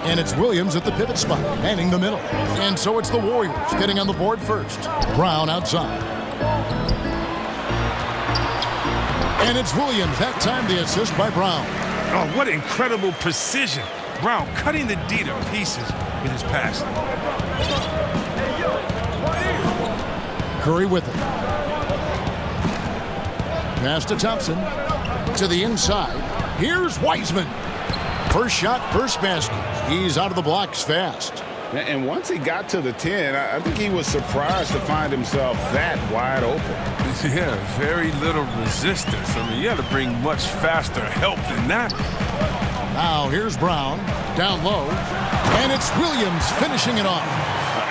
And it's Williams at the pivot spot, manning the middle. And so it's the Warriors getting on the board first. Brown outside. And it's Williams. That time the assist by Brown. Oh, what incredible precision. Brown cutting the D to pieces with his pass. Curry with it. Pass to Thompson. To the inside. Here's Wiseman. First shot, first basket. He's out of the blocks fast. And once he got to the 10, I think he was surprised to find himself that wide open. Yeah, very little resistance. I mean, you had to bring much faster help than that. Now here's Brown, down low, and it's Williams finishing it off.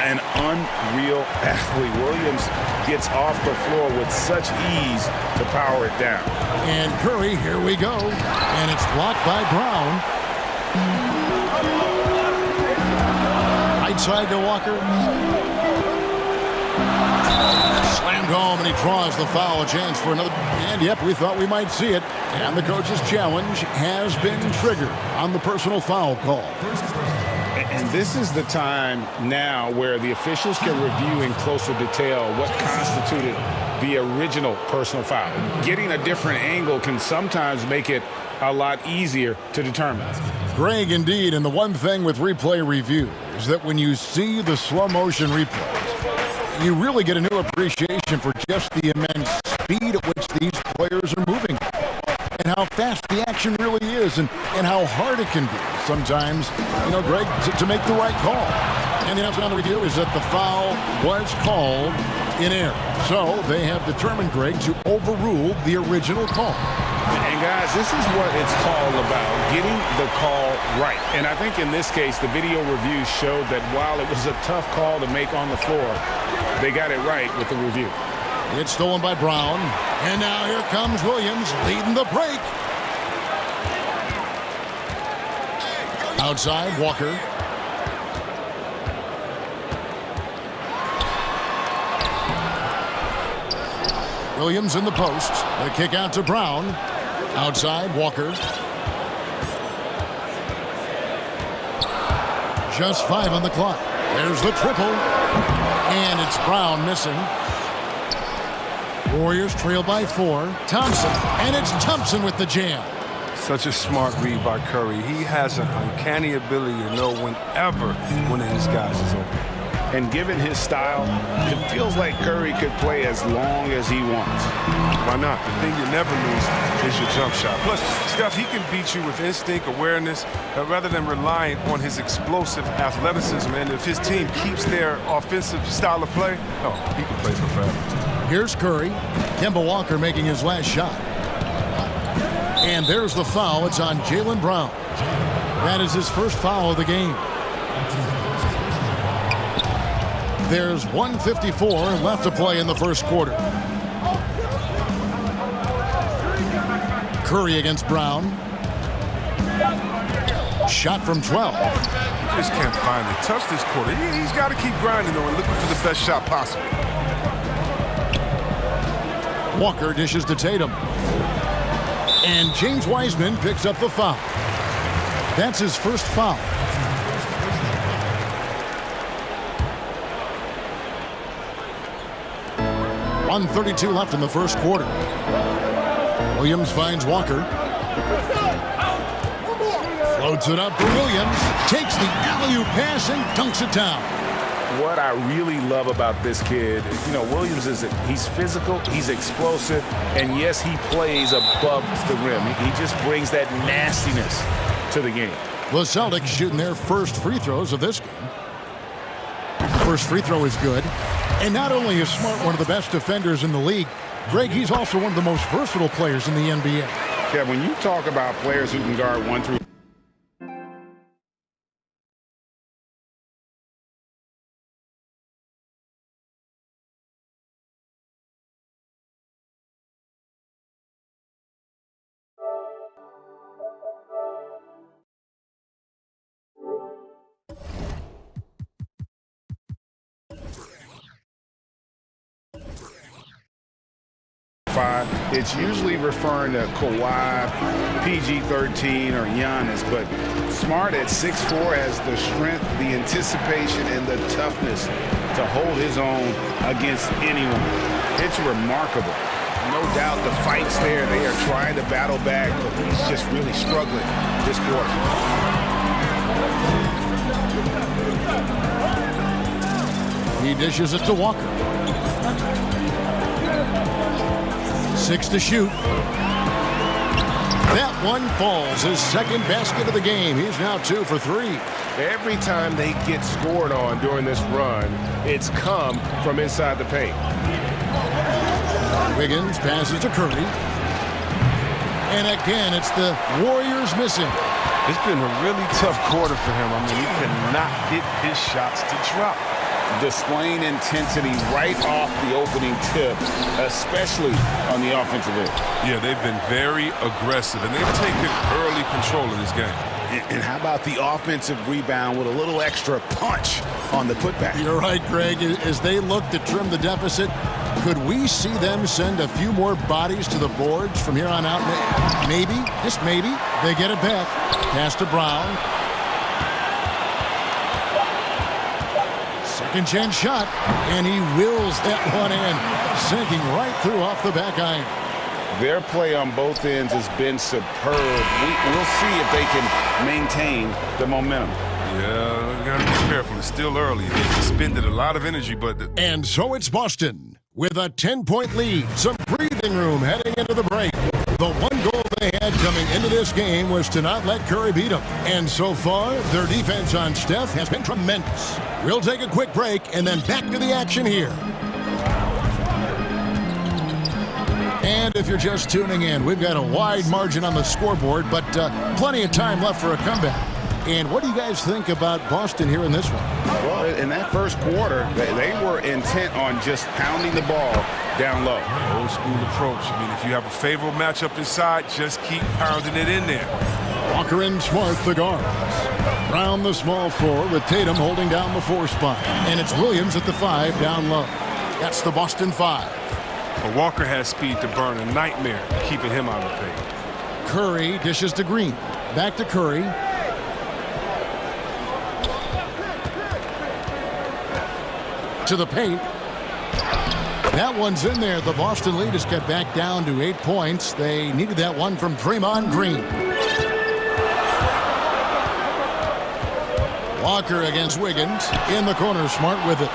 An unreal athlete. Williams gets off the floor with such ease to power it down. And Curry, here we go. And it's blocked by Brown. Right side to Walker. Slammed home, and he draws the foul. A chance for another. And yep, we thought we might see it. And the coach's challenge has been triggered on the personal foul call. And this is the time now where the officials can review in closer detail what constituted the original personal foul. Getting a different angle can sometimes make it a lot easier to determine. Greg, indeed, and the one thing with replay review is that when you see the slow motion replays, you really get a new appreciation for just the immense speed at which these players are moving. And how fast the action really is, and how hard it can be sometimes, you know, Greg, to make the right call. And the announcement on the review is that the foul was called in error. So they have determined, Greg, to overrule the original call. And guys, this is what it's all about, getting the call right. And I think in this case, the video review showed that while it was a tough call to make on the floor, they got it right with the review. It's stolen by Brown. And now here comes Williams leading the break. Outside, Walker. Williams in the post. The kick out to Brown. Outside, Walker. Just 5 on the clock. There's the triple. And it's Brown missing. Warriors trail by 4. Thompson, and it's Thompson with the jam. Such a smart read by Curry. He has an uncanny ability to know whenever one of his guys is open. And given his style, it feels like Curry could play as long as he wants. Why not? The thing you never lose is your jump shot. Plus, Steph, he can beat you with instinct, awareness, rather than relying on his explosive athleticism. And if his team keeps their offensive style of play, oh, he can play for forever. Here's Curry. Kemba Walker making his last shot. And there's the foul. It's on Jaylen Brown. That is his first foul of the game. There's 1:54 left to play in the first quarter. Curry against Brown. Shot from 12. He just can't find the touch this quarter. He's got to keep grinding, though, and looking for the best shot possible. Walker dishes to Tatum. And James Wiseman picks up the foul. That's his first foul. .132 left in the first quarter. Williams finds Walker. Floats it up for Williams. Takes the alley-oop pass and dunks it down. What I really love about this kid, you know, Williams he's physical, he's explosive, and yes, he plays above the rim. He just brings that nastiness to the game. The Celtics shooting their first free throws of this game. First free throw is good. And not only is Smart one of the best defenders in the league, Greg, he's also one of the most versatile players in the NBA. Yeah, when you talk about players who can guard 1 through it's usually referring to Kawhi, PG-13, or Giannis, but Smart at 6'4" has the strength, the anticipation, and the toughness to hold his own against anyone. It's remarkable. No doubt the fight's there. They are trying to battle back, but he's just really struggling this quarter. He dishes it to Walker. 6 to shoot. That one falls. His second basket of the game. He's now 2 for 3. Every time they get scored on during this run, it's come from inside the paint. Wiggins passes to Curry. And again, it's the Warriors missing. It's been a really tough quarter for him. I mean, he cannot get his shots to drop. Displaying intensity right off the opening tip, especially on the offensive end. Yeah, they've been very aggressive, and they've taken early control of this game. And how about the offensive rebound with a little extra punch on the putback? You're right, Greg. As they look to trim the deficit, could we see them send a few more bodies to the boards from here on out? Maybe, just maybe, they get it back. Pass to Brown. Second chance shot, and he wills that one in, sinking right through off the back iron. Their play on both ends has been superb. We'll see if they can maintain the momentum. Yeah, got to be careful. It's still early. They expended a lot of energy, but... And so it's Boston with a 10-point lead. Some breathing room heading into the break. The one goal they had coming into this game was to not let Curry beat them. And so far, their defense on Steph has been tremendous. We'll take a quick break and then back to the action here. And if you're just tuning in, we've got a wide margin on the scoreboard, but plenty of time left for a comeback. And what do you guys think about Boston here in this one? Well, in that first quarter, they were intent on just pounding the ball down low. Old school approach. I mean, if you have a favorable matchup inside, just keep pounding it in there. Walker and Smart, the guards. Brown, the small forward, with Tatum holding down the 4 spot. And it's Williams at the 5 down low. That's the Boston 5. But Walker has speed to burn, a nightmare keeping him out of the paint. Curry dishes to Green. Back to Curry. To the paint. That one's in there. The Boston lead is kept back down to 8 points. They needed that one from Draymond Green. Walker against Wiggins. In the corner, Smart with it.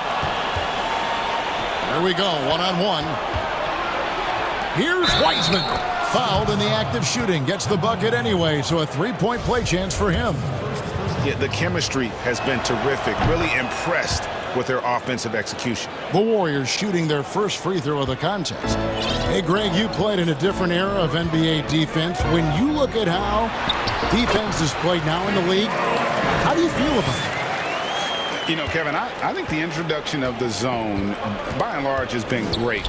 Here we go, one-on-one. Here's Wiseman. Fouled in the act of shooting. Gets the bucket anyway, so a 3-point play chance for him. Yeah, the chemistry has been terrific. Really impressed with their offensive execution. The Warriors shooting their first free throw of the contest. Hey, Greg, you played in a different era of NBA defense. When you look at how defense is played now in the league, how do you feel about it? You know, Kevin, I think the introduction of the zone, by and large, has been great.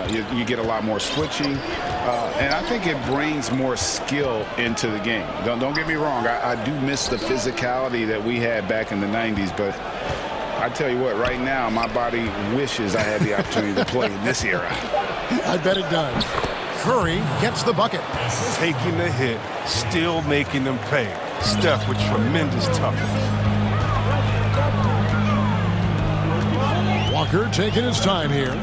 You get a lot more switching, and I think it brings more skill into the game. Don't get me wrong. I do miss the physicality that we had back in the 90s, but I tell you what, right now, my body wishes I had the opportunity to play in this era. I bet it does. Curry gets the bucket. Taking the hit, still making them pay. Steph with tremendous toughness. Walker taking his time here.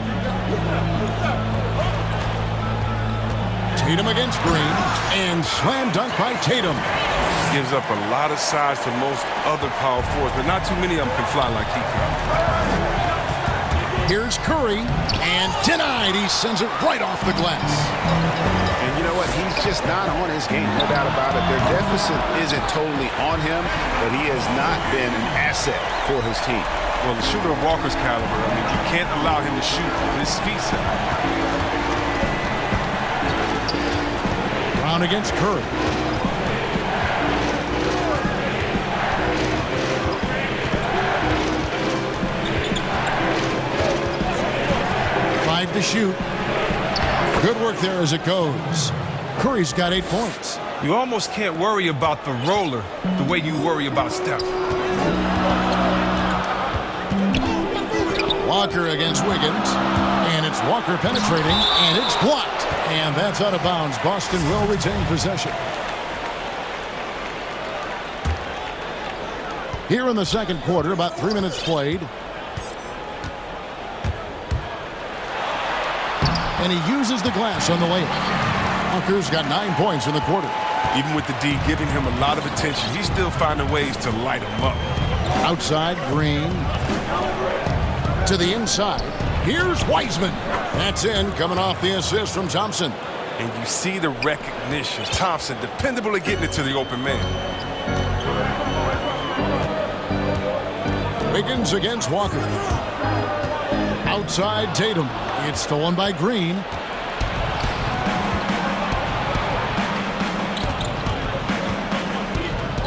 Tatum against Green, and slam dunk by Tatum. Gives up a lot of size to most other power forwards, but not too many of them can fly like he can. Here's Curry, and denied. He sends it right off the glass. And you know what? He's just not on his game, no doubt about it. Their deficit isn't totally on him, but he has not been an asset for his team. Well, the shooter of Walker's caliber, I mean, you can't allow him to shoot with his feet set. Brown against Curry. To shoot. Good work there as it goes. Curry's got 8 points. You almost can't worry about the roller the way you worry about Steph. Walker against Wiggins. And it's Walker penetrating, and it's blocked. And that's out of bounds. Boston will retain possession. Here in the second quarter, about 3 minutes played. And he uses the glass on the layup. Walker's got 9 points in the quarter. Even with the D giving him a lot of attention, he's still finding ways to light him up. Outside, Green. To the inside. Here's Wiseman. That's in, coming off the assist from Thompson. And you see the recognition. Thompson, dependable at getting it to the open man. Wiggins against Walker. Outside, Tatum. It's stolen by Green.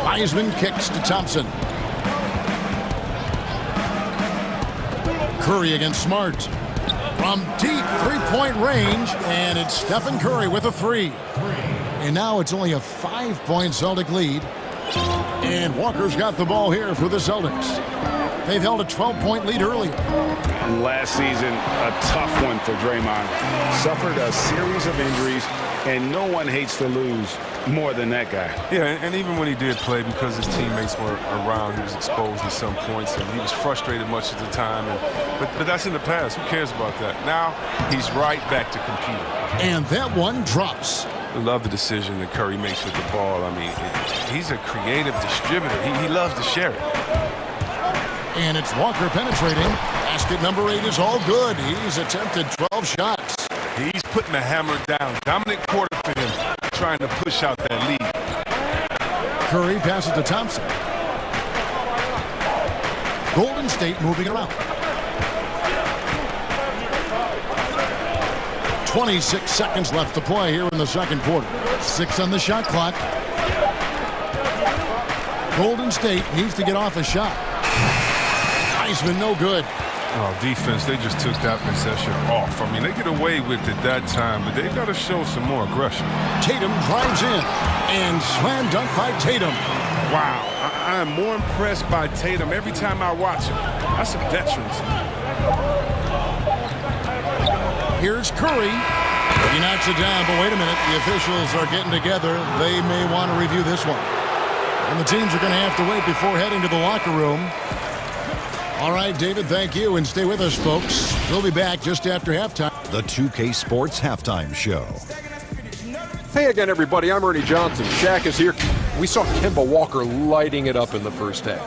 Wiseman kicks to Thompson. Curry against Smart. From deep three-point range, and it's Stephen Curry with a 3. And now it's only a 5-point Celtic lead. And Walker's got the ball here for the Celtics. They've held a 12-point lead earlier. And last season, a tough one for Draymond. Suffered a series of injuries, and no one hates to lose more than that guy. Yeah, and even when he did play, because his teammates were around, he was exposed at some points, and he was frustrated much of the time. But that's in the past. Who cares about that? Now he's right back to competing. And that one drops. I love the decision that Curry makes with the ball. I mean, he's a creative distributor. He loves to share it. And it's Walker penetrating. Basket number 8 is all good. He's attempted 12 shots. He's putting the hammer down. Dominant quarter for him, trying to push out that lead. Curry passes to Thompson. Golden State moving around. 26 seconds left to play here in the second quarter. 6 on the shot clock. Golden State needs to get off a shot. Wiseman, no good. Oh, defense, they just took that possession off. I mean, they get away with it that time, but they got to show some more aggression. Tatum drives in, and slam dunk by Tatum. Wow, I am more impressed by Tatum every time I watch him. That's some veterans. Here's Curry. He knocks it down, but wait a minute. The officials are getting together. They may want to review this one. And the teams are going to have to wait before heading to the locker room. All right, David, thank you, and stay with us, folks. We'll be back just after halftime. The 2K Sports Halftime Show. Hey again, everybody. I'm Ernie Johnson. Shaq is here. We saw Kemba Walker lighting it up in the first half.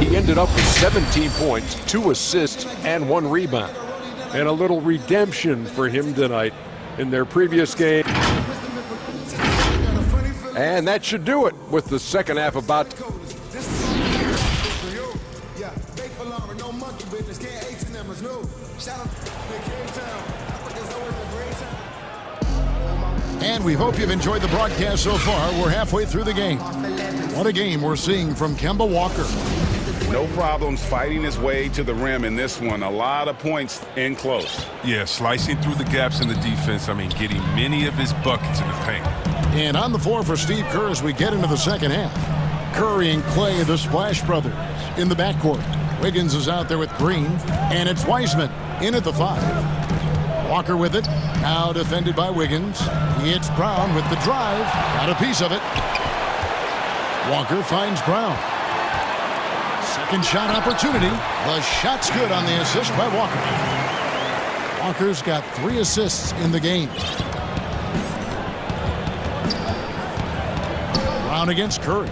He ended up with 17 points, 2 assists, and 1 rebound. And a little redemption for him tonight in their previous game. And that should do it with the second half about to... And we hope you've enjoyed the broadcast so far. We're halfway through the game. What a game we're seeing from Kemba Walker. No problems fighting his way to the rim in this one. A lot of points in close. Yeah, slicing through the gaps in the defense. I mean, getting many of his buckets in the paint. And on the floor for Steve Kerr as we get into the second half. Curry and Clay, the Splash Brothers, in the backcourt. Wiggins is out there with Green, and it's Wiseman in at the 5. Walker with it, now defended by Wiggins. It's Brown with the drive, got a piece of it. Walker finds Brown. Second shot opportunity. The shot's good on the assist by Walker. Walker's got 3 assists in the game. Brown against Curry.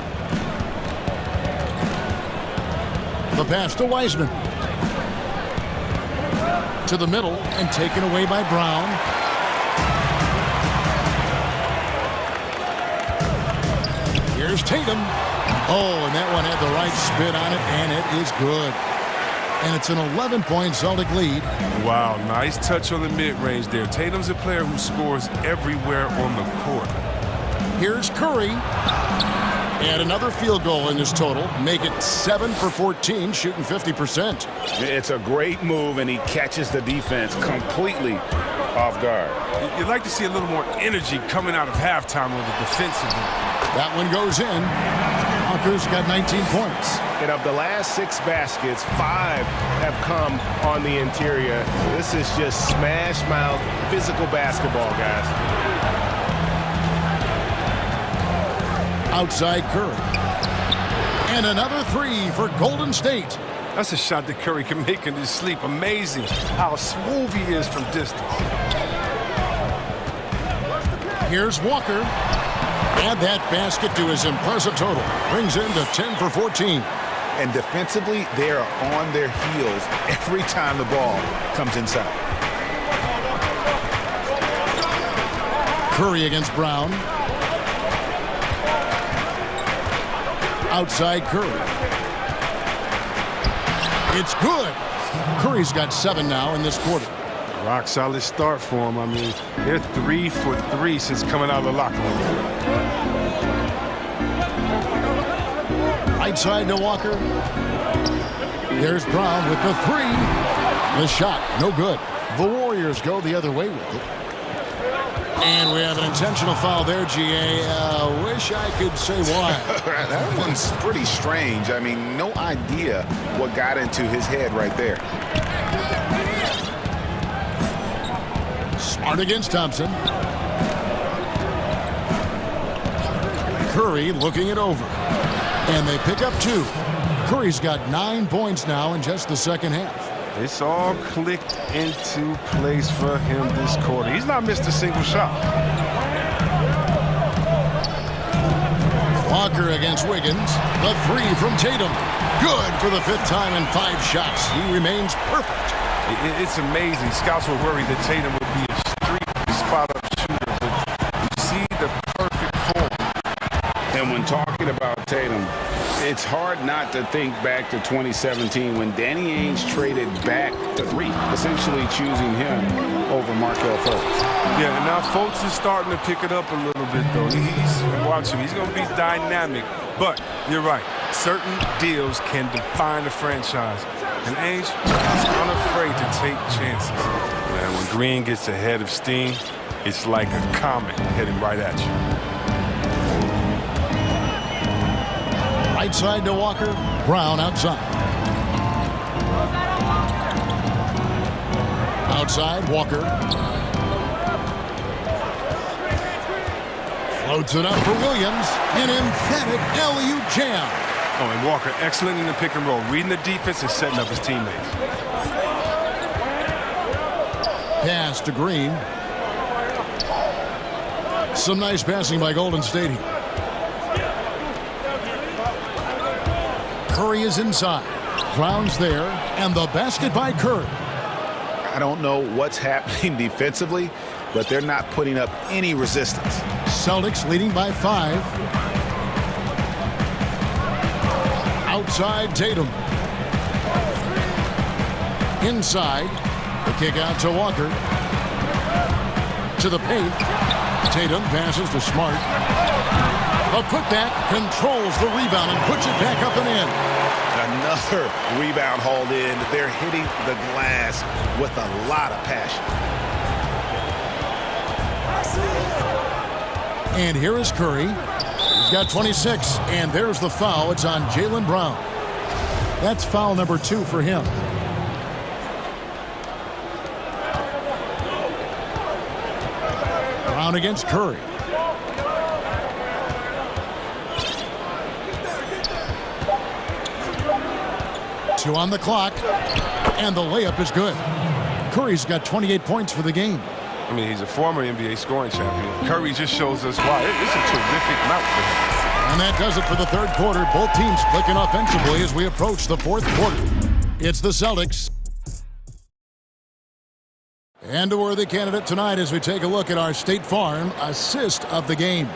The pass to Wiseman. To the middle and taken away by Brown. Here's Tatum. Oh, and that one had the right spin on it, and it is good. And it's an 11-point Celtic lead. Wow, nice touch on the mid-range there. Tatum's a player who scores everywhere on the court. Here's Curry. And another field goal in his total. Make it 7 for 14, shooting 50%. It's a great move, and he catches the defense completely off guard. You'd like to see a little more energy coming out of halftime on the defensive end. That one goes in. Walker's got 19 points. And of the last 6 baskets, 5 have come on the interior. This is just smash mouth, physical basketball, guys. Outside Curry. And another 3 for Golden State. That's a shot that Curry can make in his sleep. Amazing how smooth he is from distance. Here's Walker. Add that basket to his impressive total. Brings him to 10 for 14. And defensively, they are on their heels every time the ball comes inside. Curry against Brown. Outside Curry. It's good. Curry's got 7 now in this quarter. Rock solid start for him. I mean, they're 3 for 3 since coming out of the locker room. Right side to Walker. There's Brown with the 3. The shot, no good. The Warriors go the other way with it. And we have an intentional foul there, GA. Wish I could say why. That one's pretty strange. I mean, no idea what got into his head right there. Smart against Thompson. Curry looking it over. And they pick up 2. Curry's got 9 points now in just the second half. It's all clicked into place for him this quarter. He's not missed a single shot. Walker against Wiggins. The 3 from Tatum. Good for the 5th time in 5 shots. He remains perfect. It's amazing. Scouts were worried that Tatum would be a streaky spot-up shooter, but you see the perfect form. And when talking about Tatum, it's hard not to think back to 2017 when Danny Ainge traded back to 3, essentially choosing him over Markelle Fultz. Yeah, and now Fultz is starting to pick it up a little bit, though. Watch him. He's going to be dynamic. But you're right. Certain deals can define a franchise. And Ainge is unafraid to take chances. Man, when Green gets ahead of steam, it's like a comet heading right at you. Right side to Walker. Brown outside. Outside, Walker. Floats it up for Williams. An emphatic alley-oop jam. Oh, and Walker excellent in the pick and roll, reading the defense and setting up his teammates. Pass to Green. Some nice passing by Golden State here. Curry is inside. Brown's there, and the basket by Curry. I don't know what's happening defensively, but they're not putting up any resistance. Celtics leading by 5. Outside Tatum. Inside. The kick out to Walker. To the paint. Tatum passes to Smart. A putback controls the rebound and puts it back up and in. Another rebound hauled in. They're hitting the glass with a lot of passion. And here is Curry. He's got 26, and there's the foul. It's on Jaylen Brown. That's foul number 2 for him. Brown against Curry. Two on the clock, and the layup is good. Curry's got 28 points for the game. I mean, he's a former NBA scoring champion. Curry just shows us why. It's a terrific night for him. And that does it for the third quarter. Both teams clicking offensively as we approach the fourth quarter. It's the Celtics. And a worthy candidate tonight as we take a look at our State Farm assist of the game.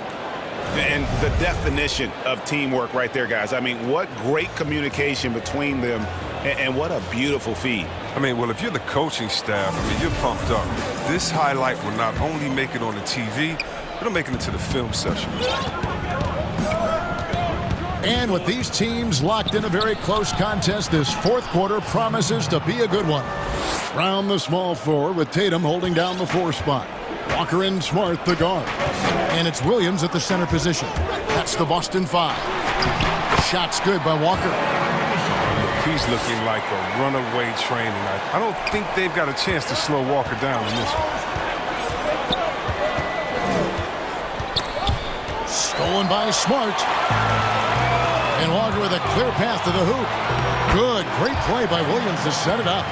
And the definition of teamwork right there, guys. I mean, what great communication between them And what a beautiful feed. I mean, well, if you're the coaching staff, I mean, you're pumped up. This highlight will not only make it on the TV, it'll make it into the film session. And with these teams locked in a very close contest, this fourth quarter promises to be a good one. Round the small floor with Tatum holding down the 4 spot. Walker and Smart the guard. And it's Williams at the center position. That's the Boston 5. Shot's good by Walker. He's looking like a runaway train tonight. I don't think they've got a chance to slow Walker down in this one. Stolen by Smart. And Walker with a clear path to the hoop. Good, great play by Williams to set it up.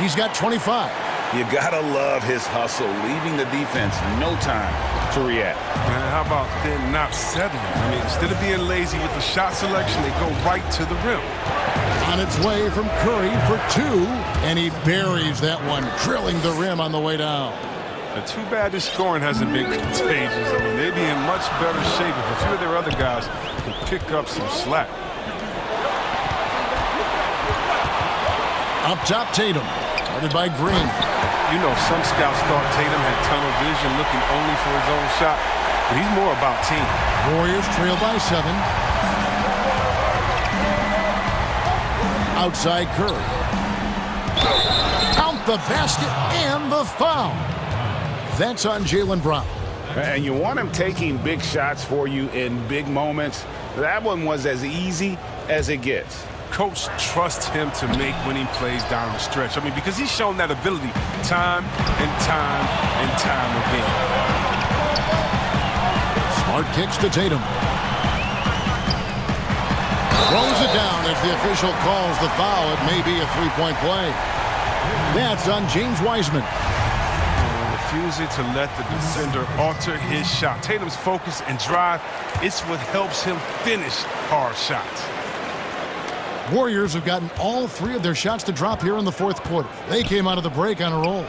He's got 25. You gotta love his hustle, leaving the defense no time to react. And how about them not settling? I mean, instead of being lazy with the shot selection, they go right to the rim. On its way from Curry for 2, and he buries that one, drilling the rim on the way down. Too bad this scoring hasn't been contagious. I mean, they'd be in much better shape if a few of their other guys could pick up some slack. Up top, Tatum. Guarded by Green. You know, some scouts thought Tatum had tunnel vision looking only for his own shot, but he's more about team. Warriors trail by 7. Outside Curry. Count the basket and the foul. That's on Jaylen Brown. And you want him taking big shots for you in big moments. That one was as easy as it gets. Coach trusts him to make winning plays down the stretch. I mean, because he's shown that ability time and time and time again. Smart kicks to Tatum. Throws it down as the official calls the foul. It may be a 3-point play. That's on James Wiseman. Refusing to let the defender alter his shot. Tatum's focus and drive, it's what helps him finish hard shots. Warriors have gotten all 3 of their shots to drop here in the fourth quarter. They came out of the break on a roll.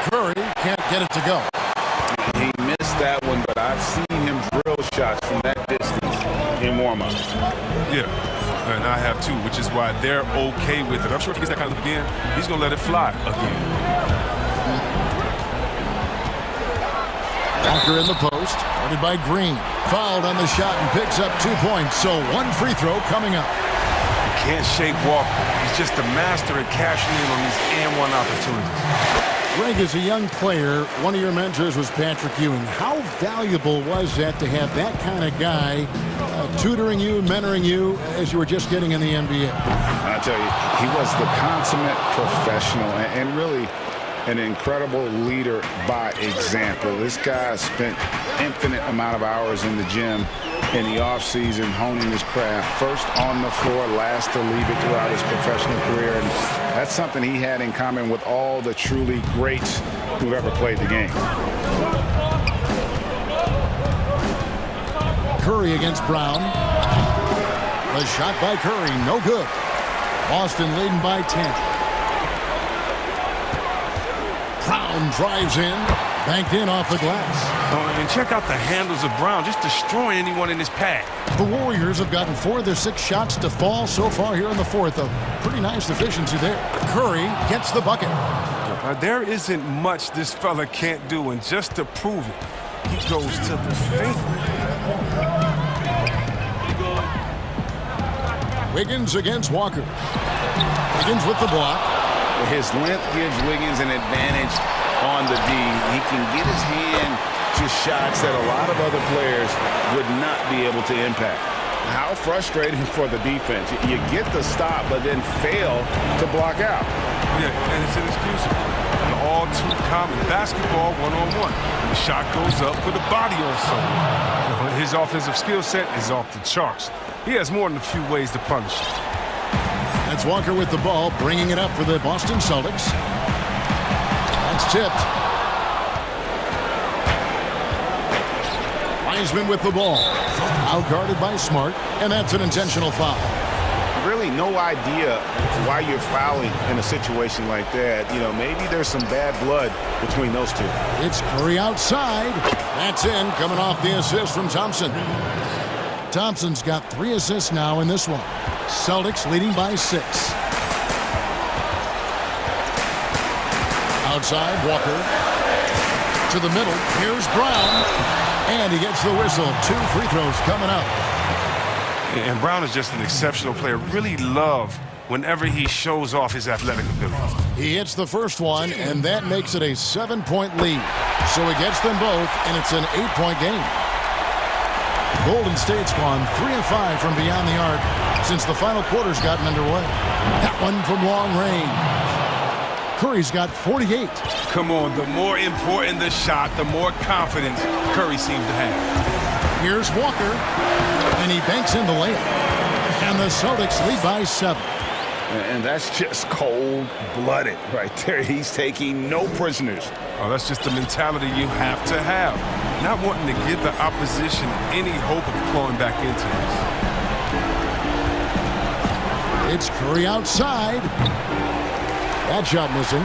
Curry can't get it to go. He missed that one, but I've seen him drill shots from that distance in warm-up. Yeah, and I have too, which is why they're okay with it. I'm sure if he gets that kind of look again, he's going to let it fly again. Walker in the post, guarded by Green. Fouled on the shot and picks up 2 points. So 1 free throw coming up. You can't shake Walker. He's just a master at cashing in on these and-one opportunities. Greg, as a young player, one of your mentors was Patrick Ewing. How valuable was that to have that kind of guy tutoring you, mentoring you as you were just getting in the NBA? I tell you, he was the consummate professional and really an incredible leader by example. This guy spent infinite amount of hours in the gym in the offseason honing his craft, first on the floor, last to leave it throughout his professional career. And that's something he had in common with all the truly greats who've ever played the game. Curry against Brown. The shot by Curry, no good. Boston leading by 10. Brown drives in, banked in off the glass. Oh, and check out the handles of Brown, just destroying anyone in his path. The Warriors have gotten 4 of their 6 shots to fall so far here in the fourth. A pretty nice efficiency there. Curry gets the bucket. There isn't much this fella can't do, and just to prove it, he goes to the finger. Wiggins against Walker. Wiggins with the block. His length gives Wiggins an advantage on the D. He can get his hand to shots that a lot of other players would not be able to impact. How frustrating for the defense. You get the stop, but then fail to block out. Yeah, and it's inexcusable. And all too common. Basketball one-on-one. The shot goes up, put a body on someone. His offensive skill set is off the charts. He has more than a few ways to punish. That's Walker with the ball, bringing it up for the Boston Celtics. That's tipped. Wiseman with the ball. Out guarded by Smart, and that's an intentional foul. Really no idea why you're fouling in a situation like that. You know, maybe there's some bad blood between those two. It's Curry outside. That's in, coming off the assist from Thompson. Thompson's got 3 assists now in this one. Celtics leading by 6. Outside, Walker. To the middle. Here's Brown. And he gets the whistle. 2 free throws coming up. And Brown is just an exceptional player. Really love whenever he shows off his athletic ability. He hits the first one, and that makes it a 7-point lead. So he gets them both, and it's an 8-point game. Golden State's gone 3 of 5 from beyond the arc since the final quarter's gotten underway. That one from long range. Curry's got 48. Come on, the more important the shot, the more confidence Curry seems to have. Here's Walker, and he banks in the layup. And the Celtics lead by 7. And that's just cold-blooded right there. He's taking no prisoners. Oh, that's just the mentality you have to have. Not wanting to give the opposition any hope of clawing back into this. It's Curry outside. That shot missing.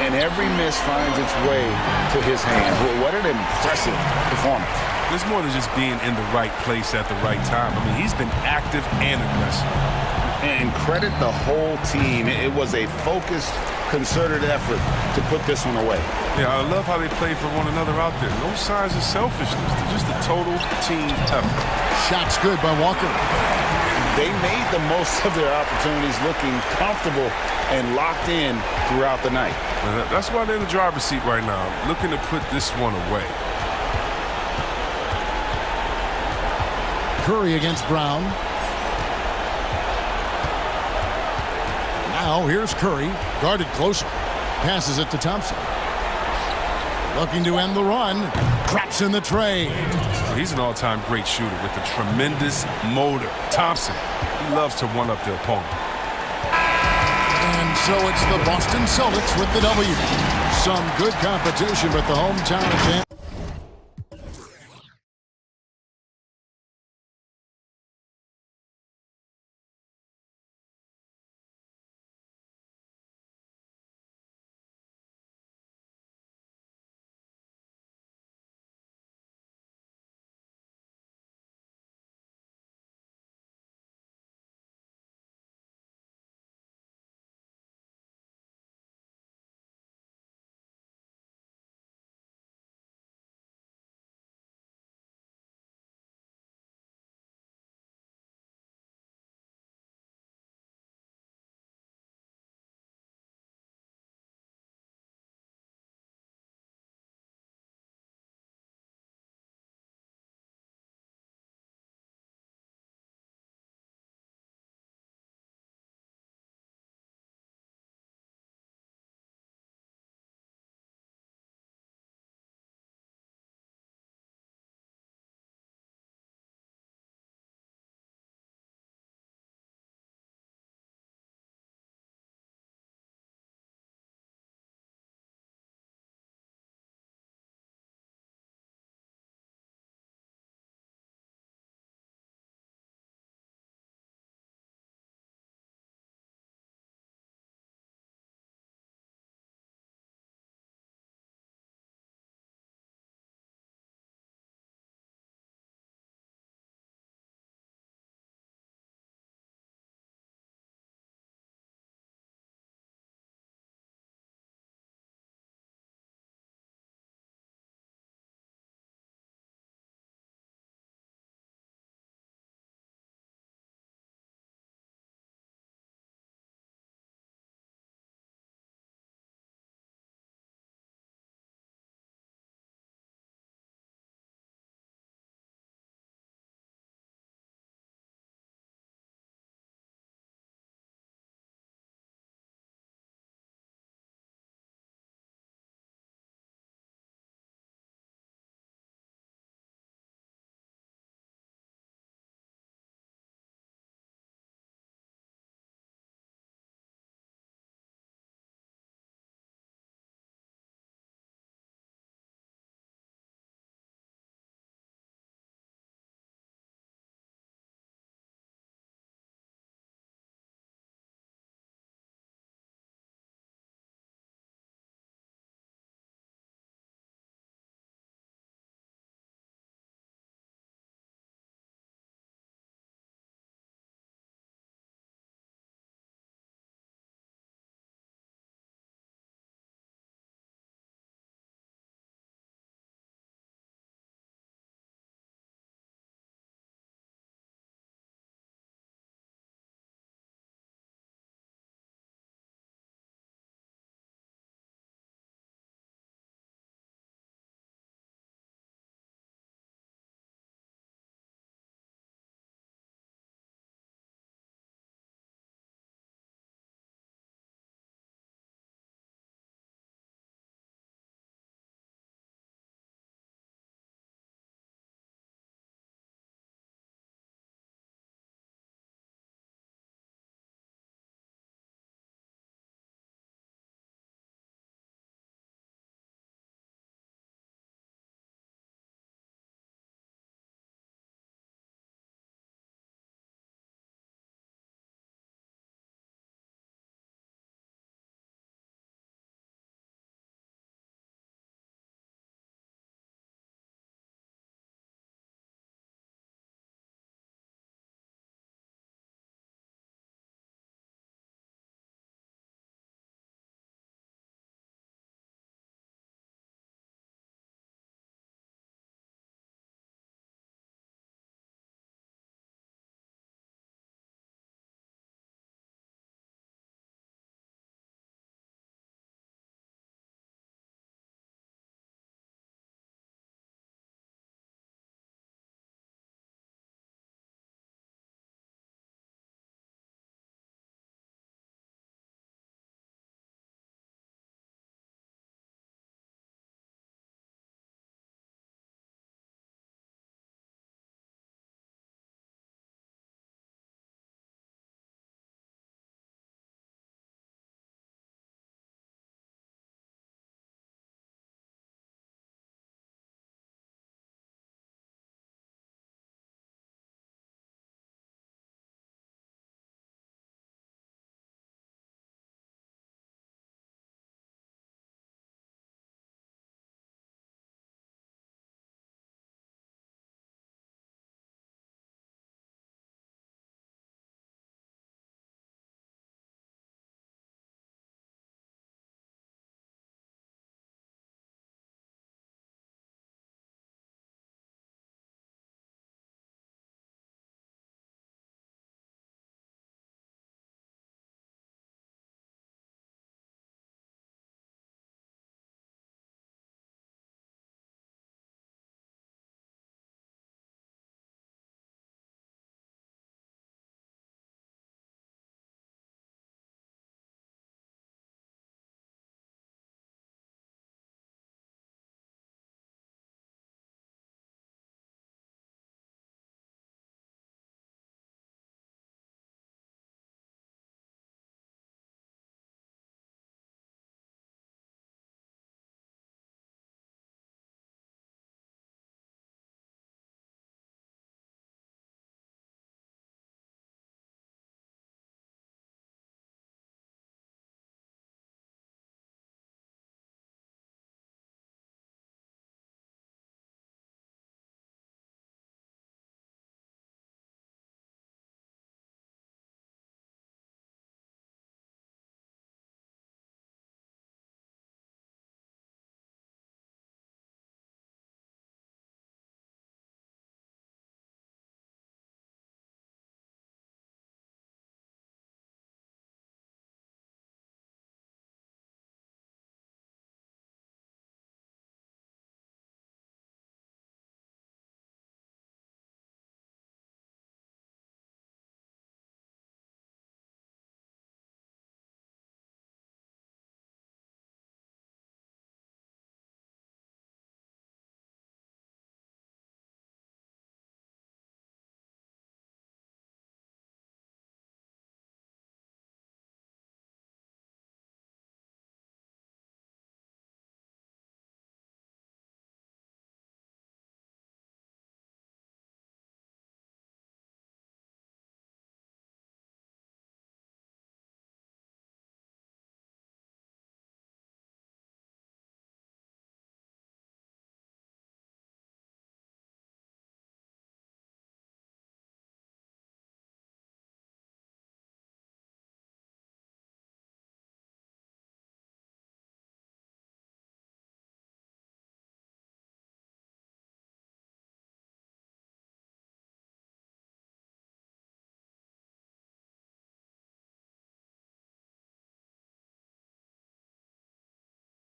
And every miss finds its way to his hand. What an impressive performance. It's more than just being in the right place at the right time. I mean, he's been active and aggressive. And credit the whole team. It was a focused, concerted effort to put this one away. Yeah, I love how they play for one another out there. No signs of selfishness. They're just a total team effort. Shot's good by Walker. They made the most of their opportunities, looking comfortable and locked in throughout the night. That's why they're in the driver's seat right now, looking to put this one away. Curry against Brown. Now here's Curry, guarded closer. Passes it to Thompson. Looking to end the run. Drops in the tray. He's an all-time great shooter with a tremendous motor. Thompson, he loves to one-up the opponent. And so it's the Boston Celtics with the W. Some good competition, but the hometown advantage.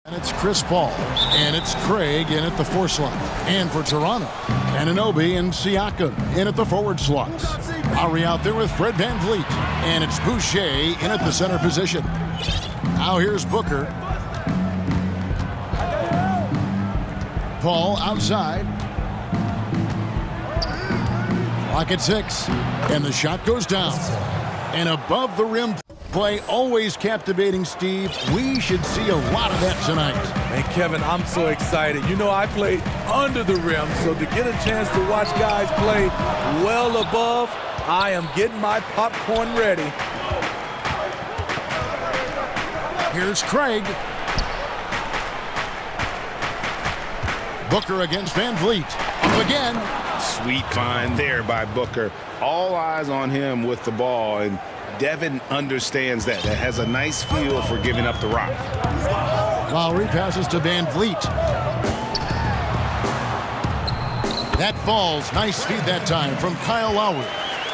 And it's Chris Paul, and it's Craig in at the 4 slot. And for Toronto, Anunoby and Siakam in at the forward slots. Lowry out there with Fred VanVleet, and it's Boucher in at the center position. Now here's Booker. Paul outside. Clock at 6, and the shot goes down. And above the rim play, always captivating, Steve. We should see a lot of that tonight. And Kevin, I'm so excited. You know, I played under the rim, so to get a chance to watch guys play well above, I am getting my popcorn ready. Here's Craig. Booker against VanVleet. Up again. Sweet find there by Booker. All eyes on him with the ball, and Devin understands that. That has a nice feel for giving up the rock. Lowry passes to VanVleet. That falls. Nice feed that time from Kyle Lowry.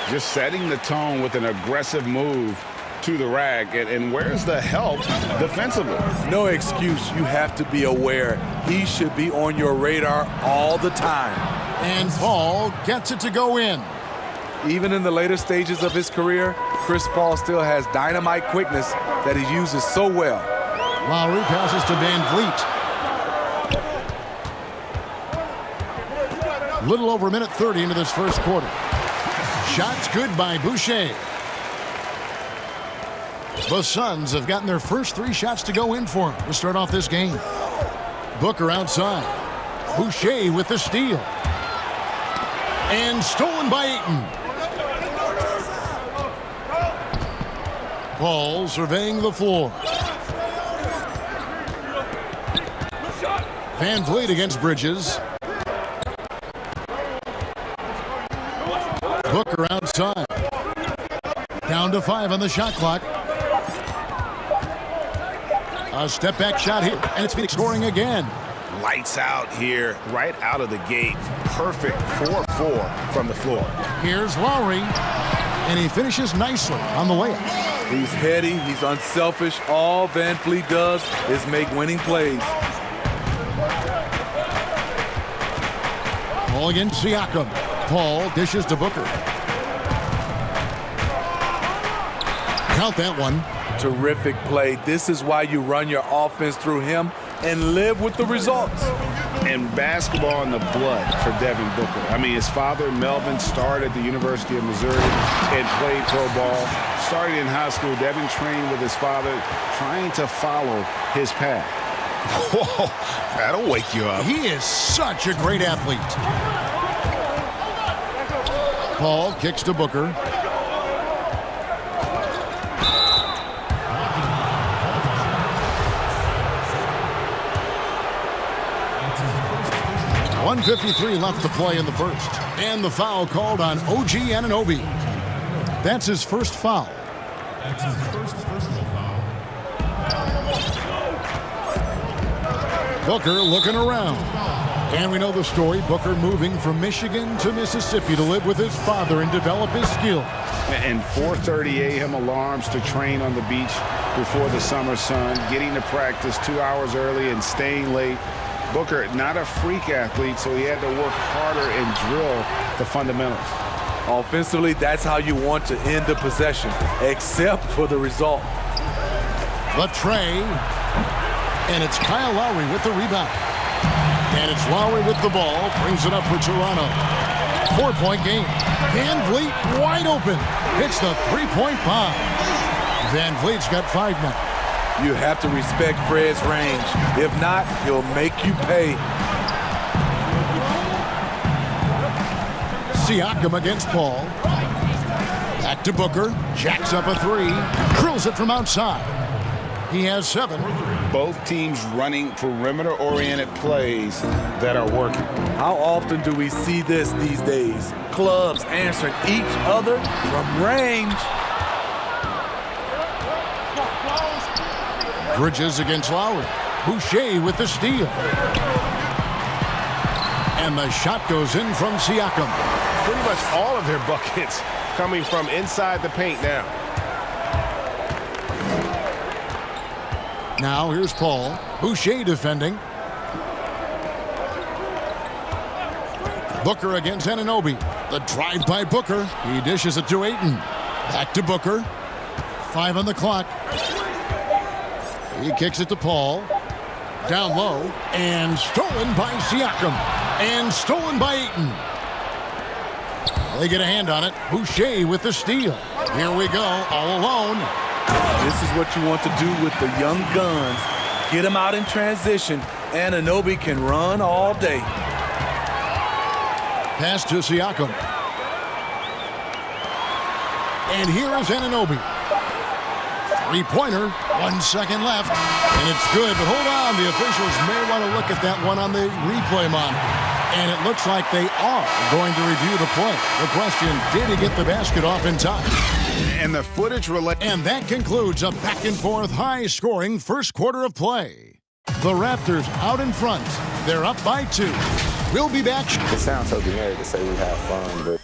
Just setting the tone with an aggressive move to the rack. And where's the help defensively? No excuse. You have to be aware. He should be on your radar all the time. And Paul gets it to go in. Even in the later stages of his career, Chris Paul still has dynamite quickness that he uses so well. Lowry passes to VanVleet. Little over a minute 30 into this first quarter. Shots good by Boucher. The Suns have gotten their first 3 shots to go in for him to start off this game. Booker outside. Boucher with the steal. And stolen by Ayton. Paul surveying the floor. VanVleet against Bridges. Booker outside. Down to 5 on the shot clock. A step back shot here, and it's Phoenix scoring again. Lights out here, right out of the gate. Perfect 4-4 from the floor. Here's Lowry, and he finishes nicely on the layup. He's heady, he's unselfish. All VanVleet does is make winning plays. Paul against Siakam. Paul dishes to Booker. Count that one. Terrific play. This is why you run your offense through him and live with the results. And basketball in the blood for Devin Booker. I mean, his father, Melvin, started at the University of Missouri and played pro ball. Started in high school. Devin trained with his father, trying to follow his path. Whoa, that'll wake you up. He is such a great athlete. Paul kicks to Booker. .153 left to play in the first. And the foul called on OG Anunoby. That's his first foul. That's his first personal foul. Booker looking around. And we know the story. Booker moving from Michigan to Mississippi to live with his father and develop his skill. And 4:30 a.m. alarms to train on the beach before the summer sun. Getting to practice 2 hours early and staying late. Booker, not a freak athlete, so he had to work harder and drill the fundamentals. Offensively, that's how you want to end the possession, except for the result. The tray, and it's Kyle Lowry with the rebound. And it's Lowry with the ball, brings it up for Toronto. 4-point game. VanVleet wide open. Hits the three-point bomb. VanVleet's got 5 now. You have to respect Fred's range. If not, he'll make you pay. Siakam against Paul. Back to Booker. Jacks up a 3. Drills it from outside. He has 7. Both teams running perimeter-oriented plays that are working. How often do we see this these days? Clubs answering each other from range. Bridges against Lowry. Boucher with the steal. And the shot goes in from Siakam. Pretty much all of their buckets coming from inside the paint now. Now here's Paul. Boucher defending. Booker against Anunoby. The drive by Booker. He dishes it to Ayton. Back to Booker. 5 on the clock. He kicks it to Paul. Down low. And stolen by Siakam. And stolen by Ayton. They get a hand on it. Boucher with the steal. Here we go. All alone. This is what you want to do with the young guns. Get them out in transition. Anunoby can run all day. Pass to Siakam. And here is Anunoby. Three-pointer. 1 second left. And it's good. But hold on. The officials may want to look at that one on the replay monitor. And it looks like they are going to review the play. The question, did he get the basket off in time? And the footage And that concludes a back-and-forth, high-scoring first quarter of play. The Raptors out in front. They're up by 2. We'll be back. It sounds so generic to say we have fun, but...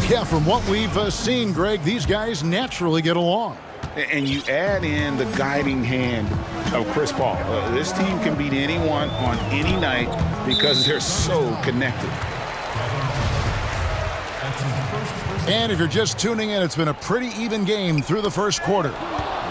Yeah, from what we've seen, Greg, these guys naturally get along. And you add in the guiding hand of Chris Paul. This team can beat anyone on any night because they're so connected. And if you're just tuning in, it's been a pretty even game through the first quarter.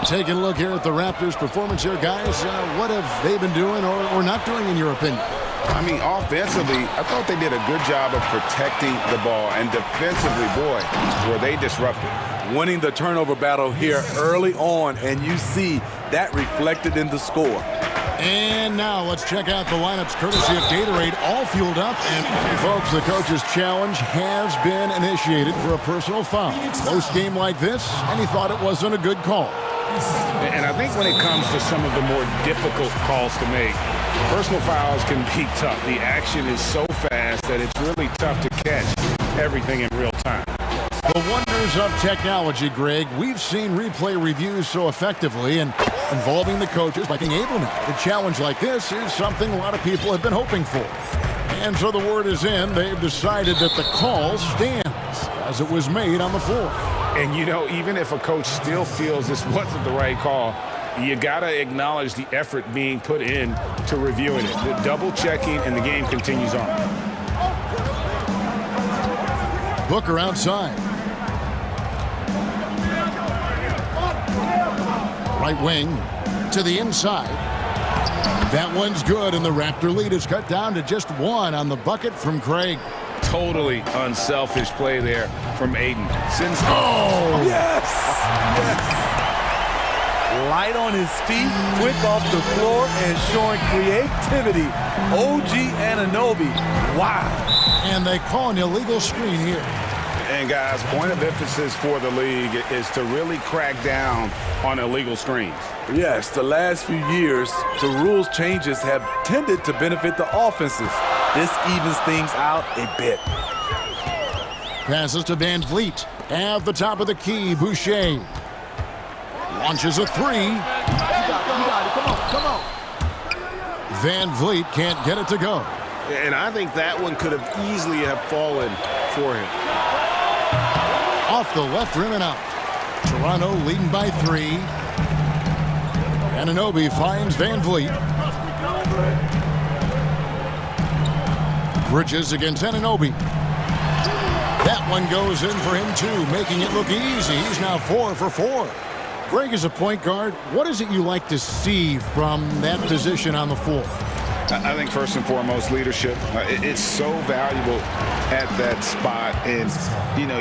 Taking a look here at the Raptors' performance here, guys. What have they been doing or not doing, in your opinion? I mean, offensively, I thought they did a good job of protecting the ball. And defensively, boy, were they disruptive. Winning the turnover battle here early on, and you see that reflected in the score. And now let's check out the lineups courtesy of Gatorade, all fueled up. And folks, the coach's challenge has been initiated for a personal foul. Close game like this, and he thought it wasn't a good call. And I think when it comes to some of the more difficult calls to make, personal fouls can be tough. The action is so fast that it's really tough to catch everything in real time. The wonders of technology, Greg. We've seen replay reviews so effectively, and involving the coaches by being able now to challenge like this is something a lot of people have been hoping for. And so the word is in. They've decided that the call stands as it was made on the floor. And, you know, even if a coach still feels this wasn't the right call, you got to acknowledge the effort being put in to reviewing it. The double checking, and the game continues on. Booker outside. Right wing to the inside. That one's good, and the Raptor lead is cut down to just 1 on the bucket from Craig. Totally unselfish play there from Ayton. Oh! Yes! Light on his feet, quick off the floor, and showing creativity. OG Anunoby. Wow. And they call an illegal screen here. And, guys, point of emphasis for the league is to really crack down on illegal screens. Yes, the last few years, the rules changes have tended to benefit the offenses. This evens things out a bit. Passes to Van Vliet. At the top of the key, Boucher. Launches a 3. You got it. Come on. Van Vliet can't get it to go. And I think that one could have easily have fallen for him. Off the left rim and out. Toronto leading by 3. Anunoby finds Van Vliet. Bridges against Anunoby. That one goes in for him too, making it look easy. He's now 4 for 4. Greg, as a point guard, what is it you like to see from that position on the floor? I think first and foremost, leadership. It's so valuable at that spot. And, you know,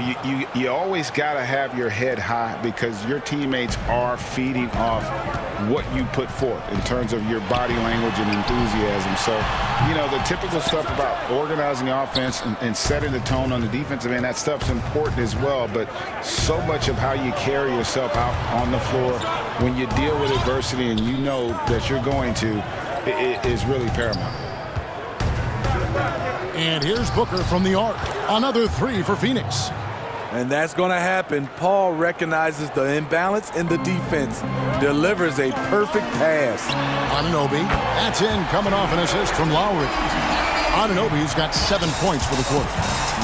you always got to have your head high because your teammates are feeding off what you put forth in terms of your body language and enthusiasm. So, you know, the typical stuff about organizing the offense and setting the tone on the defensive end, that stuff's important as well. But so much of how you carry yourself out on the floor when you deal with adversity and you know that you're going to, it is really paramount. And here's Booker from the arc. Another 3 for Phoenix. And that's going to happen. Paul recognizes the imbalance in the defense. Delivers a perfect pass. Anunoby. That's in, coming off an assist from Lowry. Anunoby's got 7 points for the quarter.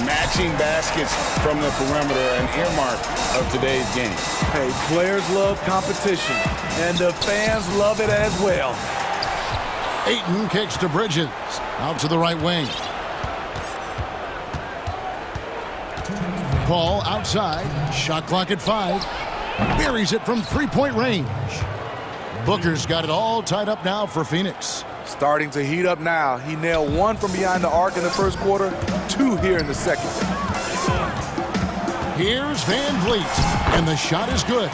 Matching baskets from the perimeter, an earmark of today's game. Hey, players love competition, and the fans love it as well. Ayton kicks to Bridges. Out to the right wing. Paul outside. Shot clock at 5. Buries it from three-point range. Booker's got it all tied up now for Phoenix. Starting to heat up now. He nailed 1 from behind the arc in the first quarter, 2 here in the second. Here's Van Vliet, and the shot is good.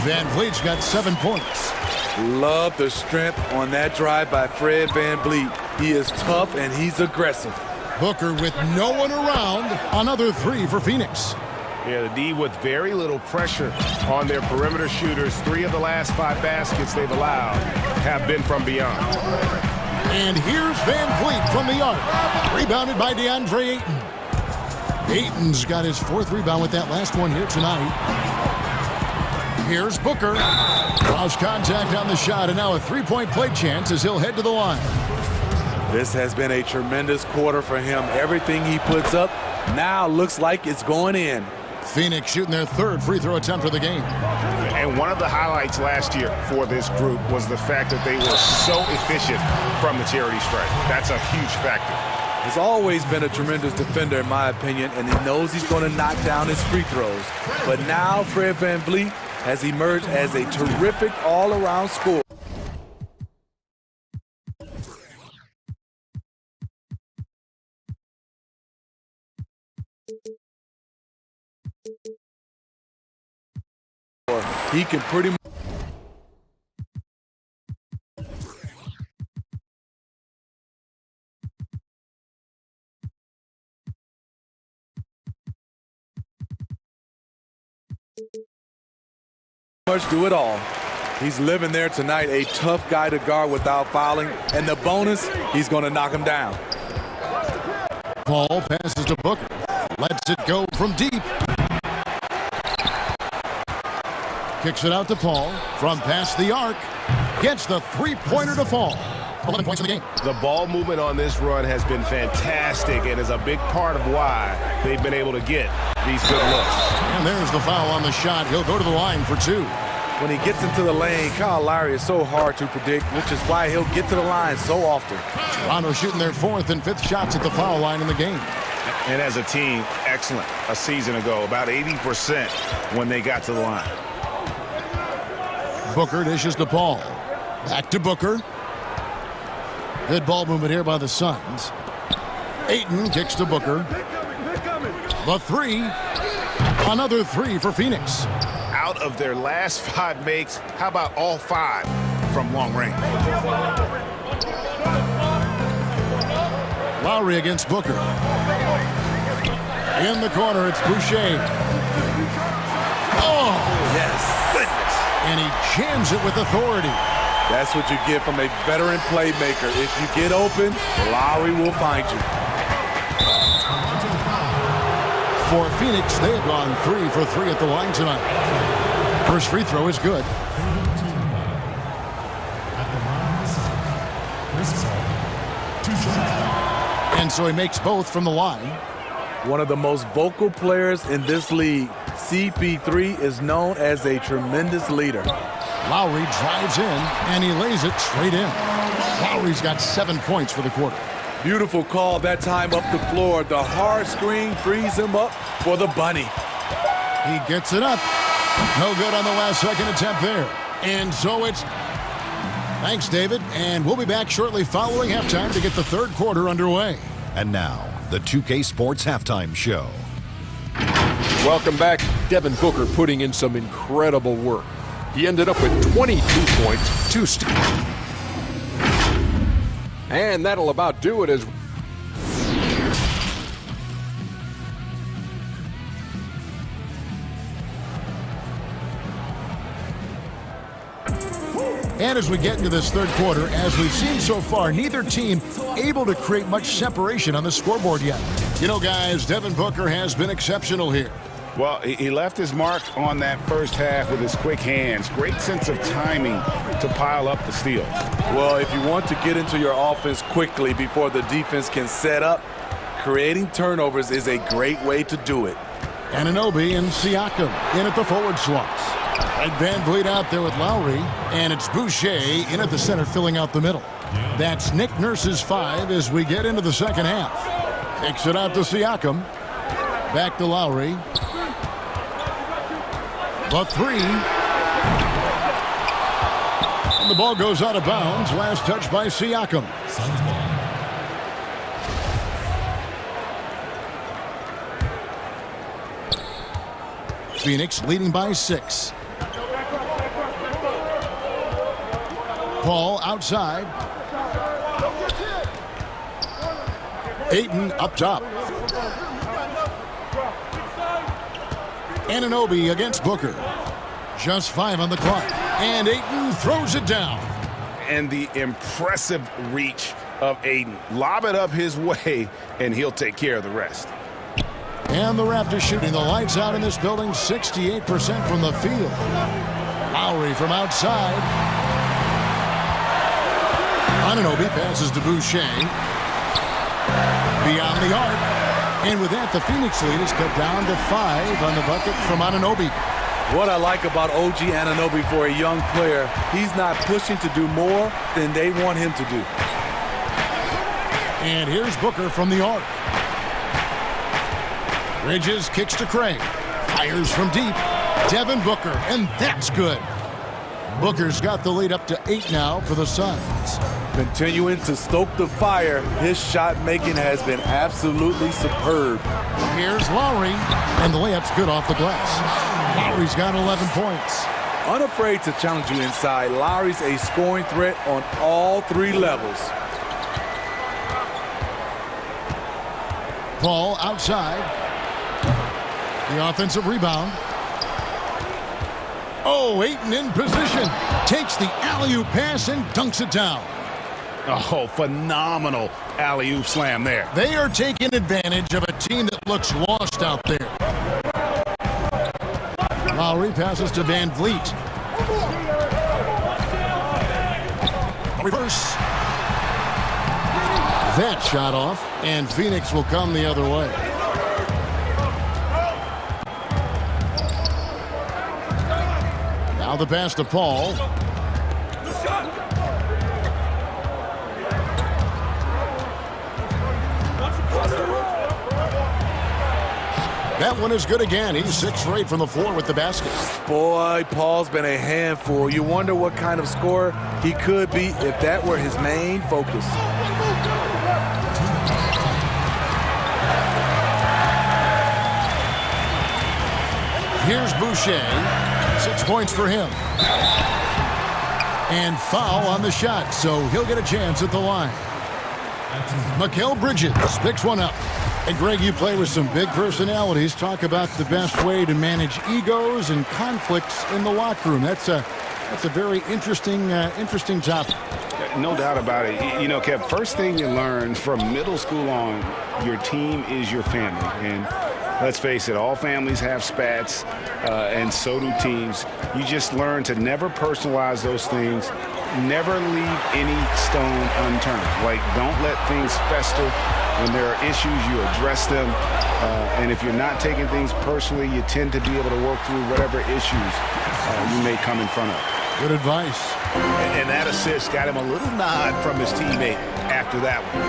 Van Vliet's got 7 points. Love the strength on that drive by Fred Van Vliet. He is tough and he's aggressive. Booker with no one around. Another 3 for Phoenix. Yeah, the D with very little pressure on their perimeter shooters. 3 of the last 5 baskets they've allowed have been from beyond. And here's Van Vliet from the arc. Rebounded by DeAndre Ayton. Ayton's got his 4th rebound with that last one here tonight. Here's Booker. Lost contact on the shot, and now a 3-point play chance as he'll head to the line. This has been a tremendous quarter for him. Everything he puts up now looks like it's going in. Phoenix shooting their 3rd free throw attempt of the game. And one of the highlights last year for this group was the fact that they were so efficient from the charity stripe. That's a huge factor. He's always been a tremendous defender, in my opinion, and he knows he's going to knock down his free throws. But now Fred Van Vliet has emerged as a terrific all-around scorer. He can pretty much do it all. He's living there tonight, a tough guy to guard without fouling, and the bonus, he's going to knock him down. Paul passes to Booker. Lets it go from deep. Kicks it out to Paul from past the arc. Gets the 3-pointer to fall. 11 points in the game. The ball movement on this run has been fantastic and is a big part of why they've been able to get these good looks. And there's the foul on the shot. He'll go to the line for 2. When he gets into the lane, Kyle Lowry is so hard to predict, which is why he'll get to the line so often. Toronto shooting their 4th and 5th shots at the foul line in the game. And as a team, excellent. A season ago, about 80% when they got to the line. Booker dishes to Paul. Back to Booker. Good ball movement here by the Suns. Ayton kicks to Booker. The 3. Another 3 for Phoenix. Out of their last 5 makes, how about all 5 from long range? Lowry against Booker. In the corner, it's Boucher. Oh, yes. Goodness. And he jams it with authority. That's what you get from a veteran playmaker. If you get open, Lowry will find you. For Phoenix, they have gone 3 for 3 at the line tonight. First free throw is good. And so he makes both from the line. One of the most vocal players in this league, CP3 is known as a tremendous leader. Lowry drives in, and he lays it straight in. Lowry's got 7 points for the quarter. Beautiful call that time up the floor. The hard screen frees him up for the bunny. He gets it up. No good on the last second attempt there. And so it's... Thanks, David. And we'll be back shortly following halftime to get the 3rd quarter underway. And now, the 2K Sports Halftime Show. Welcome back. Devin Booker putting in some incredible work. He ended up with 22 points, 2 steals. And that'll about do it as... And as we get into this 3rd quarter, as we've seen so far, neither team able to create much separation on the scoreboard yet. You know, guys, Devin Booker has been exceptional here. Well, he left his mark on that first half with his quick hands. Great sense of timing to pile up the steals. Well, if you want to get into your offense quickly before the defense can set up, creating turnovers is a great way to do it. Anunoby and Siakam in at the forward slots. And Van Vliet out there with Lowry. And it's Boucher in at the center filling out the middle. That's Nick Nurse's 5 as we get into the second half. Kicks it out to Siakam. Back to Lowry. The 3. And the ball goes out of bounds. Last touch by Siakam. Phoenix leading by 6. Paul outside. Ayton up top. Anunoby against Booker. Just 5 on the clock. And Ayton throws it down. And the impressive reach of Ayton. Lob it up his way, and he'll take care of the rest. And the Raptors shooting the lights out in this building, 68% from the field. Lowry from outside. Anunoby passes to Boucher. Beyond the arc. And with that, the Phoenix lead is cut down to 5 on the bucket from Anunoby. What I like about OG Anunoby for a young player, he's not pushing to do more than they want him to do. And here's Booker from the arc. Bridges kicks to Craig. Fires from deep. Devin Booker, and that's good. Booker's got the lead up to 8 now for the Suns. Continuing to stoke the fire, his shot making has been absolutely superb. Here's Lowry, and the layup's good off the glass. Lowry's got 11 points. Unafraid to challenge you inside, Lowry's a scoring threat on all 3 levels. Paul outside. The offensive rebound. Oh, Ayton in position. Takes the alley-oop pass and dunks it down. Oh, phenomenal alley-oop slam there. They are taking advantage of a team that looks lost out there. Lowry passes to Van Vliet. Reverse. That shot off, and Phoenix will come the other way. Now the pass to Paul. That one is good again. He's 6 for 8 from the floor with the basket. Boy, Paul's been a handful. You wonder what kind of scorer he could be if that were his main focus. Here's Boucher. 6 points for him. And foul on the shot, so he'll get a chance at the line. Mikal Bridges picks one up. And Greg, you play with some big personalities. Talk about the best way to manage egos and conflicts in the locker room. That's a very interesting topic. No doubt about it. You know, Kev, first thing you learn from middle school on, your team is your family. And let's face it, all families have spats, and so do teams. You just learn to never personalize those things. Never leave any stone unturned. Like, don't let things fester. When there are issues, you address them. And if you're not taking things personally, you tend to be able to work through whatever issues you may come in front of. Good advice. And that assist got him a little nod from his teammate after that one.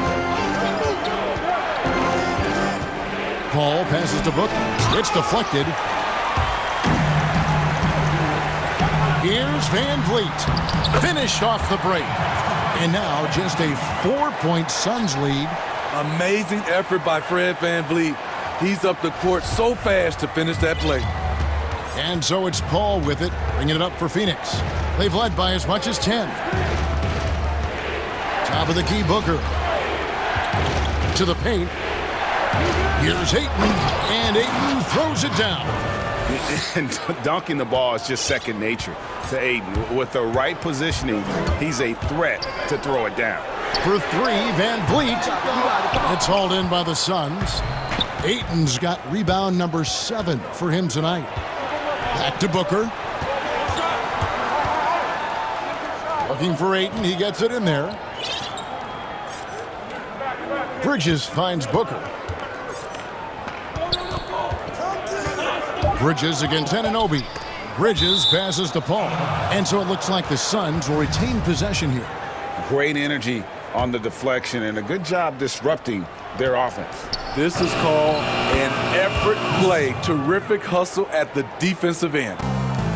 Paul passes to Booker. It's deflected. Here's Van Vliet. Finished off the break. And now just a 4-point Suns lead. Amazing effort by Fred Van Vliet. He's up the court so fast to finish that play. And so it's Paul with it, bringing it up for Phoenix. They've led by as much as 10. Top of the key, Booker. To the paint. Here's Ayton, and Ayton throws it down. And dunking the ball is just second nature to Ayton. With the right positioning, he's a threat to throw it down. For 3, Van Vliet. It's hauled in by the Suns. Ayton's got rebound number 7 for him tonight. Back to Booker. Looking for Ayton. He gets it in there. Bridges finds Booker. Bridges against Anunoby. Bridges passes to Paul. And so it looks like the Suns will retain possession here. Great energy on the deflection and a good job disrupting their offense. This is called an effort play. Terrific hustle at the defensive end.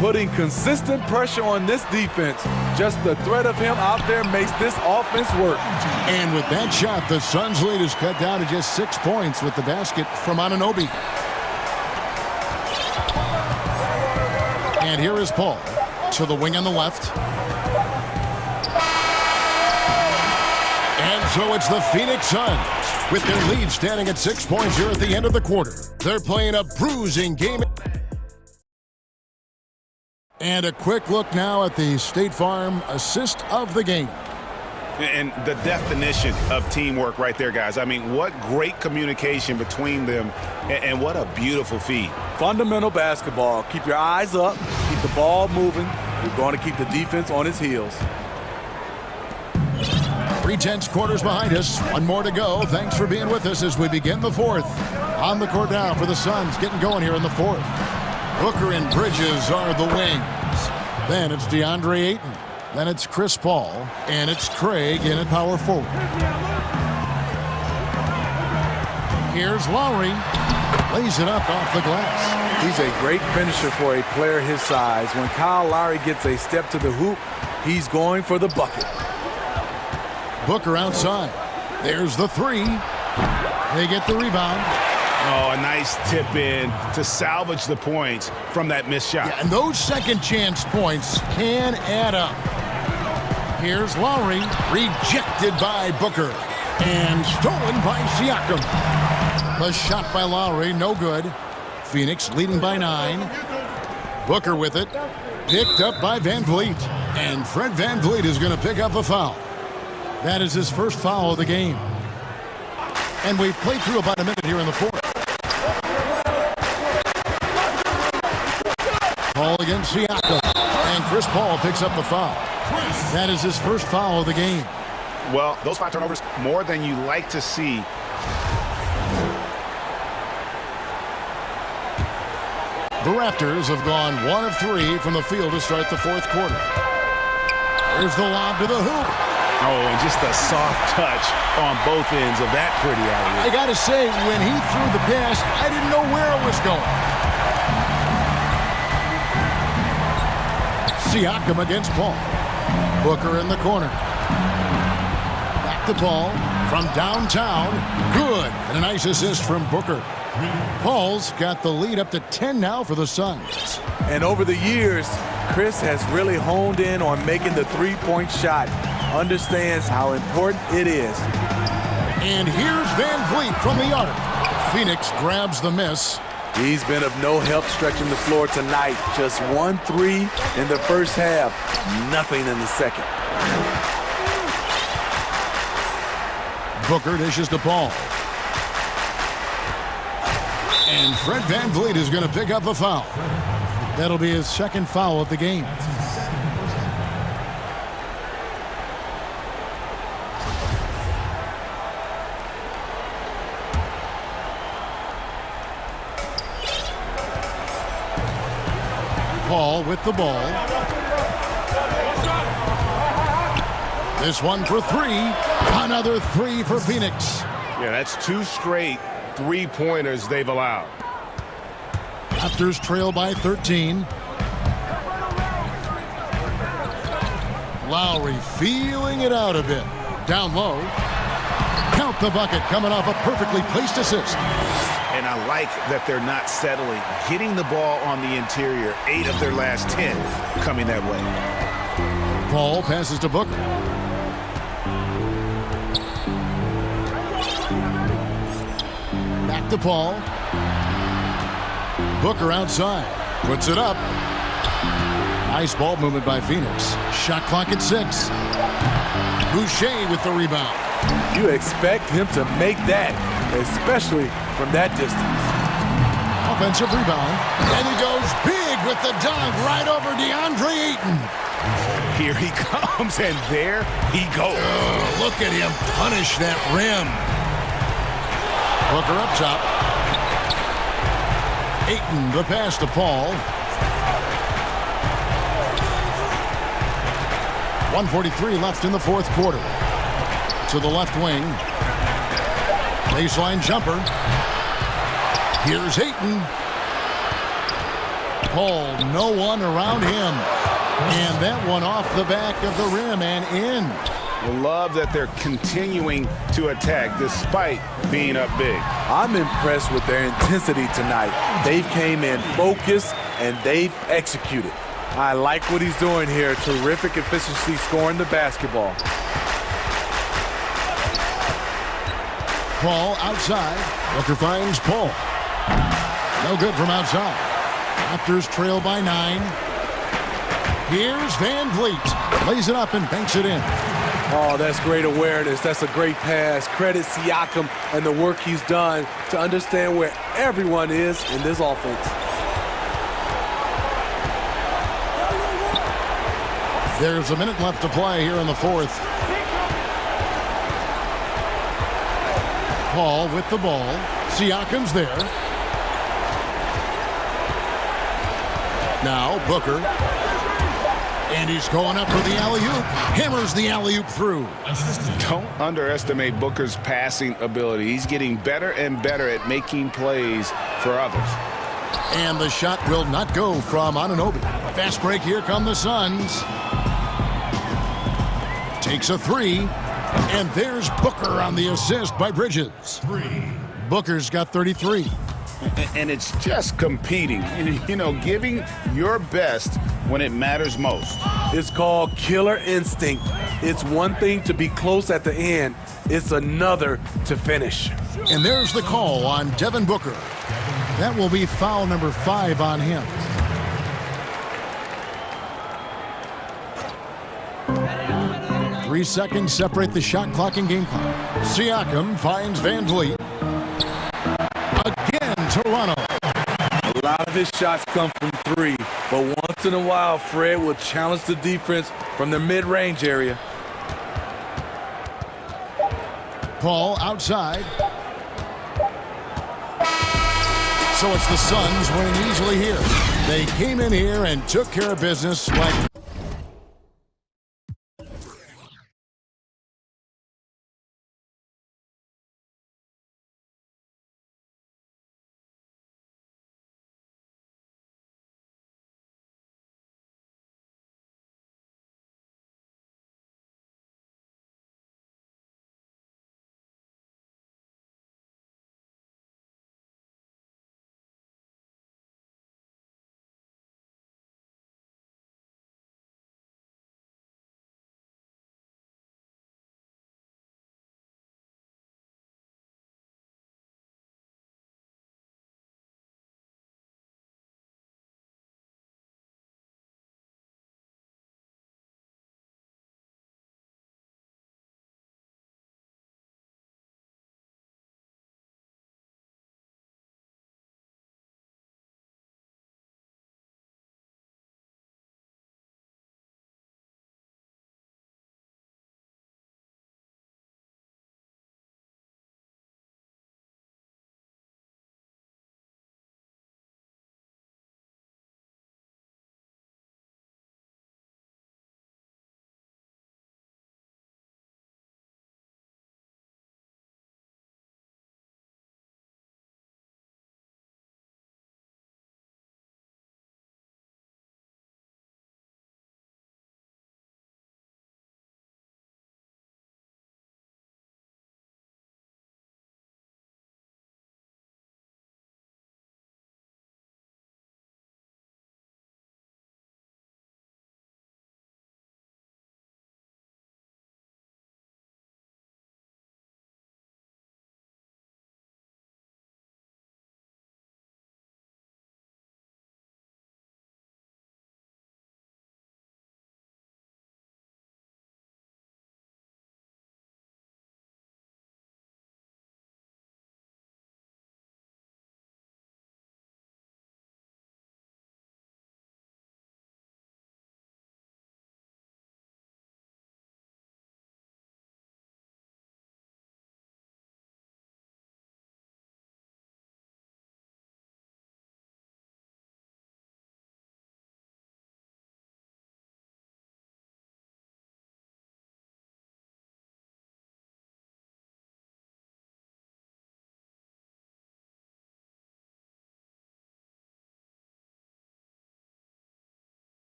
Putting consistent pressure on this defense. Just the threat of him out there makes this offense work. And with that shot, the Suns' lead is cut down to just 6 points with the basket from Anunoby. And here is Paul to the wing on the left. And so it's the Phoenix Suns with their lead standing at 6 points here at the end of the quarter. They're playing a bruising game. And a quick look now at the State Farm assist of the game. And the definition of teamwork right there, guys. I mean, what great communication between them, and what a beautiful feed. Fundamental basketball. Keep your eyes up. Keep the ball moving. You're going to keep the defense on its heels. 3 tenths quarters behind us. One more to go. Thanks for being with us as we begin the fourth. On the court now for the Suns, getting going here in the fourth. Booker and Bridges are the wings. Then it's DeAndre Ayton. Then it's Chris Paul. And it's Craig in at power forward. Here's Lowry. Lays it up off the glass. He's a great finisher for a player his size. When Kyle Lowry gets a step to the hoop, he's going for the bucket. Booker outside. There's the 3. They get the rebound. Oh, a nice tip in to salvage the points from that missed shot. Yeah, and those second chance points can add up. Here's Lowry, rejected by Booker, and stolen by Siakam. The shot by Lowry, no good. Phoenix leading by 9. Booker with it, picked up by Van Vliet, and Fred Van Vliet is going to pick up a foul. That is his first foul of the game. And we've played through about a minute here in the fourth. Paul against Siakam, and Chris Paul picks up the foul. That is his first foul of the game. Well, those 5 turnovers, more than you like to see. The Raptors have gone 1 of 3 from the field to start the fourth quarter. There's the lob to the hoop. Oh, and just a soft touch on both ends of that pretty alley. I got to say, when he threw the pass, I didn't know where it was going. Siakam against Paul. Booker in the corner. Back to Paul from downtown. Good. And a nice assist from Booker. Paul's got the lead up to 10 now for the Suns. And over the years, Chris has really honed in on making the three-point shot. Understands how important it is. And here's Van Vliet from the arc. Phoenix grabs the miss. He's been of no help stretching the floor tonight. Just 1 3 in the first half. Nothing in the second. Booker dishes to Paul. And Fred Van Vliet is going to pick up a foul. That'll be his second foul of the game. Paul with the ball. This one for 3. Another 3 for Phoenix. Yeah, that's 2 straight three-pointers they've allowed. Raptors trail by 13. Lowry feeling it out a bit. Down low. Count the bucket coming off a perfectly placed assist. And I like that they're not settling. Getting the ball on the interior, 8 of their last 10 coming that way. Paul passes to Booker. Back to Paul. Booker outside. Puts it up. Nice ball movement by Phoenix. Shot clock at 6. Boucher with the rebound. You expect him to make that, especially from that distance. Offensive rebound. And he goes big with the dunk right over DeAndre Ayton. Here he comes, and there he goes. Oh, look at him punish that rim. Booker up top. Ayton, the pass to Paul. 1:43 left in the fourth quarter. To the left wing. Baseline jumper. Here's Ayton. Paul, no one around him. And that one off the back of the rim and in. Love that they're continuing to attack despite being up big. I'm impressed with their intensity tonight. They came in focused and they've executed. I like what he's doing here. Terrific efficiency scoring the basketball. Paul outside. Booker finds Paul. No good from outside. Raptors trail by 9. Here's Van Vliet. Lays it up and banks it in. Oh, that's great awareness. That's a great pass. Credit Siakam and the work he's done to understand where everyone is in this offense. There's a minute left to play here in the fourth. Paul with the ball. Siakam's there. Now Booker. And he's going up for the alley-oop. Hammers the alley-oop through. Don't underestimate Booker's passing ability. He's getting better and better at making plays for others. And the shot will not go from Anunoby. Fast break, here come the Suns. Takes a 3. And there's Booker on the assist by Bridges. Booker's got 33. And it's just competing, you know, giving your best when it matters most. It's called killer instinct. It's one thing to be close at the end. It's another to finish. And there's the call on Devin Booker. That will be foul number 5 on him. Three seconds separate the shot clock and game clock. Siakam finds Van Vliet. Again, Toronto. A lot of his shots come from 3, but once in a while, Fred will challenge the defense from the mid-range area. Paul outside. So it's the Suns winning easily here. They came in here and took care of business like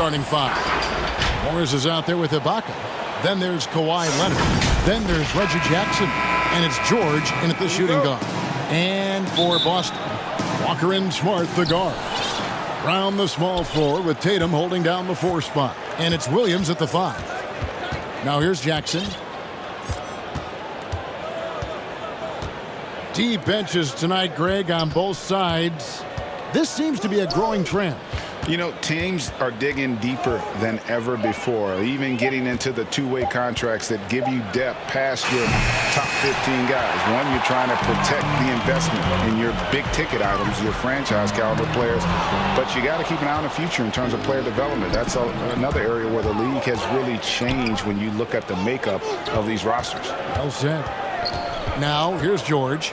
starting five. Morris is out there with Ibaka. Then there's Kawhi Leonard. Then there's Reggie Jackson. And it's George in at the shooting guard. And for Boston, Walker and Smart, the guard. Round the small floor with Tatum holding down the 4 spot. And it's Williams at the 5. Now here's Jackson. Deep benches tonight, Greg, on both sides. This seems to be a growing trend. You know, teams are digging deeper than ever before, even getting into the two-way contracts that give you depth past your top 15 guys. One, you're trying to protect the investment in your big-ticket items, your franchise-caliber players, but you got to keep an eye on the future in terms of player development. That's another area where the league has really changed when you look at the makeup of these rosters. Well said. Now, here's George.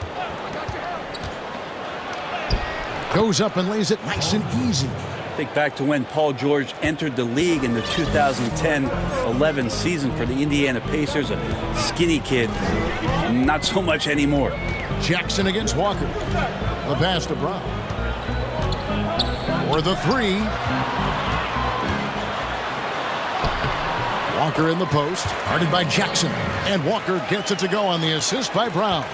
Goes up and lays it nice and easy. Think back to when Paul George entered the league in the 2010-11 season for the Indiana Pacers, a skinny kid. Not so much anymore. Jackson against Walker. The pass to Brown. For the 3. Walker in the post. Guarded by Jackson. And Walker gets it to go on the assist by Brown.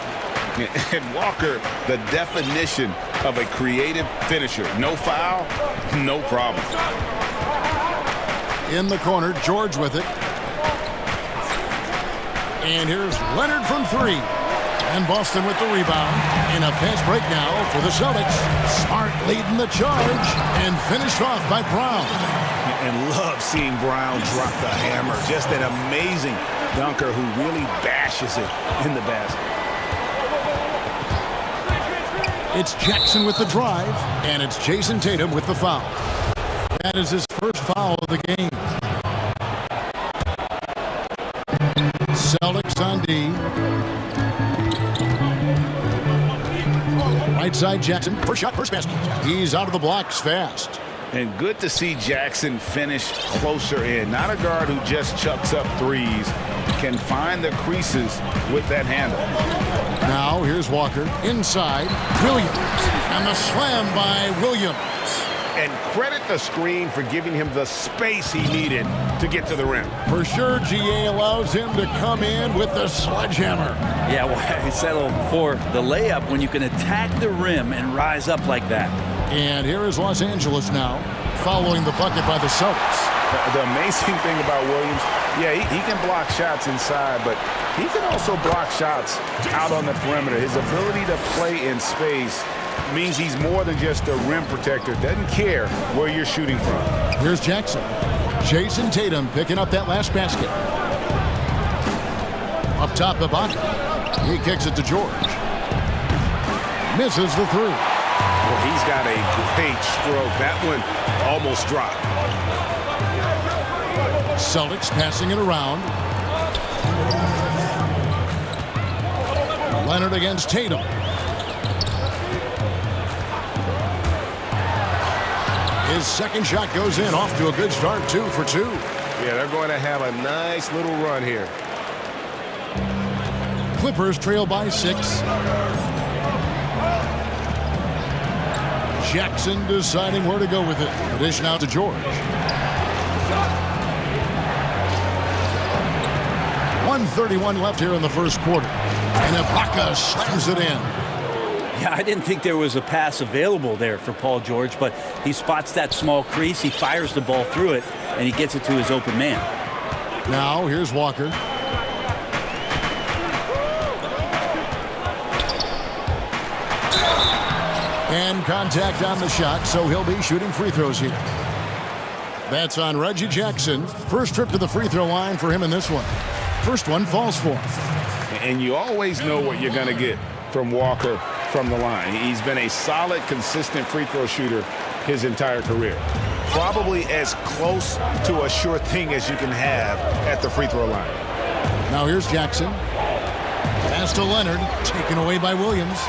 And Walker, the definition of a creative finisher. No foul, no problem. In the corner, George with it. And here's Leonard from 3. And Boston with the rebound. In a fast break now for the Celtics. Smart leading the charge. And finished off by Brown. And love seeing Brown drop the hammer. Just an amazing dunker who really bashes it in the basket. It's Jackson with the drive, and it's Jason Tatum with the foul. That is his first foul of the game. Celtics on D. Right side Jackson. First shot, first basket. He's out of the blocks fast. And good to see Jackson finish closer in. Not a guard who just chucks up threes. Can find the creases with that handle. Now here's Walker inside. Williams. And the slam by Williams. And credit the screen for giving him the space he needed to get to the rim. For sure, GA allows him to come in with the sledgehammer. Yeah, why settle for the layup when you can attack the rim and rise up like that? And here is Los Angeles now, following the bucket by the Celtics. The amazing thing about Williams, yeah, he can block shots inside, but he can also block shots out on the perimeter. His ability to play in space means he's more than just a rim protector. Doesn't care where you're shooting from. Here's Jackson. Jason Tatum picking up that last basket. Up top, Ibaka. He kicks it to George. Misses the 3. Well, he's got a great stroke. That one almost dropped. Celtics passing it around. Leonard against Tatum. His second shot goes in, off to a good start, 2 for 2. Yeah, they're going to have a nice little run here. Clippers trail by 6. Jackson deciding where to go with it. The dish now to George. 1:31 left here in the first quarter. And Ibaka slams it in. Yeah, I didn't think there was a pass available there for Paul George, but he spots that small crease, he fires the ball through it, and he gets it to his open man. Now, here's Walker. And contact on the shot, so he'll be shooting free throws here. That's on Reggie Jackson. First trip to the free throw line for him in this one. First one falls for him. And you always know what you're going to get from Walker from the line. He's been a solid, consistent free throw shooter his entire career. Probably as close to a sure thing as you can have at the free throw line. Now here's Jackson. Pass to Leonard, taken away by Williams.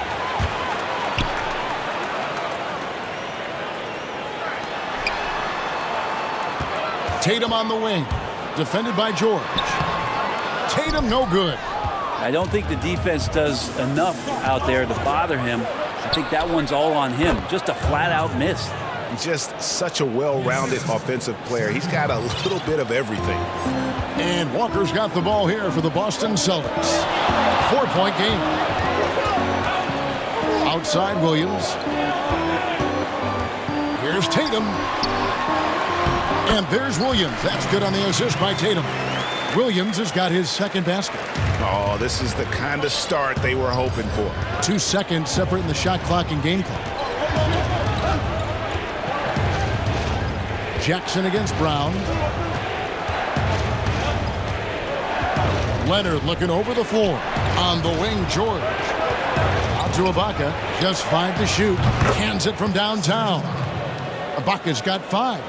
Tatum on the wing, defended by George. Tatum no good. I don't think the defense does enough out there to bother him. I think that one's all on him. Just a flat-out miss. Just such a well-rounded offensive player. He's got a little bit of everything. And Walker's got the ball here for the Boston Celtics. 4-point game. Outside Williams. Here's Tatum. And there's Williams. That's good on the assist by Tatum. Williams has got his second basket. Oh, this is the kind of start they were hoping for. 2 seconds separating the shot clock and game clock. Jackson against Brown. Leonard looking over the floor. On the wing, George. Out to Ibaka. Just 5 to shoot. Hands it from downtown. Ibaka's got 5.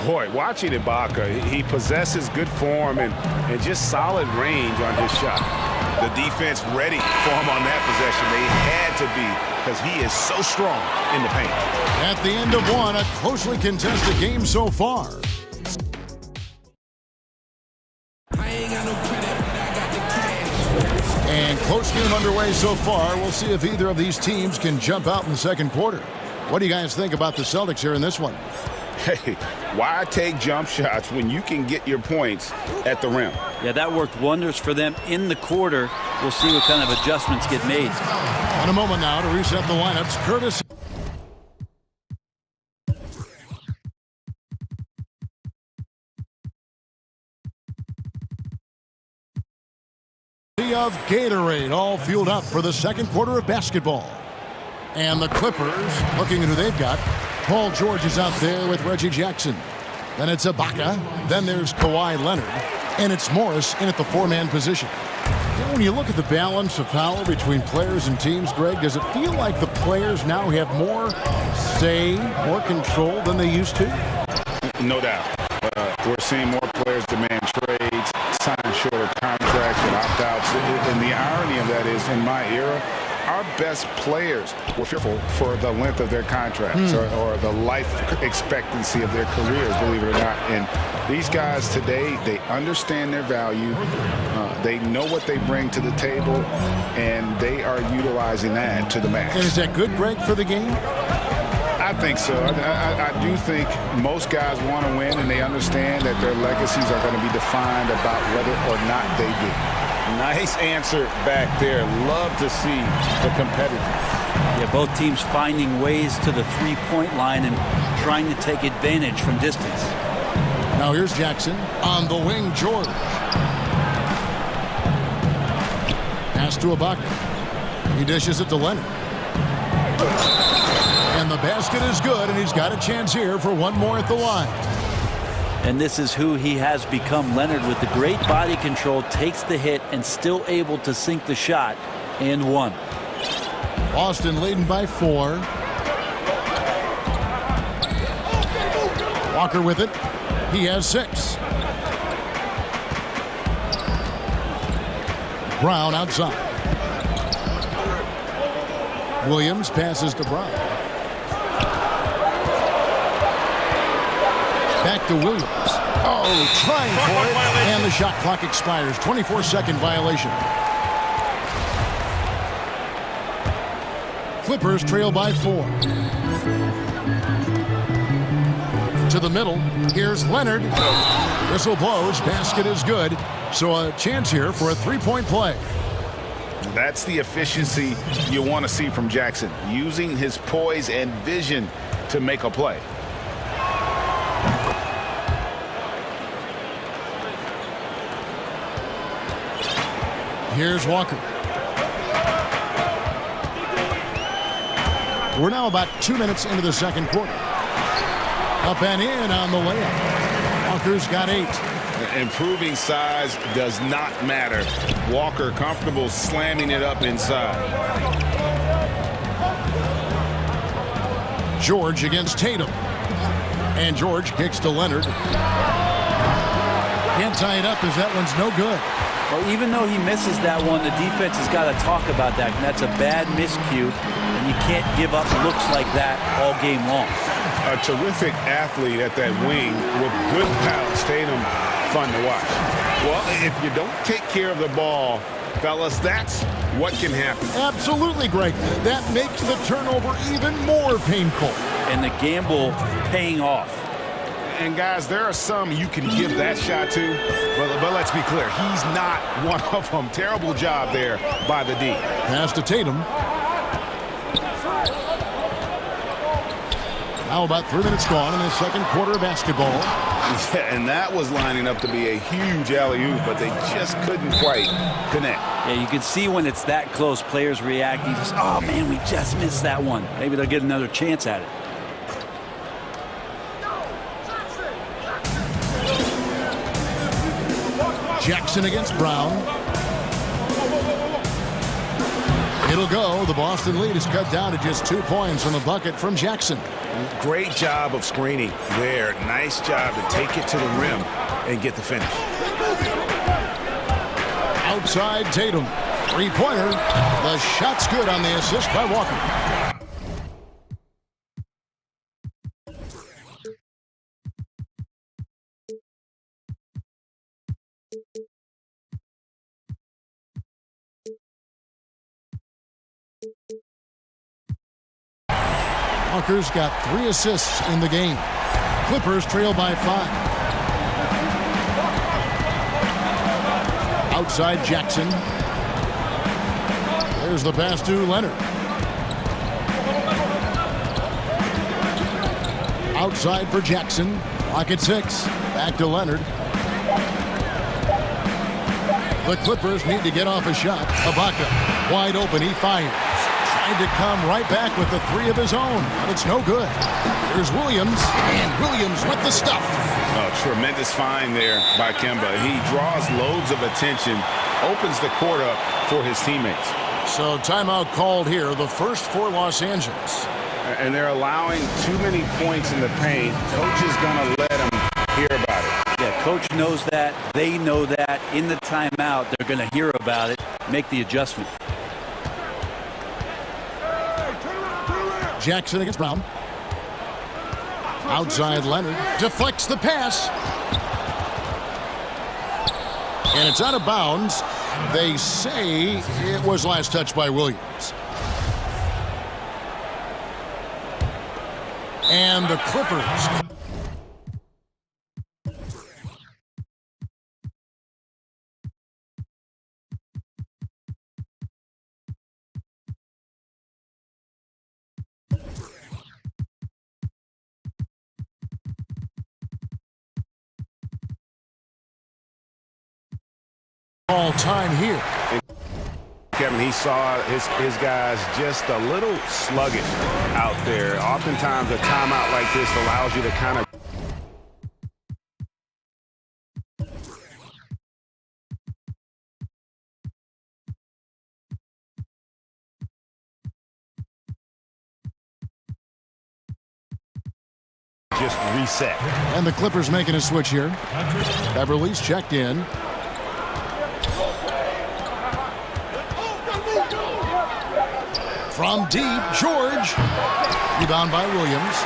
Boy, watching Ibaka, he possesses good form and just solid range on his shot. The defense ready for him on that possession. They had to be, because he is so strong in the paint. At the end of one, a closely contested game so far. And close game underway so far. We'll see if either of these teams can jump out in the second quarter. What do you guys think about the Celtics here in this one? Hey, why take jump shots when you can get your points at the rim? Yeah, that worked wonders for them in the quarter. We'll see what kind of adjustments get made. In a moment now to reset the lineups, Curtis. Of Gatorade, all fueled up for the second quarter of basketball. And the Clippers, looking at who they've got. Paul George is out there with Reggie Jackson. Then it's Ibaka. Then there's Kawhi Leonard. And it's Morris in at the 4-man position. You know, when you look at the balance of power between players and teams, Greg, does it feel like the players now have more say, more control than they used to? No doubt. We're seeing more players demand trades, sign shorter contracts and opt-outs. And the irony of that is, in my era, our best players were fearful for the length of their contracts or the life expectancy of their careers, believe it or not. And these guys today, they understand their value. They know what they bring to the table, and they are utilizing that to the max. And is that good, Greg, for the game? I think so. I do think most guys want to win, and they understand that their legacies are going to be defined about whether or not they do. Nice answer back there. Love to see the competitiveness. Yeah, both teams finding ways to the three-point line and trying to take advantage from distance. Now here's Jackson. On the wing, George. Pass to Ibaka. He dishes it to Leonard. And the basket is good, and he's got a chance here for one more at the line. And this is who he has become. Leonard, with the great body control, takes the hit and still able to sink the shot and one. Boston leading by 4. Walker with it. He has 6. Brown outside. Williams passes to Brown. Back to Williams. Oh, trying for it. And the shot clock expires. 24-second violation. Clippers trail by 4. To the middle. Here's Leonard. Whistle blows. Basket is good. So a chance here for a three-point play. That's the efficiency you want to see from Jackson, using his poise and vision to make a play. Here's Walker. We're now about 2 minutes into the second quarter. Up and in on the layup. Walker's got 8. Improving size does not matter. Walker comfortable slamming it up inside. George against Tatum. And George kicks to Leonard. Can't tie it up as that one's no good. Well, even though he misses that one, the defense has got to talk about that. And that's a bad miscue, and you can't give up looks like that all game long. A terrific athlete at that wing with good pounce. Tatum, fun to watch. Well, if you don't take care of the ball, fellas, that's what can happen. Absolutely, Greg. That makes the turnover even more painful. and the gamble paying off. And guys, there are some you can give that shot to, but let's be clear, he's not one of them. Terrible job there by the D. Pass to Tatum. Now about 3 minutes gone in the second quarter of basketball. Yeah, and that was lining up to be a huge alley-oop, but they just couldn't quite connect. Yeah, you can see when it's that close, players reacting. Just, oh, man, we just missed that one. Maybe they'll get another chance at it. Jackson against Brown. It'll go. The Boston lead is cut down to just 2 points from the bucket from Jackson. Great job of screening there. Nice job to take it to the rim and get the finish. Outside Tatum. Three-pointer. The shot's good on the assist by Walker. Walker's got 3 assists in the game. Clippers trail by 5. Outside Jackson. There's the pass to Leonard. Outside for Jackson. Clock at 6. Back to Leonard. The Clippers need to get off a shot. Ibaka wide open. He fires. Trying to come right back with the 3 of his own, but it's no good. Here's Williams, and Williams with the stuff. Oh, tremendous find there by Kemba. He draws loads of attention, opens the court up for his teammates. So timeout called here, the first for Los Angeles. And they're allowing too many points in the paint. Coach is going to let them hear about it. Yeah, coach knows that. They know that. In the timeout, they're going to hear about it, make the adjustment. Jackson against Brown. Outside Leonard. Deflects the pass. And it's out of bounds. They say it was last touched by Williams. And the Clippers. All time here. Kevin, he saw his guys just a little sluggish out there. Oftentimes a timeout like this allows you to kind of just reset. And the Clippers making a switch here. Beverly's checked in. From deep, George. Rebound by Williams.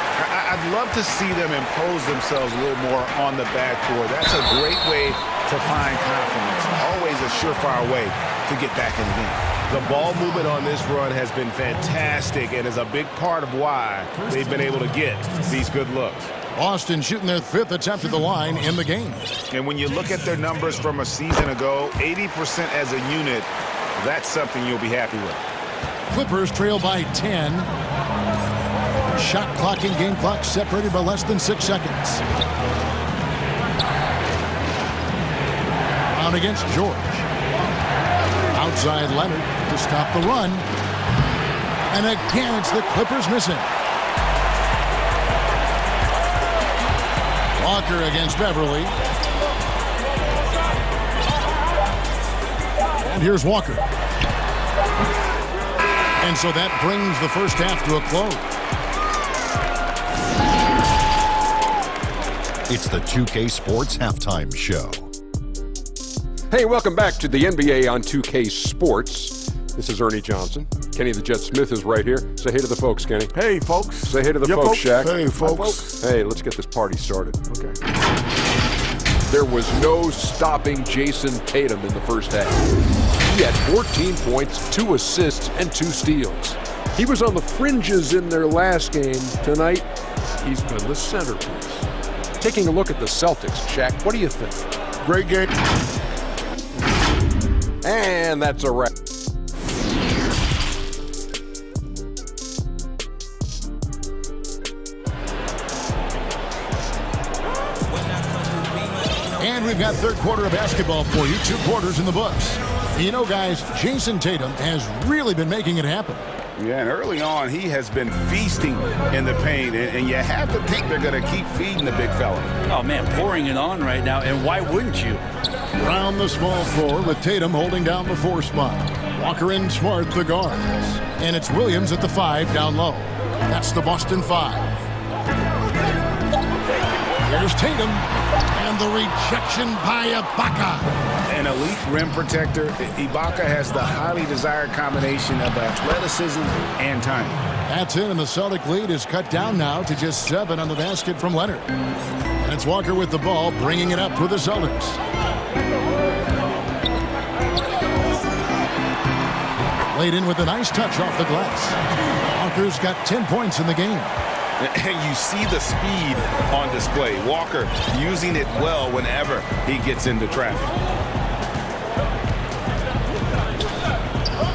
I'd love to see them impose themselves a little more on the backboard. That's a great way to find confidence. Always a surefire way to get back in the game. The ball movement on this run has been fantastic and is a big part of why they've been able to get these good looks. Boston shooting their 5th attempt at the line in the game. And when you look at their numbers from a season ago, 80% as a unit, that's something you'll be happy with. Clippers trail by 10. Shot clock and game clock separated by less than 6 seconds. Brown against George. Outside Leonard to stop the run. And again, it's the Clippers missing. Walker against Beverly. And here's Walker. And so that brings the first half to a close. It's the 2K Sports Halftime Show. Hey, welcome back to the NBA on 2K Sports. This is Ernie Johnson. Kenny the Jet Smith is right here. Say hey to the folks, Kenny. Hey, folks. Say hey to the folks, Shaq. Hey, folks. Hey, let's get this party started. Okay. There was no stopping Jason Tatum in the first half. He had 14 points, 2 assists, and 2 steals. He was on the fringes in their last game. Tonight, he's been the centerpiece. Taking a look at the Celtics, Shaq, what do you think? Great game. And that's a wrap. And we've got third quarter of basketball for you. 2 quarters in the books. You know, guys, Jason Tatum has really been making it happen. Yeah, and early on, he has been feasting in the paint, and you have to think they're going to keep feeding the big fella. Oh, man, pouring it on right now, and why wouldn't you? Round the small floor with Tatum holding down the 4 spot. Walker and Smart the guards. And it's Williams at the 5 down low. That's the Boston 5. Here's Tatum. And the rejection by Ibaka. An elite rim protector. Ibaka has the highly desired combination of athleticism and timing. That's it, and the Celtic lead is cut down now to just 7 on the basket from Leonard. And it's Walker with the ball, bringing it up for the Celtics. Laid in with a nice touch off the glass. Walker's got 10 points in the game. And you see the speed on display. Walker using it well whenever he gets into traffic.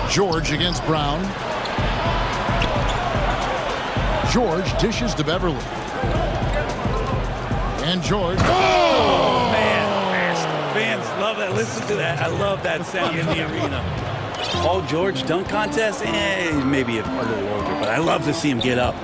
George against Brown. George dishes to Beverly. And George. Oh, man. Fans love that. Listen to that. I love that sound in the arena. Paul George dunk contest? He's maybe a little older, but I love to see him get up.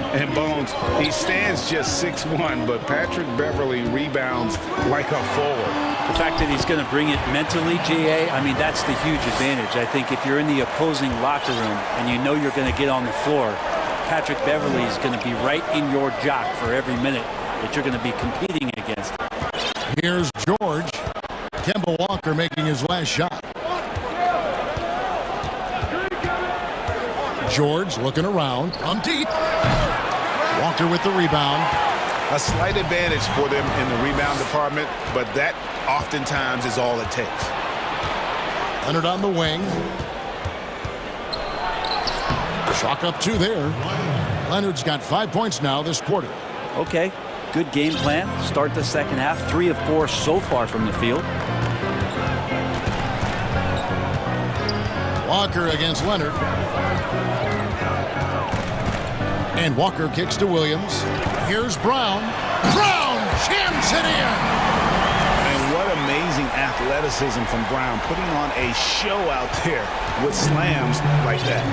And Bones, he stands just 6'1", but Patrick Beverly rebounds like a forward. The fact that he's going to bring it mentally, GA, I mean, that's the huge advantage. I think if you're in the opposing locker room and you know you're going to get on the floor, Patrick Beverly is going to be right in your jock for every minute that you're going to be competing against. Here's George. Kemba Walker making his last shot. George looking around. I'm deep. Walker with the rebound. A slight advantage for them in the rebound department, but that oftentimes is all it takes. Leonard on the wing. Chalk up 2 there. Leonard's got 5 points now this quarter. Okay, good game plan. Start the second half. 3 of 4 so far from the field. Walker against Leonard. And Walker kicks to Williams. Here's Brown. Brown jams it in. And what amazing athleticism from Brown, putting on a show out there with slams like that.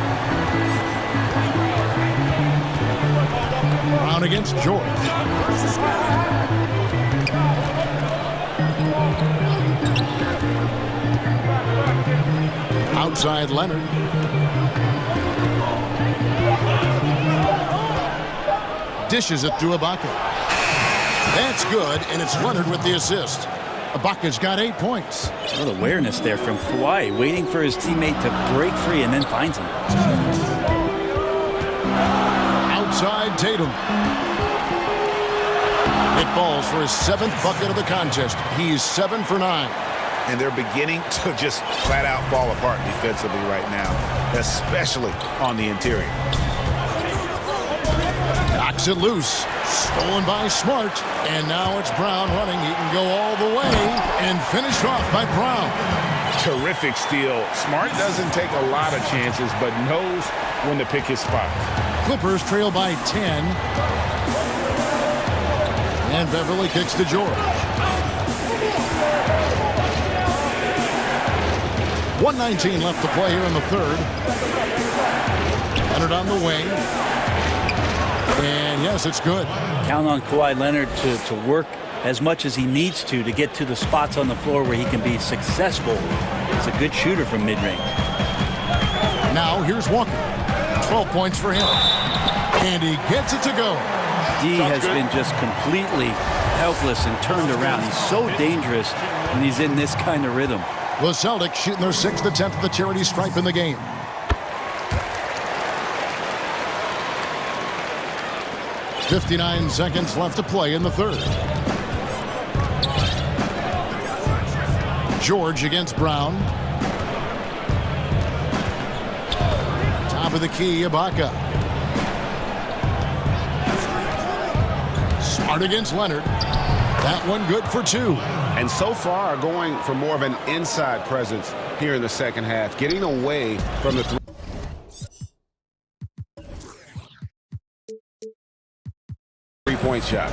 Brown against George. Outside Leonard. Dishes it to Ibaka. That's good, and it's Leonard with the assist. Ibaka's got 8 points. What awareness there from Kawhi, waiting for his teammate to break free and then finds him. Outside Tatum. It falls for his 7th bucket of the contest. He's 7 for 9. And they're beginning to just flat out fall apart defensively right now, especially on the interior. Knocks it loose. Stolen by Smart. And now it's Brown running. He can go all the way and finish off by Brown. Terrific steal. Smart doesn't take a lot of chances, but knows when to pick his spot. Clippers trail by 10. And Beverly kicks to George. 1:19 left to play here in the third. Leonard on the wing. And yes, it's good. Count on Kawhi Leonard to work as much as he needs to get to the spots on the floor where he can be successful. He's a good shooter from mid-range. Now here's Walker. 12 points for him. And he gets it to go. D has been just completely helpless and turned around. He's so dangerous when he's in this kind of rhythm. The Celtics shooting their 6th attempt at the charity stripe in the game. .59 seconds left to play in the third. George against Brown. Top of the the key, Ibaka. Smart against Leonard. That one good for 2. And so far, going for more of an inside presence here in the second half, getting away from the three-point shot.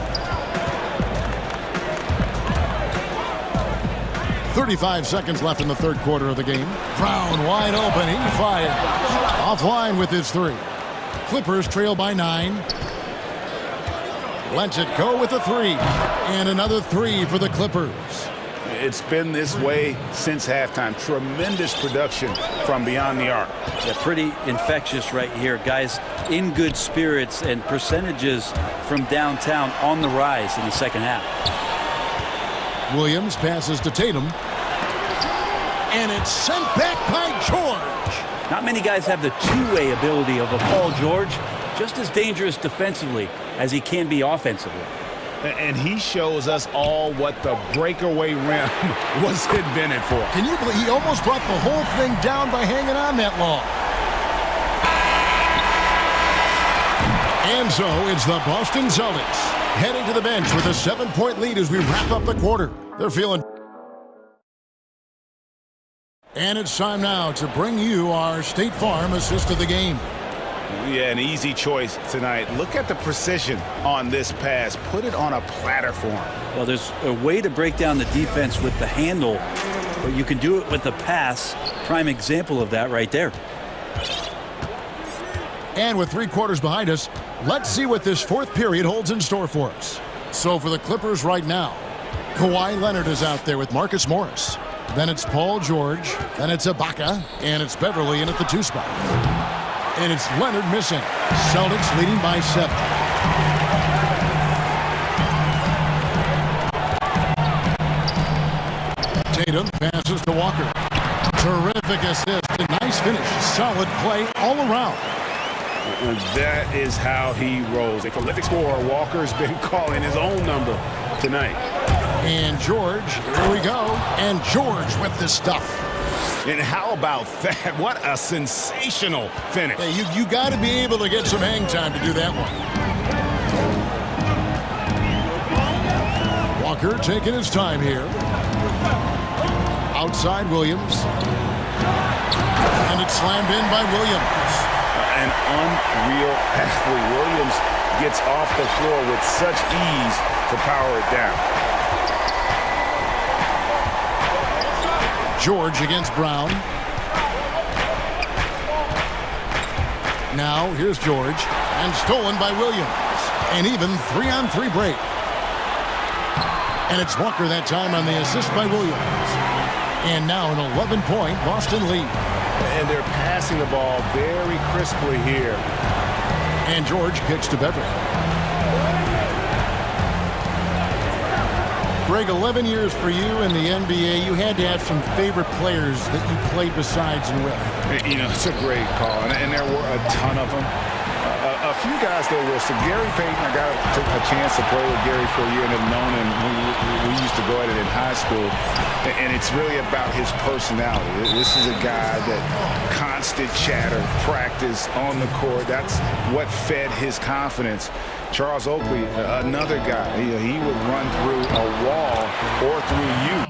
35 seconds left in the third quarter of the game. Brown wide open. He fires. Offline with his 3. Clippers trail by 9. Lets it go with a 3. And another 3 for the Clippers. It's been this way since halftime. Tremendous production from beyond the arc. Yeah, pretty infectious right here. Guys in good spirits and percentages from downtown on the rise in the second half. Williams passes to Tatum. And it's sent back by George. Not many guys have the two-way ability of a Paul George. Just as dangerous defensively as he can be offensively. And he shows us all what the breakaway rim was invented for. Can you believe he almost brought the whole thing down by hanging on that long? And so it's the Boston Celtics heading to the bench with a 7-point lead as we wrap up the quarter. They're feeling. And it's time now to bring you our State Farm assist of the game. Yeah, an easy choice tonight. Look at the precision on this pass. Put it on a platform. Well, there's a way to break down the defense with the handle, but you can do it with the pass. Prime example of that right there. And with 3 quarters behind us, let's see what this fourth period holds in store for us. So for the Clippers right now, Kawhi Leonard is out there with Marcus Morris. Then it's Paul George. Then it's Ibaka. And it's Beverly in at the 2 spot. And it's Leonard missing. Celtics leading by 7. Tatum passes to Walker. Terrific assist. A nice finish. Solid play all around. And that is how he rolls. A prolific scorer. Walker's been calling his own number tonight. And George, here we go. And George with the stuff. And how about that? What a sensational finish. Hey, you got to be able to get some hang time to do that one. Walker taking his time here. Outside Williams. And it's slammed in by Williams. An unreal athlete. Williams gets off the floor with such ease to power it down. George against Brown. Now here's George, and stolen by Williams. An even 3-on-3 break. And it's Walker that time on the assist by Williams. And now an 11-point Boston lead. And they're passing the ball very crisply here. And George kicks to Beverly. Greg, 11 years for you in the NBA. You had to have some favorite players that you played besides and with. You know, it's a great call, and there were a ton of them. A few guys there were. So Gary Payton, I got a chance to play with Gary for a year and have known him. We used to go at it in high school, and it's really about his personality. This is a guy that constant chatter, practice on the court. That's what fed his confidence. Charles Oakley, another guy, he would run through a wall or through you.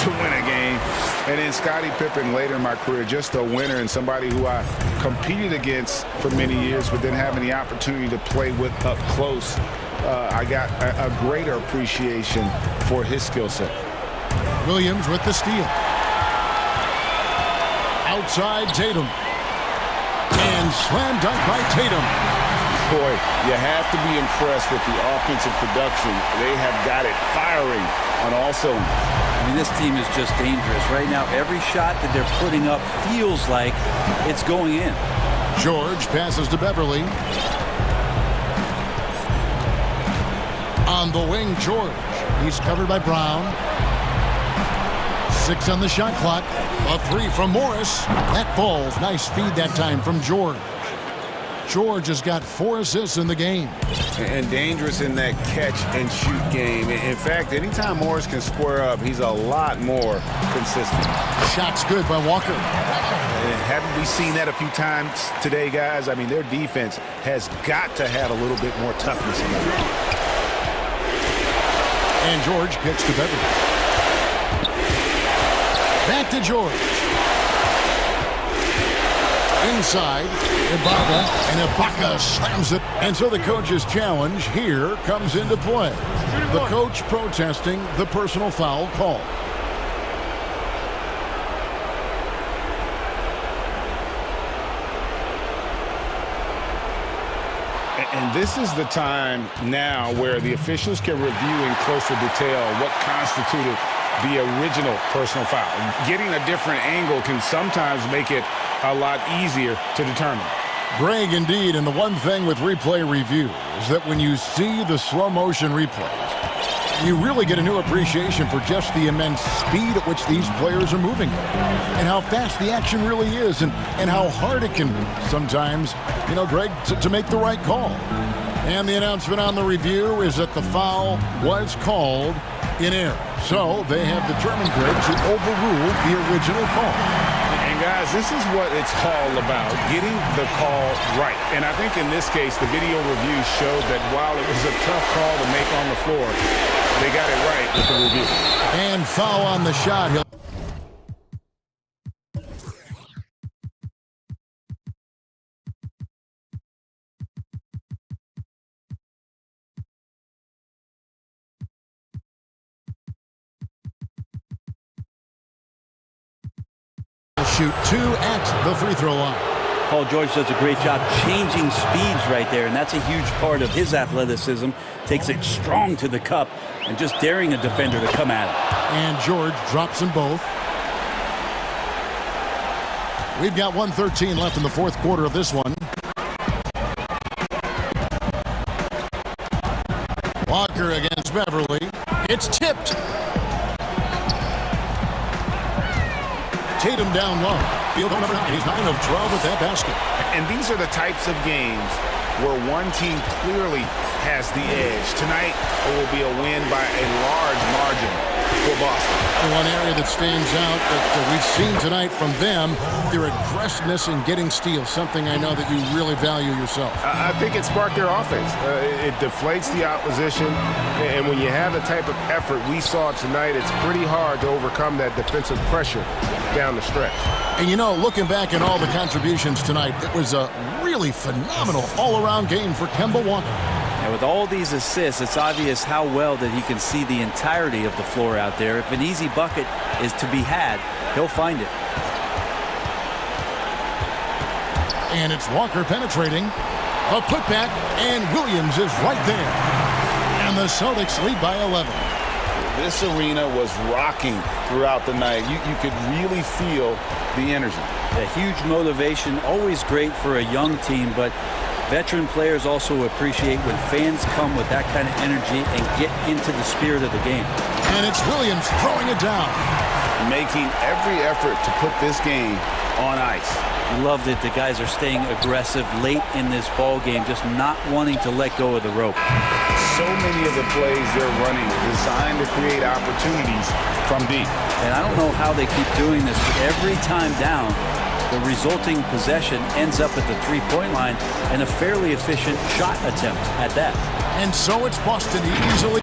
To win a game. And then Scottie Pippen later in my career, just a winner and somebody who I competed against for many years, but then having the opportunity to play with up close, I got a greater appreciation for his skill set. Williams with the steal. Outside Tatum. And slam dunk by Tatum. Boy, you have to be impressed with the offensive production. They have got it firing on all cylinders. I mean, this team is just dangerous. Right now, every shot that they're putting up feels like it's going in. George passes to Beverly. On the wing, George. He's covered by Brown. 6 on the shot clock. A 3 from Morris. That falls. Nice feed that time from George. George has got 4 assists in the game. And dangerous in that catch-and-shoot game. In fact, anytime Morris can square up, he's a lot more consistent. Shot's good by Walker. And haven't we seen that a few times today, guys? I mean, their defense has got to have a little bit more toughness in them. And George gets to Beverly. Back to George. Inside, Ibaka, and Ibaka slams it. And so the coach's challenge here comes into play. The coach protesting the personal foul call. And this is the time now where the officials can review in closer detail what constituted the original personal foul. Getting a different angle can sometimes make it a lot easier to determine. Greg, indeed, and the one thing with replay review is that when you see the slow motion replays, you really get a new appreciation for just the immense speed at which these players are moving and how fast the action really is and how hard it can be sometimes, Greg, to make the right call. And the announcement on the review is that the foul was called in error. So they have determined, Greg, to overrule the original call. And guys, this is what it's all about, getting the call right. And I think in this case, the video review showed that while it was a tough call to make on the floor, they got it right with the review. And foul on the shot. Shoot 2 at the free throw line. Paul George does a great job changing speeds right there, and that's a huge part of his athleticism. Takes it strong to the cup and just daring a defender to come at it. And George drops them both. We've got 1:13 left in the fourth quarter of this one. Walker against Beverly. It's tipped. Tatum down low. Field goal number 9. He's 9 of 12 with that basket. And these are the types of games where one team clearly has the edge. Tonight, it will be a win by a large margin for Boston. One area that stands out that we've seen tonight from them, their aggressiveness in getting steals, something I know that you really value yourself. I think it sparked their offense. It deflates the opposition, and when you have the type of effort we saw tonight, it's pretty hard to overcome that defensive pressure down the stretch. And looking back at all the contributions tonight, it was a really phenomenal all-around game for Kemba Walker. And with all these assists, it's obvious how well that he can see the entirety of the floor out there. If an easy bucket is to be had, he'll find it. And it's Walker penetrating. A putback, and Williams is right there. And the Celtics lead by 11. This arena was rocking throughout the night. You could really feel the energy. A huge motivation, always great for a young team, but veteran players also appreciate when fans come with that kind of energy and get into the spirit of the game. And it's Williams throwing it down. Making every effort to put this game on ice. Love that the guys are staying aggressive late in this ball game, just not wanting to let go of the rope. So many of the plays they're running designed to create opportunities from deep. And I don't know how they keep doing this, but every time down, the resulting possession ends up at the three-point line and a fairly efficient shot attempt at that. And so it's Boston easily.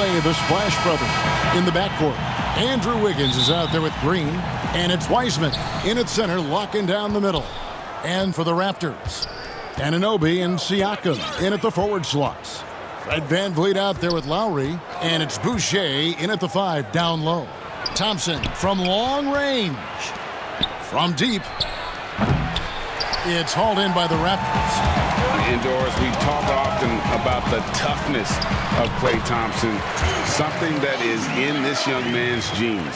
play the Splash Brothers in the backcourt. Andrew Wiggins is out there with Green, and it's Wiseman in at center, locking down the middle. And for the Raptors, Anunoby and Siakam in at the forward slots. Fred VanVleet out there with Lowry, and it's Boucher in at the 5 down low. Thompson from long range. From deep. It's hauled in by the Raptors. Indoors, we talk often about the toughness of Klay Thompson, something that is in this young man's genes.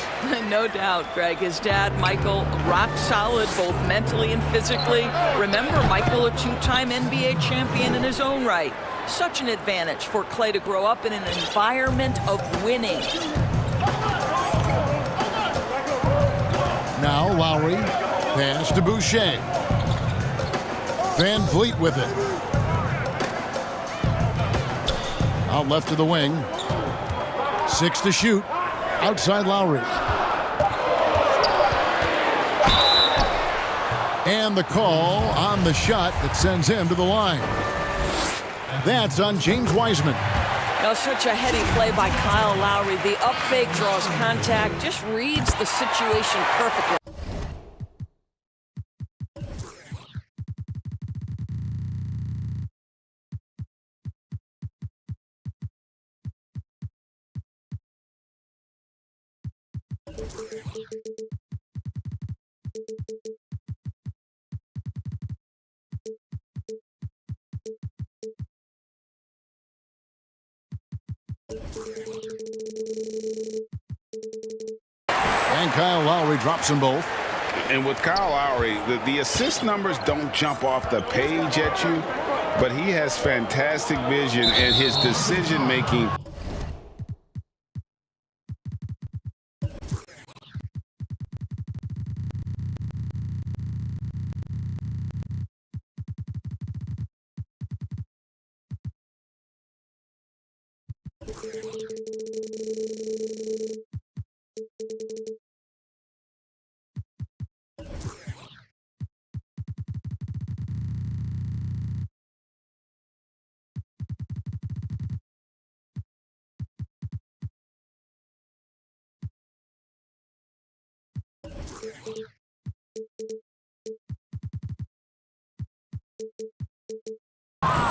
No doubt, Greg. His dad, Michael, rock solid both mentally and physically. Remember, Michael, a two-time NBA champion in his own right. Such an advantage for Klay to grow up in an environment of winning. Now Lowry, pass to Boucher. VanVleet with it. Out left to the wing. 6 to shoot. Outside Lowry. And the call on the shot that sends him to the line. That's on James Wiseman. Now, such a heady play by Kyle Lowry. The up fake draws contact, just reads the situation perfectly. And Kyle Lowry drops them both. And with Kyle Lowry, the assist numbers don't jump off the page at you, but he has fantastic vision and his decision-making.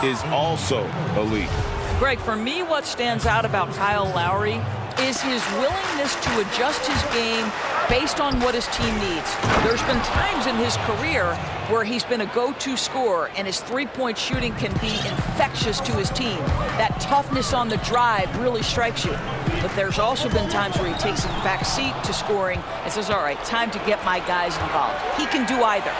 Is also elite. Greg, for me, what stands out about Kyle Lowry is his willingness to adjust his game based on what his team needs. There's been times in his career where he's been a go-to scorer, and his three-point shooting can be infectious to his team. That toughness on the drive really strikes you. But there's also been times where he takes a back seat to scoring and says, all right, time to get my guys involved. He can do either.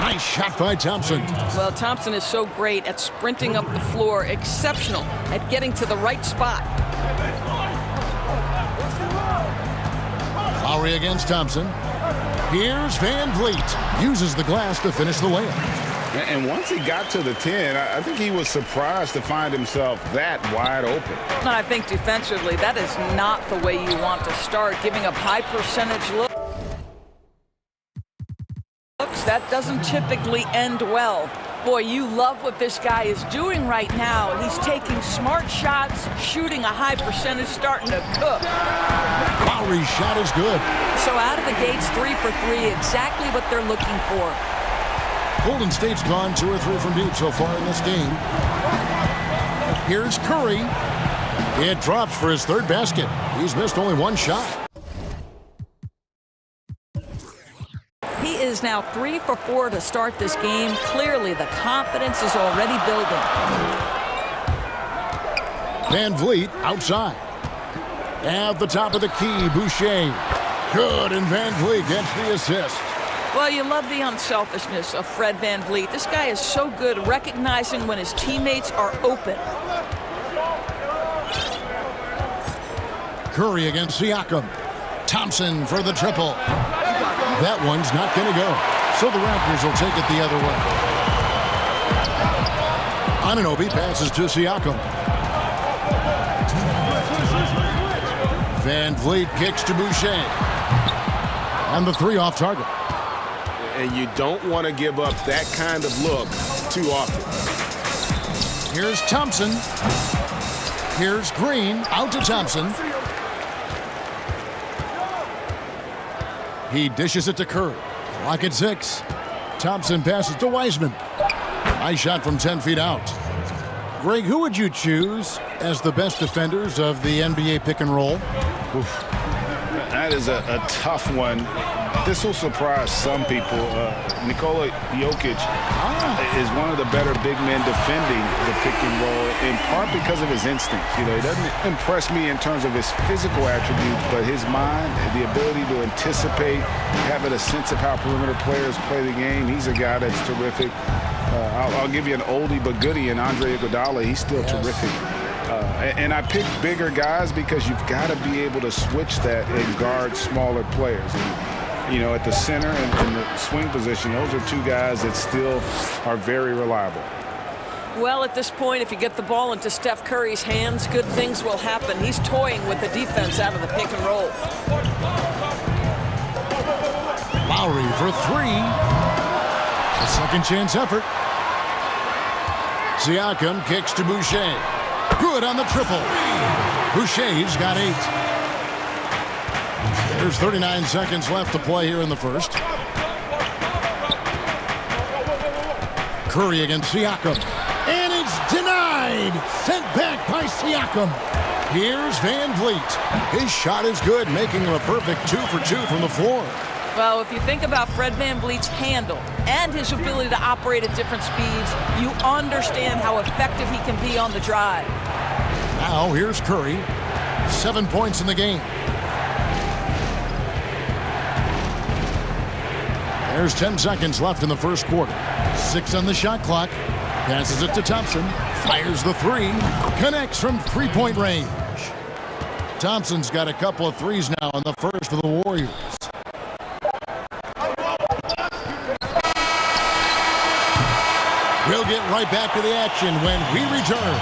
Nice shot by Thompson. Well, Thompson is so great at sprinting up the floor, exceptional at getting to the right spot. Lowry against Thompson. Here's VanVleet. Uses the glass to finish the layup. And once he got to the 10, I think he was surprised to find himself that wide open. And I think defensively, that is not the way you want to start, giving up high percentage looks. That doesn't typically end well. Boy, you love what this guy is doing right now. He's taking smart shots, shooting a high percentage, starting to cook. Lowry's shot is good. So out of the gates, 3 for 3, exactly what they're looking for. Golden State's gone 2 or 3 from deep so far in this game. Here's Curry. It drops for his third basket. He's missed only one shot. He is now 3 for 4 to start this game. Clearly, the confidence is already building. VanVleet outside. At the top of the key, Boucher. Good, and VanVleet gets the assist. Well, you love the unselfishness of Fred VanVleet. This guy is so good recognizing when his teammates are open. Curry against Siakam. Thompson for the triple. That one's not going to go. So the Raptors will take it the other way. Anunoby passes to Siakam. VanVleet kicks to Boucher. And the 3 off target. And you don't want to give up that kind of look too often. Here's Thompson. Here's Green, out to Thompson. He dishes it to Curry. Clock at 6. Thompson passes to Wiseman. Nice shot from 10 feet out. Greg, who would you choose as the best defenders of the NBA pick and roll? Oof. That is a tough one. This will surprise some people. Nikola Jokic is one of the better big men defending the pick and roll, in part because of his instincts. You know, he doesn't impress me in terms of his physical attributes, but his mind, the ability to anticipate, having a sense of how perimeter players play the game. He's a guy that's terrific. I'll give you an oldie but goodie in Andre Iguodala. He's still terrific. And I pick bigger guys because you've got to be able to switch that and guard smaller players. And, you know, at the center and the swing position, those are two guys that still are very reliable. Well, at this point, if you get the ball into Steph Curry's hands, good things will happen. He's toying with the defense out of the pick and roll. Lowry for 3. A second chance effort. Siakam kicks to Boucher. Good on the triple. Boucher's got 8. There's 39 seconds left to play here in the first. Curry against Siakam. And it's denied. Sent back by Siakam. Here's Van Vliet. His shot is good, making him a perfect 2 for 2 from the floor. Well, if you think about Fred VanVleet's handle and his ability to operate at different speeds, you understand how effective he can be on the drive. Now here's Curry. 7 points in the game. There's 10 seconds left in the first quarter. 6 on the shot clock. Passes it to Thompson. Fires the 3. Connects from three-point range. Thompson's got a couple of threes now in the first for the Warriors. We'll get right back to the action when we return.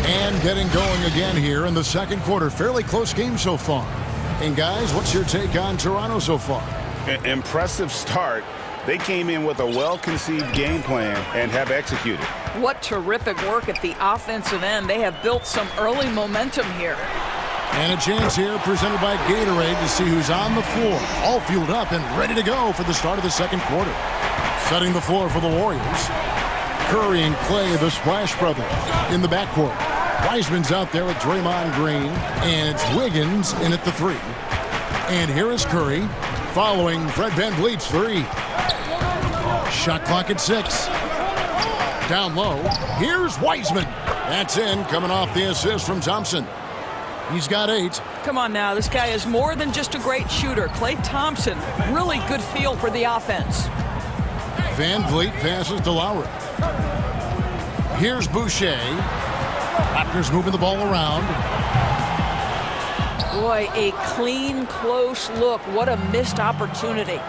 And getting going again here in the second quarter. Fairly close game so far. And guys, what's your take on Toronto so far? Impressive start. They came in with a well-conceived game plan and have executed. What terrific work at the offensive end. They have built some early momentum here. And a chance here presented by Gatorade to see who's on the floor. All fueled up and ready to go for the start of the second quarter. Setting the floor for the Warriors. Curry and Clay, the Splash Brothers, in the backcourt. Wiseman's out there with Draymond Green. And it's Wiggins in at the 3. And here is Curry following Fred VanVleet's 3. Shot clock at 6. Down low. Here's Wiseman. That's in, coming off the assist from Thompson. He's got 8. Come on now, this guy is more than just a great shooter. Klay Thompson, really good feel for the offense. Van Vliet passes to Lowry. Here's Boucher. Raptors moving the ball around. Boy, a clean, close look. What a missed opportunity.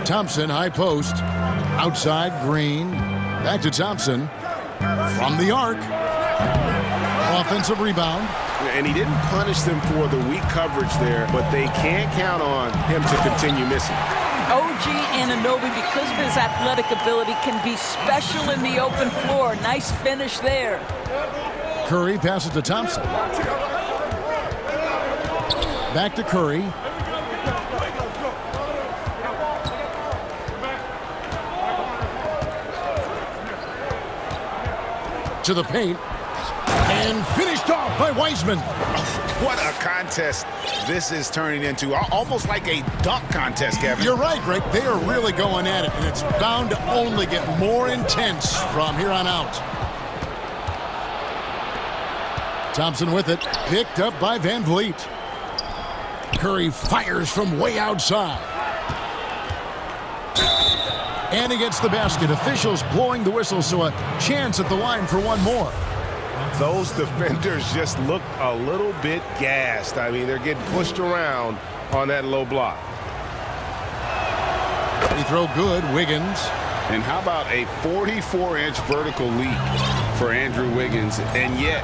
Thompson, high post. Outside, Green. Back to Thompson. From the arc. Offensive rebound. And he didn't punish them for the weak coverage there, but they can't count on him to continue missing. OG Anunoby, because of his athletic ability, can be special in the open floor. Nice finish there. Curry passes to Thompson. Back to Curry. To the paint. And finished off by Wiseman. What a contest this is turning into. Almost like a dunk contest, Kevin. You're right, Greg. They are really going at it, and it's bound to only get more intense from here on out. Thompson with it. Picked up by Van Vliet. Curry fires from way outside. And he gets the basket. Officials blowing the whistle, so a chance at the line for one more. Those defenders just look a little bit gassed. I mean, they're getting pushed around on that low block. He throw good. Wiggins. And how about a 44-inch vertical leap for Andrew Wiggins, and yet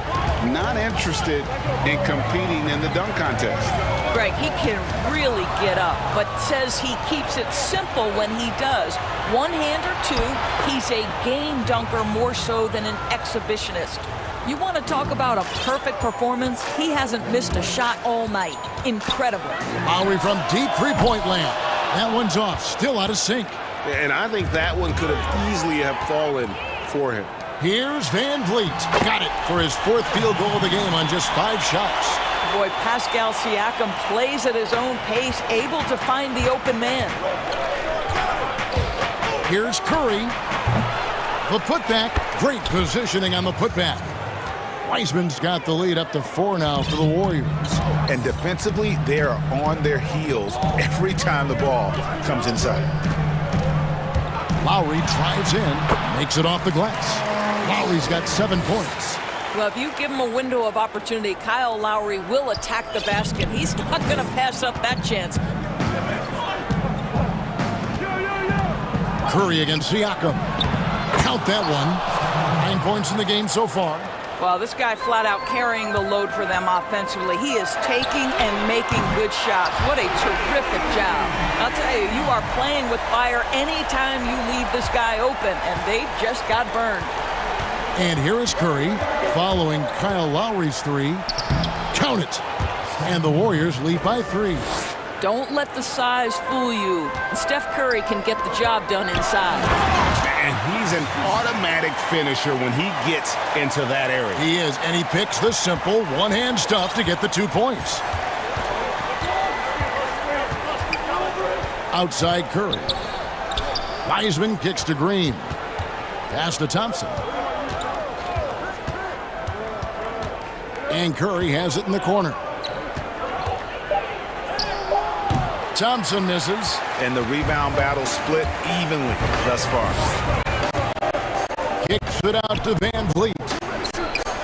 not interested in competing in the dunk contest. Greg, he can really get up, but says he keeps it simple when he does. One hand or two, he's a game dunker more so than an exhibitionist. You want to talk about a perfect performance? He hasn't missed a shot all night. Incredible. Lowry from deep three-point land. That one's off, still out of sync. And I think that one could have easily have fallen for him. Here's Van Vliet. Got it for his fourth field goal of the game on just 5 shots. Boy, Pascal Siakam plays at his own pace, able to find the open man. Here's Curry. The putback. Great positioning on the putback. Wiseman's got the lead up to 4 now for the Warriors. And defensively, they are on their heels every time the ball comes inside. Lowry drives in, makes it off the glass. Lowry's got 7 points. Well, if you give him a window of opportunity, Kyle Lowry will attack the basket. He's not going to pass up that chance. Curry against Siakam. Count that one. 9 points in the game so far. Well, this guy flat out carrying the load for them offensively. He is taking and making good shots. What a terrific job. I'll tell you, you are playing with fire anytime you leave this guy open, and they just got burned. And here is Curry following Kyle Lowry's 3. Count it. And the Warriors lead by 3. Don't let the size fool you. Steph Curry can get the job done inside. And he's an automatic finisher when he gets into that area. He is, and he picks the simple one-hand stuff to get the 2 points. Outside Curry. Wiseman kicks to Green. Pass to Thompson. And Curry has it in the corner. Thompson misses. And the rebound battle split evenly thus far. Kicks it out to Van Vliet.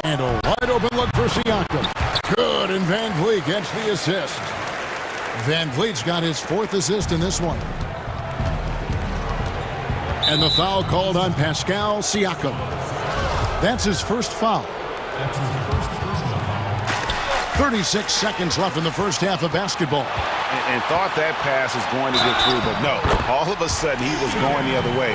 And a wide open look for Siakam. Good, and Van Vliet gets the assist. Van Vliet's got his 4th assist in this one. And the foul called on Pascal Siakam. That's his first foul. 36 seconds left in the first half of basketball. And thought that pass was going to get through, but no. All of a sudden, he was going the other way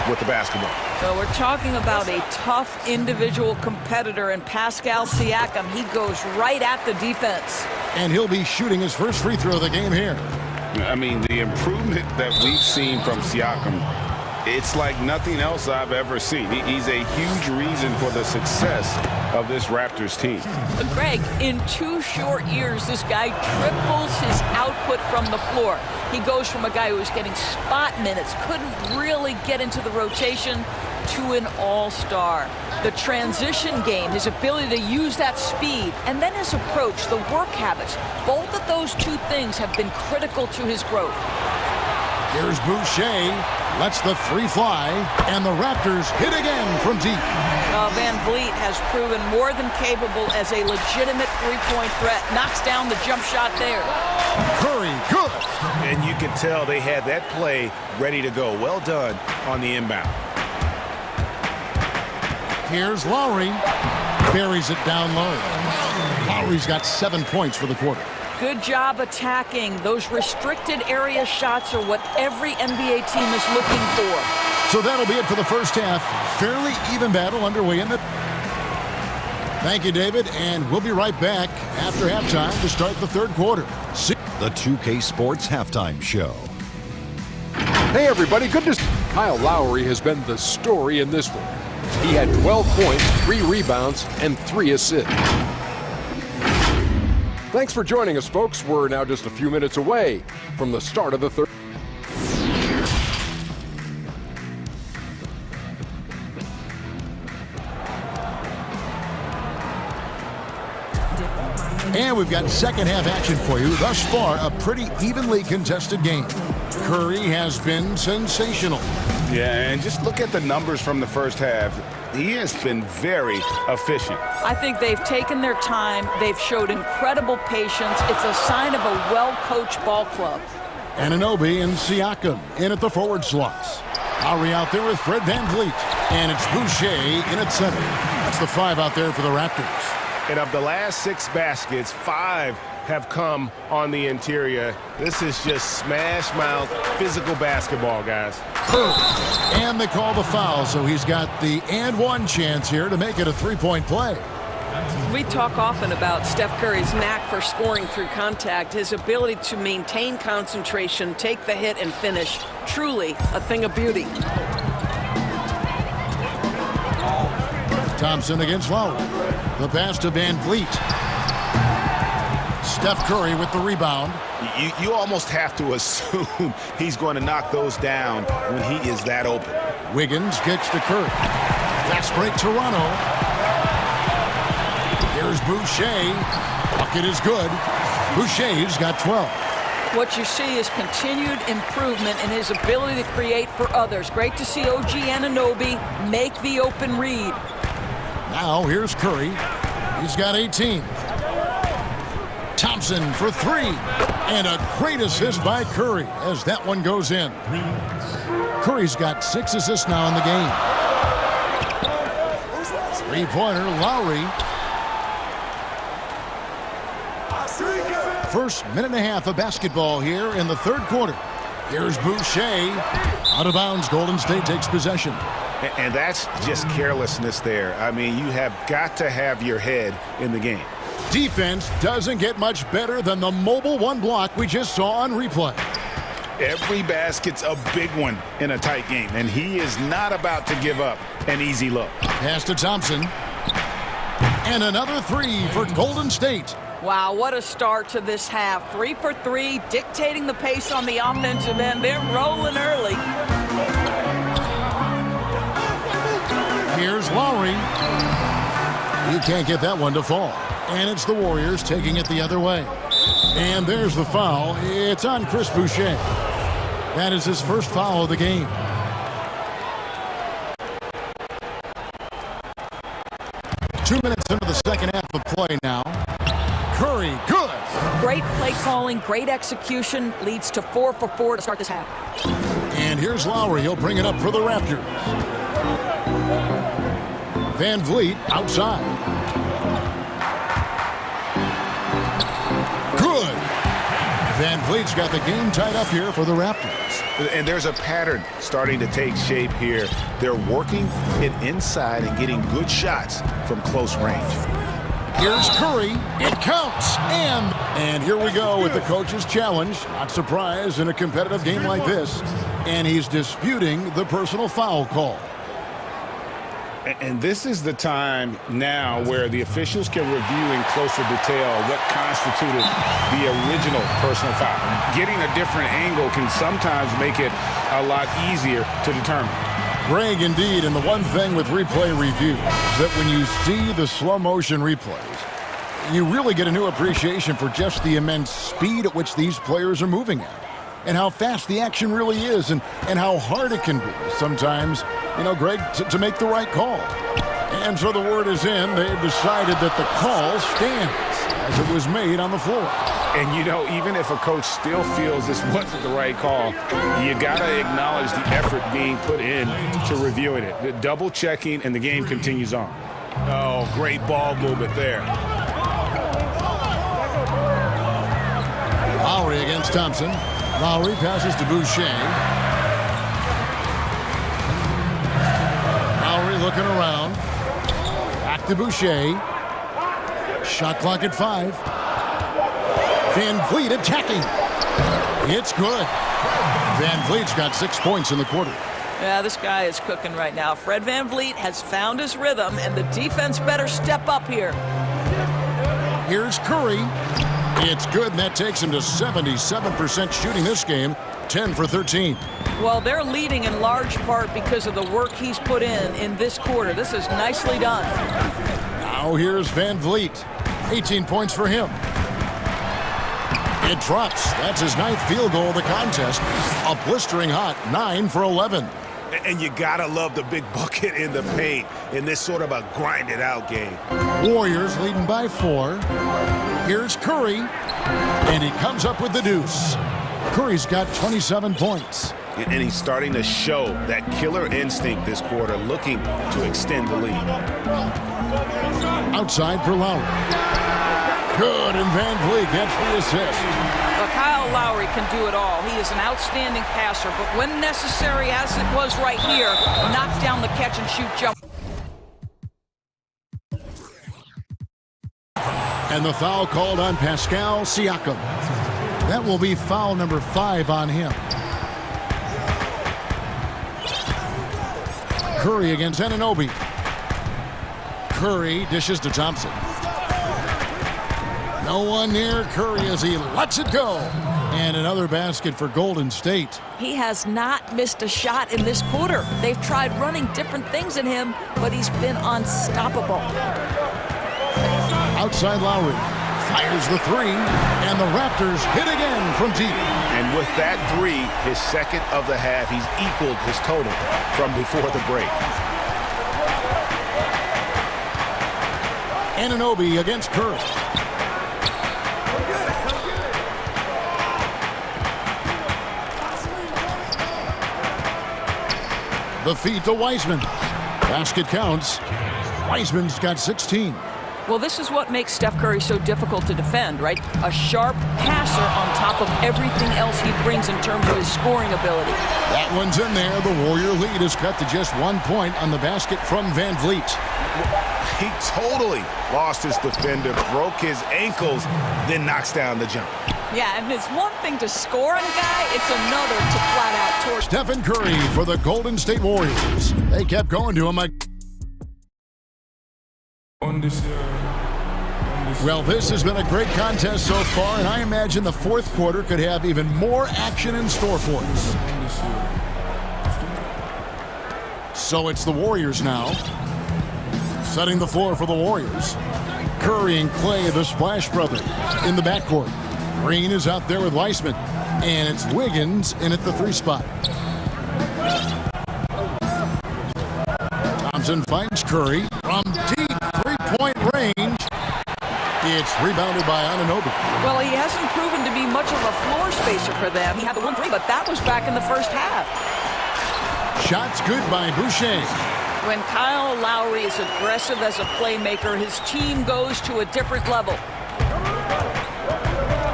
with the basketball. So we're talking about a tough individual competitor, and Pascal Siakam, he goes right at the defense. And he'll be shooting his first free throw of the game here. I mean, the improvement that we've seen from Siakam, it's like nothing else I've ever seen. He's a huge reason for the success of this Raptors team. Greg, in 2 short years, this guy triples his output from the floor. He goes from a guy who was getting spot minutes, couldn't really get into the rotation, to an all-star. The transition game, his ability to use that speed, and then his approach, the work habits, both of those 2 things have been critical to his growth. Here's Boucher, lets the 3 fly, and the Raptors hit again from deep. Van Vliet has proven more than capable as a legitimate 3-point threat. Knocks down the jump shot there. Curry, good. And you can tell they had that play ready to go. Well done on the inbound. Here's Lowry. Buries it down low. Lowry's got 7 points for the quarter. Good job attacking. Those restricted area shots are what every NBA team is looking for. So that'll be it for the first half. Fairly even battle underway in the... Thank you, David, and we'll be right back after halftime to start the 3rd quarter. The 2K Sports Halftime Show. Hey, everybody. Good to see. Kyle Lowry has been the story in this one. He had 12 points, 3 rebounds, and 3 assists. Thanks for joining us, folks. We're now just a few minutes away from the start of the 3rd. And we've got second half action for you. Thus far, a pretty evenly contested game. Curry has been sensational. Yeah, and just look at the numbers from the first half. He has been very efficient. I think they've taken their time. They've showed incredible patience. It's a sign of a well-coached ball club. Anunoby and Siakam in at the forward slots. Lowry out there with Fred VanVleet. And it's Boucher in at center. That's the 5 out there for the Raptors. And of the last 6 baskets, 5 have come on the interior. This is just smash mouth physical basketball, guys. And they call the foul, so he's got the and one chance here to make it a 3-point play. We talk often about Steph Curry's knack for scoring through contact, his ability to maintain concentration, take the hit, and finish. Truly a thing of beauty. Thompson against Lowry. The pass to VanVleet. Steph Curry with the rebound. You almost have to assume he's going to knock those down when he is that open. Wiggins gets to Curry. Fast break Toronto. Here's Boucher. Bucket is good. Boucher's got 12. What you see is continued improvement in his ability to create for others. Great to see OG Anunoby make the open read. Now here's Curry. He's got 18. Thompson for 3. And a great assist by Curry as that one goes in. Curry's got 6 assists now in the game. 3-pointer, Lowry. First minute and a half of basketball here in the third quarter. Here's Boucher. Out of bounds, Golden State takes possession. And that's just carelessness there. I mean, you have got to have your head in the game. Defense doesn't get much better than the mobile one block we just saw on replay. Every basket's a big one in a tight game, and he is not about to give up an easy look. Pass to Thompson. And another 3 for Golden State. Wow, what a start to this half. 3 for 3, dictating the pace on the offensive end. They're rolling early. Here's Lowry. You can't get that one to fall. And it's the Warriors taking it the other way. And there's the foul. It's on Chris Boucher. That is his first foul of the game. Two minutes into the second half of play now. Curry, good. Great play calling, great execution, leads to 4 for 4 to start this half. And here's Lowry. He'll bring it up for the Raptors. VanVleet outside. Good. VanVleet's got the game tied up here for the Raptors. And there's a pattern starting to take shape here. They're working it inside and getting good shots from close range. Here's Curry. It counts. And here we go with the coach's challenge. Not surprised in a competitive game like this. And he's disputing the personal foul call. And this is the time now where the officials can review in closer detail what constituted the original personal foul. Getting a different angle can sometimes make it a lot easier to determine. Greg, indeed, and the one thing with replay review is that when you see the slow motion replays, you really get a new appreciation for just the immense speed at which these players are moving at. And how fast the action really is, and how hard it can be sometimes, you know, Greg, to make the right call. And so the word is in. They've decided that the call stands as it was made on the floor. And, you know, even if a coach still feels this wasn't the right call, you got to acknowledge the effort being put in to reviewing it. The double checking, and the game continues on. Oh, great ball movement there. Lowry against Thompson. Lowry passes to Boucher. Lowry looking around. Back to Boucher. Shot clock at 5. VanVleet attacking. It's good. VanVleet's got 6 points in the quarter. Yeah, this guy is cooking right now. Fred VanVleet has found his rhythm, and the defense better step up here. Here's Curry. It's good, and that takes him to 77% shooting this game, 10 for 13. Well, they're leading in large part because of the work he's put in this quarter. This is nicely done. Now here's VanVleet. 18 points for him. It drops. That's his 9th field goal of the contest. A blistering hot 9 for 11. And you gotta love the big bucket in the paint in this sort of a grinded-out game. Warriors leading by 4. Here's Curry, and he comes up with the deuce. Curry's got 27 points. And he's starting to show that killer instinct this quarter, looking to extend the lead. Outside for Lowry. Good, and Van Vliet gets the assist. But Kyle Lowry can do it all. He is an outstanding passer, but when necessary, as it was right here, knock down the catch-and-shoot jump. And the foul called on Pascal Siakam. That will be foul number 5 on him. Curry against Anunoby. Curry dishes to Thompson. No one near Curry as he lets it go. And another basket for Golden State. He has not missed a shot in this quarter. They've tried running different things in him, but he's been unstoppable. Outside Lowry. Fires the 3, and the Raptors hit again from deep. And with that 3, his second of the half, he's equaled his total from before the break. Anunoby against Curry. The feed to Wiseman. Basket counts. Wiseman's got 16. Well, this is what makes Steph Curry so difficult to defend, right? A sharp passer on top of everything else he brings in terms of his scoring ability. That one's in there. The Warrior lead is cut to just 1 point on the basket from Van Vliet. He totally lost his defender, broke his ankles, then knocks down the jump. Yeah, and it's one thing to score on a guy, it's another to flat out torch. Stephen Curry for the Golden State Warriors. They kept going to him. Well, this has been a great contest so far, and I imagine the fourth quarter could have even more action in store for us. So it's the Warriors now. Setting the floor for the Warriors. Curry and Clay, the Splash Brothers, in the backcourt. Green is out there with Weissman, and it's Wiggins in at the 3 spot. Thompson finds Curry from deep 3-point range. It's rebounded by Anunoby. Well, he hasn't proven to be much of a floor spacer for them. He had the 1-3, but that was back in the first half. Shots good by Boucher. When Kyle Lowry is aggressive as a playmaker, his team goes to a different level.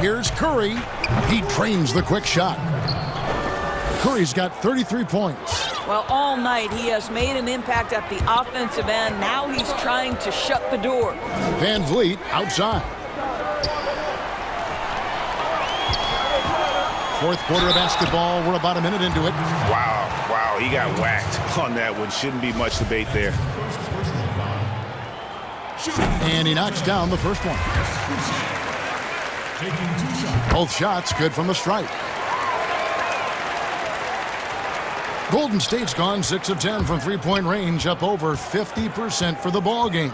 Here's Curry. He drains the quick shot. Curry's got 33 points. Well, all night he has made an impact at the offensive end. Now he's trying to shut the door. Van Vliet outside. Fourth quarter of basketball. We're about a minute into it. Wow, he got whacked on that one. Shouldn't be much debate there. And he knocks down the first one. Both shots good from the stripe. Golden State's gone 6 of 10 from 3-point range, up over 50% for the ball game.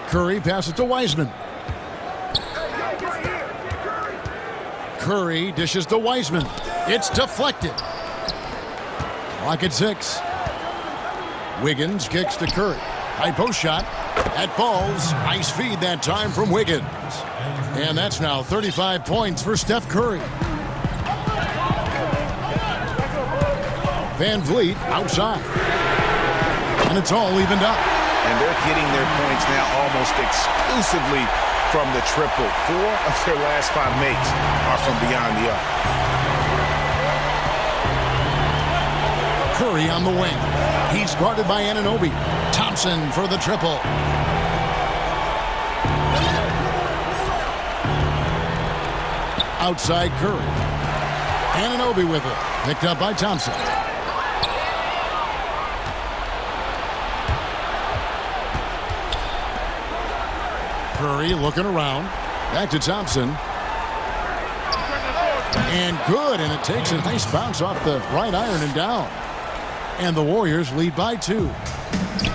Curry passes to Wiseman. Curry dishes to Wiseman. It's deflected. Clock at 6. Wiggins kicks to Curry. High post shot. That falls. Nice feed that time from Wiggins. And that's now 35 points for Steph Curry. Van Vliet outside. And it's all evened up. And they're getting their points now almost exclusively from the triple. 4 of their last 5 makes are from beyond the arc. Curry on the wing. He's guarded by Anunoby. Thompson for the triple. Outside Curry. Anunoby with it. Picked up by Thompson. Curry looking around. Back to Thompson. And good, and it takes a nice bounce off the right iron and down. And the Warriors lead by 2.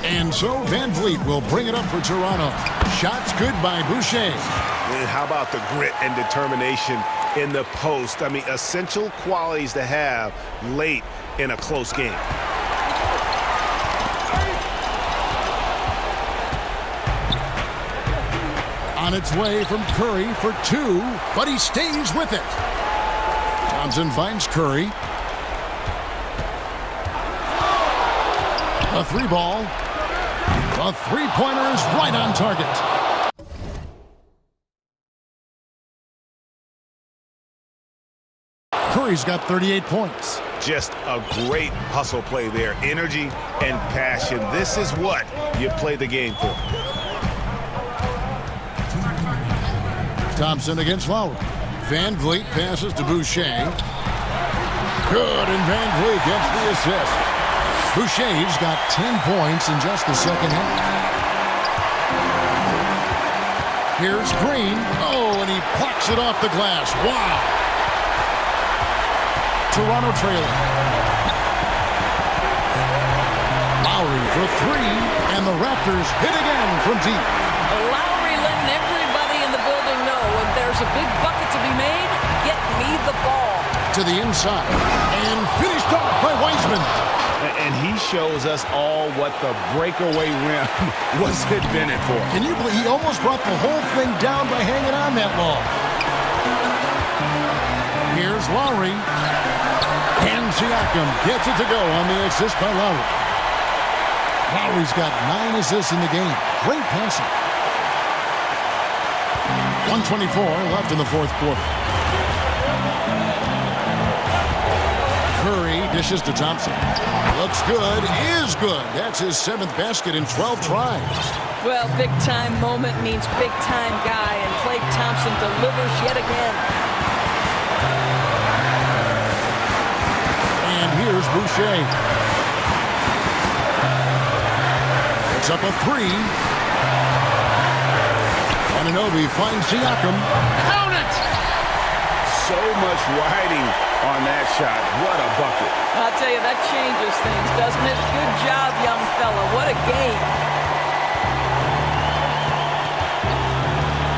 And so Van Vliet will bring it up for Toronto. Shots good by Boucher. And how about the grit and determination in the post? I mean, essential qualities to have late in a close game. On its way from Curry for 2, but he stays with it. Thompson finds Curry. A three ball. A three-pointer is right on target. Curry's got 38 points. Just a great hustle play there. Energy and passion. This is what you play the game for. Thompson against Lowry. Van Vliet passes to Boucher. Good, and Van Vliet gets the assist. Boucher's got 10 points in just the second half. Here's Green. Oh, and he plucks it off the glass. Wow. Toronto trailing. Lowry for three, and the Raptors hit again from deep. Lowry letting everybody in the building know when there's a big bucket to be made, get me the ball. To the inside, and finished off by Wiseman. And he shows us all what the breakaway rim was invented for. Can you believe he almost brought the whole thing down by hanging on that long? Here's Lowry. And Siakam gets it to go on the assist by Lowry. Lowry's got 9 assists in the game. Great passing. 1:24 left in the fourth quarter. Curry dishes to Thompson. Looks good, is good. That's his 7th basket in 12 tries. Well, big-time moment means big-time guy, and Klay Thompson delivers yet again. And here's Boucher. It's up a three. Anunoby finds Siakam. Count it! So much riding on that shot. What a bucket. I'll tell you, that changes things, doesn't it? Good job, young fella. What a game.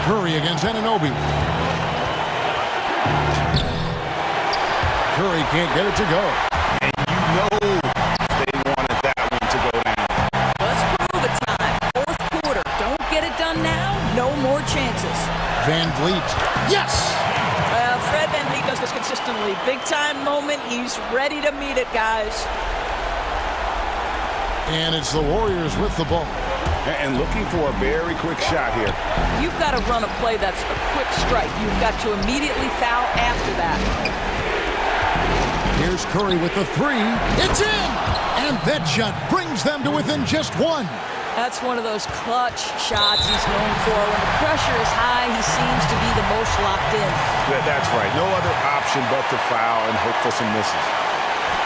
Curry against Anunoby. Curry can't get it to go. And you know they wanted that one to go down. Let's prove it time. Fourth quarter. Don't get it done now. No more chances. Van Vliet. Yes! Fred Van Vliet does this consistently. Big-time moment. He's ready to meet it, guys. And it's the Warriors with the ball. And looking for a very quick shot here. You've got to run a play that's a quick strike. You've got to immediately foul after that. Here's Curry with the three. It's in! And that shot brings them to within just one. That's one of those clutch shots he's known for. When the pressure is high, he seems to be the most locked in. That's right. No other option but to foul and hope for some misses.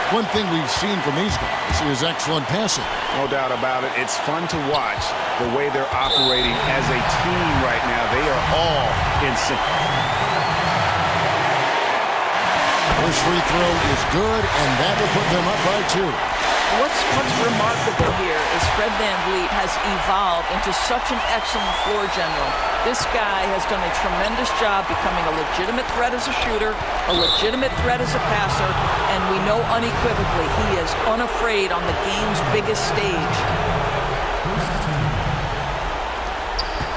One thing we've seen from these guys is excellent passing. No doubt about it. It's fun to watch the way they're operating as a team right now. They are all in sync. First free throw is good, and that will put them up by 2. What's remarkable here is Fred Van Vliet has evolved into such an excellent floor general. This guy has done a tremendous job becoming a legitimate threat as a shooter, a legitimate threat as a passer, and we know unequivocally he is unafraid on the game's biggest stage.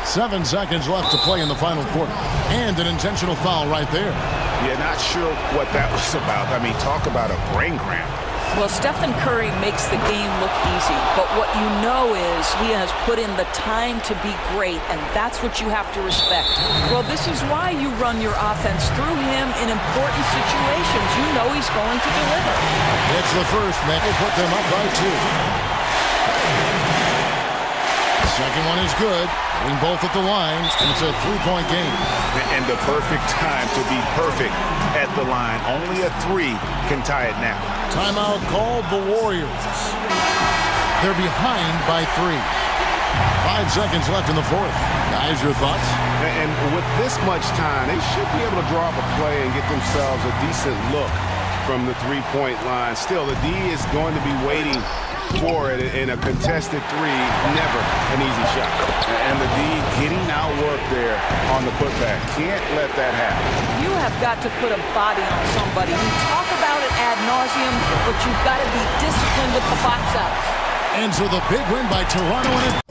7 seconds left to play in the final quarter. And an intentional foul right there. Yeah, not sure what that was about. I mean, talk about a brain cramp. Well, Stephen Curry makes the game look easy, but what you know is he has put in the time to be great, and that's what you have to respect. Well, this is why you run your offense through him in important situations. You know he's going to deliver. It's the first, man. They put them up by 2. Second one is good. Hitting both at the line, and it's a 3-point game. And the perfect time to be perfect at the line. Only a 3 can tie it now. Timeout called the Warriors. They're behind by 3. 5 seconds left in the fourth. Guys, your thoughts? And with this much time, they should be able to draw up a play and get themselves a decent look from the 3-point line. Still, the D is going to be waiting for it in a contested 3. Never an easy shot. And the D getting outworked there on the putback. Can't let that happen. You have got to put a body on somebody. We talk about it ad nauseum, but you've got to be disciplined at the box outs. And so the big win by Toronto and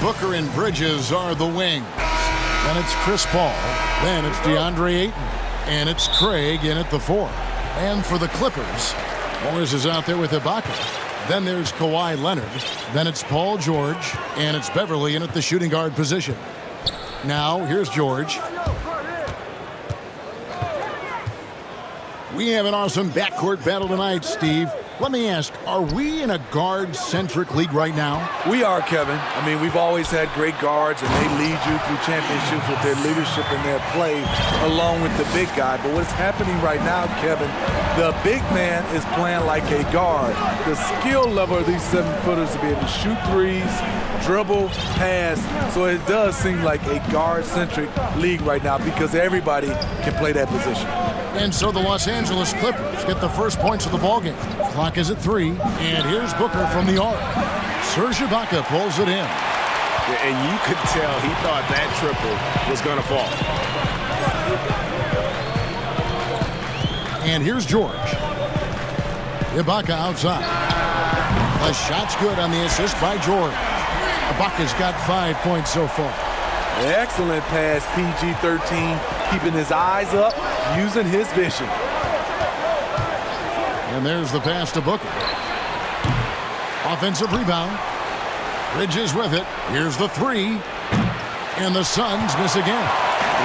Booker and Bridges are the wings. Then it's Chris Paul. Then it's DeAndre Ayton. And it's Craig in at the 4. And for the Clippers, Morris is out there with Ibaka. Then there's Kawhi Leonard. Then it's Paul George. And it's Beverly in at the shooting guard position. Now, here's George. We have an awesome backcourt battle tonight, Steve. Let me ask, are we in a guard-centric league right now? We are, Kevin. I mean, we've always had great guards, and they lead you through championships with their leadership and their play, along with the big guy. But what's happening right now, Kevin, the big man is playing like a guard. The skill level of these 7-footers to be able to shoot threes, dribble, pass. So it does seem like a guard-centric league right now because everybody can play that position. And so the Los Angeles Clippers get the first points of the ballgame. Clock is at 3, and here's Booker from the arc. Serge Ibaka pulls it in. And you could tell he thought that triple was going to fall. And here's George. Ibaka outside. The shot's good on the assist by George. Ibaka's got 5 points so far. Excellent pass, PG-13, keeping his eyes up, using his vision. And there's the pass to Booker. Offensive rebound. Bridges with it. Here's the 3. And the Suns miss again.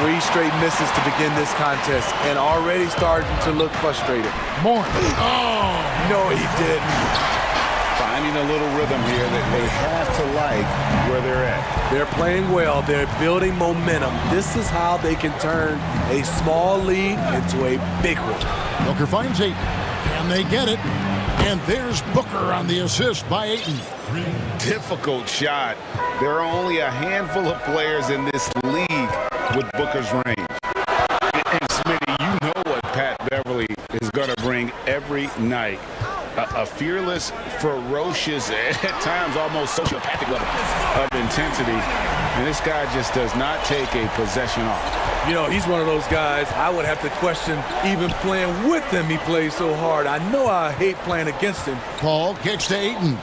3 straight misses to begin this contest and already starting to look frustrated. More. Oh! No, he didn't. Finding a little rhythm here that they have to like where they're at. They're playing well. They're building momentum. This is how they can turn a small lead into a big one. Booker finds Ayton. And they get it. And there's Booker on the assist by Ayton. Difficult shot. There are only a handful of players in this league with Booker's range. And Smitty, you know what Pat Beverly is going to bring every night. A fearless, ferocious, at times almost sociopathic level of intensity. And this guy just does not take a possession off. You know, he's one of those guys I would have to question even playing with him. He plays so hard. I know I hate playing against him. Paul kicks to Ayton.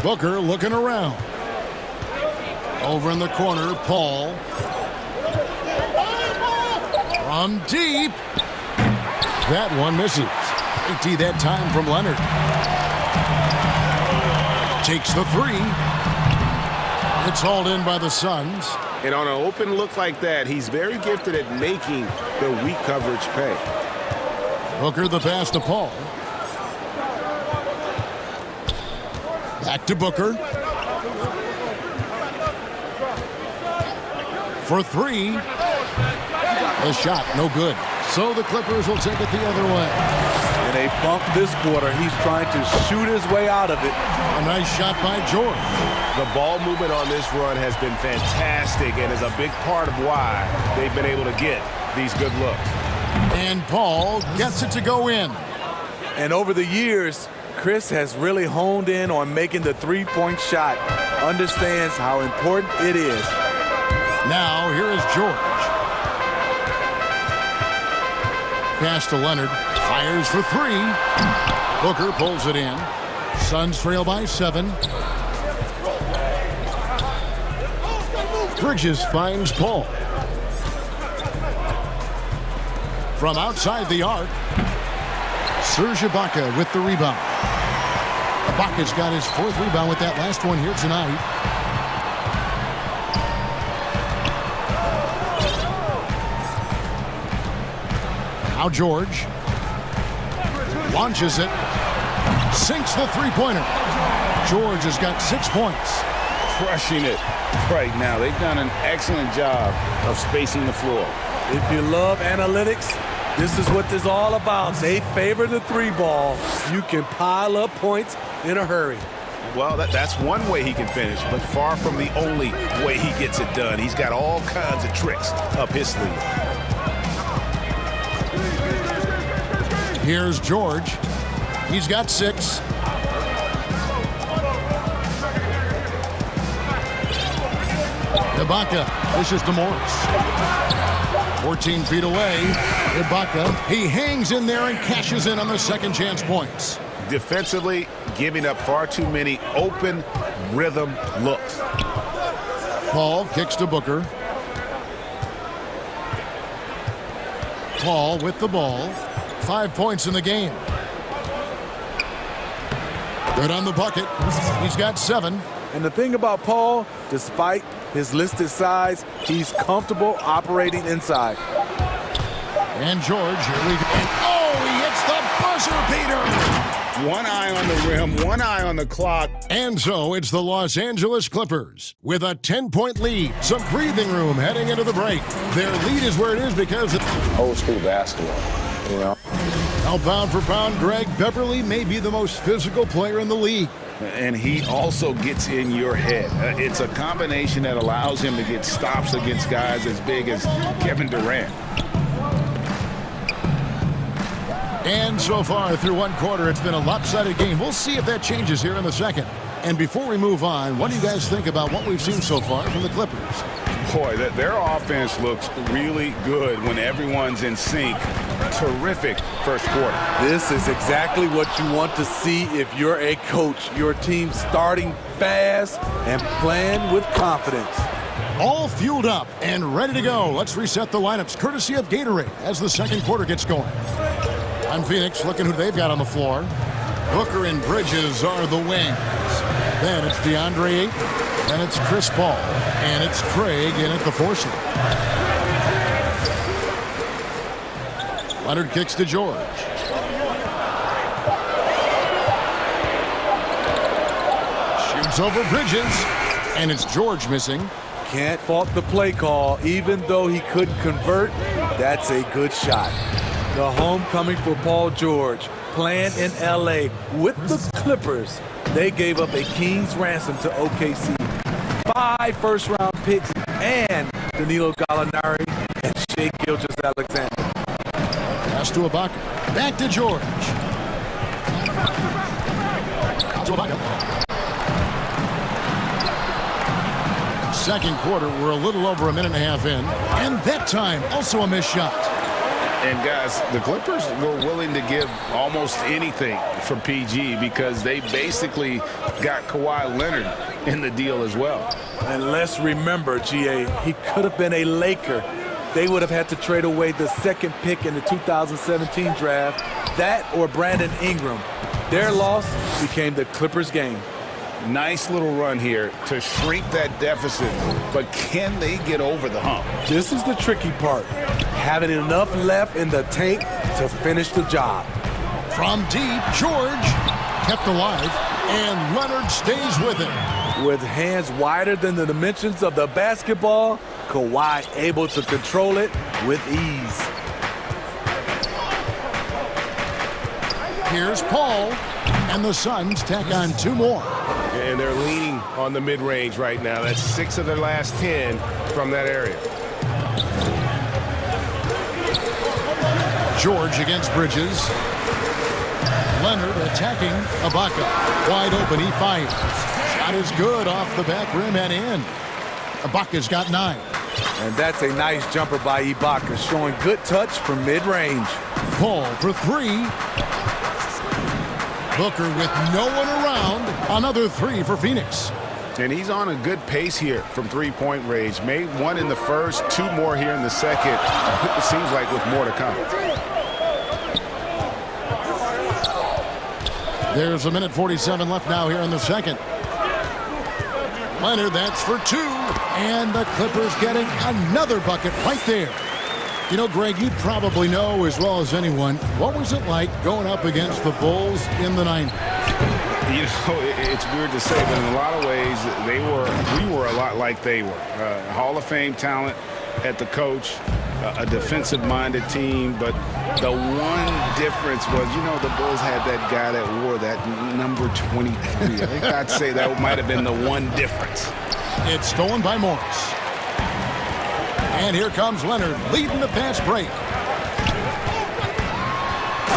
Booker looking around. Over in the corner, Paul. From deep. That one misses. 80 that time from Leonard. Takes the 3. It's hauled in by the Suns. And on an open look like that, he's very gifted at making the weak coverage pay. Booker the pass to Paul. Back to Booker. For 3. The shot, no good. So the Clippers will take it the other way. And they bump this quarter. He's trying to shoot his way out of it. A nice shot by George. The ball movement on this run has been fantastic and is a big part of why they've been able to get these good looks. And Paul gets it to go in. And over the years, Chris has really honed in on making the three-point shot. Understands how important it is. Now here is George. Pass to Leonard. Fires for 3. Booker pulls it in. Suns trail by 7. Bridges finds Paul. From outside the arc, Serge Ibaka with the rebound. Ibaka's got his 4th rebound with that last one here tonight. Now George launches it, sinks the 3-pointer. George has got 6 points. Crushing it right now. They've done an excellent job of spacing the floor. If you love analytics, this is what this is all about. They favor the 3-ball. You can pile up points in a hurry. Well, that's one way he can finish, but far from the only way he gets it done. He's got all kinds of tricks up his sleeve. Here's George. He's got 6. Ibaka pushes to Morris. 14 feet away. Ibaka. He hangs in there and cashes in on the second chance points. Defensively, giving up far too many open rhythm looks. Paul kicks to Booker. Paul with the ball. 5 points in the game. Good on the bucket. He's got 7. And the thing about Paul, despite his listed size, he's comfortable operating inside. And George, here we go. Oh, he hits the buzzer beater. One eye on the rim, one eye on the clock. And so it's the Los Angeles Clippers with a 10-point lead. Some breathing room heading into the break. Their lead is where it is because it's old school basketball, you know. Now, pound for pound, Greg, Beverly may be the most physical player in the league. And he also gets in your head. It's a combination that allows him to get stops against guys as big as Kevin Durant. And so far through one quarter, it's been a lopsided game. We'll see if that changes here in the second. And before we move on, what do you guys think about what we've seen so far from the Clippers? Boy, their offense looks really good when everyone's in sync. Terrific first quarter. This is exactly what you want to see if you're a coach. Your team starting fast and playing with confidence. All fueled up and ready to go. Let's reset the lineups courtesy of Gatorade as the second quarter gets going. I'm Phoenix, looking who they've got on the floor. Booker and Bridges are the wings. Then it's DeAndre Ayton. Then it's Chris Paul. And it's Craig in at the 4 slot. Leonard kicks to George. Shoots over Bridges. And it's George missing. Can't fault the play call. Even though he couldn't convert, that's a good shot. The homecoming for Paul George, playing in L.A. with the Clippers. They gave up a king's ransom to OKC, 5 first-round picks, and Danilo Gallinari and Shai Gilgeous-Alexander. Pass to Ibaka. Back to George. To Ibaka. Second quarter, we're a little over a minute and a half in. And that time, also a missed shot. And guys, the Clippers were willing to give almost anything for PG because they basically got Kawhi Leonard in the deal as well. And let's remember, GA, he could have been a Laker. They would have had to trade away the second pick in the 2017 draft, that or Brandon Ingram. Their loss became the Clippers' game. Nice little run here to shrink that deficit, but can they get over the hump? This is the tricky part. Having enough left in the tank to finish the job. From deep, George kept alive, and Leonard stays with it. With hands wider than the dimensions of the basketball, Kawhi able to control it with ease. Here's Paul, and the Suns tack on 2 more. And they're leaning on the mid-range right now. That's 6 of their last 10 from that area. George against Bridges. Leonard attacking Ibaka. Wide open, he fires. Shot is good off the back rim and in. Ibaka's got 9. And that's a nice jumper by Ibaka, showing good touch from mid-range. Paul for 3. Booker with no one around. Another 3 for Phoenix. And he's on a good pace here from three-point range. Made 1 in the first, 2 more here in the second. It seems like with more to come. There's a minute 47 left now here in the second. Leonard, that's for 2. And the Clippers getting another bucket right there. You know, Greg, you probably know as well as anyone, what was it like going up against the Bulls in the 90s? You know, it's weird to say, but in a lot of ways, we were a lot like they were. Hall of Fame talent at the coach, a defensive-minded team, but the one difference was, you know, the Bulls had that guy that wore that number 23. I think I'd say that might have been the one difference. It's stolen by Morris. And here comes Leonard leading the fast break.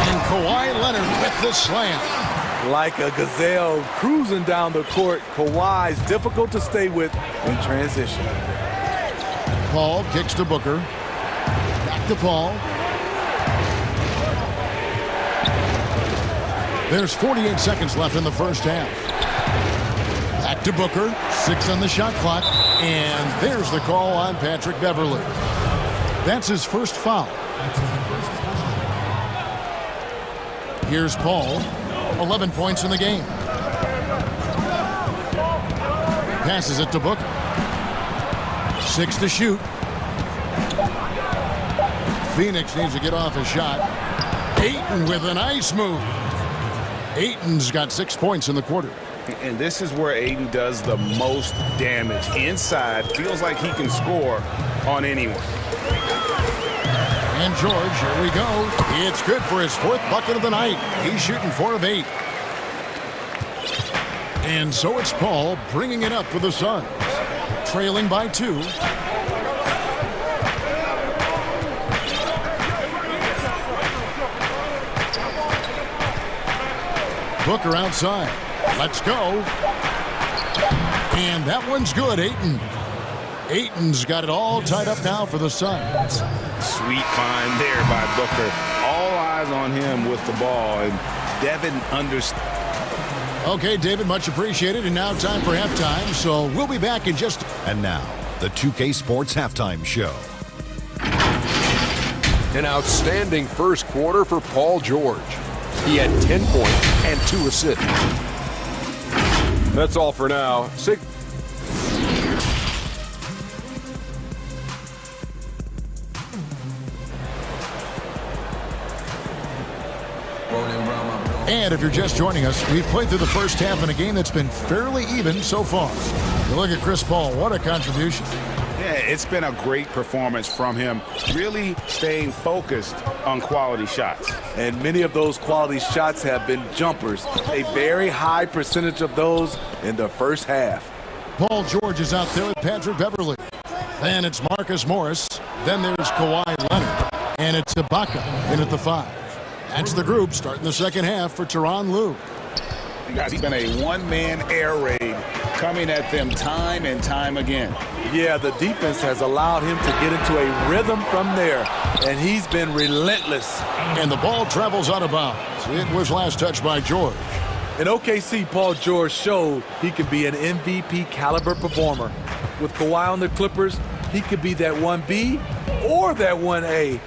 And Kawhi Leonard with the slam. Like a gazelle cruising down the court, Kawhi's difficult to stay with in transition. Paul kicks to Booker. Back to Paul. There's 48 seconds left in the first half. Back to Booker. 6 on the shot clock. And there's the call on Patrick Beverley. That's his first foul. Here's Paul. 11 points in the game. Passes it to Booker. 6 to shoot. Phoenix needs to get off a shot. Ayton with a nice move. Ayton's got 6 points in the quarter. And this is where Ayton does the most damage. Inside, feels like he can score on anyone. And George, here we go. It's good for his 4th bucket of the night. He's shooting 4 of 8. And so it's Paul bringing it up for the Suns. Trailing by 2. Booker outside. Let's go. And that one's good, Ayton. Ayton's got it all tied up now for the Suns. Sweet find there by Booker. All eyes on him with the ball. And Devin understands. Okay, David, much appreciated. And now time for halftime. So we'll be back in just... And now, the 2K Sports Halftime Show. An outstanding first quarter for Paul George. He had 10 points and 2 assists. That's all for now. And if you're just joining us, we've played through the first half in a game that's been fairly even so far. You look at Chris Paul, what a contribution. Yeah, it's been a great performance from him, really staying focused on quality shots. And many of those quality shots have been jumpers. A very high percentage of those in the first half. Paul George is out there with Patrick Beverley. Then it's Marcus Morris. Then there's Kawhi Leonard. And it's Ibaka in at the 5. That's the group starting the second half for Tyronn Lue. Guys, he's been a one-man air raid coming at them time and time again. Yeah, the defense has allowed him to get into a rhythm from there, and he's been relentless. And the ball travels out of bounds. It was last touched by George. In OKC, Paul George showed he could be an MVP caliber performer. With Kawhi on the Clippers, he could be that 1B or that 1A.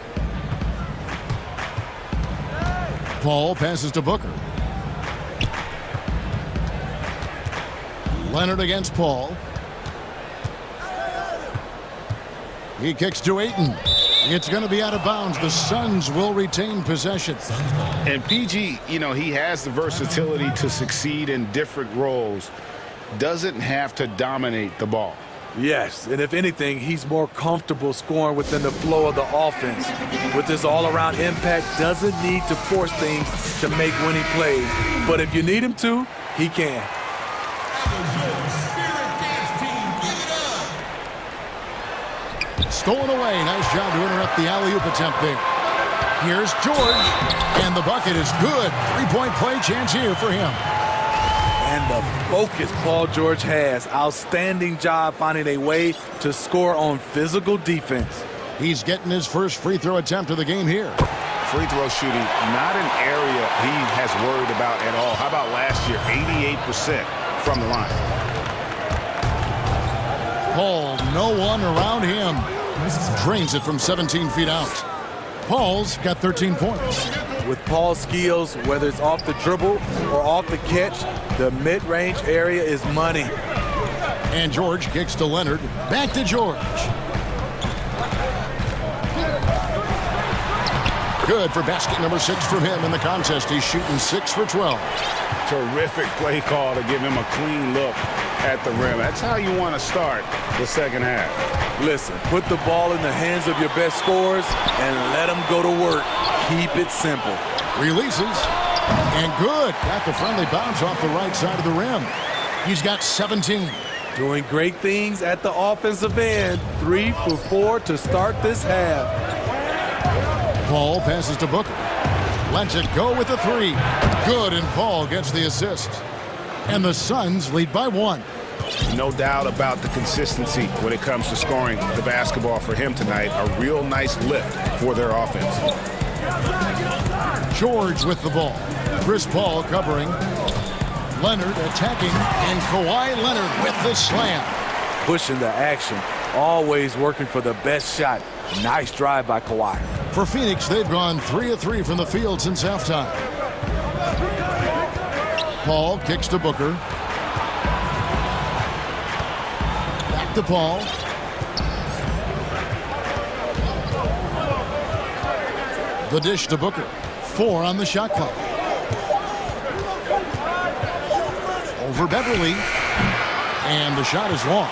Paul passes to Booker. Leonard against Paul. He kicks to Ayton. It's going to be out of bounds. The Suns will retain possession. And PG, you know, he has the versatility to succeed in different roles. Doesn't have to dominate the ball. Yes, and if anything, he's more comfortable scoring within the flow of the offense. With his all-around impact, doesn't need to force things to make winning plays. But if you need him to, he can. Stolen away. Nice job to interrupt the alley-oop attempt there. Here's George, and the bucket is good. 3-point play chance here for him. And the focus Paul George has. Outstanding job finding a way to score on physical defense. He's getting his first free throw attempt of the game here. Free throw shooting, not an area he has worried about at all. How about last year? 88% from the line. Paul, no one around him. Drains it from 17 feet out. Paul's got 13 points. With Paul's skills, whether it's off the dribble or off the catch, the mid-range area is money. And George kicks to Leonard. Back to George. Good for basket number 6 from him in the contest. He's shooting 6 for 12. Terrific play call to give him a clean look at the rim. That's how you want to start the second half. Listen, put the ball in the hands of your best scorers and let them go to work. Keep it simple. Releases. And good. Got the friendly bounce off the right side of the rim. He's got 17. Doing great things at the offensive end. 3 for 4 to start this half. Paul passes to Booker. Lets it go with the 3. Good, and Paul gets the assist. And the Suns lead by 1. No doubt about the consistency when it comes to scoring the basketball for him tonight. A real nice lift for their offense. George with the ball. Chris Paul covering. Leonard attacking, and Kawhi Leonard with the slam. Pushing the action, always working for the best shot. Nice drive by Kawhi. For Phoenix, they've gone 3 of 3 from the field since halftime. Paul kicks to Booker. Back to Paul. The dish to Booker. 4 on the shot clock. Over Beverly. And the shot is long.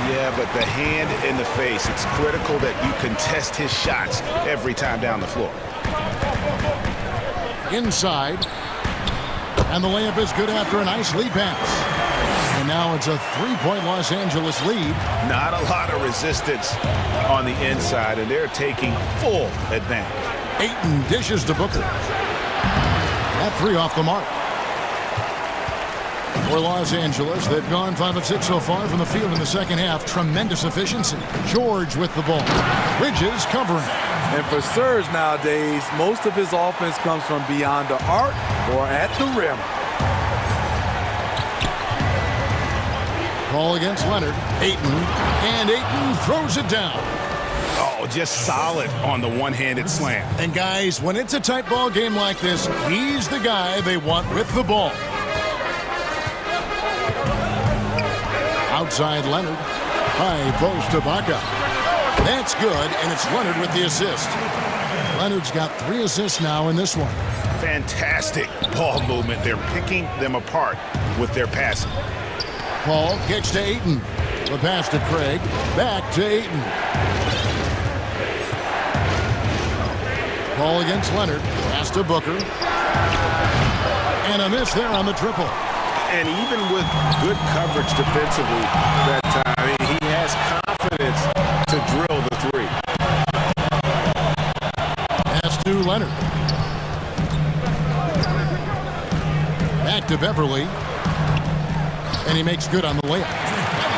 Yeah, but the hand in the face, it's critical that you contest his shots every time down the floor. Inside. And the layup is good after a nice lead pass. And now it's a 3-point Los Angeles lead. Not a lot of resistance on the inside, and they're taking full advantage. Ayton dishes to Booker. That 3 off the mark. For Los Angeles, they've gone 5 of 6 so far from the field in the second half. Tremendous efficiency. George with the ball. Bridges covering. And for Serge nowadays, most of his offense comes from beyond the arc or at the rim. Ball against Leonard. Ayton. And Ayton throws it down. Oh, just solid on the one-handed slam. And guys, when it's a tight ball game like this, he's the guy they want with the ball. Outside Leonard. High post to Baca. That's good, and it's Leonard with the assist. Leonard's got 3 assists now in this one. Fantastic ball movement. They're picking them apart with their passing. Paul kicks to Ayton. The pass to Craig. Back to Ayton. Paul against Leonard. Pass to Booker. And a miss there on the triple. And even with good coverage defensively that time, he has confidence to drill the 3. Pass to Leonard. Back to Beverly. And he makes good on the layup.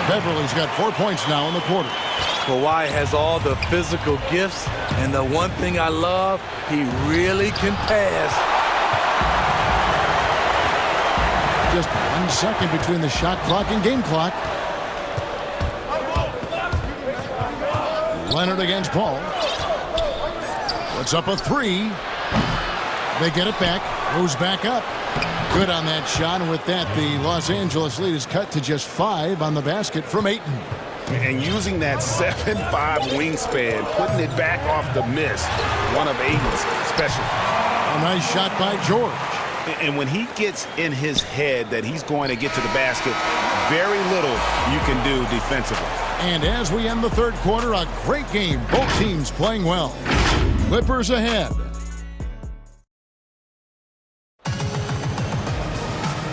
Beverly's got 4 points now in the quarter. Kawhi has all the physical gifts, and the one thing I love, he really can pass. Just 1 second between the shot clock and game clock. Leonard against Paul. Puts up a 3. They get it back. Goes back up. Good on that shot. And with that, the Los Angeles lead is cut to just 5 on the basket from Ayton. And using that 7'5" wingspan, putting it back off the miss. One of Ayton's specialties. A nice shot by George. And when he gets in his head that he's going to get to the basket, very little you can do defensively. And as we end the third quarter, a great game. Both teams playing well. Clippers ahead.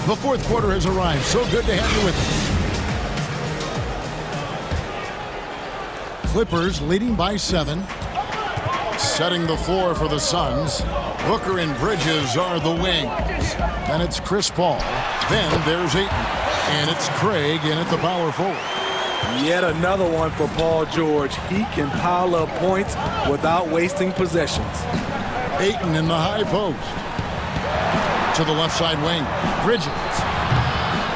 The fourth quarter has arrived. So good to have you with us. Clippers leading by 7. Setting the floor for the Suns. Booker and Bridges are the wings. Then it's Chris Paul. Then there's Ayton. And it's Craig in at the power forward. Yet another one for Paul George. He can pile up points without wasting possessions. Ayton in the high post. To the left side wing. Bridges.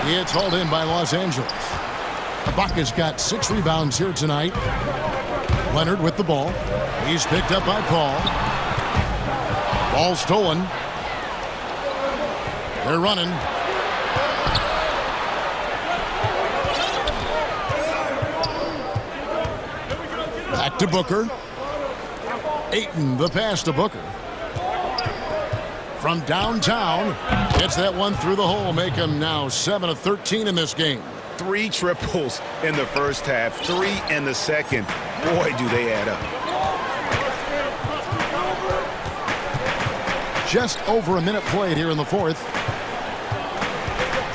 It's hauled in by Los Angeles. Ibaka's got 6 rebounds here tonight. Leonard with the ball. He's picked up by Paul. Ball stolen. They're running. Back to Booker. Ayton, the pass to Booker. From downtown, gets that one through the hole, make him now 7 of 13 in this game. 3 triples in the first half, 3 in the second. Boy, do they add up. Just over a minute played here in the fourth.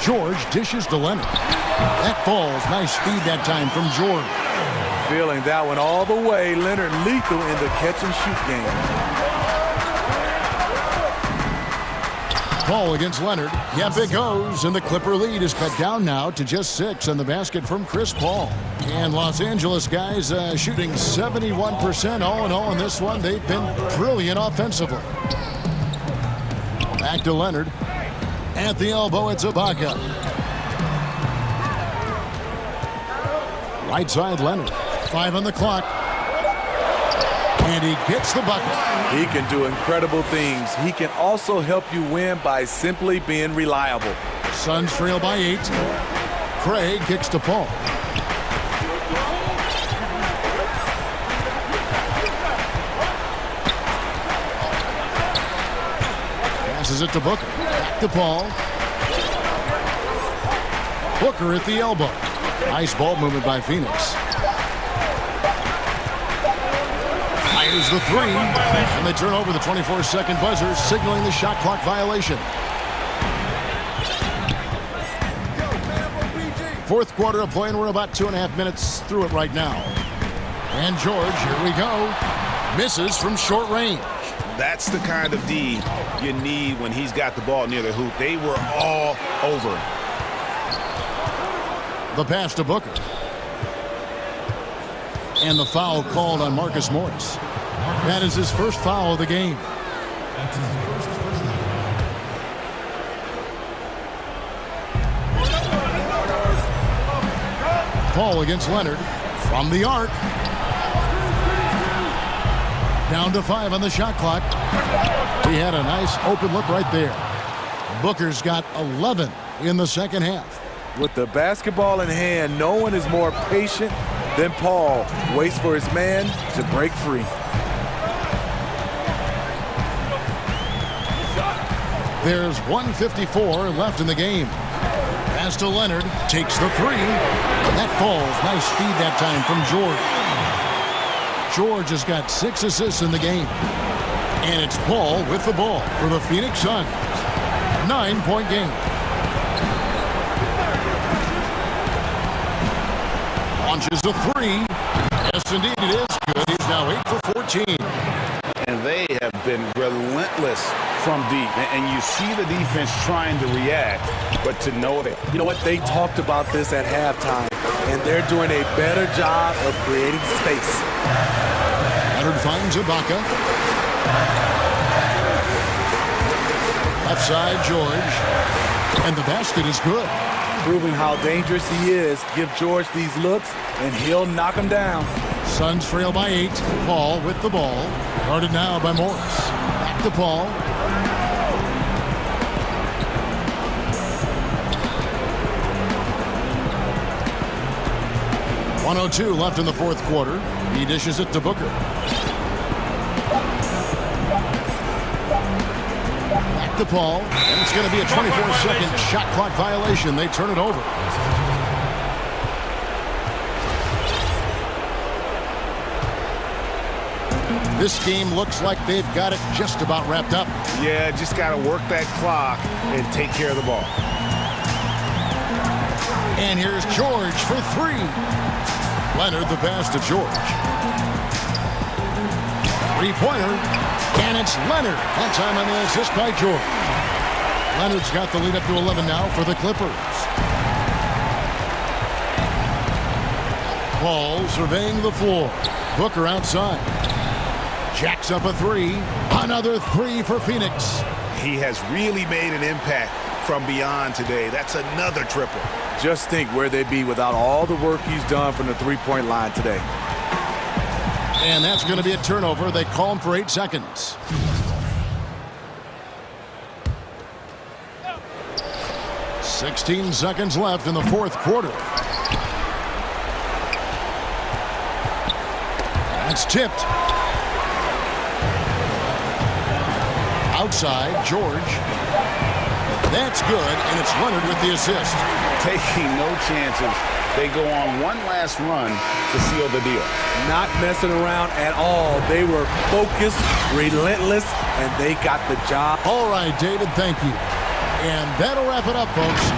George dishes to Leonard. That falls. Nice speed that time from George. Feeling that one all the way. Leonard lethal in the catch-and-shoot game. Paul against Leonard. Yep, it goes. And the Clipper lead is cut down now to just 6 on the basket from Chris Paul. And Los Angeles guys shooting 71% all in all in this one. They've been brilliant offensively. Back to Leonard. At the elbow, it's Ibaka. Right side, Leonard. 5 on the clock. And he gets the bucket. He can do incredible things. He can also help you win by simply being reliable. Suns trail by 8. Craig kicks to Paul. Passes it to Booker. Back to Paul. Booker at the elbow. Nice ball movement by Phoenix. Fires the 3. And they turn over the 24-second buzzer, signaling the shot clock violation. Fourth quarter of play, and we're about 2.5 minutes through it right now. And George, here we go. Misses from short range. That's the kind of D you need when he's got the ball near the hoop. They were all over him. The pass to Booker. And the foul called on Marcus Morris. That is his first foul of the game. That's his first personal. Paul against Leonard from the arc. Down to 5 on the shot clock. He had a nice open look right there. Booker's got 11 in the second half. With the basketball in hand, no one is more patient than Paul. Waits for his man to break free. There's 1:54 left in the game. Pass to Leonard, takes the 3. That falls. Nice feed that time from George. George has got 6 assists in the game. And it's Paul with the ball for the Phoenix Suns. 9-point game. Launches a 3. Yes, indeed it is good. He's now 8 for 14. And they have been relentless from deep. And you see the defense trying to react, but to know that. You know what? They talked about this at halftime, and they're doing a better job of creating space. Leonard finds Ibaka. Left side, George. And the basket is good. Proving how dangerous he is. Give George these looks, and he'll knock him down. Suns trail by 8. Paul with the ball. Guarded now by Morris. Back to Paul. .102 left in the fourth quarter. He dishes it to Booker. Back to Paul. And it's going to be a 24-second shot clock violation. They turn it over. This game looks like they've got it just about wrapped up. Yeah, just got to work that clock and take care of the ball. And here's George for 3. Leonard the pass to George. 3-pointer. And it's Leonard. That time on the assist by George. Leonard's got the lead up to 11 now for the Clippers. Paul surveying the floor. Booker outside. Jacks up a 3. Another 3 for Phoenix. He has really made an impact from beyond today. That's another triple. Just think where they'd be without all the work he's done from the three-point line today. And that's going to be a turnover. They call him for 8 seconds. .16 seconds left in the fourth quarter. That's tipped. Outside, George. That's good, and it's Leonard with the assist. Taking no chances. They go on one last run to seal the deal. Not messing around at all. They were focused, relentless, and they got the job. All right, David, thank you. And that'll wrap it up, folks.